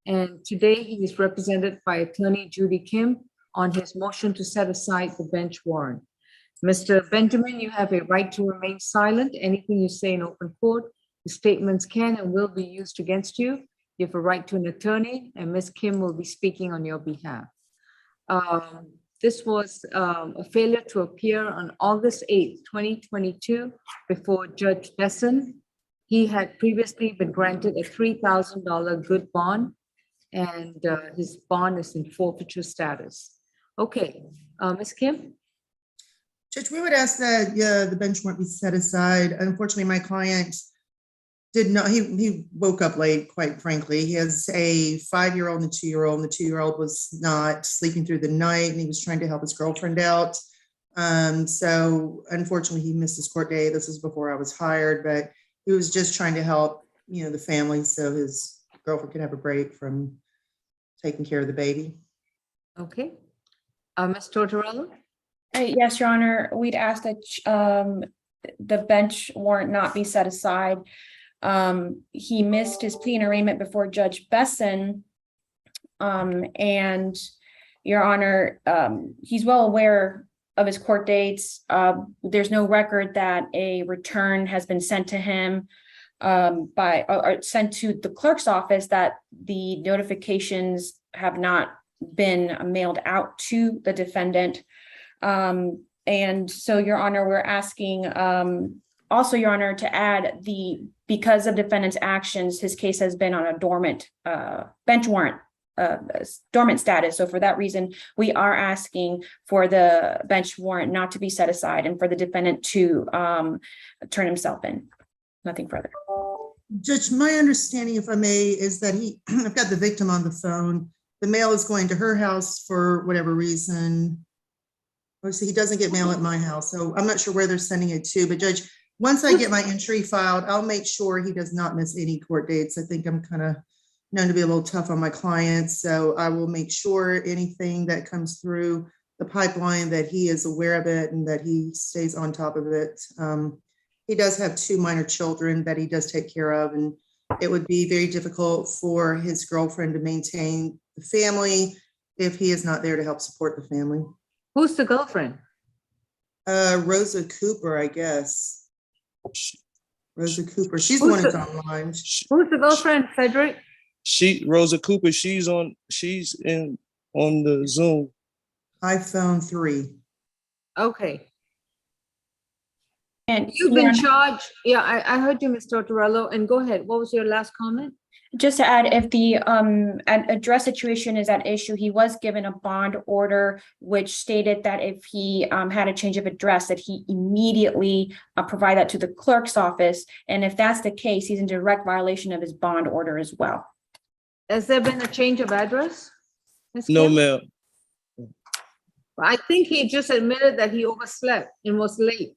Speaker 8: And today he is represented by attorney Judy Kim on his motion to set aside the bench warrant. Mr. Benjamin, you have a right to remain silent. Anything you say in open court, the statements can and will be used against you. You have a right to an attorney, and Ms. Kim will be speaking on your behalf. This was a failure to appear on August 8th, 2022 before Judge Devon. He had previously been granted a $3,000 good bond, and his bond is in forfeiture status. Okay, Ms. Kim?
Speaker 6: Judge, we would ask that the bench warrant be set aside. Unfortunately, my client Did not, he woke up late, quite frankly. He has a 5-year-old and a 2-year-old, and the 2-year-old was not sleeping through the night, and he was trying to help his girlfriend out. So unfortunately, he missed his court day. This was before I was hired, but he was just trying to help, the family so his girlfriend could have a break from taking care of the baby.
Speaker 8: Okay. Ms. Tortorella?
Speaker 5: Yes, Your Honor, we'd ask that the bench warrant not be set aside. He missed his plea and arraignment before Judge Besson. And Your Honor, he's well aware of his court dates. There's no record that a return has been sent to him or sent to the clerk's office, that the notifications have not been mailed out to the defendant. And so, Your Honor, we're asking also, Your Honor, to add because of defendant's actions, his case has been on a dormant bench warrant, dormant status. So for that reason, we are asking for the bench warrant not to be set aside and for the defendant to turn himself in. Nothing further.
Speaker 6: Judge, my understanding, if I may, is that I've got the victim on the phone. The mail is going to her house for whatever reason. Obviously, he doesn't get mail at my house, so I'm not sure where they're sending it to. But Judge, once I get my entry filed, I'll make sure he does not miss any court dates. I think I'm kind of known to be a little tough on my clients, so I will make sure anything that comes through the pipeline that he is aware of it and that he stays on top of it. He does have 2 minor children that he does take care of, and it would be very difficult for his girlfriend to maintain the family if he is not there to help support the family.
Speaker 8: Who's the girlfriend?
Speaker 6: Rosa Cooper, I guess. Rosa Cooper. She's the one who's online.
Speaker 8: Who's the girlfriend, Frederick?
Speaker 22: Rosa Cooper, she's on the Zoom.
Speaker 6: iPhone 3.
Speaker 8: Okay.
Speaker 5: And
Speaker 8: you've been charged. Yeah, I heard you, Ms. Tortorello. And go ahead. What was your last comment?
Speaker 5: Just to add, if the address situation is at issue, he was given a bond order, which stated that if he had a change of address, that he immediately provide that to the clerk's office. And if that's the case, he's in direct violation of his bond order as well.
Speaker 8: Has there been a change of address? Ms.
Speaker 22: No,
Speaker 8: Kim?
Speaker 22: ma'am.
Speaker 8: I think he just admitted that he overslept and was late.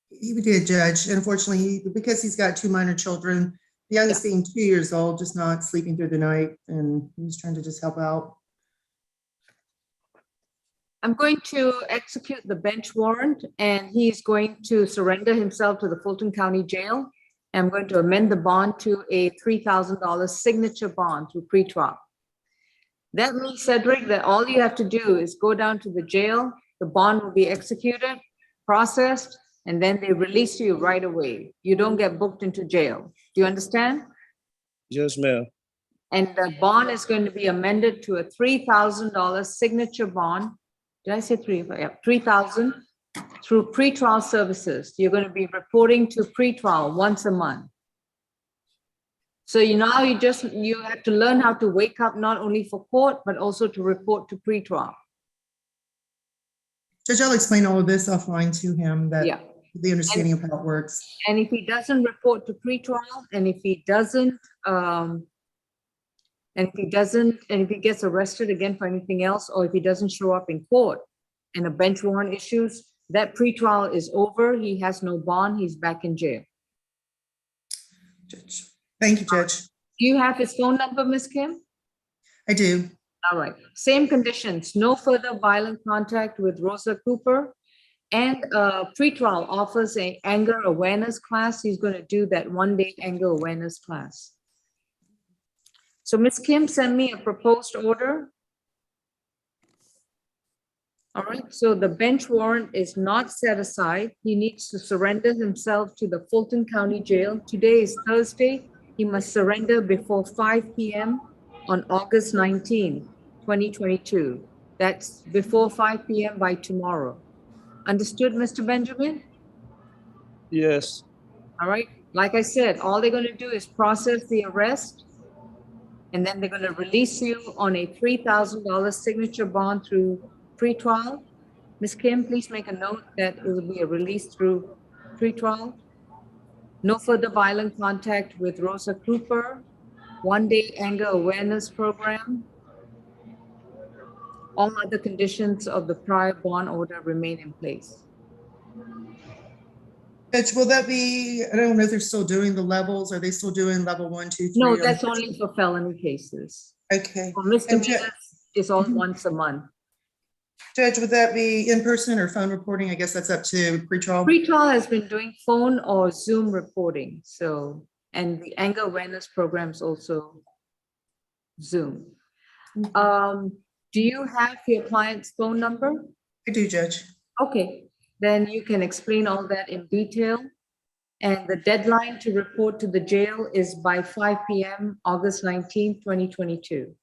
Speaker 6: He did, Judge. Unfortunately, because he's got 2 minor children, the youngest being 2 years old, just not sleeping through the night, and he was trying to just help out.
Speaker 8: I'm going to execute the bench warrant, and he's going to surrender himself to the Fulton County Jail. I'm going to amend the bond to a $3,000 signature bond through pretrial. That means, Cedric, that all you have to do is go down to the jail, the bond will be executed, processed, and then they release you right away. You don't get booked into jail. Do you understand?
Speaker 22: Yes, ma'am.
Speaker 8: And the bond is going to be amended to a $3,000 signature bond. Did I say 3? Yeah, 3,000 through pretrial services. You're going to be reporting to pretrial once a month. So you have to learn how to wake up not only for court, but also to report to pretrial.
Speaker 6: Judge, I'll explain all of this offline to him, that the understanding of how it works.
Speaker 8: And if he doesn't report to pretrial, and if he gets arrested again for anything else, or if he doesn't show up in court and a bench warrant issues, that pretrial is over. He has no bond. He's back in jail.
Speaker 6: Judge. Thank you, Judge.
Speaker 8: Do you have his phone number, Ms. Kim?
Speaker 6: I do.
Speaker 8: All right. Same conditions. No further violent contact with Rosa Cooper. And pretrial offers an anger awareness class. He's going to do that 1-day anger awareness class. So Ms. Kim sent me a proposed order. All right, so the bench warrant is not set aside. He needs to surrender himself to the Fulton County Jail. Today is Thursday. He must surrender before 5 p.m. on August 19, 2022. That's before 5 p.m. by tomorrow. Understood, Mr. Benjamin?
Speaker 22: Yes.
Speaker 8: All right. Like I said, all they're going to do is process the arrest, and then they're going to release you on a $3,000 signature bond through pretrial. Ms. Kim, please make a note that it will be a release through pretrial. no further violent contact with Rosa Cooper, 1-day anger awareness program. All other conditions of the prior bond order remain in place.
Speaker 6: Judge, will that be, I don't know if they're still doing the levels. Are they still doing level 1, 2, 3?
Speaker 8: No, that's only for felony cases.
Speaker 6: Okay.
Speaker 8: For misdemeanors, it's all once a month.
Speaker 6: Judge, would that be in person or phone reporting? I guess that's up to pretrial.
Speaker 8: Pretrial has been doing phone or Zoom reporting, so, and the anger awareness programs also Zoom. Do you have your client's phone number?
Speaker 6: I do, Judge.
Speaker 8: Okay, then you can explain all that in detail. And the deadline to report to the jail is by 5 p.m., August 19th, 2022.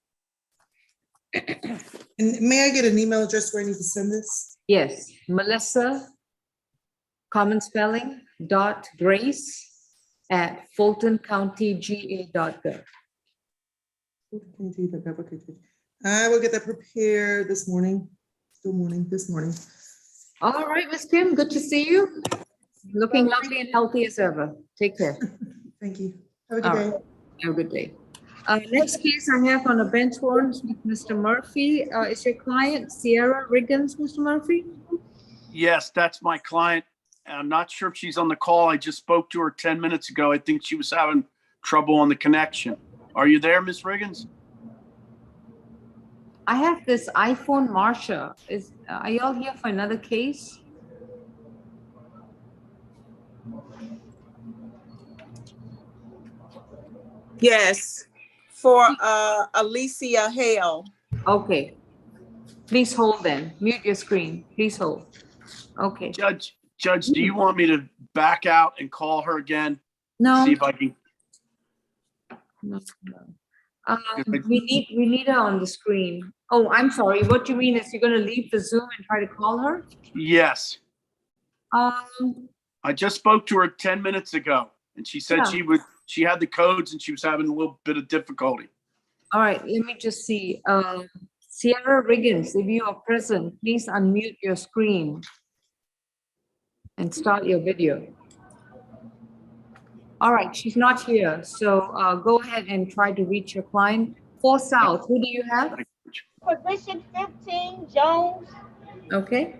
Speaker 6: And may I get an email address where I need to send this?
Speaker 8: Yes, Melissa, common spelling, .grace@fultoncountyga.gov.
Speaker 6: I will get that prepared this morning. This morning.
Speaker 8: All right, Ms. Kim, good to see you. Looking lovely and healthy as ever. Take care.
Speaker 6: Thank you. Have a good day.
Speaker 8: Have a good day. Next case I have on the bench warrant with Mr. Murphy. Is your client Sierra Riggins, Mr. Murphy?
Speaker 11: Yes, that's my client. I'm not sure if she's on the call. I just spoke to her 10 minutes ago. I think she was having trouble on the connection. Are you there, Ms. Riggins?
Speaker 8: I have this iPhone Marsha. Are y'all here for another case?
Speaker 4: Yes, for Alicia Hale.
Speaker 8: Okay. Please hold then. Mute your screen. Please hold. Okay.
Speaker 11: Judge, do you want me to back out and call her again?
Speaker 8: No.
Speaker 11: See if I can.
Speaker 8: No. We need her on the screen. Oh, I'm sorry. What you mean is you're going to leave the Zoom and try to call her?
Speaker 11: Yes. I just spoke to her 10 minutes ago and she said she had the codes and she was having a little bit of difficulty.
Speaker 8: All right, let me just see. Sierra Riggins, if you are present, please unmute your screen and start your video. All right, she's not here, so go ahead and try to reach your client. 4 South, who do you have?
Speaker 20: Position 15, Jones.
Speaker 8: Okay.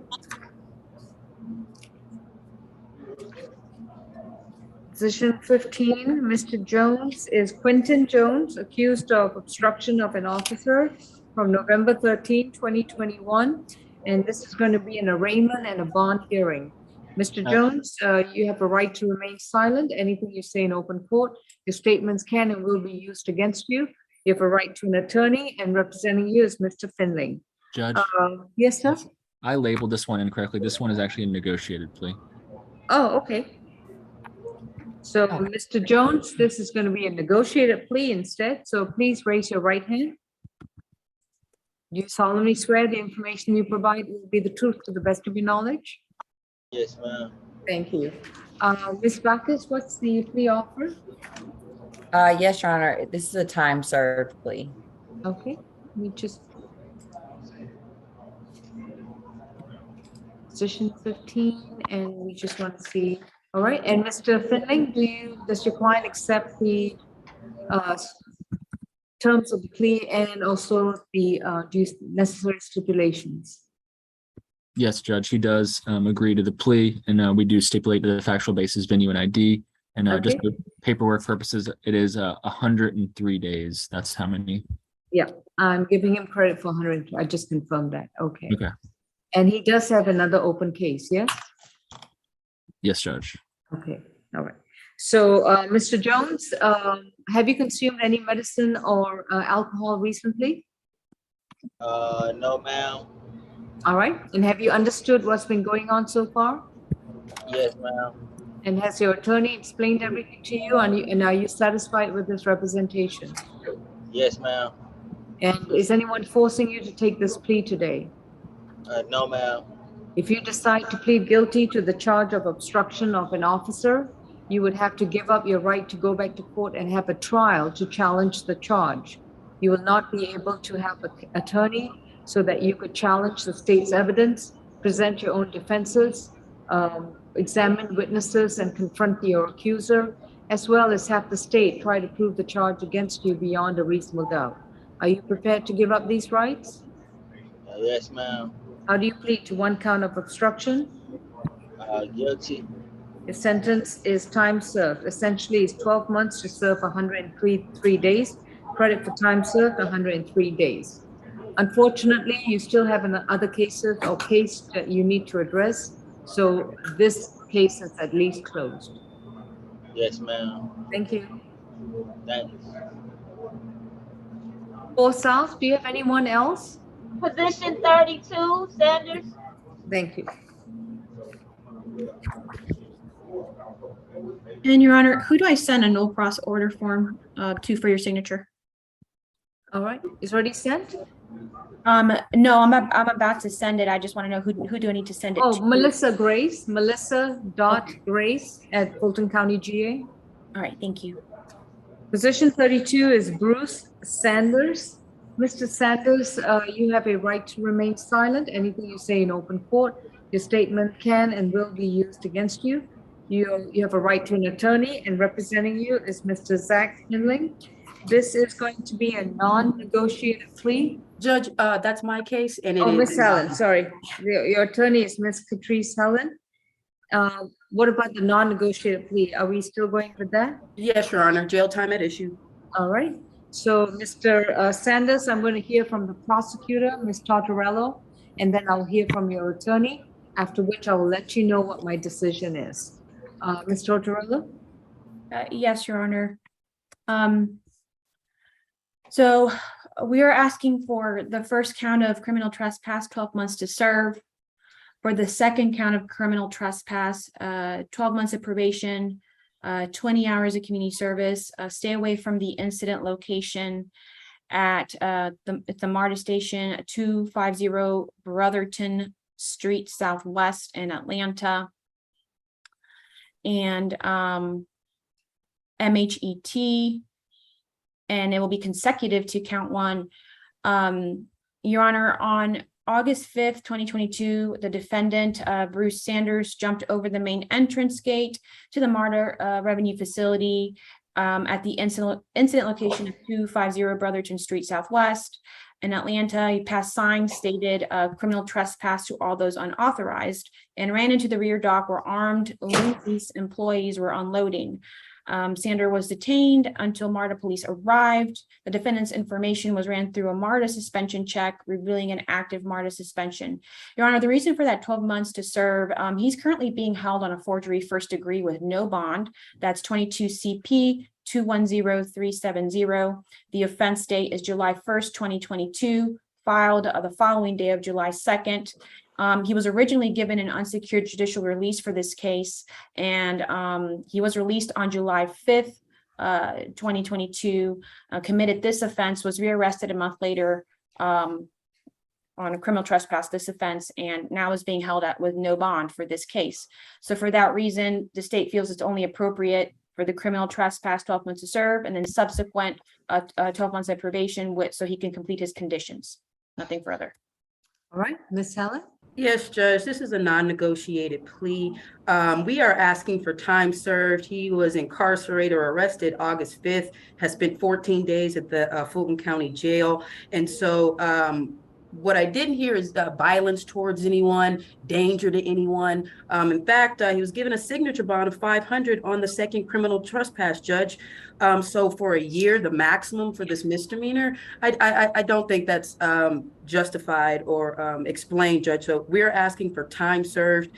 Speaker 8: Position 15, Mr. Jones is Quentin Jones, accused of obstruction of an officer from November 13, 2021. And this is going to be an arraignment and a bond hearing. Mr. Jones, you have a right to remain silent. Anything you say in open court, your statements can and will be used against you. You have a right to an attorney, and representing you is Mr. Finley.
Speaker 14: Judge?
Speaker 8: Yes, sir?
Speaker 14: I labeled this one incorrectly. This one is actually a negotiated plea.
Speaker 8: Oh, okay. So, Mr. Jones, this is going to be a negotiated plea instead. So please raise your right hand. Do you solemnly swear the information you provide will be the truth to the best of your knowledge?
Speaker 21: Yes, ma'am.
Speaker 8: Thank you. Ms. Backus, what's the plea offer?
Speaker 7: Yes, Your Honor, this is a time served plea.
Speaker 8: Okay, let me just. Position 15, and we just want to see. All right, and Mr. Finley, does your client accept the terms of the plea and also the necessary stipulations?
Speaker 14: Yes, Judge, he does agree to the plea, and we do stipulate the factual basis, venue, and ID. And just for paperwork purposes, it is 103 days. That's how many.
Speaker 8: Yeah, I'm giving him credit for 100. I just confirmed that. Okay.
Speaker 14: Okay.
Speaker 8: And he does have another open case, yes?
Speaker 14: Yes, Judge.
Speaker 8: Okay, all right. So, Mr. Jones, have you consumed any medicine or alcohol recently?
Speaker 21: No, ma'am.
Speaker 8: All right, and have you understood what's been going on so far?
Speaker 21: Yes, ma'am.
Speaker 8: And has your attorney explained everything to you, and are you satisfied with this representation?
Speaker 21: Yes, ma'am.
Speaker 8: And is anyone forcing you to take this plea today?
Speaker 21: No, ma'am.
Speaker 8: If you decide to plead guilty to the charge of obstruction of an officer, you would have to give up your right to go back to court and have a trial to challenge the charge. You will not be able to have an attorney so that you could challenge the state's evidence, present your own defenses, examine witnesses and confront your accuser, as well as have the state try to prove the charge against you beyond a reasonable doubt. Are you prepared to give up these rights?
Speaker 21: Yes, ma'am.
Speaker 8: How do you plead to one count of obstruction?
Speaker 21: Guilty.
Speaker 8: Your sentence is time served. Essentially, it's 12 months to serve 103 days. Credit for time served, 103 days. Unfortunately, you still have other cases or case that you need to address. So this case is at least closed.
Speaker 21: Yes, ma'am.
Speaker 8: Thank you.
Speaker 21: Thanks.
Speaker 8: For South, do you have anyone else?
Speaker 20: Position 32, Sanders.
Speaker 8: Thank you.
Speaker 5: And Your Honor, who do I send a no pros order form to for your signature?
Speaker 8: All right, it's already sent?
Speaker 5: No, I'm about to send it. I just want to know who do I need to send it
Speaker 8: Oh,
Speaker 5: to?
Speaker 8: Melissa Grace, melissa.grace@fulton-county-ga.
Speaker 5: All right, thank you.
Speaker 8: Position 32 is Bruce Sanders. Mr. Sanders, you have a right to remain silent. Anything you say in open court, your statement can and will be used against you. You have a right to an attorney, and representing you is Mr. Zach Hinling. This is going to be a non-negotiated plea.
Speaker 13: Judge, that's my case and it
Speaker 8: Oh,
Speaker 13: is.
Speaker 8: Miss Helen, sorry. Your attorney is Miss Catrice Helen. What about the non-negotiated plea? Are we still going with that?
Speaker 13: Yes, Your Honor, jail time at issue.
Speaker 8: All right. So, Mr. Sanders, I'm going to hear from the prosecutor, Ms. Tortorello, and then I'll hear from your attorney, after which I will let you know what my decision is. Ms. Tortorello?
Speaker 5: Yes, Your Honor. So we are asking for the first count of criminal trespass, 12 months to serve. For the second count of criminal trespass, 12 months of probation, 20 hours of community service, stay away from the incident location at the MARTA station, 250 Brotherton Street Southwest in Atlanta. And MHET, and it will be consecutive to count one. Your Honor, on August 5th, 2022, the defendant, Bruce Sanders, jumped over the main entrance gate to the MARTA revenue facility at the incident location of 250 Brotherton Street Southwest in Atlanta. He passed signs stated criminal trespass to all those unauthorized and ran into the rear dock where armed police employees were unloading. Sanders was detained until MARTA police arrived. The defendant's information was ran through a MARTA suspension check, revealing an active MARTA suspension. Your Honor, the reason for that 12 months to serve, he's currently being held on a forgery first degree with no bond. That's 22 CP 210370. The offense date is July 1st, 2022, filed the following day of July 2nd. He was originally given an unsecured judicial release for this case, and he was released on July 5th, 2022, committed this offense, was rearrested a month later on a criminal trespass, this offense, and now is being held at with no bond for this case. So for that reason, the state feels it's only appropriate for the criminal trespass 12 months to serve, and then subsequent 12 months of probation so he can complete his conditions. Nothing further.
Speaker 8: All right, Ms. Helen?
Speaker 13: Yes, Judge, this is a non-negotiated plea. We are asking for time served. He was incarcerated or arrested August 5th, has spent 14 days at the Fulton County Jail. And so what I didn't hear is violence towards anyone, danger to anyone. In fact, he was given a signature bond of $500 on the second criminal trespass, Judge. So for a year, the maximum for this misdemeanor, I don't think that's justified or explained, Judge. So we're asking for time served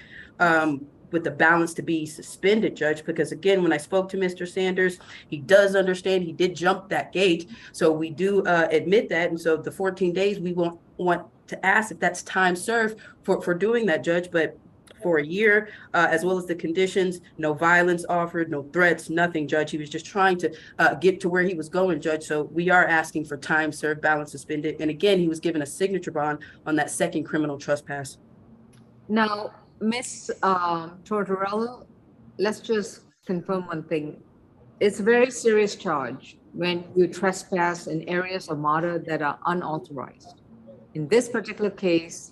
Speaker 13: with the balance to be suspended, Judge, because again, when I spoke to Mr. Sanders, he does understand he did jump that gate. So we do admit that. And so the 14 days, we won't want to ask if that's time served for doing that, Judge. But for a year, as well as the conditions, no violence offered, no threats, nothing, Judge. He was just trying to get to where he was going, Judge. So we are asking for time served, balance suspended. And again, he was given a signature bond on that second criminal trespass.
Speaker 8: Now, Ms. Tortorello, let's just confirm one thing. It's a very serious charge when you trespass in areas of MARTA that are unauthorized. In this particular case,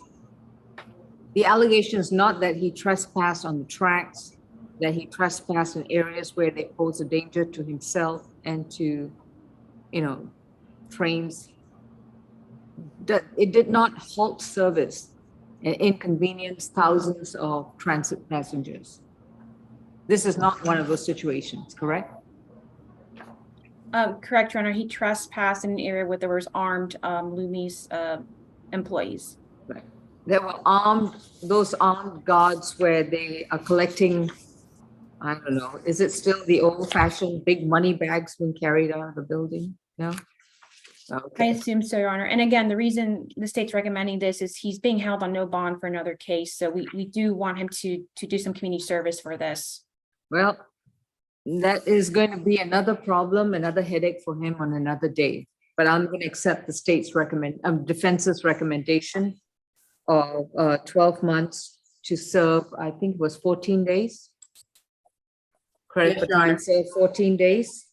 Speaker 8: The allegation is not that he trespassed on the tracks, that he trespassed in areas where they pose a danger to himself and to, trains. That it did not halt service and inconvenience thousands of transit passengers. This is not one of those situations, correct?
Speaker 5: Correct, Your Honor. He trespassed in an area where there was armed Loomis employees.
Speaker 8: Right. There were those armed guards where they are collecting, I don't know, is it still the old fashioned big money bags being carried out of the building? No?
Speaker 5: I
Speaker 8: Okay.
Speaker 5: assume so, Your Honor. And again, the reason the state's recommending this is he's being held on no bond for another case. So we do want him to do some community service for this.
Speaker 8: Well, that is going to be another problem, another headache for him on another day. But I'm going to accept the state's defense's recommendation of 12 months to serve, I think it was 14 days. Credit for time served 14 days.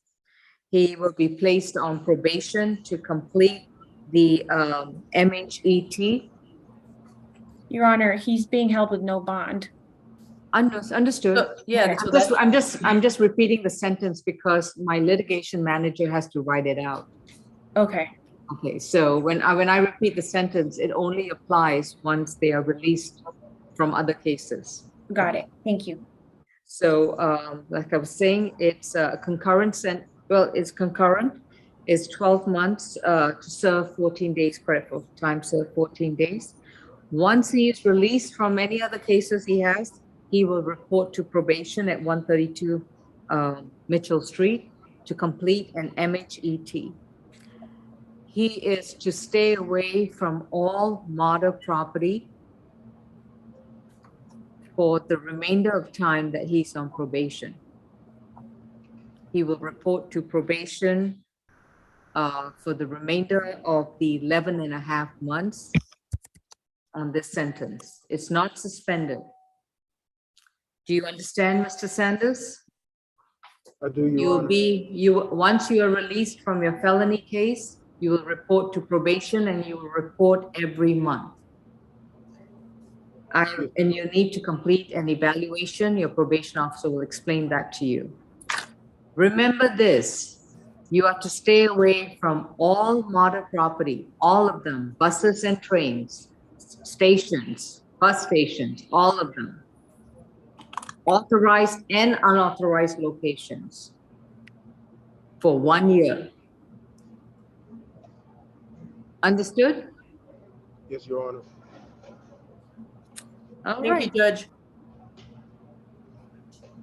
Speaker 8: He will be placed on probation to complete the MHET.
Speaker 5: Your Honor, he's being held with no bond.
Speaker 8: Understood.
Speaker 13: Yeah,
Speaker 8: Okay. I'm just repeating the sentence because my litigation manager has to write it out.
Speaker 5: Okay.
Speaker 8: Okay, so when I repeat the sentence, it only applies once they are released from other cases.
Speaker 5: Got it. Thank you.
Speaker 8: So, like I was saying, it's a concurrent it's concurrent. It's 12 months to serve 14 days credit for time served 14 days. Once he is released from any other cases he will report to probation at 132 Mitchell Street to complete an MHET. He is to stay away from all Modification property for the remainder of time that he's on probation. He will report to probation for the remainder of the 11 and a half months on this sentence. It's not suspended. Do you understand, Mr. Sanders?
Speaker 12: I do, Your Honor.
Speaker 8: Once you are released from your felony case, you will report to probation and you will report every month. And you need to complete an evaluation. Your probation officer will explain that to you. Remember this, you have to stay away from all Modification property, all of them, buses and trains, stations, bus stations, all of them. Authorized and unauthorized locations for 1 year. Understood?
Speaker 12: Yes, Your Honor.
Speaker 8: All
Speaker 13: Thank
Speaker 8: right.
Speaker 13: you, Judge.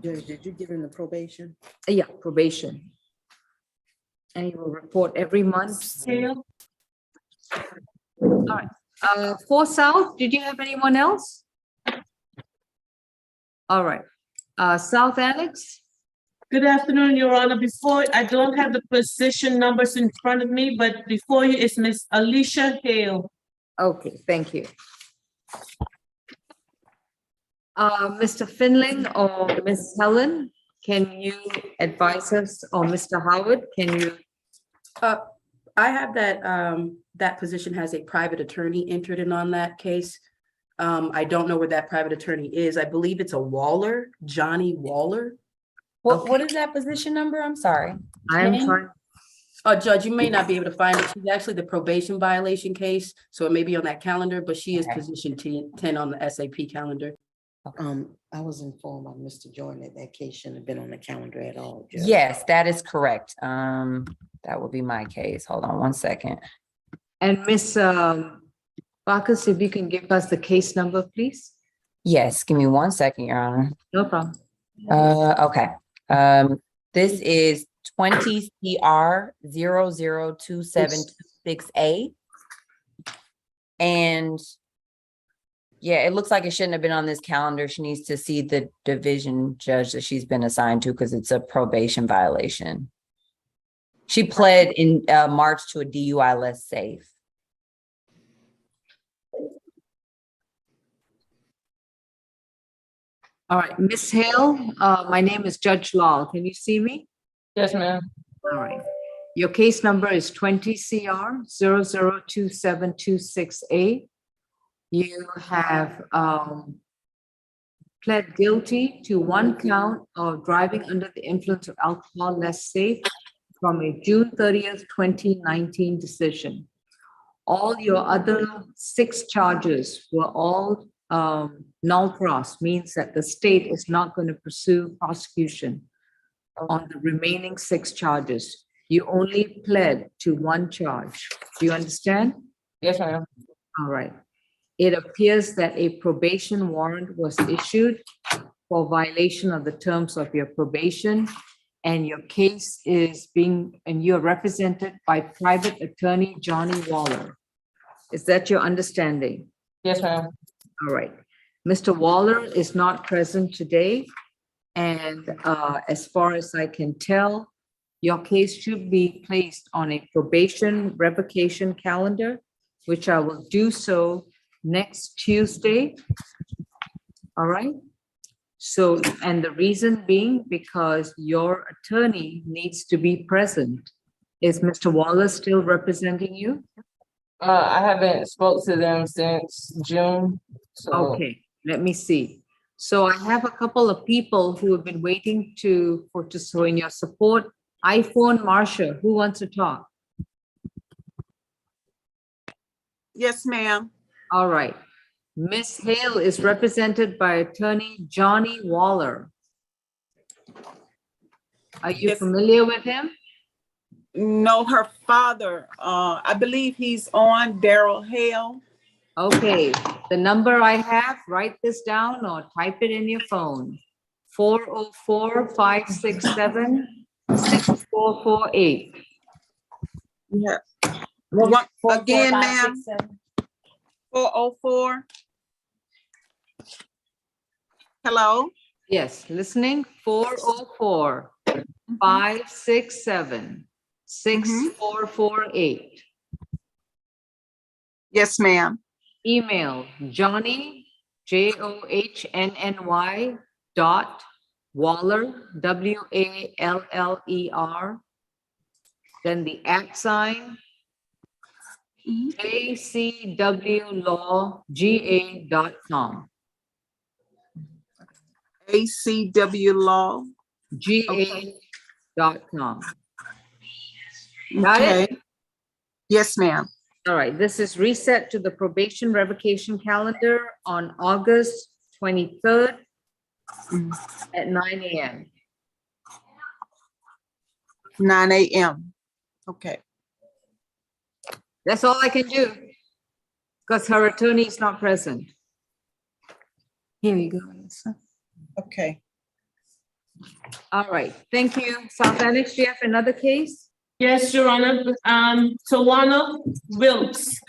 Speaker 13: Judge, did you give him the probation?
Speaker 8: Yeah, probation. And he will report every month. All right. 4 South, did you have anyone else? All right. South Annex?
Speaker 1: Good afternoon, Your Honor. Before, I don't have the position numbers in front of me, but before you is Miss Alicia Hale.
Speaker 8: Okay, thank you. Mr. Finling or Miss Helen, can you advise us, or Mr. Howard, can you?
Speaker 13: I have that position has a private attorney entered in on that case. I don't know where that private attorney is. I believe it's a Waller, Johnny Waller.
Speaker 7: What is that position number? I'm sorry.
Speaker 8: I'm trying.
Speaker 13: Oh, Judge, you may not be able to find it. She's actually the probation violation case, so it may be on that calendar, but she is position 10 on the SAP calendar.
Speaker 21: I was informed by Mr. Jordan that case shouldn't have been on the calendar at all. Judge.
Speaker 7: Yes, that is correct. That would be my case. Hold on 1 second.
Speaker 8: And Miss Bacchus, if you can give us the case number, please.
Speaker 7: Yes, give me 1 second, Your Honor.
Speaker 8: No problem.
Speaker 7: Okay. This is 20 CR 002726A. And yeah, it looks like it shouldn't have been on this calendar. She needs to see the division judge that she's been assigned to because it's a probation violation. She pled in March to a DUI less safe.
Speaker 8: All right, Miss Hale, my name is Judge Lal. Can you see me?
Speaker 1: Yes, ma'am.
Speaker 8: All right. Your case number is 20 CR 002726A. You have pled guilty to one count of driving under the influence of alcohol less safe from a June 30th, 2019 decision. All your other 6 charges were all null pros, means that the state is not going to pursue prosecution on the remaining 6 charges. You only pled to 1 charge. Do you understand?
Speaker 7: Yes, ma'am.
Speaker 8: All right. It appears that a probation warrant was issued for violation of the terms of your probation, and your case is and you're represented by private attorney Johnny Waller. Is that your understanding?
Speaker 7: Yes, ma'am.
Speaker 8: All right. Mr. Waller is not present today. And as far as I can tell, your case should be placed on a probation revocation calendar, which I will do so next Tuesday. All right. So, and the reason being because your attorney needs to be present. Is Mr. Waller still representing you?
Speaker 7: I haven't spoke to them since June. So.
Speaker 8: Okay, let me see. So I have a couple of people who have been waiting to show in your support. iPhone Marsha, who wants to talk?
Speaker 4: Yes, ma'am.
Speaker 8: All right. Miss Hale is represented by attorney Johnny Waller. Are you familiar with him?
Speaker 4: No, her father, I believe he's on, Daryl Hale.
Speaker 8: Okay, the number I have, write this down or type it in your phone. 404-567-6448.
Speaker 4: Yeah. Again, ma'am. 404. Hello?
Speaker 8: Yes, listening, 404-567-6448.
Speaker 4: Yes, ma'am.
Speaker 8: Email Johnny, JOHNNY .Waller, WALLER, then the @, acwlawga.com.
Speaker 4: acwlawga.com.
Speaker 8: Got it?
Speaker 4: Yes, ma'am.
Speaker 8: All right, this is reset to the probation revocation calendar on August 23rd at 9 a.m.
Speaker 4: 9 a.m. Okay.
Speaker 8: That's all I can do because her attorney is not present. Here you go, Melissa.
Speaker 4: Okay.
Speaker 8: All right, thank you. South Annex, do you have another case?
Speaker 1: Yes, Your Honor. Tawana Wilkes.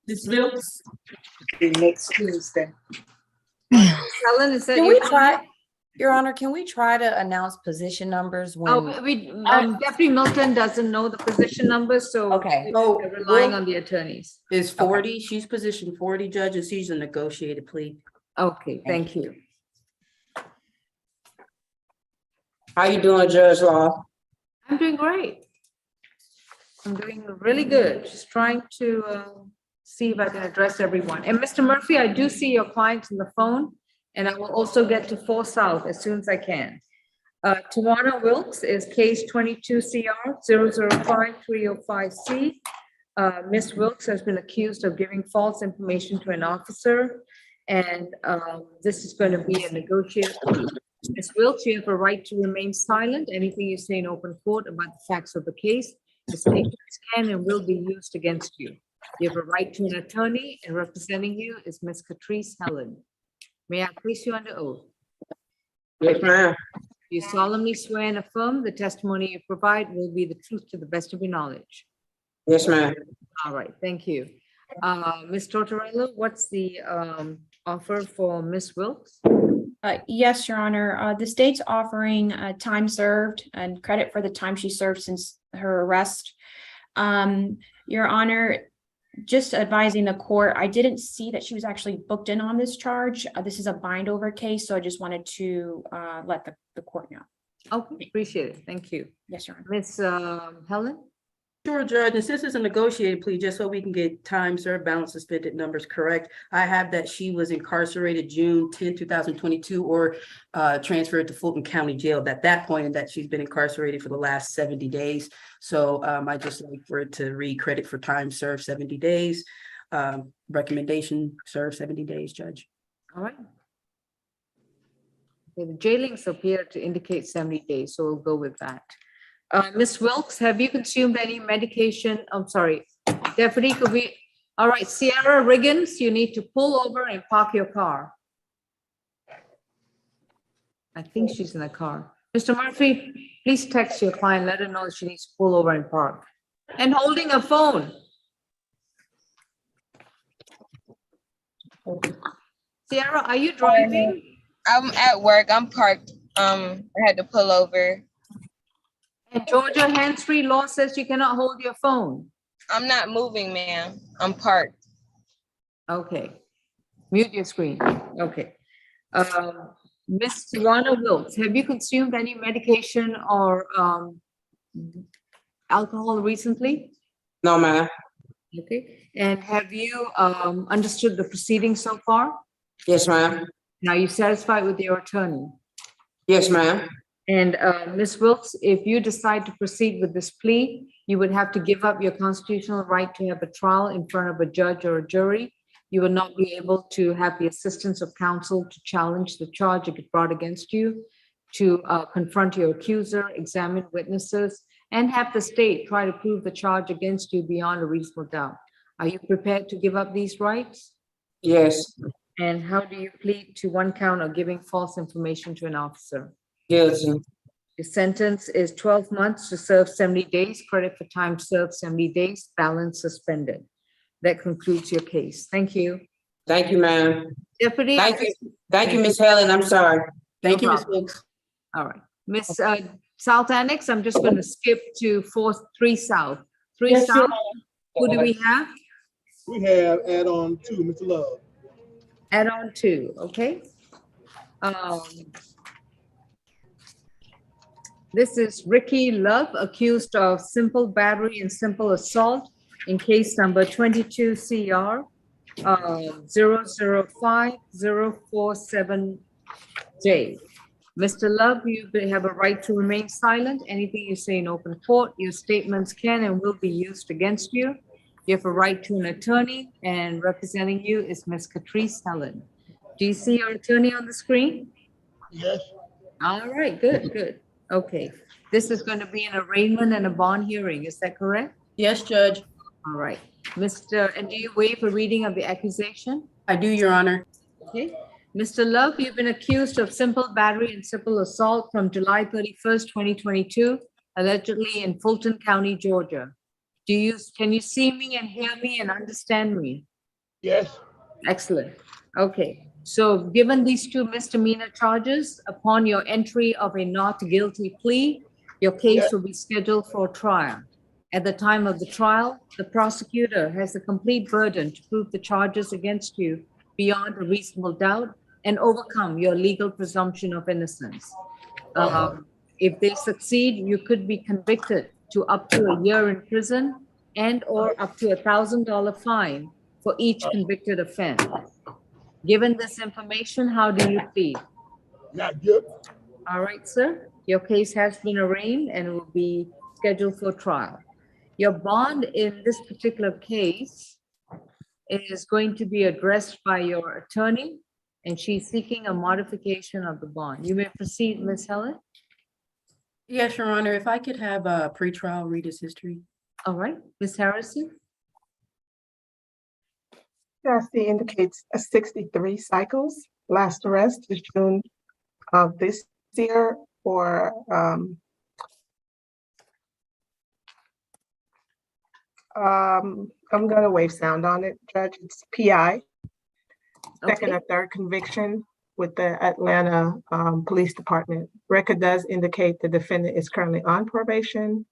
Speaker 1: Ms. Wilkes.
Speaker 4: Next Tuesday.
Speaker 8: Helen, is that
Speaker 7: Can
Speaker 8: your
Speaker 7: we try, Your Honor, can we try to announce position numbers when?
Speaker 8: Oh, Deputy Milton doesn't know the position numbers, so
Speaker 7: Okay.
Speaker 8: we're relying on the attorneys.
Speaker 13: Is 40, she's position 40 judges, she's a negotiated plea.
Speaker 8: Okay, thank you.
Speaker 13: How you doing, Judge Law?
Speaker 8: I'm doing great. I'm doing really good. Just trying to see if I can address everyone. And Mr. Murphy, I do see your clients on the phone, and I will also get to 4 South as soon as I can. Tawana Wilkes is case 22 CR 005-305C. Ms. Wilkes has been accused of giving false information to an officer, and this is going to be a negotiated. Ms. Wilkes, you have a right to remain silent. Anything you say in open court about the facts of the case is taken as can and will be used against you. You have a right to an attorney, and representing you is Ms. Catrice Helen. May I place you under oath?
Speaker 13: Yes, ma'am.
Speaker 8: You solemnly swear and affirm the testimony you provide will be the truth to the best of your knowledge.
Speaker 13: Yes, ma'am.
Speaker 8: All right, thank you. Ms. Tortorella, what's the offer for Ms. Wilkes?
Speaker 5: Yes, Your Honor. The state's offering time served and credit for the time she served since her arrest. Your Honor, just advising the court, I didn't see that she was actually booked in on this charge. This is a bind over case, so I just wanted to let the court know.
Speaker 8: Okay, appreciate it. Thank you.
Speaker 5: Yes, Your Honor.
Speaker 8: Ms. Helen?
Speaker 13: Sure, Judge, and since it's a negotiated plea, just so we can get time served, balance suspended numbers correct, I have that she was incarcerated June 10, 2022, or transferred to Fulton County Jail at that point, and that she's been incarcerated for the last 70 days. So I just like for it to read credit for time served 70 days. Recommendation serve 70 days, Judge.
Speaker 8: All right. Okay, the jailings appear to indicate 70 days, so we'll go with that. Ms. Wilkes, have you consumed any medication? I'm sorry, Deputy, could we, all right, Sierra Riggins, you need to pull over and park your car. I think she's in the car. Mr. Murphy, please text your client, let her know she needs to pull over and park. And holding a phone. Sierra, are you driving?
Speaker 10: I'm at work. I'm parked. I had to pull over.
Speaker 8: And Georgia hands-free law says you cannot hold your phone.
Speaker 10: I'm not moving, ma'am. I'm parked.
Speaker 8: Okay. Mute your screen. Okay. Ms. Tiwana Wilkes, have you consumed any medication or alcohol recently?
Speaker 18: No, ma'am.
Speaker 8: Okay. And have you understood the proceedings so far?
Speaker 18: Yes, ma'am.
Speaker 8: Now, you satisfied with your attorney?
Speaker 18: Yes, ma'am.
Speaker 8: And Ms. Wilkes, if you decide to proceed with this plea, you would have to give up your constitutional right to have a trial in front of a judge or a jury. You will not be able to have the assistance of counsel to challenge the charge brought against you, to confront your accuser, examine witnesses, and have the state try to prove the charge against you beyond a reasonable doubt. Are you prepared to give up these rights?
Speaker 18: Yes.
Speaker 8: And how do you plead to one count of giving false information to an officer?
Speaker 18: Guilty.
Speaker 8: The sentence is 12 months to serve 70 days, credit for time served 70 days, balance suspended. That concludes your case. Thank you.
Speaker 18: Thank you, ma'am.
Speaker 8: Deputy.
Speaker 18: Thank you, Ms. Helen. I'm sorry.
Speaker 13: Thank you, Ms. Wilkes.
Speaker 8: All right. Ms. South Annex, I'm just going to skip to 3 South. 3
Speaker 2: Yes,
Speaker 8: South,
Speaker 2: Your
Speaker 8: who do we have?
Speaker 2: We have add-on 2, Mr. Love.
Speaker 8: Add-on 2, okay. This is Ricky Love, accused of simple battery and simple assault in case number 22 CR 005047J. Mr. Love, you have a right to remain silent. Anything you say in open court, your statements can and will be used against you. You have a right to an attorney, and representing you is Ms. Catrice Helen. Do you see your attorney on the screen?
Speaker 2: Yes.
Speaker 8: All right, good, good. Okay, this is going to be an arraignment and a bond hearing, is that correct?
Speaker 13: Yes, Judge.
Speaker 8: All right, and do you waive a reading of the accusation?
Speaker 13: I do, Your Honor.
Speaker 8: Okay, Mr. Love, you've been accused of simple battery and simple assault from July 31st, 2022, allegedly in Fulton County, Georgia. Can you see me and hear me and understand me?
Speaker 2: Yes.
Speaker 8: Excellent. Okay, so given these 2 misdemeanor charges, upon your entry of a not guilty plea, your case will be scheduled for trial. At the time of the trial, the prosecutor has the complete burden to prove the charges against you beyond a reasonable doubt and overcome your legal presumption of innocence. If they succeed, you could be convicted to up to a year in prison and or up to $1,000 fine for each convicted offense. Given this information, how do you plead?
Speaker 2: Not good.
Speaker 8: All right, sir. Your case has been arraigned and will be scheduled for trial. Your bond in this particular case is going to be addressed by your attorney, and she's seeking a modification of the bond. You may proceed, Ms. Helen.
Speaker 13: Yes, Your Honor. If I could have a pretrial read his history.
Speaker 8: All right, Ms. Harrison.
Speaker 23: CRC indicates 63 cycles. Last arrest is June of this year for I'm going to wave sound on it, Judge. It's PI. Second or third conviction with the Atlanta Police Department. Record does indicate the defendant is currently on probation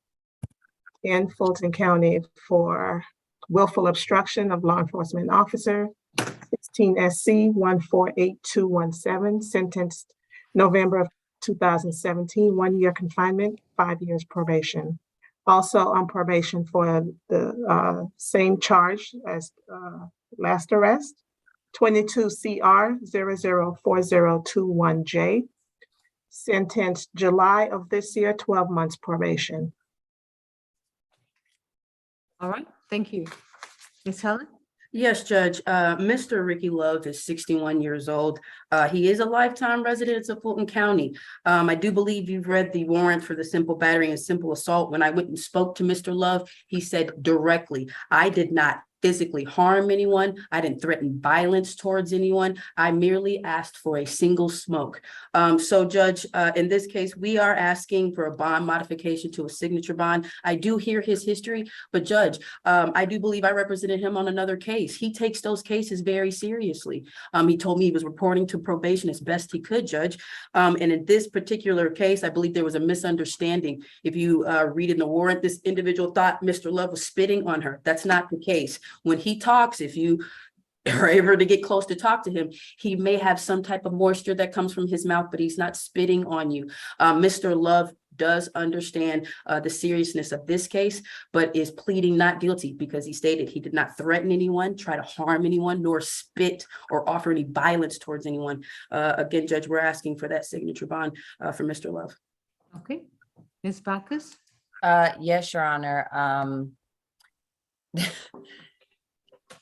Speaker 23: in Fulton County for willful obstruction of law enforcement officer, 16 SC 148217, sentenced November of 2017, 1 year confinement, 5 years probation. also on probation for the same charge as last arrest, 22 CR 004021J, sentenced July of this year, 12 months probation.
Speaker 8: All right, thank you. Ms. Helen?
Speaker 13: Yes, Judge. Mr. Ricky Love is 61 years old. He is a lifetime resident of Fulton County. I do believe you've read the warrant for the simple battery and simple assault. When I went and spoke to Mr. Love, he said directly, I did not physically harm anyone. I didn't threaten violence towards anyone. I merely asked for a single smoke. So Judge, in this case, we are asking for a bond modification to a signature bond. I do hear his history, but Judge, I do believe I represented him on another case. He takes those cases very seriously. He told me he was reporting to probation as best he could, Judge. And in this particular case, I believe there was a misunderstanding. If you read in the warrant, this individual thought Mr. Love was spitting on her. That's not the case. When he talks, if you are able to get close to talk to him, he may have some type of moisture that comes from his mouth, but he's not spitting on you. Mr. Love does understand the seriousness of this case, but is pleading not guilty because he stated he did not threaten anyone, try to harm anyone, nor spit or offer any violence towards anyone. Again, Judge, we're asking for that signature bond for Mr. Love.
Speaker 8: Okay, Ms. Bacchus?
Speaker 7: Yes, Your Honor.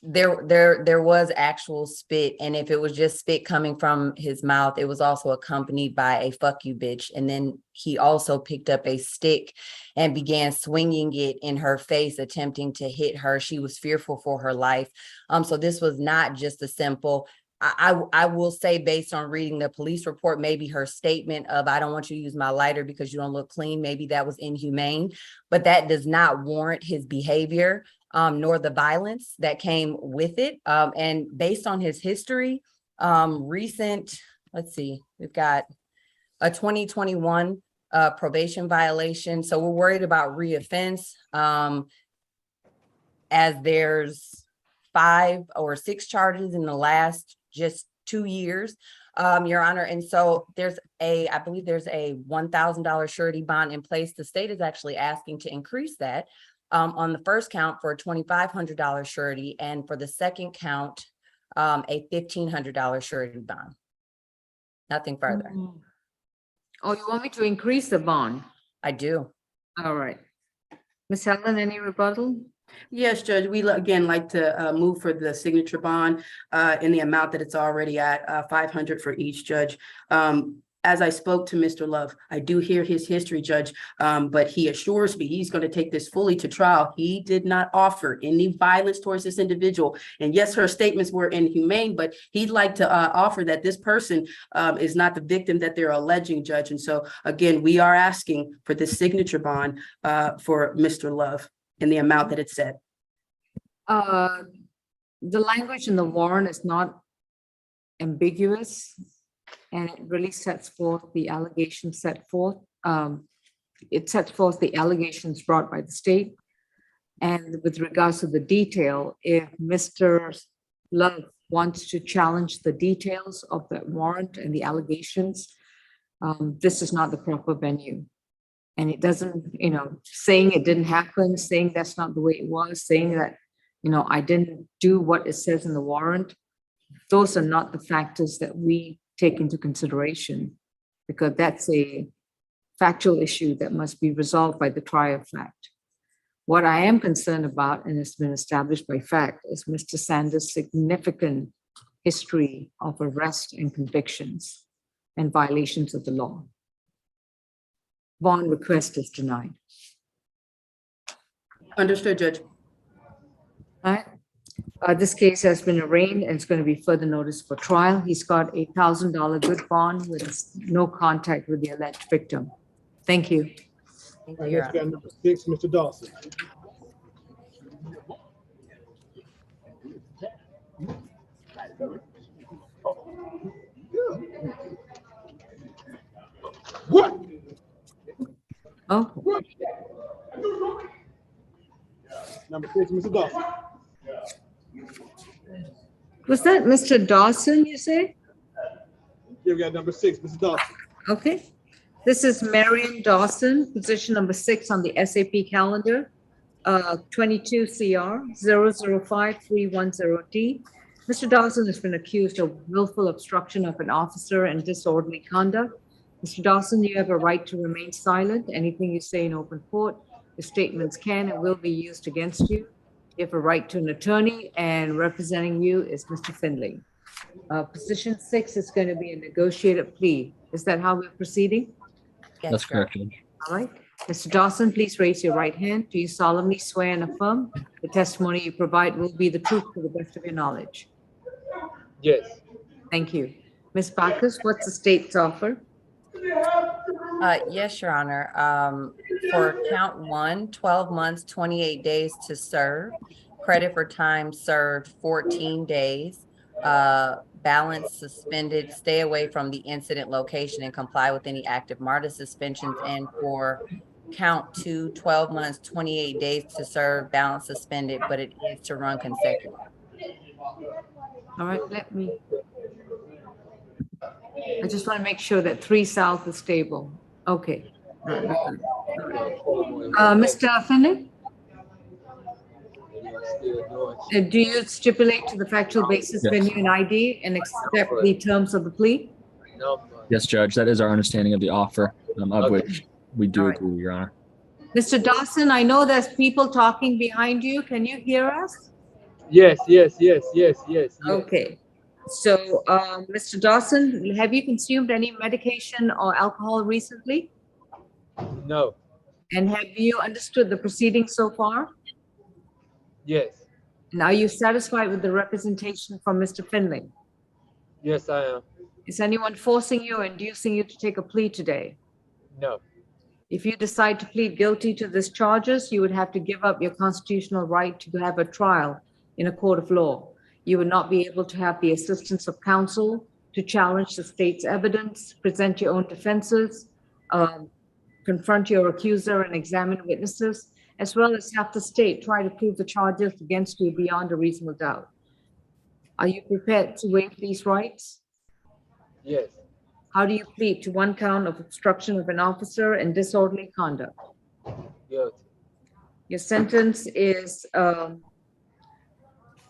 Speaker 7: There was actual spit, and if it was just spit coming from his mouth, it was also accompanied by a "fuck you, bitch." And then he also picked up a stick and began swinging it in her face, attempting to hit her. She was fearful for her life. So this was not just a simple, I will say, based on reading the police report, maybe her statement of "I don't want you to use my lighter because you don't look clean," maybe that was inhumane, but that does not warrant his behavior, nor the violence that came with it. And based on his history, recent, let's see, we've got a 2021 probation violation. So we're worried about reoffense, as there's 5 or 6 charges in the last just 2 years, Your Honor. And so I believe there's a $1,000 surety bond in place. The state is actually asking to increase that on the first count for a $2,500 surety, and for the second count, a $1,500 surety bond. Nothing further.
Speaker 8: Oh, you want me to increase the bond?
Speaker 7: I do.
Speaker 8: All right. Ms. Helen, any rebuttal?
Speaker 13: Yes, Judge, we again like to move for the signature bond in the amount that it's already at, 500 for each, Judge. As I spoke to Mr. Love, I do hear his history, Judge, but he assures me he's going to take this fully to trial. He did not offer any violence towards this individual. And yes, her statements were inhumane, but he'd like to offer that this person is not the victim that they're alleging, Judge. And so again, we are asking for this signature bond for Mr. Love in the amount that it's set.
Speaker 8: The language in the warrant is not ambiguous, and it really sets forth the allegations set forth. It sets forth the allegations brought by the state. And with regards to the detail, if Mr. Love wants to challenge the details of the warrant and the allegations, this is not the proper venue. And it doesn't, saying it didn't happen, saying that's not the way it was, saying that, I didn't do what it says in the warrant. Those are not the factors that we take into consideration, because that's a factual issue that must be resolved by the trier of fact. What I am concerned about, and it's been established by fact, is Mr. Sanders' significant history of arrest and convictions and violations of the law. Bond request is denied.
Speaker 13: Understood, Judge.
Speaker 8: All right. This case has been arraigned and it's going to be further notice for trial. He's got a $1,000 good bond with no contact with the alleged victim. Thank you.
Speaker 2: All right, next we got number 6, Mr. Dawson. What?
Speaker 8: Oh.
Speaker 2: Number 6, Mr. Dawson.
Speaker 8: Was that Mr. Dawson, you say?
Speaker 2: Here we got number 6, Mr. Dawson.
Speaker 8: Okay. This is Marion Dawson, position number 6 on the SAP calendar, 22 CR 005310D. Mr. Dawson has been accused of willful obstruction of an officer and disorderly conduct. Mr. Dawson, you have a right to remain silent. Anything you say in open court, the statements can and will be used against you. You have a right to an attorney, and representing you is Mr. Finley. Position 6 is going to be a negotiated plea. Is that how we're proceeding?
Speaker 14: That's correct, Judge.
Speaker 8: All right. Mr. Dawson, please raise your right hand. Do you solemnly swear and affirm the testimony you provide will be the truth to the best of your knowledge?
Speaker 19: Yes.
Speaker 8: Thank you. Ms. Bacchus, what's the state's offer?
Speaker 7: Yes, Your Honor. For count 1, 12 months, 28 days to serve. Credit for time served, 14 days. Balance suspended, stay away from the incident location and comply with any active MARTA suspensions. And for count 2, 12 months, 28 days to serve, balance suspended, but it is to run consecutive.
Speaker 8: All right, I just want to make sure that 3 South is stable. Okay. Mr. Finley? Do you stipulate to the factual basis,
Speaker 14: Yes.
Speaker 8: venue, and ID and accept the terms of the plea?
Speaker 14: Yes, Judge, that is our understanding of the offer, of which we do
Speaker 8: All right.
Speaker 14: agree, Your Honor.
Speaker 8: Mr. Dawson, I know there's people talking behind you. Can you hear us?
Speaker 19: Yes.
Speaker 8: Okay. So, Mr. Dawson, have you consumed any medication or alcohol recently?
Speaker 19: No.
Speaker 8: And have you understood the proceedings so far?
Speaker 19: Yes.
Speaker 8: And are you satisfied with the representation from Mr. Finley?
Speaker 19: Yes, I am.
Speaker 8: Is anyone forcing you or inducing you to take a plea today?
Speaker 19: No.
Speaker 8: If you decide to plead guilty to these charges, you would have to give up your constitutional right to have a trial in a court of law. You would not be able to have the assistance of counsel to challenge the state's evidence, present your own defenses, confront your accuser and examine witnesses, as well as have the state try to prove the charges against you beyond a reasonable doubt. Are you prepared to waive these rights?
Speaker 19: Yes.
Speaker 8: How do you plead to 1 count of obstruction of an officer and disorderly conduct?
Speaker 19: Guilty.
Speaker 8: Your sentence is, I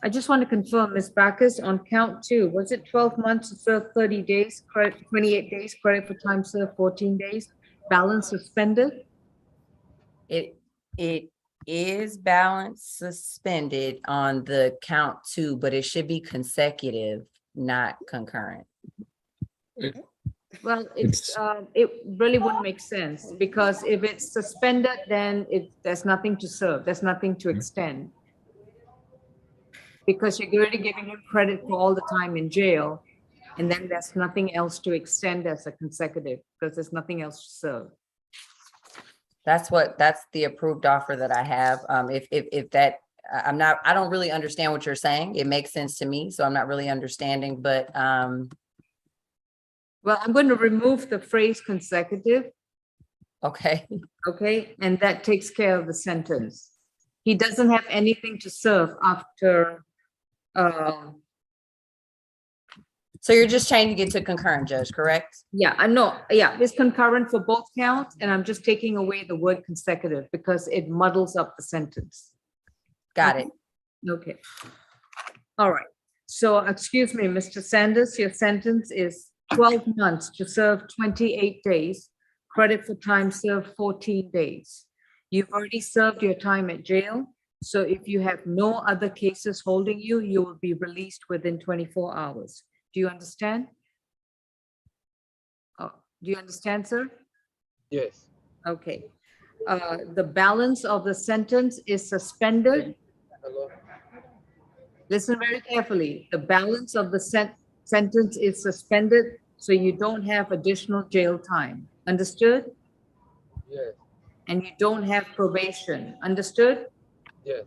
Speaker 8: just want to confirm, Ms. Bacchus, on count 2, was it 12 months to serve 30 days, credit 28 days, credit for time served 14 days, balance suspended?
Speaker 7: It is balance suspended on the count 2, but it should be consecutive, not concurrent.
Speaker 8: Well, it really wouldn't make sense, because if it's suspended, then there's nothing to serve, there's nothing to extend. Because you're already giving him credit for all the time in jail, and then there's nothing else to extend as a consecutive, because there's nothing else to serve.
Speaker 7: That's the approved offer that I have. If that, I don't really understand what you're saying. It makes sense to me, so I'm not really understanding, but,
Speaker 8: well, I'm going to remove the phrase consecutive.
Speaker 7: Okay.
Speaker 8: Okay, and that takes care of the sentence. He doesn't have anything to serve after,
Speaker 7: So you're just changing it to concurrent, Judge, correct?
Speaker 8: yeah, I know, yeah, it's concurrent for both counts, and I'm just taking away the word consecutive because it muddles up the sentence.
Speaker 7: Got it.
Speaker 8: Okay. All right. So, excuse me, Mr. Sanders, your sentence is 12 months to serve 28 days, credit for time served 14 days. You've already served your time at jail, so if you have no other cases holding you, you will be released within 24 hours. Do you understand? Oh, do you understand, sir?
Speaker 19: Yes.
Speaker 8: Okay. The balance of the sentence is suspended.
Speaker 19: Hello.
Speaker 8: Listen very carefully. The balance of the sentence is suspended, so you don't have additional jail time. Understood?
Speaker 19: Yes.
Speaker 8: And you don't have probation. Understood?
Speaker 19: Yes.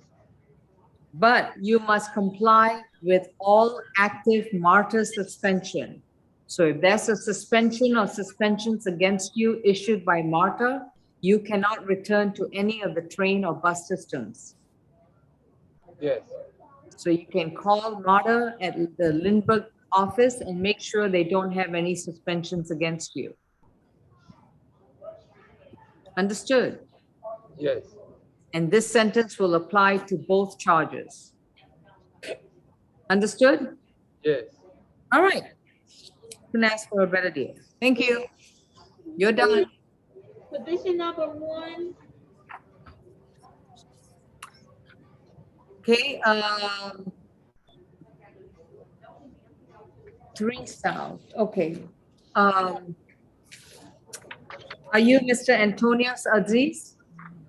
Speaker 8: But you must comply with all active MARTA suspension. So if there's a suspension or suspensions against you issued by MARTA, you cannot return to any of the train or bus systems.
Speaker 19: Yes.
Speaker 8: So you can call MARTA at the Lindbergh office and make sure they don't have any suspensions against you. Understood?
Speaker 19: Yes.
Speaker 8: And this sentence will apply to both charges. Understood?
Speaker 19: Yes.
Speaker 8: All right. Can ask for a better deal. Thank you. You're done.
Speaker 20: Position number 1.
Speaker 8: Okay, 3 South, okay. Are you Mr. Antonius Aziz?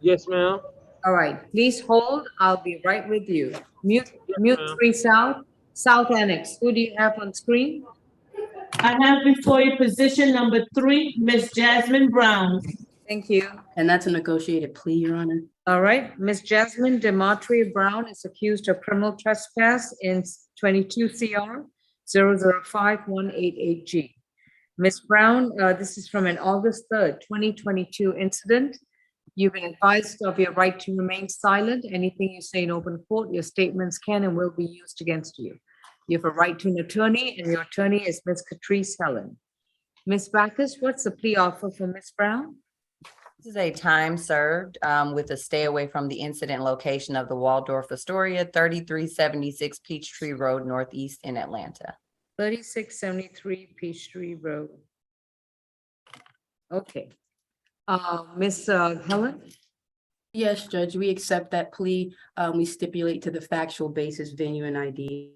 Speaker 19: Yes, ma'am.
Speaker 8: All right, please hold. I'll be right with you. Mute
Speaker 19: ma'am.
Speaker 8: 3 South, South Annex. Who do you have on screen?
Speaker 1: I have before you position number 3, Miss Jasmine Brown.
Speaker 8: Thank you.
Speaker 13: And that's a negotiated plea, Your Honor.
Speaker 8: All right, Ms. Jasmine Dematria Brown is accused of criminal trespass in 22 CR 005-188G. Ms. Brown, this is from an August 3rd, 2022 incident. You've been advised of your right to remain silent. Anything you say in open court, your statements can and will be used against you. You have a right to an attorney, and your attorney is Ms. Catrice Helen. Ms. Backus, what's the plea offer for Ms. Brown?
Speaker 7: This is a time served with a stay away from the incident location of the Waldorf Astoria, 3376 Peachtree Road, Northeast in Atlanta.
Speaker 8: 3673 Peachtree Road. Okay. Ms. Helen?
Speaker 13: Yes, Judge, we accept that plea. We stipulate to the factual basis, venue, and ID.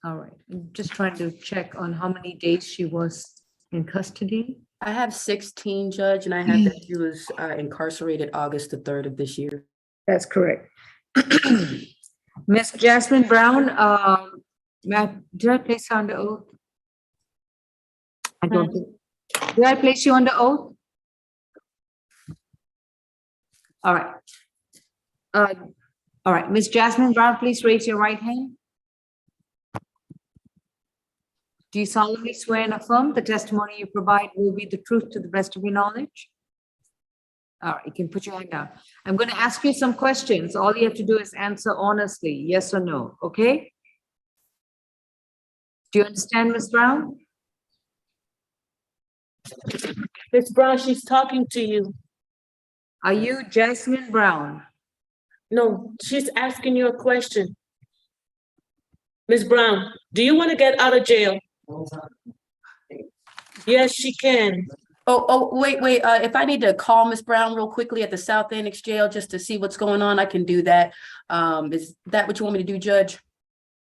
Speaker 8: All right, I'm just trying to check on how many days she was in custody.
Speaker 13: I have 16, Judge, and I have that she was incarcerated August the 3rd of this year.
Speaker 8: That's correct. Ms. Jasmine Brown, did I place you under oath? I don't think. Did I place you under oath? All right. All right, Ms. Jasmine Brown, please raise your right hand. Do you solemnly swear and affirm the testimony you provide will be the truth to the best of your knowledge? All right, you can put your hand down. I'm going to ask you some questions. All you have to do is answer honestly, yes or no, okay? Do you understand, Ms. Brown?
Speaker 1: Miss Brown, she's talking to you.
Speaker 8: Are you Jasmine Brown?
Speaker 1: No, she's asking you a question. Miss Brown, do you want to get out of jail? Yes, she can.
Speaker 13: Wait. If I need to call Miss Brown real quickly at the South Annex Jail just to see what's going on, I can do that. Is that what you want me to do, Judge?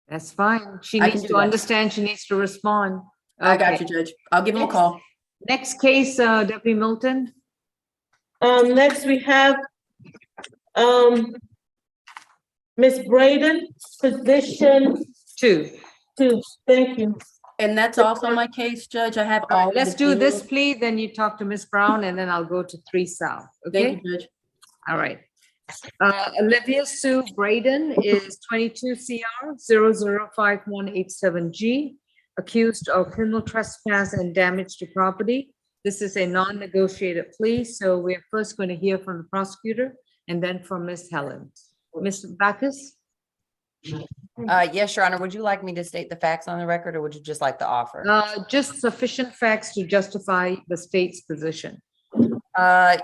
Speaker 8: That's fine. She
Speaker 13: I
Speaker 8: needs
Speaker 13: can do
Speaker 8: to
Speaker 13: that.
Speaker 8: understand. She needs to respond.
Speaker 13: I got
Speaker 8: Okay.
Speaker 13: you, Judge. I'll give him a call.
Speaker 8: Next case, Deputy Milton.
Speaker 1: Next we have, Miss Braden, position
Speaker 8: 2.
Speaker 1: Thank you.
Speaker 13: And that's also my case, Judge. I have all.
Speaker 8: Let's do this plea, then you talk to Ms. Brown, and then I'll go to 3 South. Okay?
Speaker 13: Thank you, Judge.
Speaker 8: All right. Olivia Sue Braden is 22 CR 005-187G, accused of criminal trespass and damage to property. This is a non-negotiated plea, so we're first going to hear from the prosecutor and then from Ms. Helen. Ms. Backus?
Speaker 7: Yes, Your Honor. Would you like me to state the facts on the record, or would you just like the offer?
Speaker 8: Just sufficient facts to justify the state's position.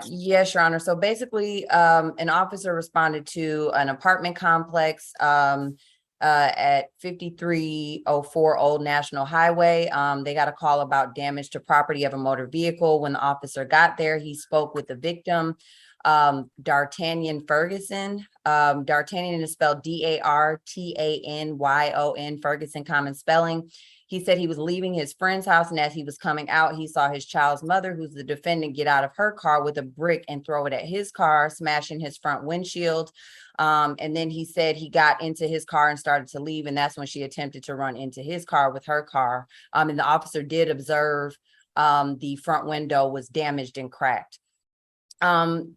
Speaker 7: Yes, Your Honor. So basically, an officer responded to an apartment complex at 5304 Old National Highway. They got a call about damage to property of a motor vehicle. When the officer got there, he spoke with the victim, D'Artagnan Ferguson. D'Artagnan is spelled D'Artagnon, Ferguson, common spelling. He said he was leaving his friend's house, and as he was coming out, he saw his child's mother, who's the defendant, get out of her car with a brick and throw it at his car, smashing his front windshield. And then he said he got into his car and started to leave, and that's when she attempted to run into his car with her car. And the officer did observe the front window was damaged and cracked.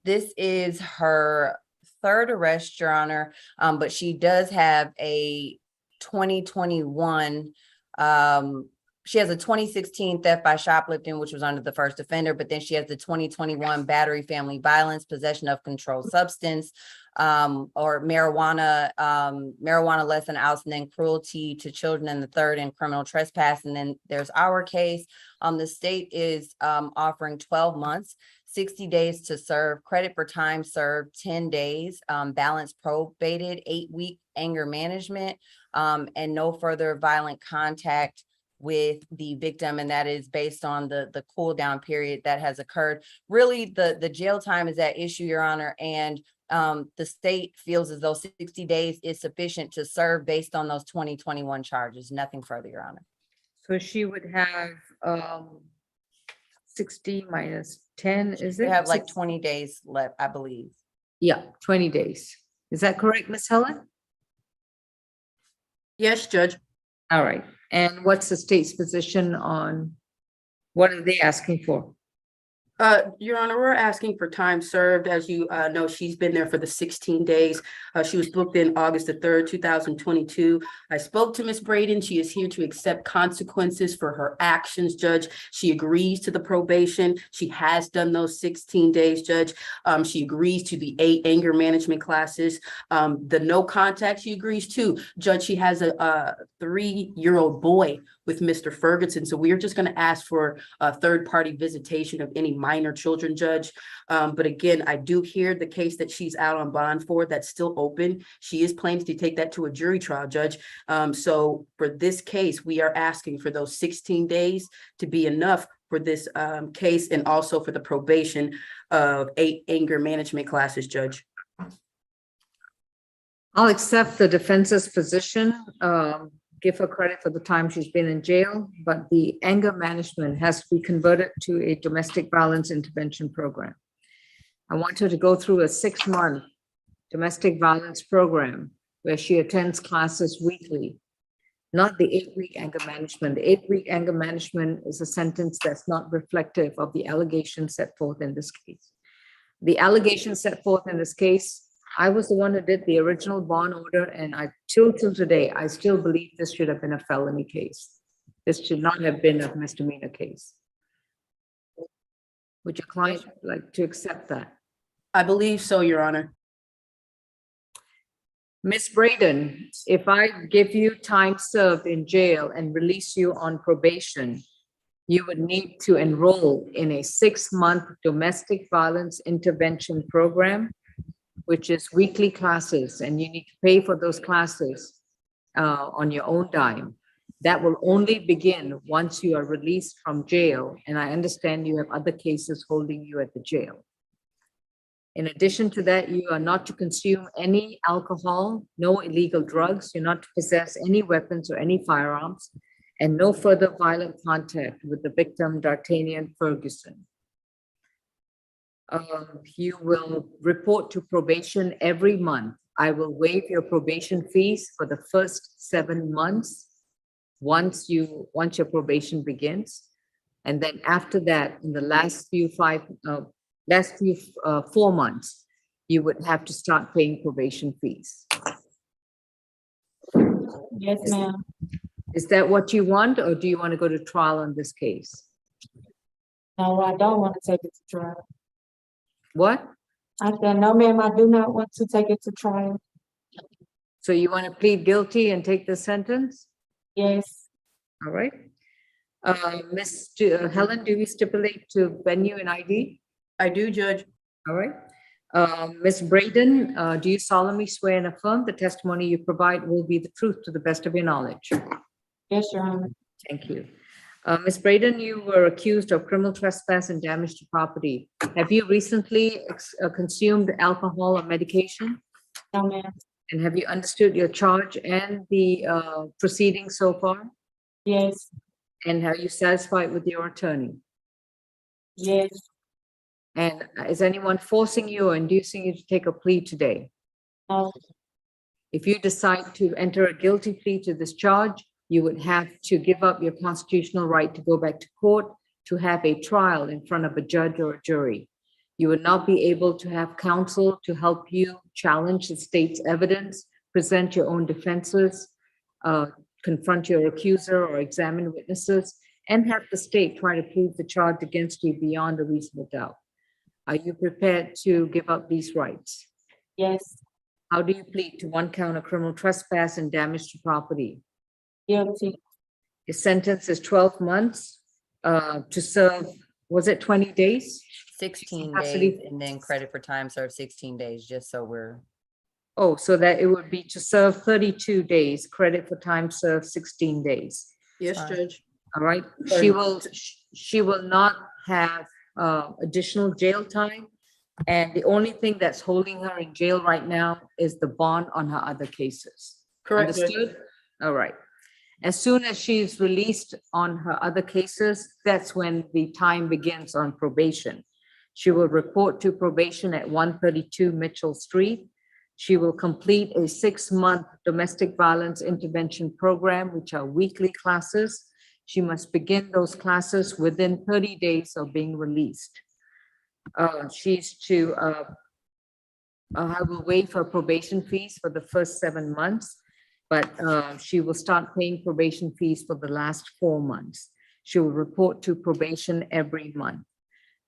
Speaker 7: This is her third arrest, Your Honor, but she does have a 2021 she has a 2016 theft by shoplifting, which was under the first offender, but then she has the 2021 battery, family violence, possession of controlled substance, or marijuana less than an ounce, and then cruelty to children in the third, and criminal trespass. And then there's our case. The state is offering 12 months. 60 days to serve, credit for time served, 10 days, balance probated, 8-week anger management, and no further violent contact with the victim. And that is based on the cool down period that has occurred. Really, the jail time is at issue, Your Honor, and the state feels as though 60 days is sufficient to serve based on those 2021 charges. Nothing further, Your Honor.
Speaker 8: So she would have 60 minus 10, is it?
Speaker 7: We have like 20 days left, I believe.
Speaker 8: Yeah, 20 days. Is that correct, Ms. Helen?
Speaker 13: Yes, Judge.
Speaker 8: All right. And what's the state's position on what are they asking for?
Speaker 13: Your Honor, we're asking for time served. As you know, she's been there for the 16 days. She was booked in August the 3rd, 2022. I spoke to Ms. Braden. She is here to accept consequences for her actions, Judge. She agrees to the probation. She has done those 16 days, Judge. She agrees to the 8 anger management classes. The no contact she agrees to. Judge, she has a 3-year-old boy with Mr. Ferguson. So we're just going to ask for a third-party visitation of any minor children, Judge. But again, I do hear the case that she's out on bond for that's still open. She is planning to take that to a jury trial, Judge. So for this case, we are asking for those 16 days to be enough for this case and also for the probation of 8 anger management classes, Judge.
Speaker 8: I'll accept the defense's position. Give her credit for the time she's been in jail, but the anger management has to be converted to a domestic violence intervention program. I want her to go through a 6-month domestic violence program where she attends classes weekly, not the 8-week anger management. The 8-week anger management is a sentence that's not reflective of the allegations set forth in this case. The allegations set forth in this case, I was the one who did the original bond order, and till today, I still believe this should have been a felony case. This should not have been a misdemeanor case. Would your client like to accept that?
Speaker 13: I believe so, Your Honor.
Speaker 8: Ms. Braden, if I give you time served in jail and release you on probation, you would need to enroll in a 6-month domestic violence intervention program, which is weekly classes, and you need to pay for those classes on your own dime. That will only begin once you are released from jail, and I understand you have other cases holding you at the jail. In addition to that, you are not to consume any alcohol, no illegal drugs, you're not to possess any weapons or any firearms, and no further violent contact with the victim, D'Artagnan Ferguson. You will report to probation every month. I will waive your probation fees for the first 7 months once your probation begins. And then after that, in the last few 4 months, you would have to start paying probation fees.
Speaker 20: Yes, ma'am.
Speaker 8: Is that what you want, or do you want to go to trial on this case?
Speaker 20: No, I don't want to take it to trial.
Speaker 8: What?
Speaker 20: I said, no, ma'am, I do not want to take it to trial.
Speaker 8: So you want to plead guilty and take the sentence?
Speaker 20: Yes.
Speaker 8: All right. Ms. Helen, do we stipulate to venue and ID?
Speaker 13: I do, Judge.
Speaker 8: All right. Ms. Braden, do you solemnly swear and affirm the testimony you provide will be the truth to the best of your knowledge?
Speaker 20: Yes, Your Honor.
Speaker 8: Thank you. Ms. Braden, you were accused of criminal trespass and damage to property. Have you recently consumed alcohol or medication?
Speaker 20: No, ma'am.
Speaker 8: And have you understood your charge and the proceedings so far?
Speaker 20: Yes.
Speaker 8: And are you satisfied with your attorney?
Speaker 20: Yes.
Speaker 8: And is anyone forcing you or inducing you to take a plea today?
Speaker 20: No.
Speaker 8: If you decide to enter a guilty plea to this charge, you would have to give up your constitutional right to go back to court to have a trial in front of a judge or a jury. You would not be able to have counsel to help you challenge the state's evidence, present your own defenses, confront your accuser or examine witnesses, and have the state try to prove the charge against you beyond a reasonable doubt. Are you prepared to give up these rights?
Speaker 20: Yes.
Speaker 8: How do you plead to 1 count of criminal trespass and damage to property?
Speaker 20: Guilty.
Speaker 8: Your sentence is 12 months to serve, was it 20 days?
Speaker 7: 16
Speaker 8: custody.
Speaker 7: days and then credit for time served 16 days, just so we're,
Speaker 8: Oh, so that it would be to serve 32 days, credit for time served 16 days.
Speaker 13: Yes, Judge.
Speaker 8: All right, she will not have additional jail time. And the only thing that's holding her in jail right now is the bond on her other cases.
Speaker 13: Correct, Judge.
Speaker 8: Understood? All right. As soon as she's released on her other cases, that's when the time begins on probation. She will report to probation at 132 Mitchell Street. She will complete a 6-month domestic violence intervention program, which are weekly classes. She must begin those classes within 30 days of being released. She's to have a waive her probation fees for the first 7 months, but she will start paying probation fees for the last 4 months. She will report to probation every month.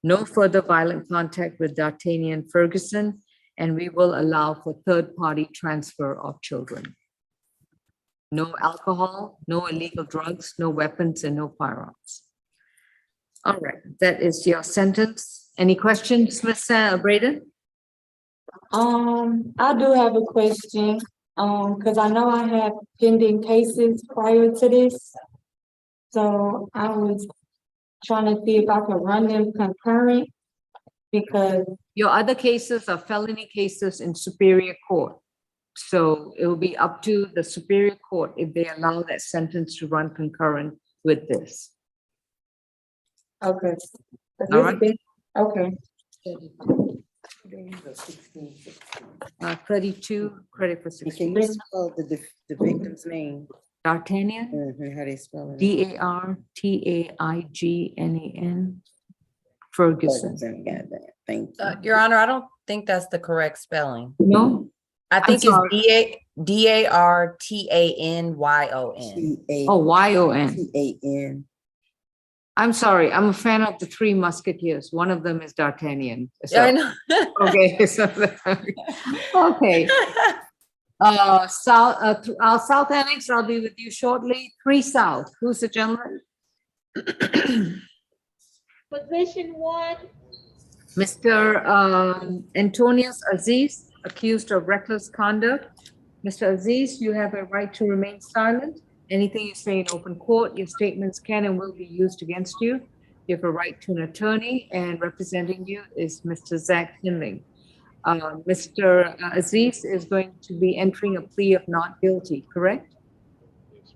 Speaker 8: No further violent contact with D'Artagnan Ferguson, and we will allow for third-party transfer of children. No alcohol, no illegal drugs, no weapons, and no firearms. All right, that is your sentence. Any questions, Ms. Braden?
Speaker 20: I do have a question, because I know I have pending cases prior to this. So I was trying to see if I could run them concurrent, because
Speaker 8: Your other cases are felony cases in Superior Court. So it will be up to the Superior Court if they allow that sentence to run concurrent with this.
Speaker 20: okay.
Speaker 8: All right.
Speaker 20: Okay.
Speaker 8: 32, credit for
Speaker 21: Can
Speaker 8: 16.
Speaker 21: you spell the victim's name?
Speaker 8: D'Artagnan,
Speaker 21: How they spell it?
Speaker 8: Dartagnan, Ferguson.
Speaker 21: Got that. Thank you.
Speaker 7: Your Honor, I don't think that's the correct spelling.
Speaker 8: No?
Speaker 7: I think
Speaker 8: sorry.
Speaker 7: it's Dartanion.
Speaker 8: Oh, Y-O-N.
Speaker 21: T-A-N.
Speaker 8: I'm sorry, I'm a fan of the Three Musketeers. One of them is D'Artagnan. So-
Speaker 7: Yeah, I know.
Speaker 8: Okay, so, okay. Our South Annex, I'll be with you shortly. 3 South, who's the gentleman?
Speaker 9: Position 1.
Speaker 8: Mr. Antonius Aziz, accused of reckless conduct. Mr. Aziz, you have a right to remain silent. Anything you say in open court, your statements can and will be used against you. You have a right to an attorney, and representing you is Mr. Zach Hinling. Mr. Aziz is going to be entering a plea of not guilty, correct?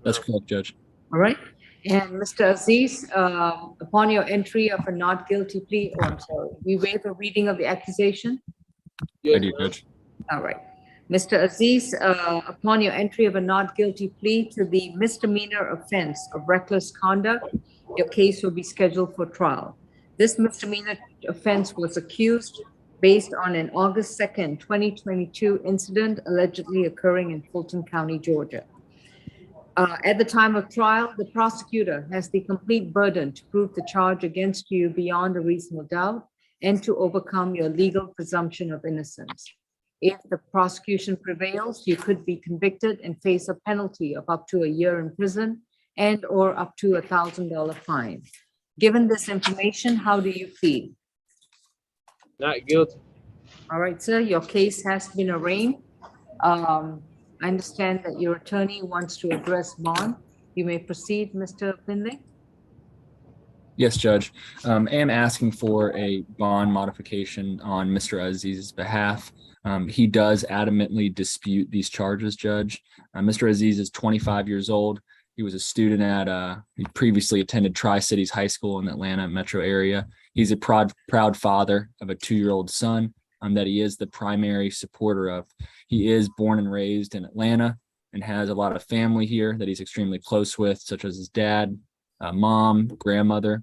Speaker 14: That's correct, Judge.
Speaker 8: All right. And Mr. Aziz, upon your entry of a not guilty plea, oh, I'm sorry, we waive a reading of the accusation?
Speaker 14: I do, Judge.
Speaker 8: All right. Mr. Aziz, upon your entry of a not guilty plea to the misdemeanor offense of reckless conduct, your case will be scheduled for trial. This misdemeanor offense was accused based on an August 2nd, 2022 incident allegedly occurring in Fulton County, Georgia. At the time of trial, the prosecutor has the complete burden to prove the charge against you beyond a reasonable doubt and to overcome your legal presumption of innocence. If the prosecution prevails, you could be convicted and face a penalty of up to a year in prison and or up to $1,000 fine. Given this information, how do you plead?
Speaker 22: Not guilty.
Speaker 8: All right, sir, your case has been arraigned. I understand that your attorney wants to address bond. You may proceed, Mr. Finley.
Speaker 14: Yes, Judge. I am asking for a bond modification on Mr. Aziz's behalf. He does adamantly dispute these charges, Judge. Mr. Aziz is 25 years old. He was a student he previously attended Tri-Cities High School in the Atlanta metro area. He's a proud father of a 2-year-old son that he is the primary supporter of. He is born and raised in Atlanta and has a lot of family here that he's extremely close with, such as his dad, mom, grandmother,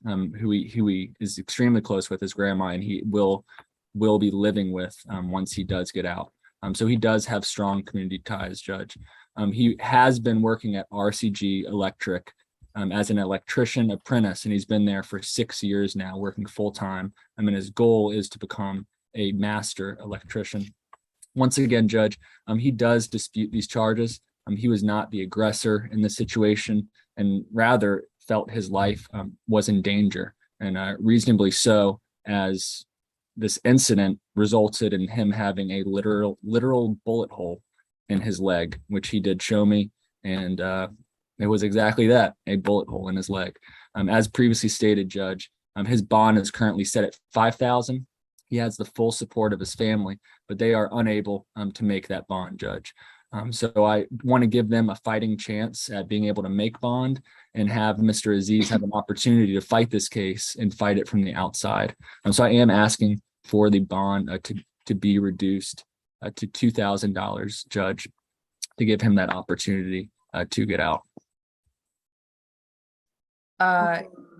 Speaker 14: who he is extremely close with, his grandma, and he will be living with once he does get out. So he does have strong community ties, Judge. He has been working at RCG Electric as an electrician apprentice, and he's been there for 6 years now, working full time. And his goal is to become a master electrician. Once again, Judge, he does dispute these charges. He was not the aggressor in this situation, and rather felt his life was in danger, and reasonably so, as this incident resulted in him having a literal bullet hole in his leg, which he did show me. And it was exactly that, a bullet hole in his leg. As previously stated, Judge, his bond is currently set at $5,000. He has the full support of his family, but they are unable to make that bond, Judge. So I want to give them a fighting chance at being able to make bond and have Mr. Aziz have an opportunity to fight this case and fight it from the outside. So I am asking for the bond to be reduced to $2,000, Judge, to give him that opportunity to get out.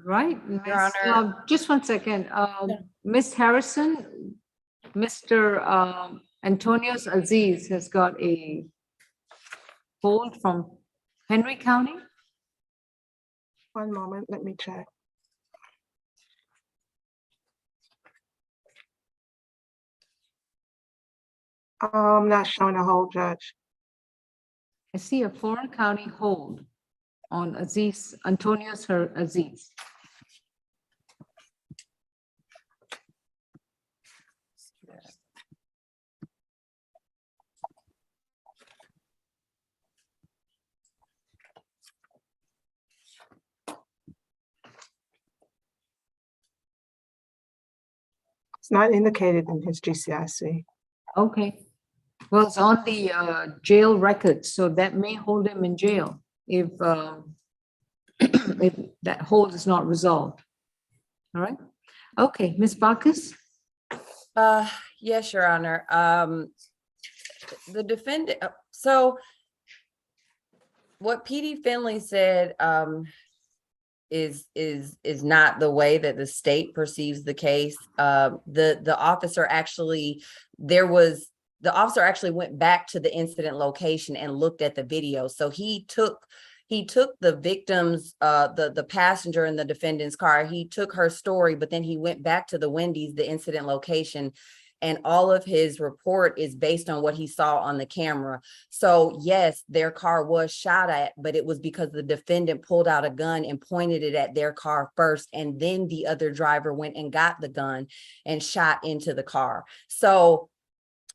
Speaker 8: Right,
Speaker 7: Your
Speaker 8: Miss,
Speaker 7: Honor.
Speaker 8: just one second. Ms. Harrison, Mr. Antonius Aziz has got a hold from Henry County.
Speaker 23: One moment, let me check. I'm not showing a hold, Judge.
Speaker 8: I see a foreign county hold on Aziz, Antonius Aziz.
Speaker 23: It's not indicated in his GCIC.
Speaker 8: Okay. Well, it's on the jail record, so that may hold him in jail if if that hold is not resolved. All right. Okay, Ms. Bacchus?
Speaker 7: Yes, Your Honor. The defendant, so what PD Finley said is not the way that the state perceives the case. The officer actually, the officer actually went back to the incident location and looked at the video. So he took the victim's, the passenger in the defendant's car, he took her story, but then he went back to the Wendy's, the incident location, and all of his report is based on what he saw on the camera. So yes, their car was shot at, but it was because the defendant pulled out a gun and pointed it at their car first, and then the other driver went and got the gun and shot into the car. So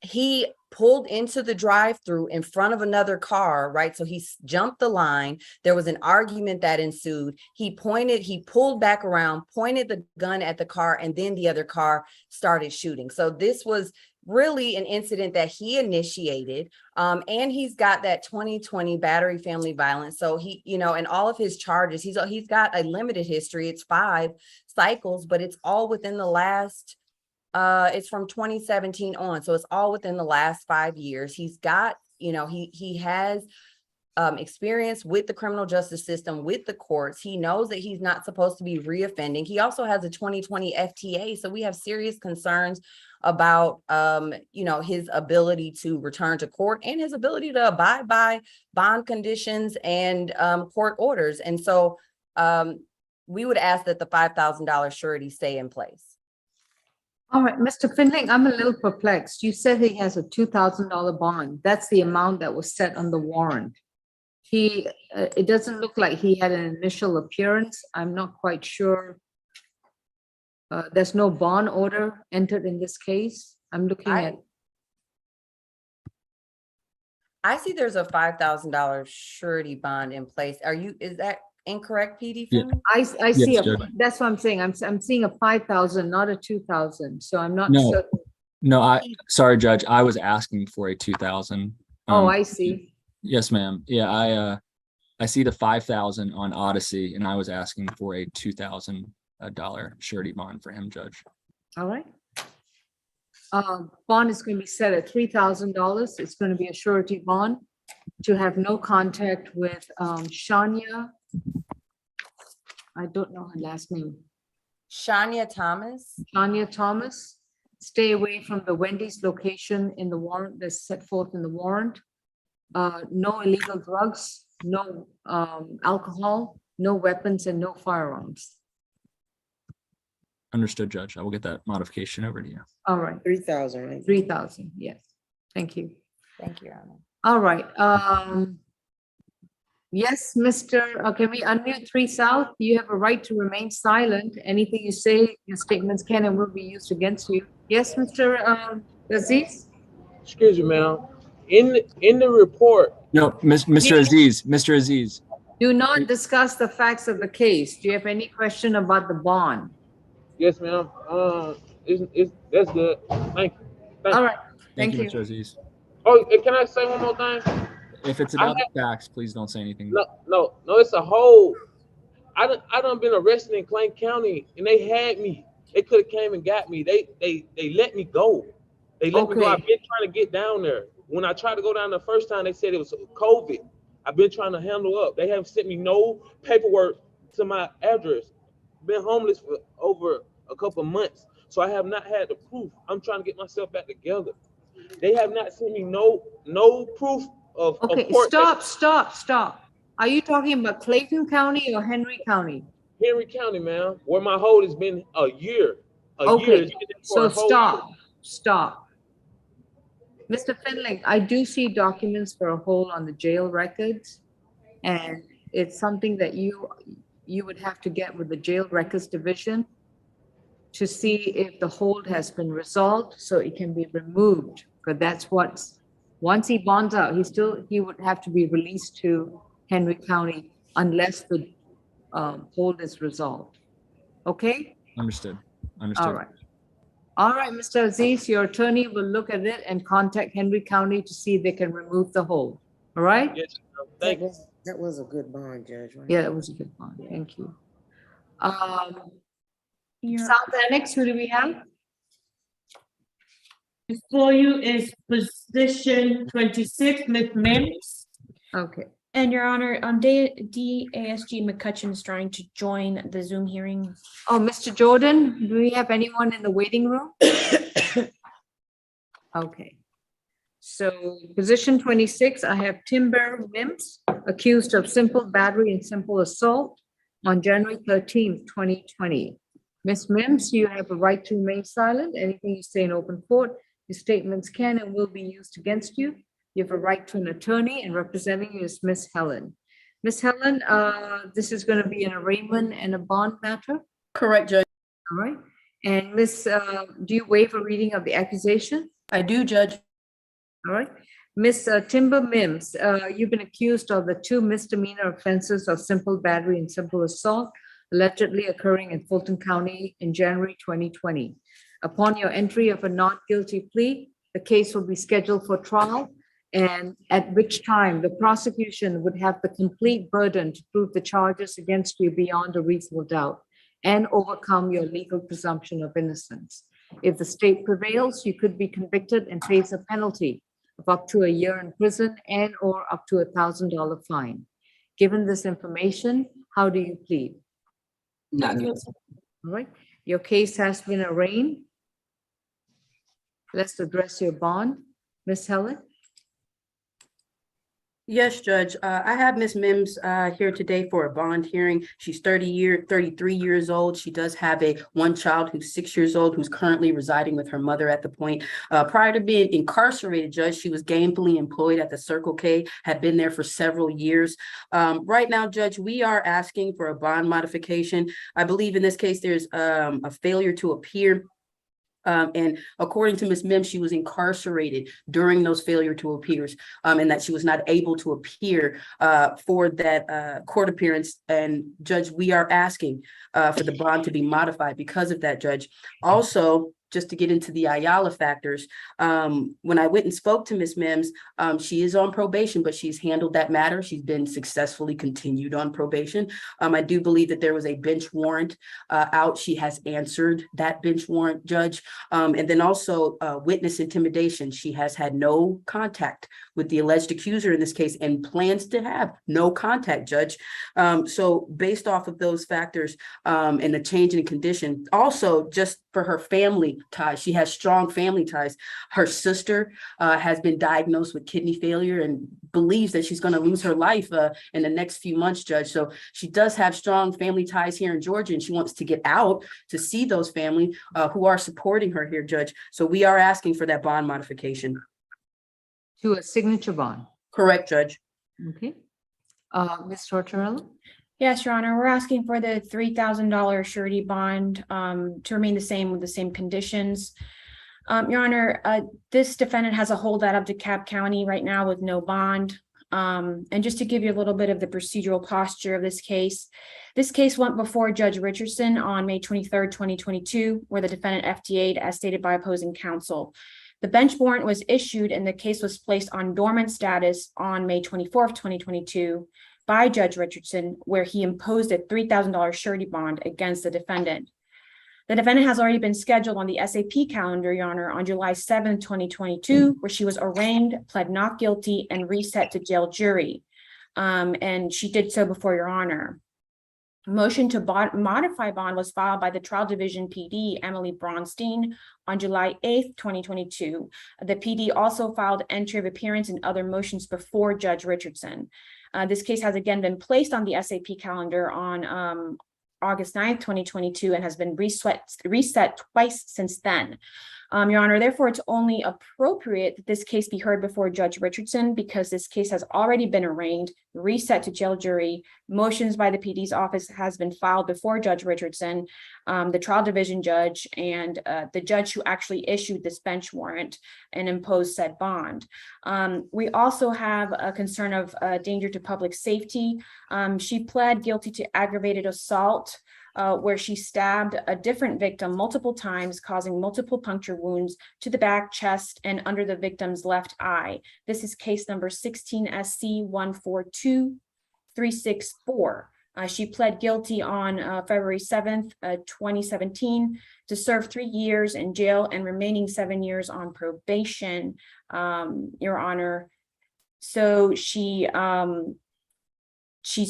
Speaker 7: he pulled into the drive-through in front of another car, right? So he jumped the line. There was an argument that ensued. He pulled back around, pointed the gun at the car, and then the other car started shooting. So this was really an incident that he initiated. And he's got that 2020 battery family violence. So he, and all of his charges, he's got a limited history. It's 5 cycles, but it's all within the last it's from 2017 on. So it's all within the last 5 years. He's got, he has experience with the criminal justice system, with the courts. He knows that he's not supposed to be reoffending. He also has a 2020 FTA. So we have serious concerns about, his ability to return to court and his ability to abide by bond conditions and court orders. And so we would ask that the $5,000 surety stay in place.
Speaker 8: All right, Mr. Finley, I'm a little perplexed. You said he has a $2,000 bond. That's the amount that was set on the warrant. It doesn't look like he had an initial appearance. I'm not quite sure. There's no bond order entered in this case. I'm looking at.
Speaker 7: I see there's a $5,000 surety bond in place. Is that incorrect, PD?
Speaker 14: Yeah.
Speaker 8: I see,
Speaker 14: Yes, Judge.
Speaker 8: that's what I'm saying. I'm seeing a 5,000, not a 2,000. So I'm not
Speaker 14: No.
Speaker 8: certain.
Speaker 14: No, sorry, Judge, I was asking for a 2,000.
Speaker 8: Oh, I see.
Speaker 14: Yes, ma'am. Yeah, I see the 5,000 on Odyssey, and I was asking for a $2,000 surety bond for him, Judge.
Speaker 8: All right. Bond is going to be set at $3,000. It's going to be a surety bond to have no contact with Shania. I don't know her last name.
Speaker 7: Shania Thomas.
Speaker 8: Shania Thomas. Stay away from the Wendy's location in the warrant that's set forth in the warrant. No illegal drugs, no alcohol, no weapons, and no firearms.
Speaker 14: Understood, Judge. I will get that modification over to you.
Speaker 8: All right.
Speaker 21: 3,000, right?
Speaker 8: 3,000, yes. Thank you.
Speaker 7: Thank you, Your Honor.
Speaker 8: All right. Yes, Mr. Can we unmute 3 South? You have a right to remain silent. Anything you say, your statements can and will be used against you. Yes, Mr. Aziz?
Speaker 22: Excuse me, ma'am. In the report,
Speaker 14: No, Mr. Aziz, Mr. Aziz.
Speaker 8: Do not discuss the facts of the case. Do you have any question about the bond?
Speaker 22: yes, ma'am. That's good. Thank you.
Speaker 8: All right,
Speaker 14: Thank
Speaker 8: thank
Speaker 14: you,
Speaker 8: you.
Speaker 14: Mr. Aziz.
Speaker 22: Oh, and can I say one more thing?
Speaker 14: If it's
Speaker 22: I
Speaker 14: about
Speaker 22: have,
Speaker 14: the facts, please don't say anything.
Speaker 22: no. It's a whole. I done been arrested in Clayton County, and they had me. They could have came and got me. They let me go. They let me go. I've been trying to get down there. When I tried to go down the first time, they said it was COVID. I've been trying to handle up. They haven't sent me no paperwork to my address. Been homeless for over a couple months, so I have not had the proof. I'm trying to get myself back together. They have not sent me no proof of
Speaker 8: Okay,
Speaker 22: court.
Speaker 8: stop. Are you talking about Clayton County or Henry County?
Speaker 22: Henry County, man, where my hold has been a year.
Speaker 8: Okay, so
Speaker 22: a whole year.
Speaker 8: stop. Mr. Finley, I do see documents for a hold on the jail records. And it's something that you would have to get with the jail records division to see if the hold has been resolved so it can be removed. Because that's once he bonds out, he would have to be released to Henry County unless the hold is resolved. Okay?
Speaker 14: Understood.
Speaker 8: All right, Mr. Aziz, your attorney will look at it and contact Henry County to see if they can remove the hold. All right?
Speaker 22: Yes, thank you.
Speaker 21: That was a good bond, Judge, right?
Speaker 8: Yeah, that was a good bond. Thank you. South Annex, who do we have?
Speaker 1: Before you is position 26, Ms. Mims.
Speaker 8: Okay.
Speaker 5: And Your Honor, DASG McCutcheon is trying to join the Zoom hearing.
Speaker 8: Oh, Mr. Jordan, do we have anyone in the waiting room? Okay. So position 26, I have Timber Mims, accused of simple battery and simple assault on January 13th, 2020. Ms. Mims, you have a right to remain silent. Anything you say in open court, your statements can and will be used against you. You have a right to an attorney, and representing you is Ms. Helen. Ms. Helen, this is going to be an arraignment and a bond matter?
Speaker 13: Correct, Judge.
Speaker 8: All right. And Ms., do you waive a reading of the accusation?
Speaker 13: I do, Judge.
Speaker 8: All right. Ms. Timber Mims, you've been accused of the 2 misdemeanor offenses of simple battery and simple assault allegedly occurring in Fulton County in January 2020. Upon your entry of a not guilty plea, the case will be scheduled for trial, and at which time the prosecution would have the complete burden to prove the charges against you beyond a reasonable doubt and overcome your legal presumption of innocence. If the state prevails, you could be convicted and face a penalty of up to a year in prison and or up to $1,000 fine. Given this information, how do you plead?
Speaker 18: Not guilty.
Speaker 8: All right. Your case has been arraigned. Let's address your bond. Ms. Helen?
Speaker 13: Yes, Judge. I have Ms. Mims here today for a bond hearing. She's 33 years old. She does have one child who's 6 years old, who's currently residing with her mother at the point. Prior to being incarcerated, Judge, she was gainfully employed at the Circle K, had been there for several years. Right now, Judge, we are asking for a bond modification. I believe in this case, there's a failure to appear. And according to Ms. Mims, she was incarcerated during those failure to appears, and that she was not able to appear for that court appearance. And Judge, we are asking for the bond to be modified because of that, Judge. Also, just to get into the Ayala factors, when I went and spoke to Ms. Mims, she is on probation, but she's handled that matter. She's been successfully continued on probation. I do believe that there was a bench warrant out. She has answered that bench warrant, Judge. And then also witness intimidation. She has had no contact with the alleged accuser in this case and plans to have no contact, Judge. So based off of those factors and the change in condition, also just for her family ties, she has strong family ties. Her sister has been diagnosed with kidney failure and believes that she's going to lose her life in the next few months, Judge. So she does have strong family ties here in Georgia, and she wants to get out to see those family who are supporting her here, Judge. So we are asking for that bond modification.
Speaker 8: To a signature bond?
Speaker 13: Correct, Judge.
Speaker 8: Okay. Ms. Tortorella?
Speaker 5: Yes, Your Honor, we're asking for the $3,000 surety bond to remain the same with the same conditions. Your Honor, this defendant has a holdout up to Cobb County right now with no bond. And just to give you a little bit of the procedural posture of this case went before Judge Richardson on May 23rd, 2022, where the defendant FTA'd as stated by opposing counsel. The bench warrant was issued and the case was placed on dormant status on May 24th, 2022 by Judge Richardson, where he imposed a $3,000 surety bond against the defendant. The defendant has already been scheduled on the SAP calendar, Your Honor, on July 7th, 2022, where she was arraigned, pled not guilty, and reset to jail jury. And she did so before Your Honor. A motion to modify bond was filed by the Trial Division PD, Emily Bronstein, on July 8th, 2022. The PD also filed entry of appearance and other motions before Judge Richardson. This case has again been placed on the SAP calendar on August 9th, 2022, and has been reset twice since then. Your Honor, therefore, it's only appropriate that this case be heard before Judge Richardson because this case has already been arraigned, reset to jail jury. Motions by the PD's office has been filed before Judge Richardson, the trial division judge, and the judge who actually issued this bench warrant and imposed said bond. We also have a concern of danger to public safety. She pled guilty to aggravated assault, where she stabbed a different victim multiple times, causing multiple puncture wounds to the back, chest, and under the victim's left eye. This is case number 16 SC 142364. She pled guilty on February 7th, 2017 to serve 3 years in jail and remaining 7 years on probation, Your Honor. So she's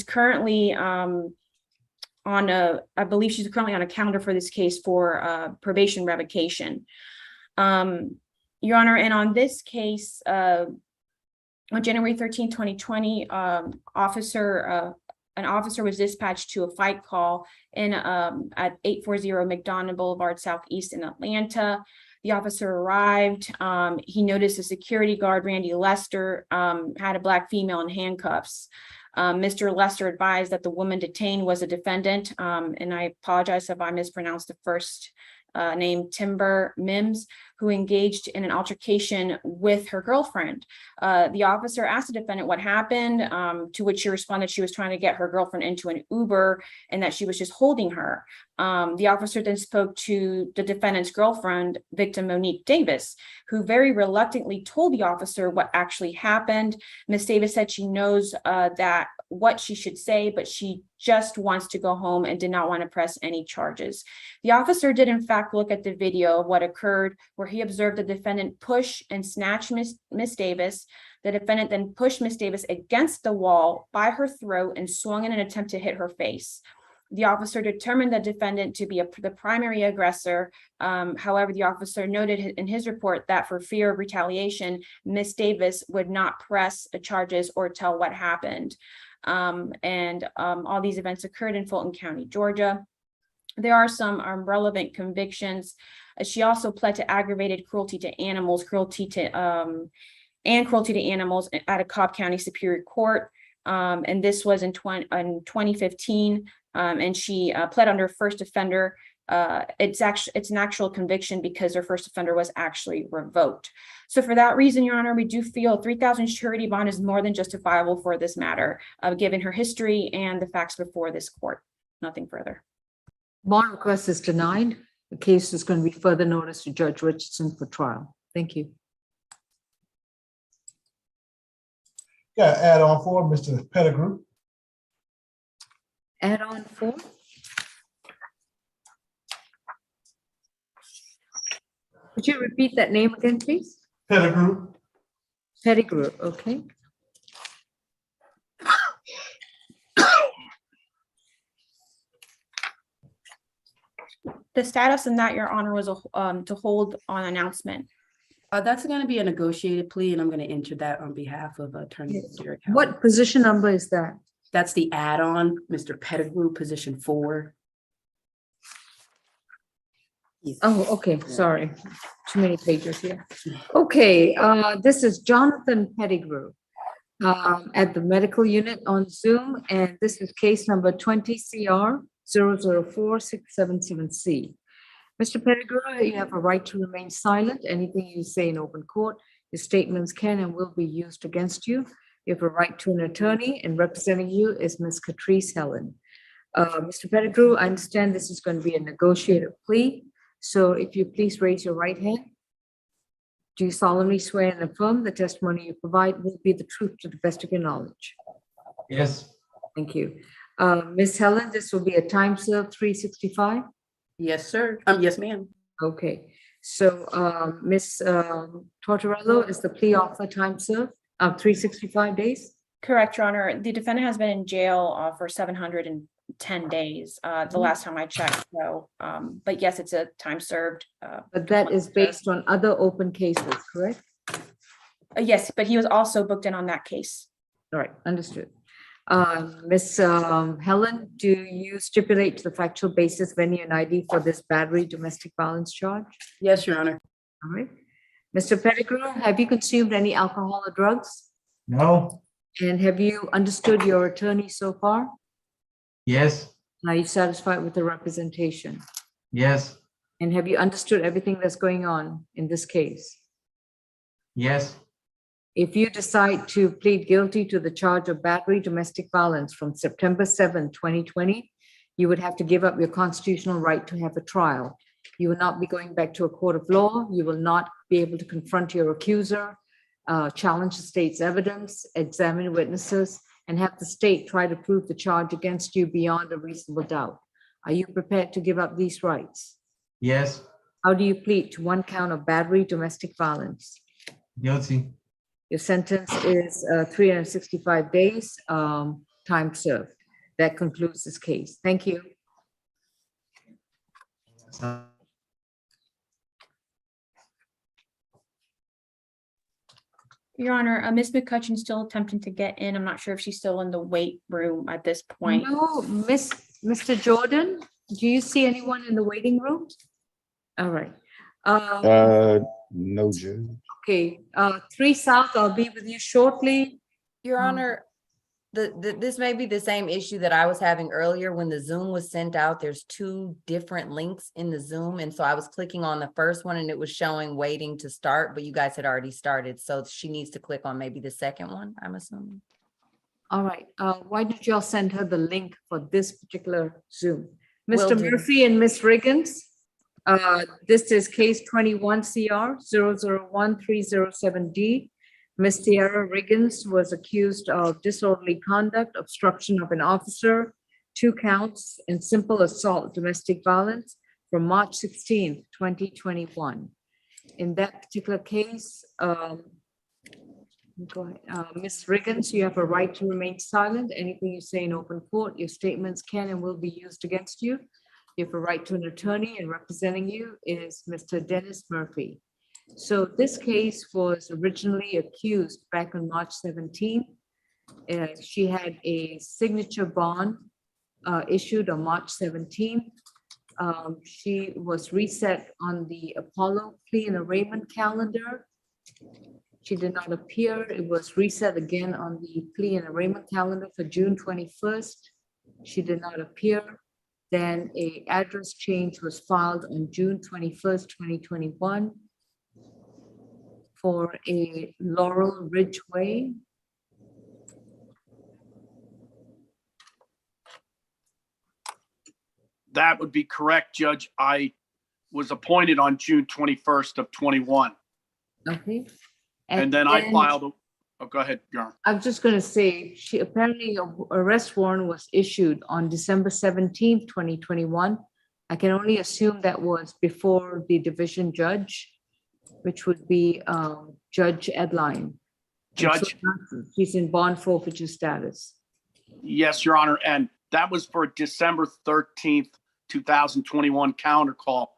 Speaker 5: currently I believe she's currently on a calendar for this case for probation revocation. Your Honor, and on this case, on January 13, 2020, an officer was dispatched to a fight call in at 840 McDonald Boulevard Southeast in Atlanta. The officer arrived. He noticed a security guard, Randy Lester, had a Black female in handcuffs. Mr. Lester advised that the woman detained was a defendant, and I apologize if I mispronounced the first name, Timber Mims, who engaged in an altercation with her girlfriend. The officer asked the defendant what happened, to which she responded she was trying to get her girlfriend into an Uber and that she was just holding her. The officer then spoke to the defendant's girlfriend, victim Monique Davis, who very reluctantly told the officer what actually happened. Ms. Davis said she knows that what she should say, but she just wants to go home and did not want to press any charges. The officer did in fact look at the video of what occurred, where he observed the defendant push and snatch Miss Davis. The defendant then pushed Miss Davis against the wall by her throat and swung in an attempt to hit her face. The officer determined the defendant to be the primary aggressor. However, the officer noted in his report that for fear of retaliation, Miss Davis would not press the charges or tell what happened. All these events occurred in Fulton County, Georgia. There are some relevant convictions. She also pled to aggravated cruelty to animals, cruelty to animals at a Cobb County Superior Court. And this was in 2015. And she pled under first offender. It's an actual conviction because her first offender was actually revoked. So for that reason, Your Honor, we do feel $3,000 surety bond is more than justifiable for this matter, given her history and the facts before this court. Nothing further.
Speaker 8: Bond request is denied. The case is going to be further noticed to Judge Richardson for trial. Thank you.
Speaker 2: Got an add-on for Mr. Pettigrew.
Speaker 8: Add-on 4. Could you repeat that name again, please?
Speaker 2: Pettigrew.
Speaker 8: Pettigrew, okay.
Speaker 5: The status in that, Your Honor, was to hold on announcement.
Speaker 13: That's going to be a negotiated plea, and I'm going to enter that on behalf of Attorney General.
Speaker 8: What position number is that?
Speaker 13: That's the add-on, Mr. Pettigrew, position 4.
Speaker 8: Oh, okay, sorry. Too many pages here. Okay, this is Jonathan Pettigrew. at the medical unit on Zoom, and this is case number 20 CR 004-677C. Mr. Pettigrew, you have a right to remain silent. Anything you say in open court, your statements can and will be used against you. You have a right to an attorney, and representing you is Ms. Catrice Helen. Mr. Pettigrew, I understand this is going to be a negotiated plea. So if you please raise your right hand. Do you solemnly swear and affirm the testimony you provide will be the truth to the best of your knowledge?
Speaker 15: Yes.
Speaker 8: Thank you. Ms. Helen, this will be a time served 365?
Speaker 13: Yes, sir. Yes, ma'am.
Speaker 8: Okay. So Ms. Tortorello, is the plea offer time served of 365 days?
Speaker 5: Correct, Your Honor. The defendant has been in jail for 710 days, the last time I checked. So, but yes, it's a time served.
Speaker 8: But that is based on other open cases, correct?
Speaker 5: Yes, but he was also booked in on that case.
Speaker 8: All right, understood. Ms. Helen, do you stipulate to the factual basis, venue, and ID for this battery domestic violence charge?
Speaker 13: Yes, Your Honor.
Speaker 8: All right. Mr. Pettigrew, have you consumed any alcohol or drugs?
Speaker 15: No.
Speaker 8: And have you understood your attorney so far?
Speaker 15: Yes.
Speaker 8: Are you satisfied with the representation?
Speaker 15: Yes.
Speaker 8: And have you understood everything that's going on in this case?
Speaker 15: Yes.
Speaker 8: If you decide to plead guilty to the charge of battery domestic violence from September 7, 2020, you would have to give up your constitutional right to have a trial. You will not be going back to a court of law. You will not be able to confront your accuser, challenge the state's evidence, examine witnesses, and have the state try to prove the charge against you beyond a reasonable doubt. Are you prepared to give up these rights?
Speaker 15: Yes.
Speaker 8: How do you plead to one count of battery domestic violence?
Speaker 15: Guilty.
Speaker 8: Your sentence is 365 days, time served. That concludes this case. Thank you.
Speaker 5: Your Honor, Ms. McCutcheon's still attempting to get in. I'm not sure if she's still in the wait room at this point.
Speaker 8: No, Mr. Jordan, do you see anyone in the waiting room? All right.
Speaker 16: No, Judge.
Speaker 8: Okay, 3 South, I'll be with you shortly.
Speaker 7: Your Honor, this may be the same issue that I was having earlier when the Zoom was sent out. There's 2 different links in the Zoom. And so I was clicking on the first one and it was showing waiting to start, but you guys had already started. So she needs to click on maybe the second one, I'm assuming.
Speaker 8: All right, why did y'all send her the link for this particular Zoom?
Speaker 7: Will
Speaker 8: Mr.
Speaker 7: do.
Speaker 8: Murphy and Ms. Riggins, this is case 21 CR 001307D. Ms. Tiara Riggins was accused of disorderly conduct, obstruction of an officer, 2 counts, and simple assault, domestic violence from March 16th, 2021. In that particular case, go ahead. Ms. Riggins, you have a right to remain silent. Anything you say in open court, your statements can and will be used against you. You have a right to an attorney, and representing you is Mr. Dennis Murphy. So this case was originally accused back on March 17th. She had a signature bond issued on March 17th. She was reset on the Apollo plea and arraignment calendar. She did not appear. It was reset again on the plea and arraignment calendar for June 21st. She did not appear. Then an address change was filed on June 21st, 2021 for a Laurel Ridge Way.
Speaker 11: That would be correct, Judge. I was appointed on June 21st of 21.
Speaker 8: Okay.
Speaker 11: And then I filed, oh, go ahead, Your Honor.
Speaker 8: I was just going to say, she apparently an arrest warrant was issued on December 17th, 2021. I can only assume that was before the division judge, which would be Judge Edline.
Speaker 11: Judge.
Speaker 8: So she's in bond forfeiture status.
Speaker 11: Yes, Your Honor. And that was for December 13th, 2021 counter call.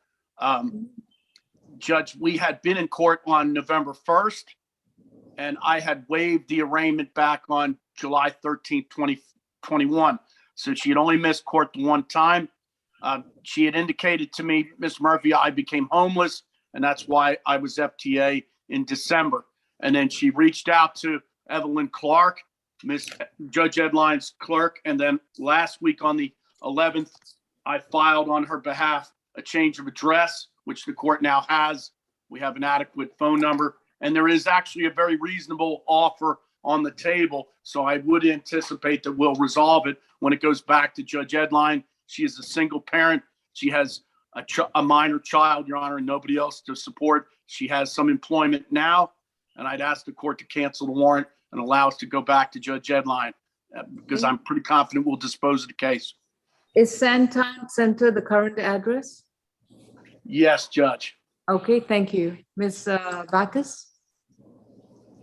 Speaker 11: Judge, we had been in court on November 1st, and I had waived the arraignment back on July 13th, 2021. So she had only missed court the 1 time. She had indicated to me, Ms. Murphy, I became homeless, and that's why I was FTA in December. And then she reached out to Evelyn Clark, Miss Judge Edline's clerk. And then last week on the 11th, I filed on her behalf a change of address, which the court now has. We have an adequate phone number, and there is actually a very reasonable offer on the table. So I would anticipate that we'll resolve it when it goes back to Judge Edline. She is a single parent. She has a minor child, Your Honor, and nobody else to support. She has some employment now, and I'd ask the court to cancel the warrant and allow us to go back to Judge Edline because I'm pretty confident we'll dispose of the case.
Speaker 8: Is Sandtown Center the current address?
Speaker 11: Yes, Judge.
Speaker 8: Okay, thank you. Ms. Bacchus?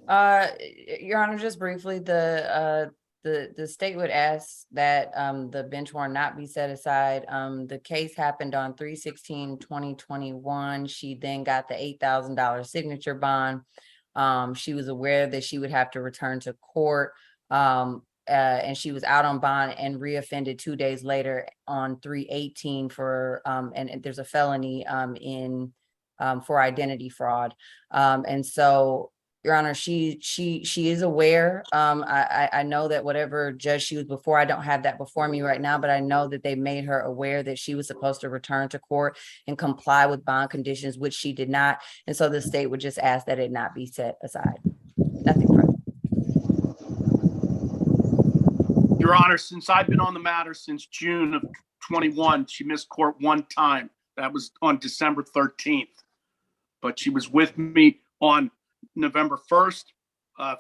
Speaker 7: Your Honor, just briefly, the state would ask that the bench warrant not be set aside. The case happened on 3/16/2021. She then got the $8,000 signature bond. She was aware that she would have to return to court, and she was out on bond and reoffended 2 days later on 3/18 for and there's a felony in for identity fraud. And so, Your Honor, she is aware. I know that whatever judge she was before, I don't have that before me right now, but I know that they made her aware that she was supposed to return to court and comply with bond conditions, which she did not. And so the state would just ask that it not be set aside. Nothing further.
Speaker 11: Your Honor, since I've been on the matter since June of 21, she missed court one time. That was on December 13th. But she was with me on November 1st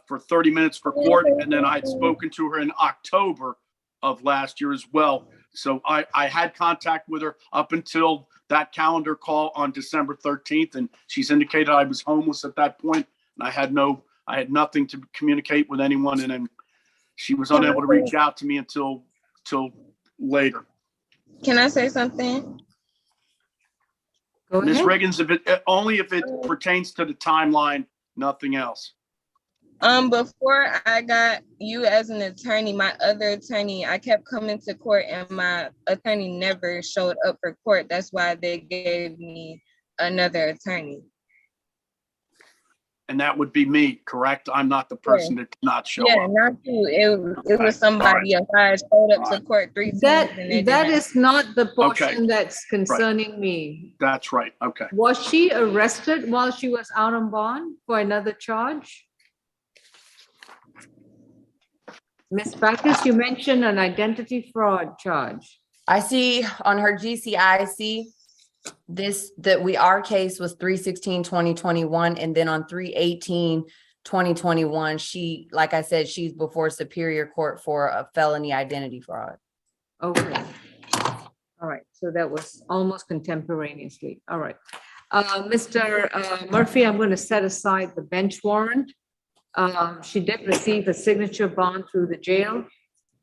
Speaker 11: for 30 minutes for court. And then I had spoken to her in October of last year as well. So I had contact with her up until that calendar call on December 13th. And she's indicated I was homeless at that point. And I had nothing to communicate with anyone. And then she was unable to reach out to me until later.
Speaker 10: Can I say something?
Speaker 11: Ms. Riggins, only if it pertains to the timeline, nothing else.
Speaker 10: Before I got you as an attorney, my other attorney, I kept coming to court and my attorney never showed up for court. That's why they gave me another attorney.
Speaker 11: And that would be me, correct? I'm not the person that did not show up.
Speaker 10: Not you. It was somebody else. I showed up to court 3 times.
Speaker 8: That is not the portion that's concerning me.
Speaker 11: That's right. Okay.
Speaker 8: Was she arrested while she was out on bond for another charge? Ms. Bacchus, you mentioned an identity fraud charge.
Speaker 7: I see on her GCIC our case was 3/16/2021, and then on 3/18/2021, she, like I said, she's before Superior Court for a felony identity fraud.
Speaker 8: Okay. All right. So that was almost contemporaneously. All right. Mr. Murphy, I'm going to set aside the bench warrant. She did receive a signature bond through the jail.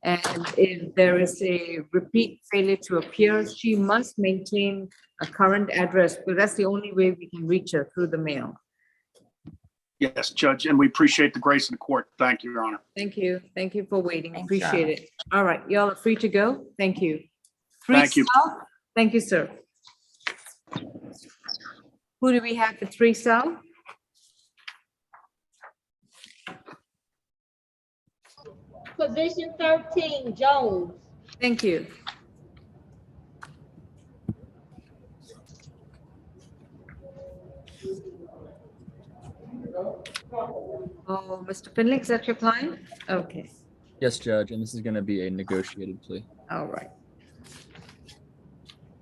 Speaker 8: And if there is a repeat failure to appear, she must maintain a current address, because that's the only way we can reach her, through the mail.
Speaker 11: Yes, Judge, and we appreciate the grace of the court. Thank you, Your Honor.
Speaker 8: Thank you. Thank you for waiting.
Speaker 7: Thanks,
Speaker 8: Appreciate it. All right, y'all are free to go. Thank you.
Speaker 11: Thank you.
Speaker 8: Sal? Thank you, sir. Who do we have for 3 Sal?
Speaker 9: Position 13, Jones.
Speaker 8: Thank you. Oh, Mr. Finley, is that your client? Okay,
Speaker 14: Yes, Judge, and this is going to be a negotiated plea.
Speaker 8: all right.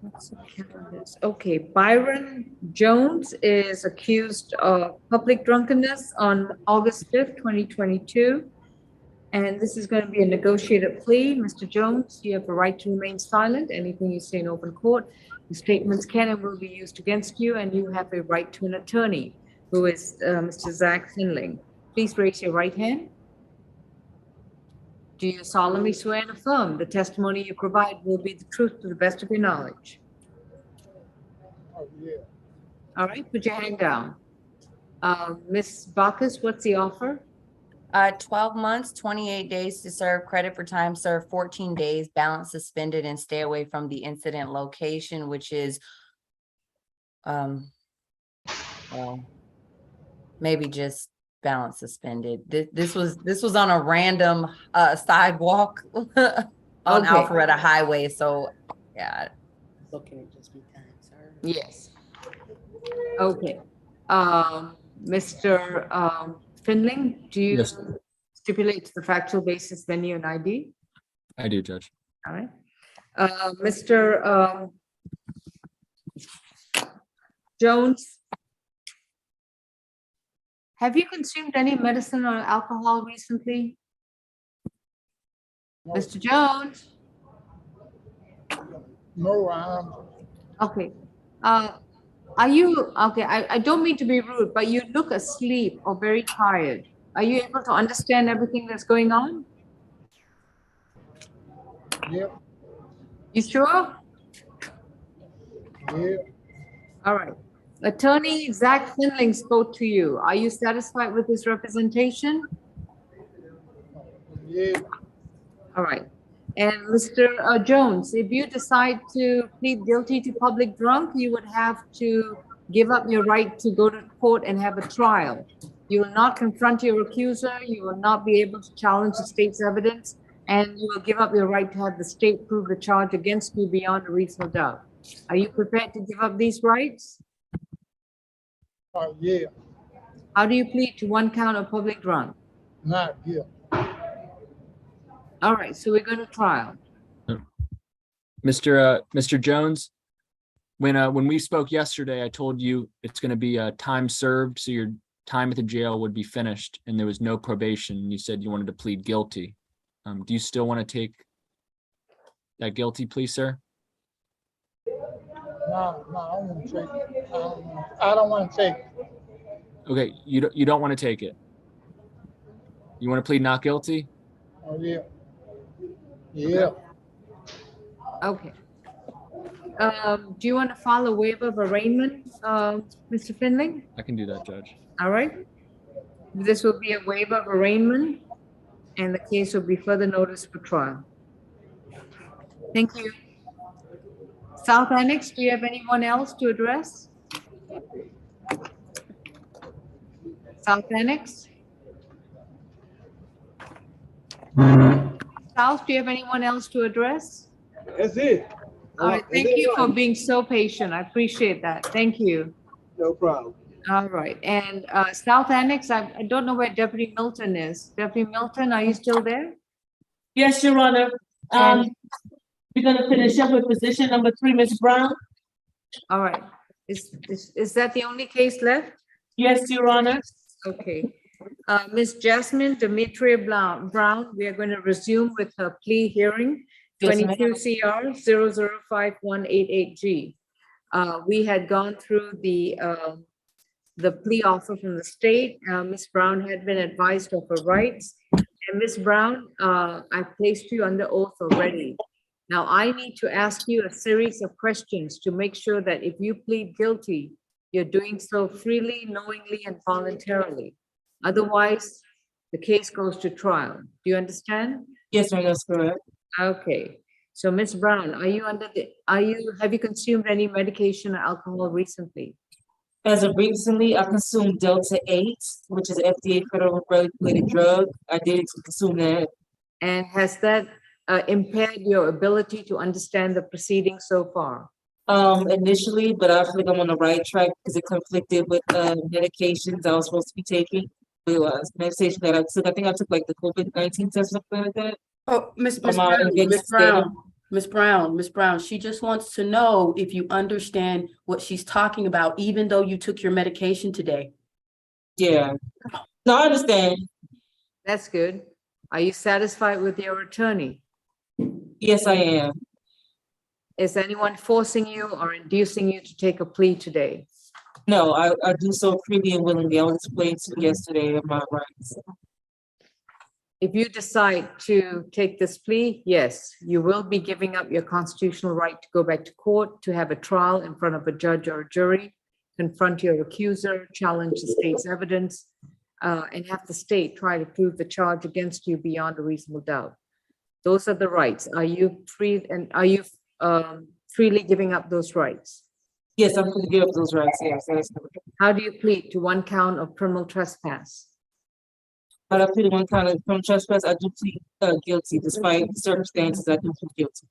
Speaker 8: Let's look at this. Okay, Byron Jones is accused of public drunkenness on August 5th, 2022. And this is going to be a negotiated plea. Mr. Jones, you have a right to remain silent. Anything you say in open court, the statements can and will be used against you, and you have a right to an attorney, who is Mr. Zach Finling. Please raise your right hand. Do you solemnly swear and affirm the testimony you provide will be the truth to the best of your knowledge?
Speaker 2: Oh, yeah.
Speaker 8: All right, put your hand down. Ms. Bacchus, what's the offer?
Speaker 7: 12 months, 28 days to serve, credit for time served, 14 days, balance suspended, and stay away from the incident location, which is well, maybe just balance suspended. This was on a random sidewalk on
Speaker 8: Okay.
Speaker 7: Alpharetta Highway. So yeah,
Speaker 21: So can it just be time served?
Speaker 8: Yes. Okay. Mr. Finling, do you
Speaker 14: Yes,
Speaker 8: stipulate the factual basis, venue, and ID?
Speaker 14: I do, Judge.
Speaker 8: All right. Mr. Jones, have you consumed any medicine or alcohol recently? Mr. Jones?
Speaker 2: No,
Speaker 8: Okay. Are you, okay, I don't mean to be rude, but you look asleep or very tired. Are you able to understand everything that's going on?
Speaker 2: Yep.
Speaker 8: You sure?
Speaker 2: Yeah.
Speaker 8: All right. Attorney Zach Finling spoke to you. Are you satisfied with his representation?
Speaker 2: Yeah.
Speaker 8: All right. And Mr. Jones, if you decide to plead guilty to public drunk, you would have to give up your right to go to court and have a trial. You will not confront your accuser. You will not be able to challenge the state's evidence, and you will give up your right to have the state prove the charge against you beyond a reasonable doubt. Are you prepared to give up these rights?
Speaker 2: Yeah.
Speaker 8: How do you plead to one count of public drunk?
Speaker 2: Not guilty.
Speaker 8: All right, so we're going to trial.
Speaker 14: Mr. Jones, when we spoke yesterday, I told you it's going to be time served, so your time at the jail would be finished, and there was no probation. You said you wanted to plead guilty. Do you still want to take that guilty plea, sir?
Speaker 2: No, I don't want to take it. I don't want to take it.
Speaker 14: Okay, you don't want to take it. You want to plead not guilty?
Speaker 2: Oh, yeah. Yeah.
Speaker 8: Okay. Do you want to file a waiver of arraignment, Mr. Finley?
Speaker 14: I can do that, Judge.
Speaker 8: All right. This will be a waiver of arraignment, and the case will be further notice for trial. Thank you. South Annex, do you have anyone else to address? South Annex? South, do you have anyone else to address?
Speaker 2: That's it.
Speaker 8: All right, thank you for being so patient. I appreciate that. Thank you.
Speaker 2: No problem.
Speaker 8: All right, and South Annex, I don't know where Deputy Milton is. Deputy Milton, are you still there?
Speaker 1: Yes, Your Honor. We're gonna finish up with position number 3, Ms. Brown.
Speaker 8: All right, is that the only case left?
Speaker 1: Yes, Your Honor.
Speaker 8: Okay. Ms. Jasmine Demetria Brown, we are going to resume with her plea hearing,
Speaker 1: Yes, ma'am.
Speaker 8: 22 CR 005188G. We had gone through the plea offer from the state. Ms. Brown had been advised of her rights. And Ms. Brown, I placed you under oath already. Now I need to ask you a series of questions to make sure that if you plead guilty, you're doing so freely, knowingly, and voluntarily. Otherwise, the case goes to trial. Do you understand?
Speaker 1: Yes, ma'am, that's correct.
Speaker 8: Okay. So Ms. Brown, have you consumed any medication or alcohol recently?
Speaker 18: As of recently, I consumed Delta 8, which is an FDA federal regulated drug. I did consume that.
Speaker 8: And has that impaired your ability to understand the proceedings so far?
Speaker 18: Initially, but I feel like I'm on the right track because it conflicted with medications I was supposed to be taking. It was medication that I took. I think I took like the COVID-19 test or something like that.
Speaker 13: Oh, Miss Brown, she just wants to know if you understand what she's talking about, even though you took your medication today.
Speaker 18: Yeah. No, I understand.
Speaker 8: That's good. Are you satisfied with your attorney?
Speaker 18: Yes, I am.
Speaker 8: Is anyone forcing you or inducing you to take a plea today?
Speaker 18: No, I do so freely and willingly. I was explained to you yesterday of my rights.
Speaker 8: If you decide to take this plea, yes, you will be giving up your constitutional right to go back to court, to have a trial in front of a judge or a jury, confront your accuser, challenge the state's evidence, and have the state try to prove the charge against you beyond a reasonable doubt. Those are the rights. Are you free and are you freely giving up those rights?
Speaker 18: Yes, I'm going to give up those rights. Yes, that is correct.
Speaker 8: How do you plead to one count of criminal trespass?
Speaker 18: but I plead one count from trespass. I do plead guilty despite the circumstances. I do plead guilty.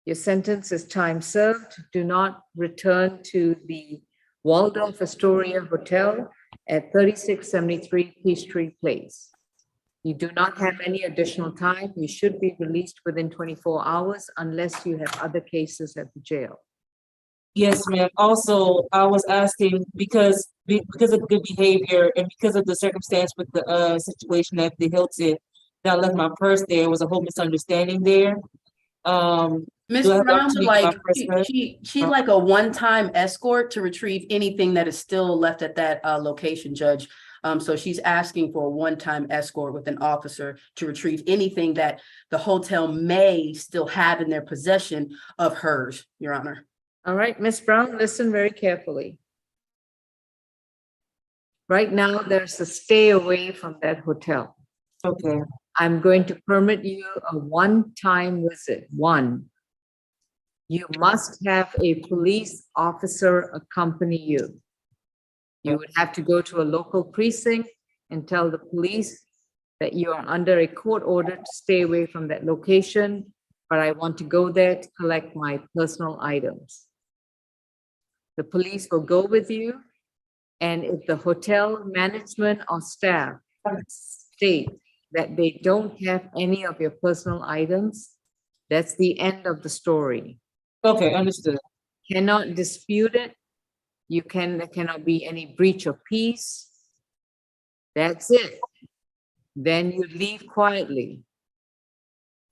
Speaker 8: Your sentence is time served. Do not return to the Waldorf Astoria Hotel at 3673 Peachtree Place. You do not have any additional time. You should be released within 24 hours unless you have other cases at the jail.
Speaker 18: Yes, ma'am. Also, I was asking because of good behavior and because of the circumstance with the situation at the Hilton, that I left my purse there. It was a whole misunderstanding there.
Speaker 13: Ms.
Speaker 18: Do I have the
Speaker 13: Brown,
Speaker 18: opportunity to
Speaker 13: like,
Speaker 18: get my purse back?
Speaker 13: she's like a one-time escort to retrieve anything that is still left at that location, Judge. So she's asking for a one-time escort with an officer to retrieve anything that the hotel may still have in their possession of hers, Your Honor.
Speaker 8: All right, Ms. Brown, listen very carefully. Right now, there's a stay away from that hotel.
Speaker 18: Okay.
Speaker 8: I'm going to permit you a one-time visit. One. You must have a police officer accompany you. You would have to go to a local precinct and tell the police that you are under a court order to stay away from that location, but I want to go there to collect my personal items. The police will go with you, and if the hotel management or staff state that they don't have any of your personal items, that's the end of the story.
Speaker 18: Okay, understood.
Speaker 8: Cannot dispute it. There cannot be any breach of peace. That's it. Then you leave quietly.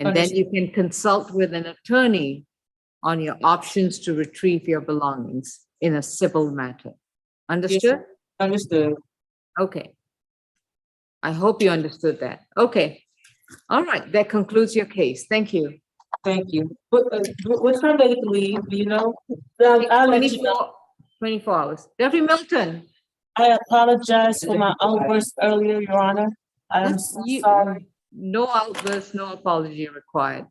Speaker 8: And then you can consult with an attorney on your options to retrieve your belongings in a civil matter. Understood?
Speaker 18: Yes, understood.
Speaker 8: Okay. I hope you understood that. Okay. All right, that concludes your case. Thank you.
Speaker 18: Thank you. What's her date to leave? Do you know? I'll let you know.
Speaker 8: 24 hours. Jeffrey Milton.
Speaker 1: I apologize for my outburst earlier, Your Honor. I'm so sorry.
Speaker 8: No outburst, no apology required.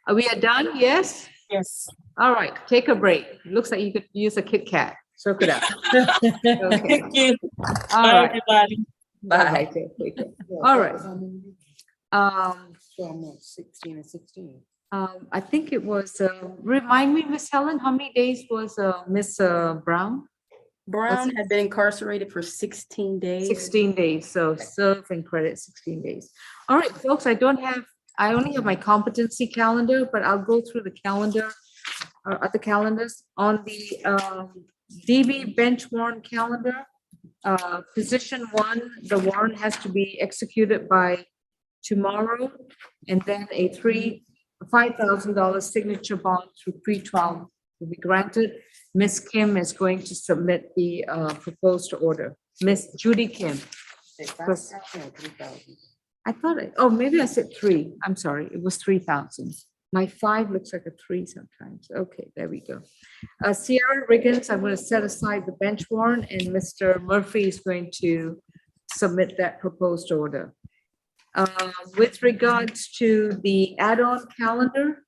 Speaker 8: Are we done? Yes?
Speaker 1: Yes.
Speaker 8: All right, take a break. It looks like you could use a Kit Kat. Soak it up. Okay.
Speaker 1: Thank you.
Speaker 8: All
Speaker 1: Bye,
Speaker 8: right.
Speaker 1: everybody.
Speaker 8: Bye. Take care. All right.
Speaker 21: 16 and 16.
Speaker 8: I think it was, remind me, Miss Helen, how many days was Miss Brown?
Speaker 13: Brown had been incarcerated for 16 days.
Speaker 8: 16 days, so serve and credit 16 days. All right, folks, I only have my competency calendar, but I'll go through the calendar, other calendars. On the DB bench warrant calendar, position 1, the warrant has to be executed by tomorrow, and then a $5,000 signature bond through pre-trial will be granted. Ms. Kim is going to submit the proposed order. Miss Judy Kim. I thought, maybe I said 3. I'm sorry, it was 3,000. My 5 looks like a 3 sometimes. Okay, there we go. Sierra Riggins, I'm going to set aside the bench warrant, and Mr. Murphy is going to submit that proposed order. With regards to the add-on calendar,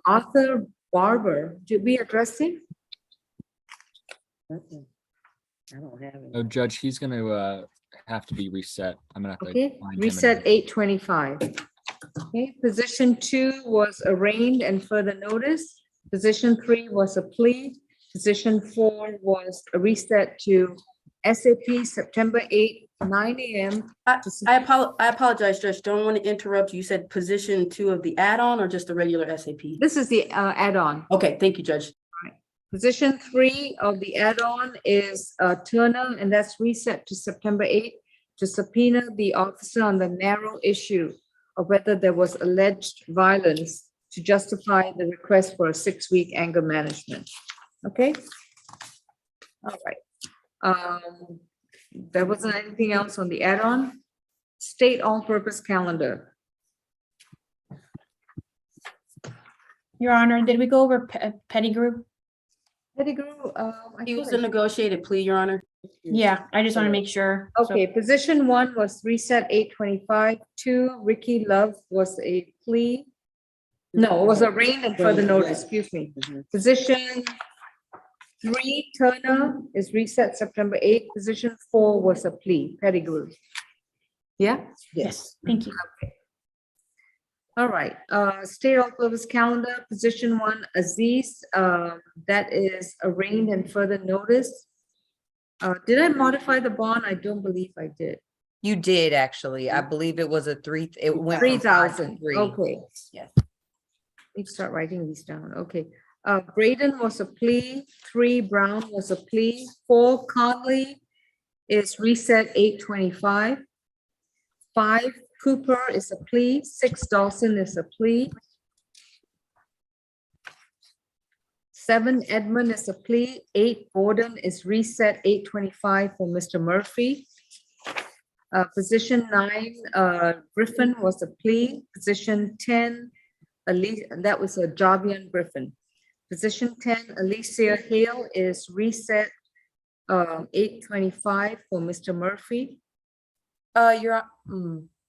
Speaker 8: Arthur Barber, did we address him?
Speaker 21: I don't have it.
Speaker 14: Oh, Judge, he's going to have to be reset. I'm going to have to.
Speaker 8: Okay,
Speaker 14: find him
Speaker 8: reset
Speaker 14: and-
Speaker 8: 825. Okay, position 2 was arraigned and further notice. Position 3 was a plea. Position 4 was a reset to SAP September 8th, 9 a.m.
Speaker 13: I apologize, Judge. Don't want to interrupt. You said position 2 of the add-on or just the regular SAP?
Speaker 8: This is the add-on.
Speaker 13: Okay, thank you, Judge.
Speaker 8: Position 3 of the add-on is Turner, and that's reset to September 8th to subpoena the officer on the narrow issue of whether there was alleged violence to justify the request for a 6-week anger management. Okay? All right. There wasn't anything else on the add-on. State all-purpose calendar.
Speaker 5: Your Honor, did we go over Pettigrew?
Speaker 8: Pettigrew,
Speaker 13: He was a negotiated plea, Your Honor.
Speaker 5: Yeah, I just want to make sure.
Speaker 8: Okay, position 1 was reset 825. 2, Ricky Love was a plea. No, it was arraigned and further notice, excuse me. Position 3, Turner is reset September 8th. Position 4 was a plea, Pettigrew. Yeah?
Speaker 21: Yes.
Speaker 5: Thank you.
Speaker 8: All right, state all-purpose calendar, position 1, Aziz, that is arraigned and further notice. Did I modify the bond? I don't believe I did.
Speaker 7: You did, actually. I believe it was it went from 5 to
Speaker 8: 3,000,
Speaker 7: 3.
Speaker 8: okay.
Speaker 7: Yes.
Speaker 8: Let's start writing these down, okay. Braden was a plea, 3, Brown was a plea, 4, Conley is reset 8/25. 5, Cooper is a plea, 6, Dawson is a plea. 7, Edmund is a plea, 8, Borden is reset 8/25 for Mr. Murphy. Position 9, Griffin was a plea. Position 10, that was a Javian Griffin. Position 10, Alicia Hale is reset 8/25 for Mr. Murphy.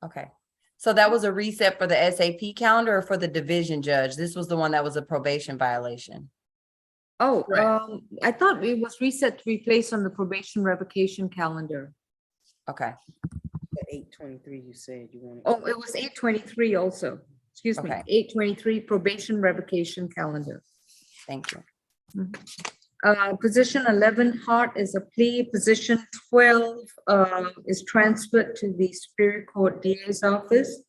Speaker 7: Okay. So that was a reset for the SAP calendar or for the division judge? This was the one that was a probation violation.
Speaker 8: Oh, I thought it was reset to be placed on the probation revocation calendar.
Speaker 7: Okay.
Speaker 21: At 8/23, you said you wanted.
Speaker 8: Oh, it was 8/23 also. Excuse me,
Speaker 7: Okay.
Speaker 8: 8/23 probation revocation calendar.
Speaker 7: Thank you.
Speaker 8: Position 11, Hart is a plea. Position 12 is transferred to the Superior Court DA's office.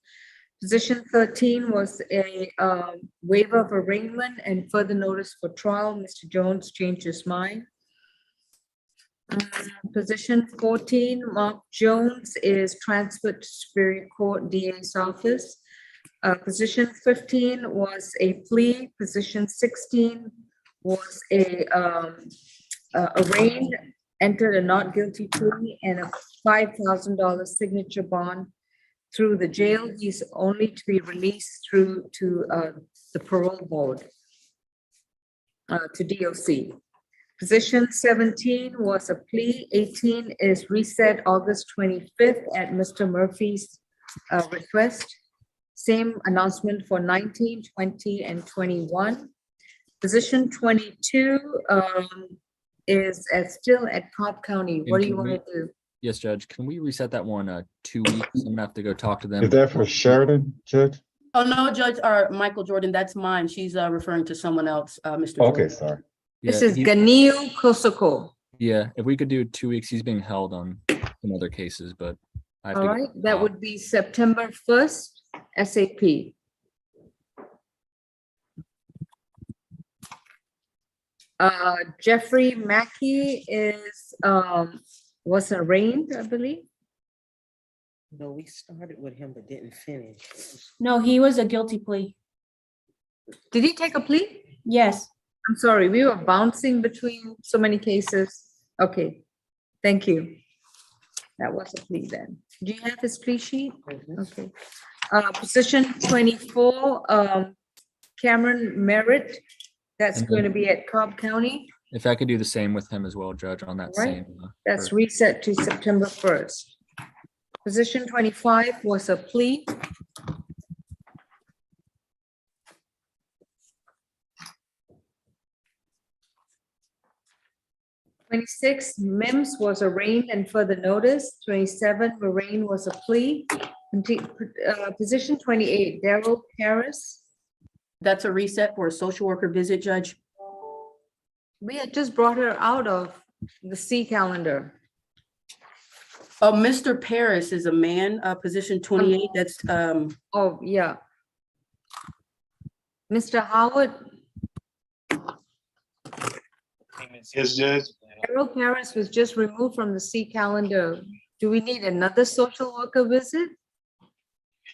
Speaker 8: Position 13 was a waiver of arraignment and further notice for trial. Mr. Jones changed his mind. Position 14, Mark Jones is transferred to Superior Court DA's office. Position 15 was a plea. Position 16 was a arraigned, entered a not guilty plea and a $5,000 signature bond through the jail. He's only to be released through to the parole board, to DOC. Position 17 was a plea. 18 is reset August 25th at Mr. Murphy's request. Same announcement for 19, 20, and 21. Position 22 is still at Cobb County. What do you want to do?
Speaker 14: Yes, Judge. Can we reset that one 2 weeks? I'm gonna have to go talk to them.
Speaker 3: Is that for Sheridan, Judge?
Speaker 13: Oh, no, Judge, or Michael Jordan, that's mine. She's referring to someone else, Mr. Jordan.
Speaker 3: Okay, sorry.
Speaker 8: This
Speaker 14: Yeah,
Speaker 8: is Ganil Kosoko.
Speaker 14: Yeah, if we could do 2 weeks, he's being held on some other cases, but I have
Speaker 8: All
Speaker 14: to go
Speaker 8: right, that would be September 1st, SAP. Jeffrey Mackey is, was arraigned, I believe.
Speaker 21: No, we started with him but didn't finish.
Speaker 5: No, he was a guilty plea.
Speaker 8: Did he take a plea?
Speaker 5: Yes.
Speaker 8: I'm sorry, we were bouncing between so many cases. Okay, thank you. That was a plea then. Do you have his plea sheet? Okay. Position 24, Cameron Merritt, that's
Speaker 14: And
Speaker 8: going to
Speaker 14: then-
Speaker 8: be at Cobb County.
Speaker 14: If I could do the same with him as well, Judge, on that
Speaker 8: Right.
Speaker 14: same.
Speaker 8: That's
Speaker 14: person.
Speaker 8: reset to September 1st. Position 25 was a plea. '26, Mims was arraigned and further notice. 27, Lorraine was a plea. Position 28, Daryl Harris.
Speaker 13: That's a reset for a social worker visit, Judge.
Speaker 8: We had just brought her out of the C calendar.
Speaker 13: Oh, Mr. Paris is a man, position 28, that's,
Speaker 8: Oh, yeah. Mr. Howard,
Speaker 3: Yes, Judge.
Speaker 8: Daryl Harris was just removed from the C calendar. Do we need another social worker visit?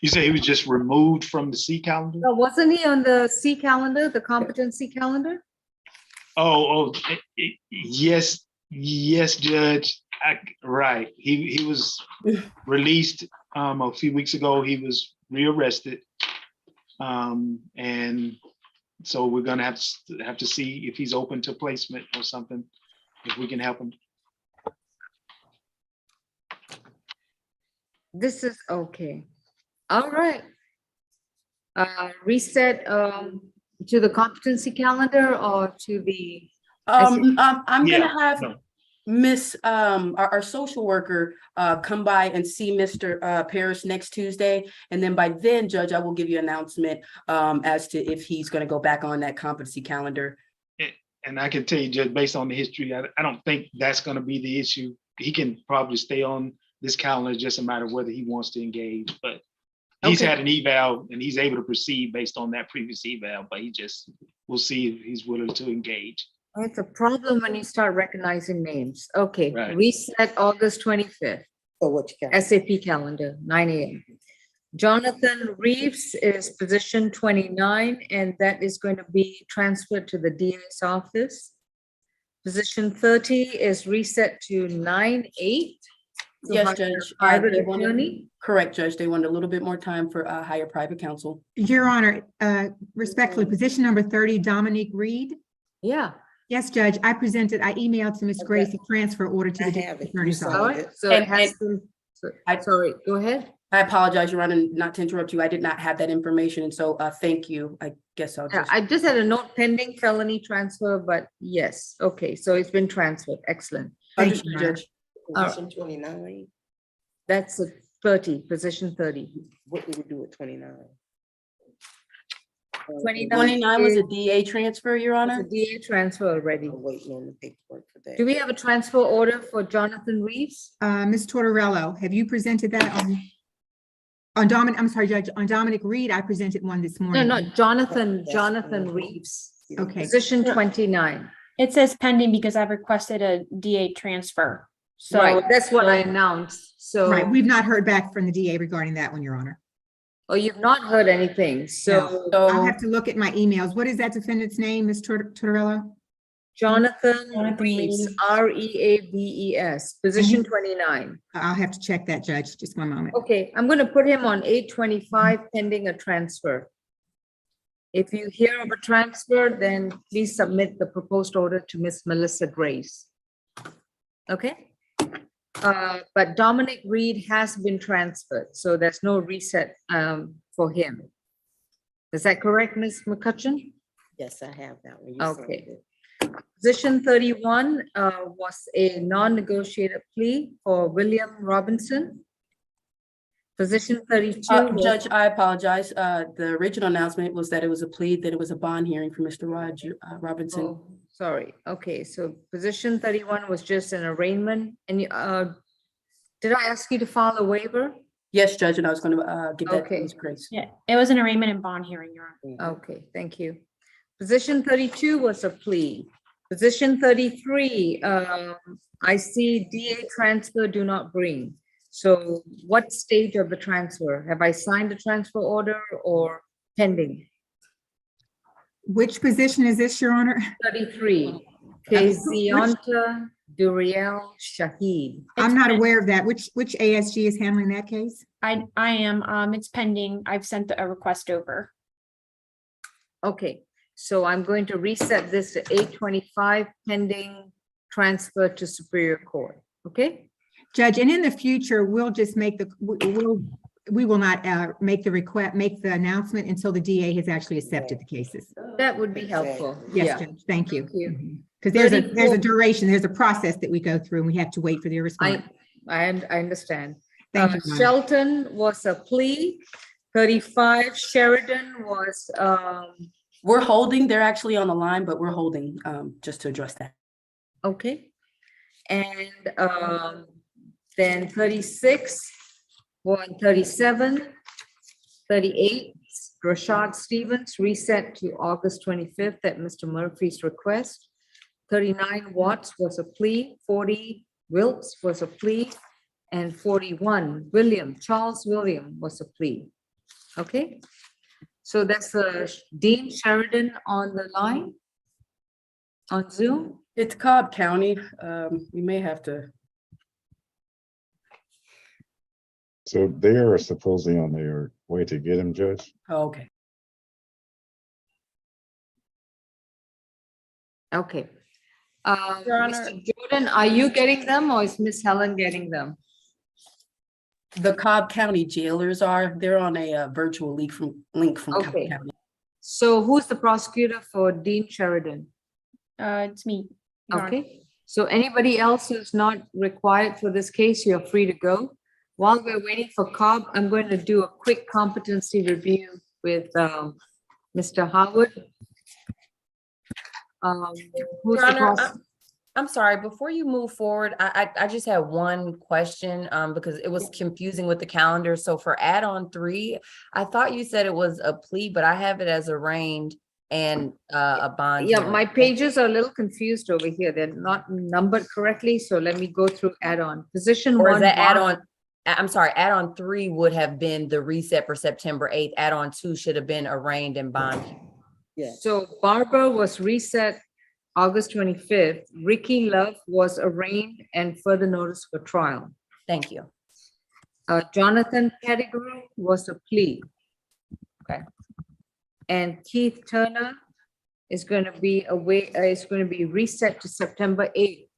Speaker 3: You say he was just removed from the C calendar?
Speaker 8: No, wasn't he on the C calendar, the competency calendar?
Speaker 3: Yes, Judge. Right. He was released a few weeks ago. He was rearrested. And so we're gonna have to see if he's open to placement or something, if we can help him.
Speaker 8: This is okay. All right. Reset to the competency calendar or to the
Speaker 13: I'm
Speaker 3: Yeah,
Speaker 13: gonna have
Speaker 3: no.
Speaker 13: Miss, our social worker, come by and see Mr. Parrish next Tuesday. And then by then, Judge, I will give you an announcement, as to if he's gonna go back on that competency calendar.
Speaker 3: And I can tell you, just based on the history, I don't think that's gonna be the issue. He can probably stay on this calendar, it's just a matter of whether he wants to engage, but he's
Speaker 13: Okay.
Speaker 3: had an eval and he's able to proceed based on that previous eval, but we'll see if he's willing to engage.
Speaker 8: It's a problem when you start recognizing names. Okay,
Speaker 3: Right.
Speaker 8: reset August 25th.
Speaker 21: For which calendar?
Speaker 8: SAP calendar, 9 a.m. Jonathan Reeves is position 29, and that is going to be transferred to the DA's office. Position 30 is reset to 9/8. to
Speaker 13: Yes,
Speaker 8: hire
Speaker 13: Judge.
Speaker 8: a Private
Speaker 13: They wanted-
Speaker 8: attorney.
Speaker 13: Correct, Judge. They wanted a little bit more time for hire private counsel.
Speaker 6: Your Honor, respectfully, position number 30, Dominique Reed.
Speaker 8: Yeah.
Speaker 6: Yes, Judge, I emailed to Ms.
Speaker 21: Okay.
Speaker 6: Grace a transfer order to
Speaker 21: I
Speaker 6: the
Speaker 21: have
Speaker 6: district
Speaker 21: it. You
Speaker 6: attorney's
Speaker 21: signed
Speaker 8: All
Speaker 6: office.
Speaker 8: right, so
Speaker 13: And-
Speaker 8: it has to, sorry, go ahead.
Speaker 13: I apologize, Your Honor, not to interrupt you. I did not have that information, and so, thank you. I guess I'll
Speaker 8: Yeah,
Speaker 13: just.
Speaker 8: I just had a note pending felony transfer, but yes, okay, so it's been transferred. Excellent.
Speaker 6: Thank
Speaker 13: Understood,
Speaker 6: you, Your Honor.
Speaker 13: Judge.
Speaker 21: Position 29,
Speaker 8: That's a 30, position 30.
Speaker 21: what do we do with 29?
Speaker 13: 29 was a DA transfer, Your
Speaker 8: It's
Speaker 13: Honor?
Speaker 8: a DA transfer already.
Speaker 21: I'm waiting on the paperwork for that.
Speaker 8: Do we have a transfer order for Jonathan Reeves?
Speaker 6: Ms. Tortorello, have you presented that on Dominic, I'm sorry, Judge, on Dominic Reed, I presented one this
Speaker 8: No,
Speaker 6: morning.
Speaker 8: no, Jonathan Reeves.
Speaker 6: Okay.
Speaker 8: Position 29.
Speaker 5: It says pending because I've requested a DA transfer. So
Speaker 8: Right, that's what I announced, so.
Speaker 6: Right, we've not heard back from the DA regarding that one, Your Honor.
Speaker 8: Oh, you've not heard anything, so
Speaker 6: I'll have to look at my emails. What is that defendant's name, Ms. Tortorello?
Speaker 8: Jonathan
Speaker 5: Jonathan
Speaker 8: Reeves,
Speaker 5: Reeves.
Speaker 8: Reaves, position 29.
Speaker 6: I'll have to check that, Judge, just one moment.
Speaker 8: Okay, I'm gonna put him on 8/25 pending a transfer. If you hear of a transfer, then please submit the proposed order to Miss Melissa Grace. Okay? But Dominic Reed has been transferred, so there's no reset for him. Is that correct, Ms. McCutcheon?
Speaker 21: Yes, I have that one. You signed
Speaker 8: Okay.
Speaker 21: it.
Speaker 8: Position 31 was a non-negotiated plea for William Robinson. Position 32. was-
Speaker 13: Judge, I apologize. The original announcement was that it was a plea, that it was a bond hearing for Mr. Robinson.
Speaker 8: Oh, sorry. Okay, so position 31 was just an arraignment. And did I ask you to file a waiver?
Speaker 13: Yes, Judge, and I was gonna give that to
Speaker 8: Okay.
Speaker 13: Ms. Grace.
Speaker 5: yeah, it was an arraignment and bond hearing, Your Honor.
Speaker 8: Okay, thank you. Position 32 was a plea. Position 33, I see DA transfer do not bring. So what stage of the transfer? Have I signed the transfer order or pending?
Speaker 6: Which position is this, Your Honor?
Speaker 8: 33, Kezianta Duriel Shahid.
Speaker 6: I'm not aware of that. Which ASG is handling that case?
Speaker 5: I am, it's pending. I've sent a request over.
Speaker 8: Okay, so I'm going to reset this to 8/25 pending transfer to Superior Court, okay?
Speaker 6: Judge, and in the future, we'll just make we will not make the announcement until the DA has actually accepted the cases.
Speaker 8: That would be helpful.
Speaker 6: Yes,
Speaker 8: Yeah.
Speaker 6: Judge, thank you.
Speaker 8: you.
Speaker 6: Because there's a
Speaker 8: 34
Speaker 6: duration, there's a process that we go through and we have to wait for their response.
Speaker 8: I understand.
Speaker 6: Thank you, Your Honor.
Speaker 8: Shelton was a plea. 35 Sheridan was,
Speaker 13: We're holding, they're actually on the line, but we're holding, just to address that.
Speaker 8: okay. And then 36, 37, 38, Rashad Stevens reset to August 25th at Mr. Murphy's request. 39 Watts was a plea, 40 Wilkes was a plea, and 41 Charles William was a plea. Okay, so that's Dean Sheridan on the line on Zoom.
Speaker 13: It's Cobb County. We may have to.
Speaker 16: So they are supposedly on their way to get him, Judge?
Speaker 13: Oh, okay.
Speaker 8: Okay.
Speaker 5: Your Honor.
Speaker 8: Mr. Jordan, are you getting them or is Miss Helen getting them?
Speaker 13: The Cobb County jailers they're on a virtual link from Cobb
Speaker 8: Okay.
Speaker 13: County.
Speaker 8: So who's the prosecutor for Dean Sheridan?
Speaker 5: It's me. Your Honor.
Speaker 8: Okay, so anybody else who's not required for this case, you're free to go. While we're waiting for Cobb, I'm going to do a quick competency review with Mr. Howard. Who's
Speaker 7: Your
Speaker 8: the
Speaker 7: Honor,
Speaker 8: pros-
Speaker 7: I'm sorry, before you move forward, I just had one question, because it was confusing with the calendar. So for add-on 3, I thought you said it was a plea, but I have it as arraigned and a bond
Speaker 8: Yeah,
Speaker 7: hearing.
Speaker 8: my pages are a little confused over here. They're not numbered correctly, so let me go through add-on. Position
Speaker 7: Or is
Speaker 8: one.
Speaker 7: that
Speaker 8: bar-
Speaker 7: add-on, I'm sorry, add-on 3 would have been the reset for September 8th. Add-on 2 should have been arraigned and bond.
Speaker 8: So Barbara was reset August 25th. Ricky Love was arraigned and further notice for trial.
Speaker 7: Thank you.
Speaker 8: Jonathan Pettigrew was a plea.
Speaker 7: Okay.
Speaker 8: And Keith Turner is going to be reset to September 8th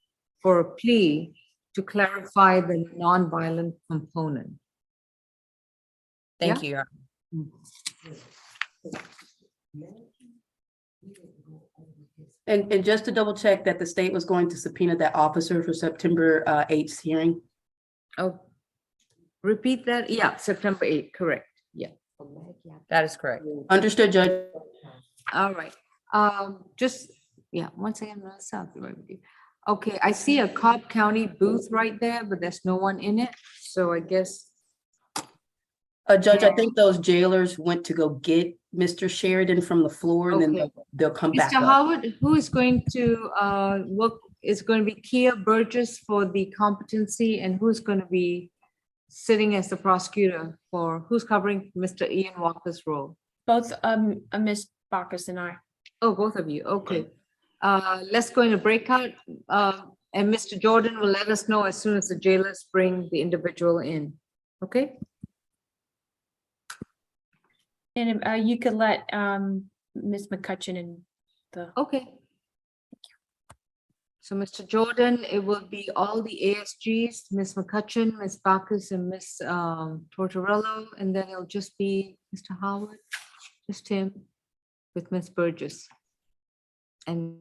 Speaker 8: for a plea to clarify the nonviolent component.
Speaker 7: Thank
Speaker 8: Yeah?
Speaker 7: you, Your Honor.
Speaker 13: And just to double check that the state was going to subpoena that officer for September 8th hearing.
Speaker 8: Oh, repeat that. Yeah, September 8th, correct. Yeah.
Speaker 7: That is correct.
Speaker 13: Understood, Judge.
Speaker 8: All right. Just, yeah, once again, okay, I see a Cobb County booth right there, but there's no one in it. So I guess.
Speaker 13: Judge, I think those jailers went to go get Mr. Sheridan from the floor and then
Speaker 8: Okay.
Speaker 13: they'll come back
Speaker 8: Mr.
Speaker 13: up.
Speaker 8: Howard, who is going to work, is going to be Kia Burgess for the competency, and who's going to be sitting as the prosecutor for, who's covering Mr. Ian Walker's role?
Speaker 5: Both Ms. Bacchus and I.
Speaker 8: Oh, both of you, okay. Let's go into breakout, and Mr. Jordan will let us know as soon as the jailers bring the individual in, okay?
Speaker 5: And you could let Ms. McCutcheon and the.
Speaker 8: Okay. So Mr. Jordan, it will be all the ASGs, Ms. McCutcheon, Ms. Bacchus, and Ms. Tortorello, and then it'll just be Mr. Howard, just him with Ms. Burgess. And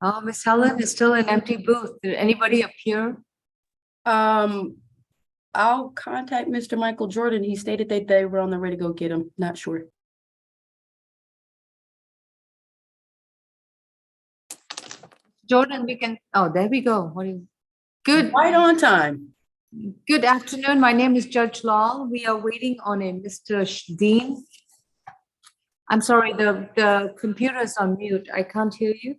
Speaker 8: Oh, Miss Helen is still an empty booth. Did anybody appear?
Speaker 13: I'll contact Mr. Michael Jordan. He stated that they were on the way to go get him. Not sure.
Speaker 8: Jordan, we can, oh, there we go. What do you? Good.
Speaker 13: Right on time.
Speaker 8: Good afternoon. My name is Judge Lal. We are waiting on a Mr. Dean. I'm sorry, the computer is on mute. I can't hear you.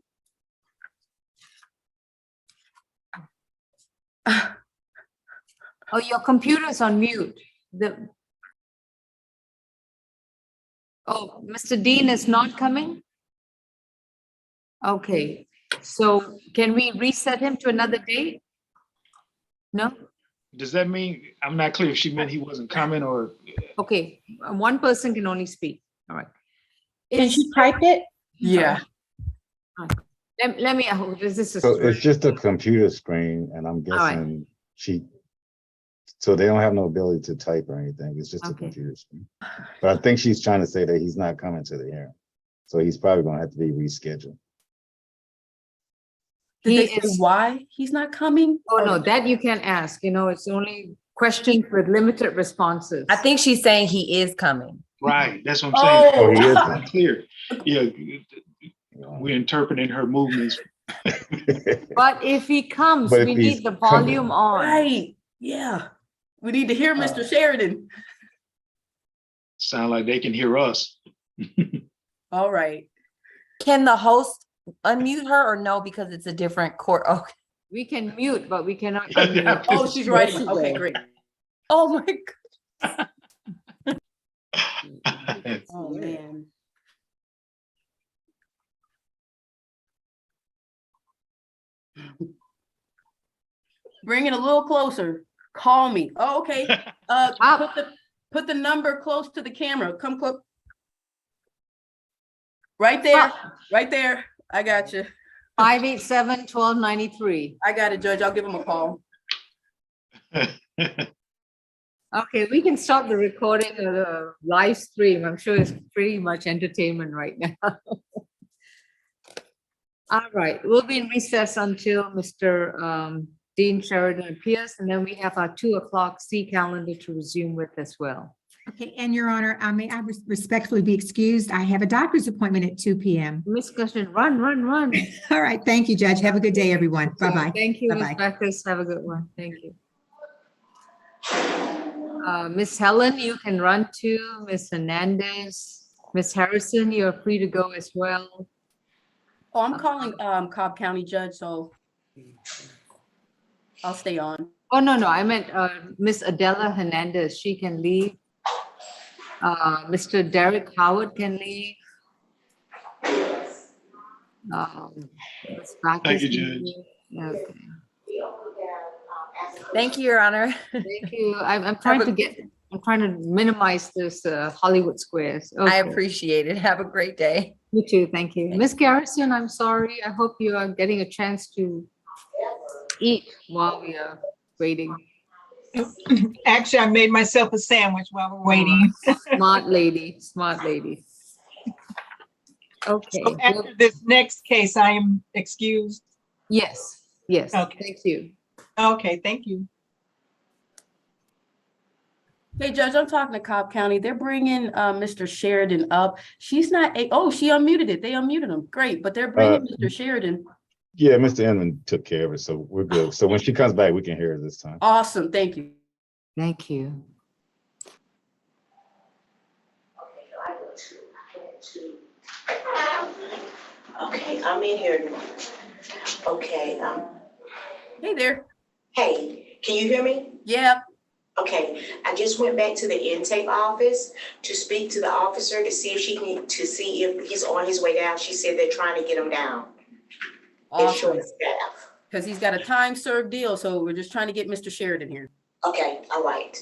Speaker 8: Oh, your computer is on mute. Oh, Mr. Dean is not coming? Okay, so can we reset him to another date? No?
Speaker 3: Does that mean, I'm not clear if she meant he wasn't coming or?
Speaker 8: Okay, one person can only speak. All right.
Speaker 5: Can she type it?
Speaker 13: Yeah.
Speaker 8: Let me, this is.
Speaker 16: So it's just a computer screen, and I'm
Speaker 8: All right.
Speaker 16: guessing so they don't have no ability to type or anything. It's just a computer screen. But I think she's trying to say that he's not coming to the hearing. So he's probably gonna have to be rescheduled.
Speaker 13: Did they say why he's not coming?
Speaker 8: Oh, no, that you can't ask. You know, it's only questions with limited responses.
Speaker 7: I think she's saying he is coming.
Speaker 3: Right, that's what I'm saying.
Speaker 16: Oh, he is.
Speaker 3: Not clear. Yeah, we're interpreting her movements.
Speaker 8: But if he comes,
Speaker 16: But if
Speaker 8: we
Speaker 16: he's
Speaker 8: need the volume on.
Speaker 13: Right. Yeah. We need to hear Mr. Sheridan.
Speaker 3: Sound like they can hear us.
Speaker 13: All right.
Speaker 7: Can the host unmute her or no, because it's a different court? Okay.
Speaker 8: We can mute, but we cannot unmute.
Speaker 13: Oh, she's writing. Okay, great. Oh my God. Oh man. Bring it a little closer. Call me. Oh, okay. Put the number close to the camera. Come close. Right there. Right there. I got you.
Speaker 8: 587-1293.
Speaker 13: I got it, Judge. I'll give him a call.
Speaker 8: Okay, we can stop the recording of the live stream. I'm sure it's pretty much entertainment right now. All right, we'll be in recess until Mr. Dean Sheridan appears, and then we have our 2 o'clock C calendar to resume with as well.
Speaker 6: Okay, and Your Honor, may I respectfully be excused? I have a doctor's appointment at 2 p.m.
Speaker 8: Miss Gushin, run.
Speaker 6: All right, thank you, Judge. Have a good day, everyone. Bye-bye.
Speaker 8: Thank you, Ms.
Speaker 6: Bye-bye.
Speaker 8: Backus. Have a good one. Thank you. Miss Helen, you can run too. Miss Hernandez, Miss Harrison, you're free to go as well.
Speaker 13: Oh, I'm calling Cobb County Judge, so I'll stay on.
Speaker 8: Oh, no, I meant Miss Adela Hernandez. She can leave. Mr. Derek Howard can leave. Ms. Backus
Speaker 3: Thank you,
Speaker 8: can
Speaker 3: Judge.
Speaker 8: leave. Okay.
Speaker 7: Thank you, Your Honor.
Speaker 8: Thank you. I'm trying to minimize this Hollywood squares.
Speaker 7: I
Speaker 8: Okay.
Speaker 7: appreciate it. Have a great day.
Speaker 8: You too. Thank you. Miss Garrison, I'm sorry. I hope you are getting a chance to eat while we are waiting.
Speaker 4: Actually, I made myself a sandwich while we're waiting.
Speaker 8: Smart lady. Okay.
Speaker 4: So after this next case, I am excused.
Speaker 8: Yes.
Speaker 4: Okay.
Speaker 8: Thank you.
Speaker 4: Okay, thank you.
Speaker 13: Hey, Judge, I'm talking to Cobb County. They're bringing Mr. Sheridan up. She's not, oh, she unmuted it. They unmuted him. Great, but they're bringing Mr. Sheridan.
Speaker 16: Yeah, Mr. Inman took care of it, so we're good. So when she comes back, we can hear her this time.
Speaker 13: Awesome, thank you.
Speaker 8: Thank you.
Speaker 12: Okay, I'm in here. Okay,
Speaker 13: Hey there.
Speaker 12: hey, can you hear me?
Speaker 13: Yeah.
Speaker 12: Okay, I just went back to the intake office to speak to the officer to see if if he's on his way down. She said they're trying to get him down. They're
Speaker 13: Awesome.
Speaker 12: short staff.
Speaker 13: Because he's got a time served deal, so we're just trying to get Mr. Sheridan here.
Speaker 12: Okay, all right.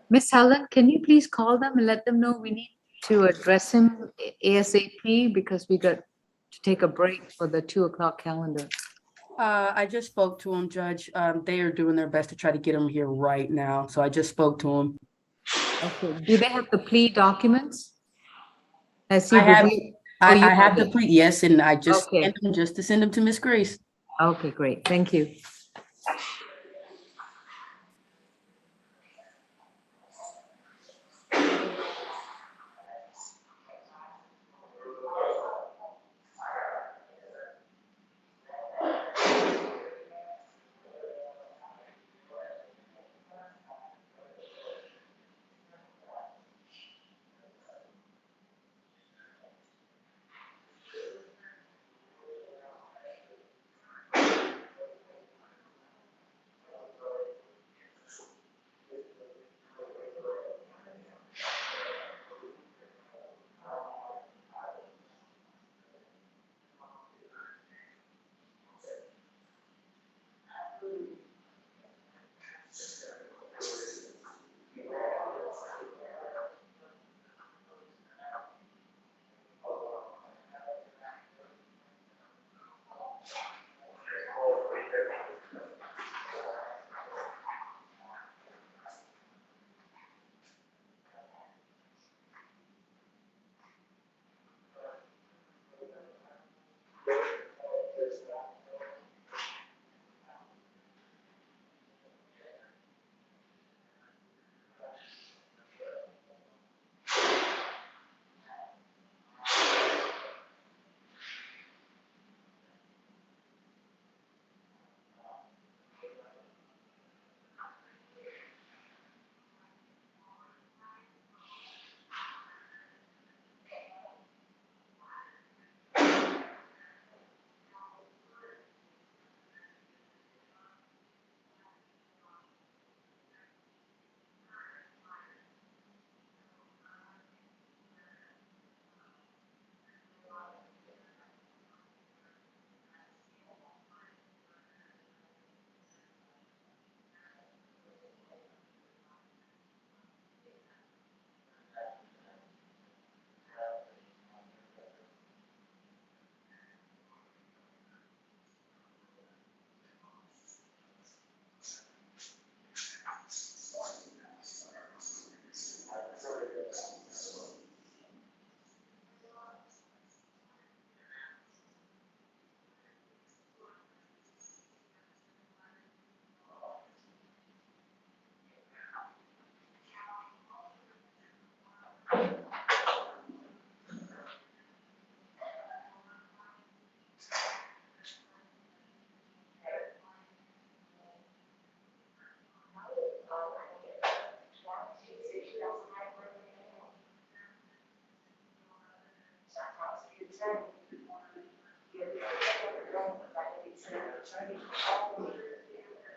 Speaker 8: Miss Helen, can you please call them and let them know we need to address him ASAP because we got to take a break for the 2 o'clock calendar.
Speaker 13: I just spoke to him, Judge. They are doing their best to try to get him here right now. So I just spoke to him.
Speaker 8: Okay, do they have the plea documents? Has he
Speaker 13: I have,
Speaker 8: reviewed?
Speaker 13: I,
Speaker 8: Oh, you
Speaker 13: I have the
Speaker 8: it.
Speaker 13: plea, yes, and I just
Speaker 8: Okay.
Speaker 13: sent them just to send them to Miss Grace.
Speaker 8: Okay, great. Thank you.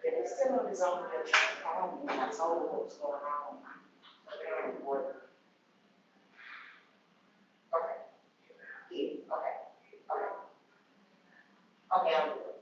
Speaker 12: It's still on his own, and I told him what was going on. Okay. Yeah, okay, okay. Okay, I'll do it.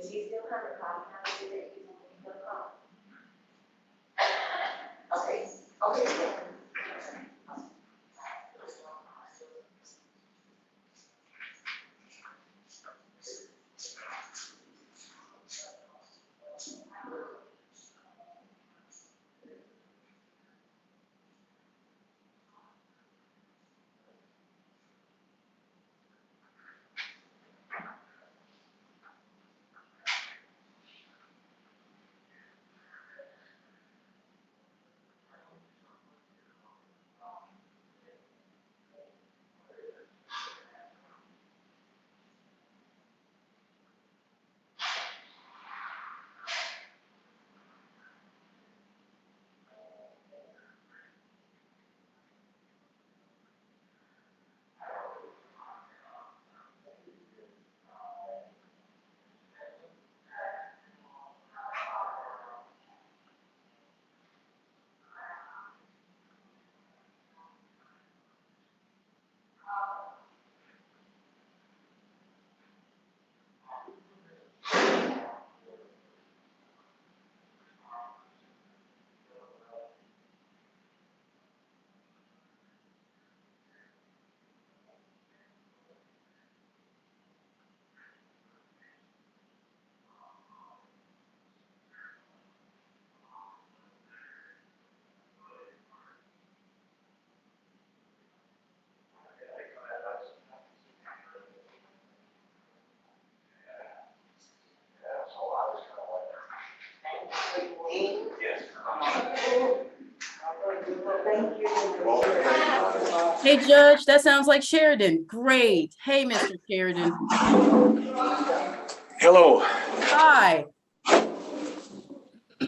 Speaker 12: Okay, okay.
Speaker 13: Hey, Judge, that sounds like Sheridan. Great. Hey, Mr. Sheridan.
Speaker 17: Hello.
Speaker 13: Hi.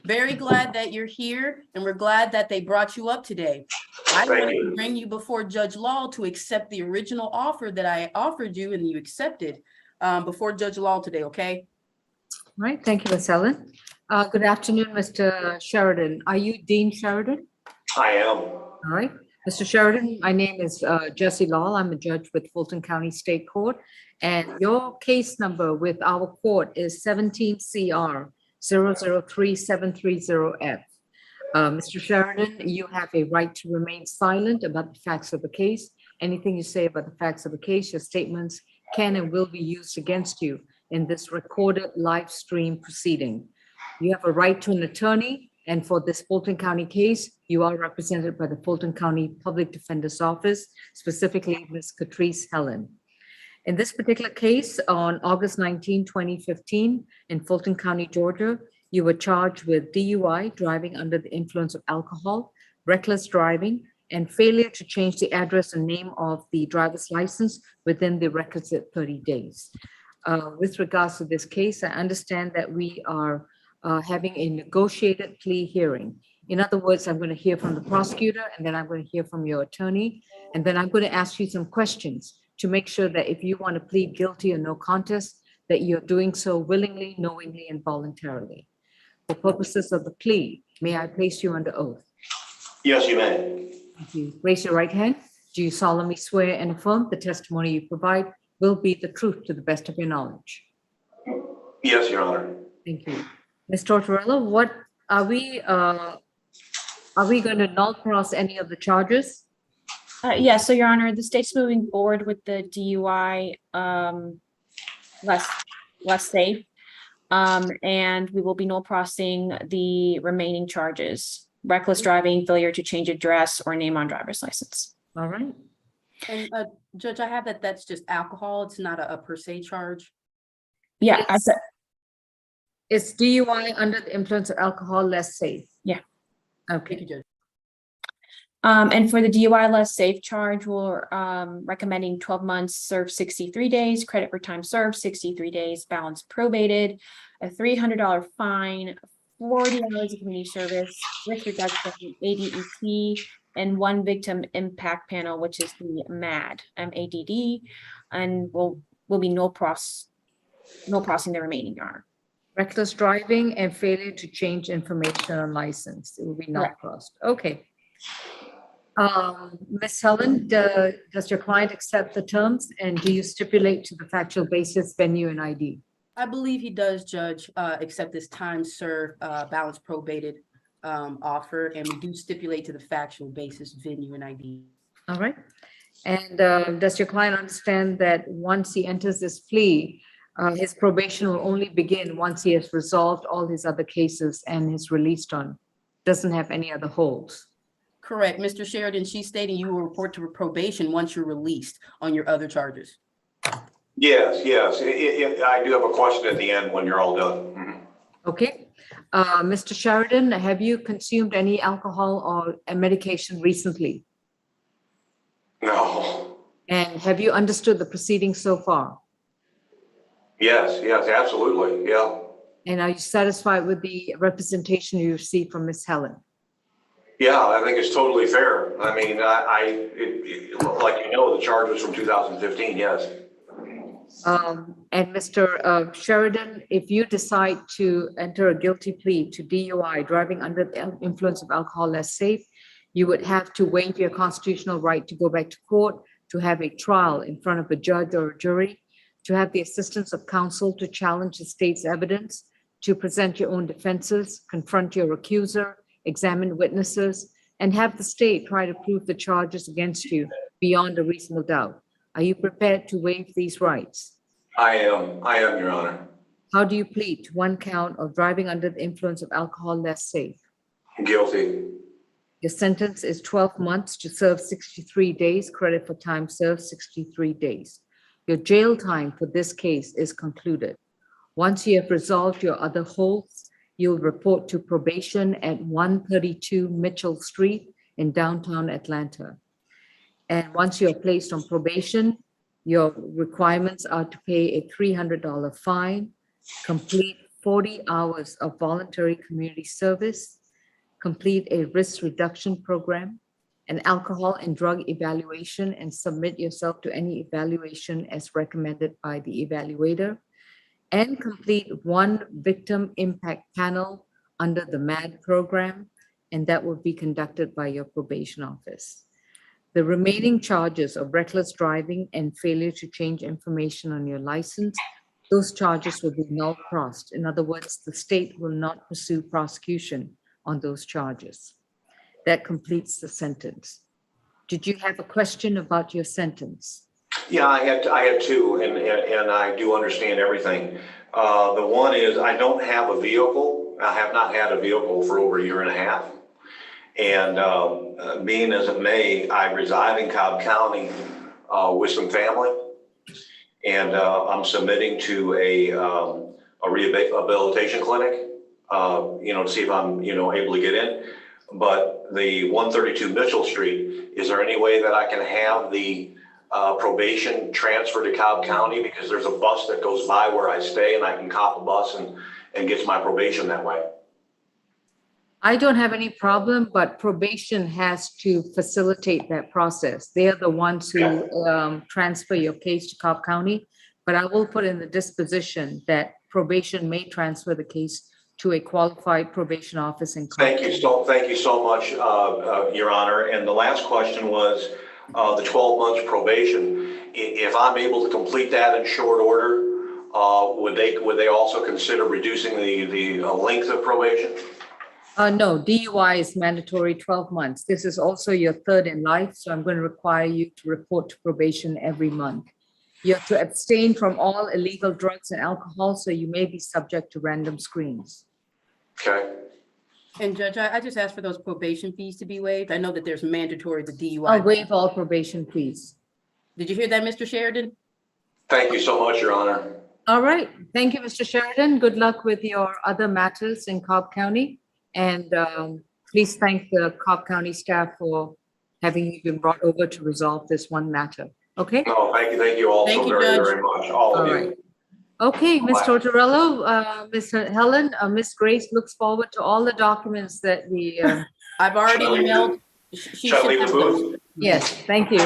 Speaker 13: Very glad that you're here, and we're glad that they brought you up today. I wanted to bring you before Judge Law to accept the original offer that I offered you and you accepted before Judge Law today, okay?
Speaker 8: All right, thank you, Ms. Helen. Good afternoon, Mr. Sheridan. Are you Dean Sheridan?
Speaker 17: I am.
Speaker 8: All right. Mr. Sheridan, my name is Jessie Law. I'm a judge with Fulton County State Court, and your case number with our court is 17 CR 003730F. Mr. Sheridan, you have a right to remain silent about the facts of the case. Anything you say about the facts of the case, your statements can and will be used against you in this recorded live stream proceeding. You have a right to an attorney, and for this Fulton County case, you are represented by the Fulton County Public Defender's Office, specifically Ms. Catrice Helen. In this particular case, on August 19, 2015, in Fulton County, Georgia, you were charged with DUI, driving under the influence of alcohol, reckless driving, and failure to change the address and name of the driver's license within the requisite 30 days. With regards to this case, I understand that we are having a negotiated plea hearing. In other words, I'm going to hear from the prosecutor, and then I'm going to hear from your attorney, and then I'm going to ask you some questions to make sure that if you want to plead guilty or no contest, that you're doing so willingly, knowingly, and voluntarily. For purposes of the plea, may I place you under oath?
Speaker 17: Yes, you may.
Speaker 8: Thank you. Raise your right hand. Do you solemnly swear and affirm the testimony you provide will be the truth to the best of your knowledge?
Speaker 17: Yes, Your Honor.
Speaker 8: Thank you. Ms. Tortorella, what are we going to null cross any of the charges?
Speaker 5: Yes, so Your Honor, the state's moving forward with the DUI less safe. And we will be null crossing the remaining charges: reckless driving, failure to change address or name on driver's license.
Speaker 8: All right.
Speaker 13: And Judge, I have that that's just alcohol. It's not a per se charge.
Speaker 5: Yeah, I said.
Speaker 8: It's DUI under the influence of alcohol, less safe.
Speaker 5: Yeah.
Speaker 8: Okay.
Speaker 13: Thank you, Judge.
Speaker 5: And for the DUI less safe charge, we're recommending 12 months served 63 days, credit for time served 63 days, balance probated, a $300 fine, 40 hours of community service with reduction in ADET, and one victim impact panel, which is the MAD, MADD, and we'll be null crossing the remaining, Your Honor.
Speaker 8: Reckless driving and failure to change information on license. It will be null crossed. Okay. Ms. Helen, does your client accept the terms, and do you stipulate to the factual basis, venue, and ID?
Speaker 13: I believe he does, Judge, accept this time served, balance probated offer, and we do stipulate to the factual basis, venue, and ID.
Speaker 8: All right. And does your client understand that once he enters this plea, his probation will only begin once he has resolved all his other cases and is released on, doesn't have any other holds?
Speaker 13: Correct. Mr. Sheridan, she's stating you will report to probation once you're released on your other charges.
Speaker 17: Yes, yes. I do have a question at the end when you're all done. Mhm.
Speaker 8: Okay. Mr. Sheridan, have you consumed any alcohol or a medication recently?
Speaker 17: No.
Speaker 8: And have you understood the proceedings so far?
Speaker 17: Yes, yes, absolutely. Yeah.
Speaker 8: And are you satisfied with the representation you received from Ms. Helen?
Speaker 17: Yeah, I think it's totally fair. I mean, like you know, the charge was from 2015, yes.
Speaker 8: And Mr. Sheridan, if you decide to enter a guilty plea to DUI, driving under the influence of alcohol less safe, you would have to waive your constitutional right to go back to court, to have a trial in front of a judge or a jury, to have the assistance of counsel to challenge the state's evidence, to present your own defenses, confront your accuser, examine witnesses, and have the state try to prove the charges against you beyond a reasonable doubt. Are you prepared to waive these rights?
Speaker 17: I am, Your Honor.
Speaker 8: How do you plead to one count of driving under the influence of alcohol less safe?
Speaker 17: Guilty.
Speaker 8: Your sentence is 12 months to serve 63 days, credit for time served 63 days. Your jail time for this case is concluded. Once you have resolved your other holds, you'll report to probation at 132 Mitchell Street in downtown Atlanta. And once you are placed on probation, your requirements are to pay a $300 fine, complete 40 hours of voluntary community service, complete a risk reduction program, an alcohol and drug evaluation, and submit yourself to any evaluation as recommended by the evaluator, and complete one victim impact panel under the MAD program, and that will be conducted by your probation office. The remaining charges of reckless driving and failure to change information on your license, those charges will be null prossed. In other words, the state will not pursue prosecution on those charges. That completes the sentence. Did you have a question about your sentence?
Speaker 17: Yeah, I had two, and I do understand everything. The one is I don't have a vehicle. I have not had a vehicle for over a year and a half. And being as it may, I reside in Cobb County with some family. And I'm submitting to a rehabilitation clinic, to see if I'm, able to get in. But the 132 Mitchell Street, is there any way that I can have the probation transfer to Cobb County? Because there's a bus that goes by where I stay and I can cop a bus and get my probation that way.
Speaker 8: I don't have any problem, but probation has to facilitate that process. They are the ones who transfer your case to Cobb County, but I will put in the disposition that probation may transfer the case to a qualified probation office in Cobb County.
Speaker 17: Thank you so much, Your Honor. And the last question was the 12 months probation. If I'm able to complete that in short order, would they also consider reducing the length of probation?
Speaker 8: No, DUI is mandatory 12 months. This is also your third in life, so I'm going to require you to report to probation every month. You have to abstain from all illegal drugs and alcohol, so you may be subject to random screens.
Speaker 17: Okay.
Speaker 13: And Judge, I just asked for those probation fees to be waived. I know that there's mandatory the DUI.
Speaker 8: I'll waive all probation fees.
Speaker 13: Did you hear that, Mr. Sheridan?
Speaker 17: Thank you so much, Your Honor.
Speaker 8: All right. Thank you, Mr. Sheridan. Good luck with your other matters in Cobb County. And please thank the Cobb County staff for having you been brought over to resolve this one matter. Okay?
Speaker 17: No, thank you all so very much. All of you.
Speaker 8: Okay, Ms. Tortorello, Ms. Helen, Ms. Grace looks forward to all the documents that we.
Speaker 13: I've already emailed.
Speaker 17: Shall I leave the booth?
Speaker 8: Yes, thank you.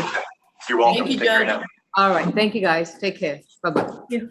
Speaker 17: You're welcome.
Speaker 13: Thank you,
Speaker 17: Take care
Speaker 13: Judge.
Speaker 17: now.
Speaker 8: All right, thank you, guys. Take care. Bye-bye.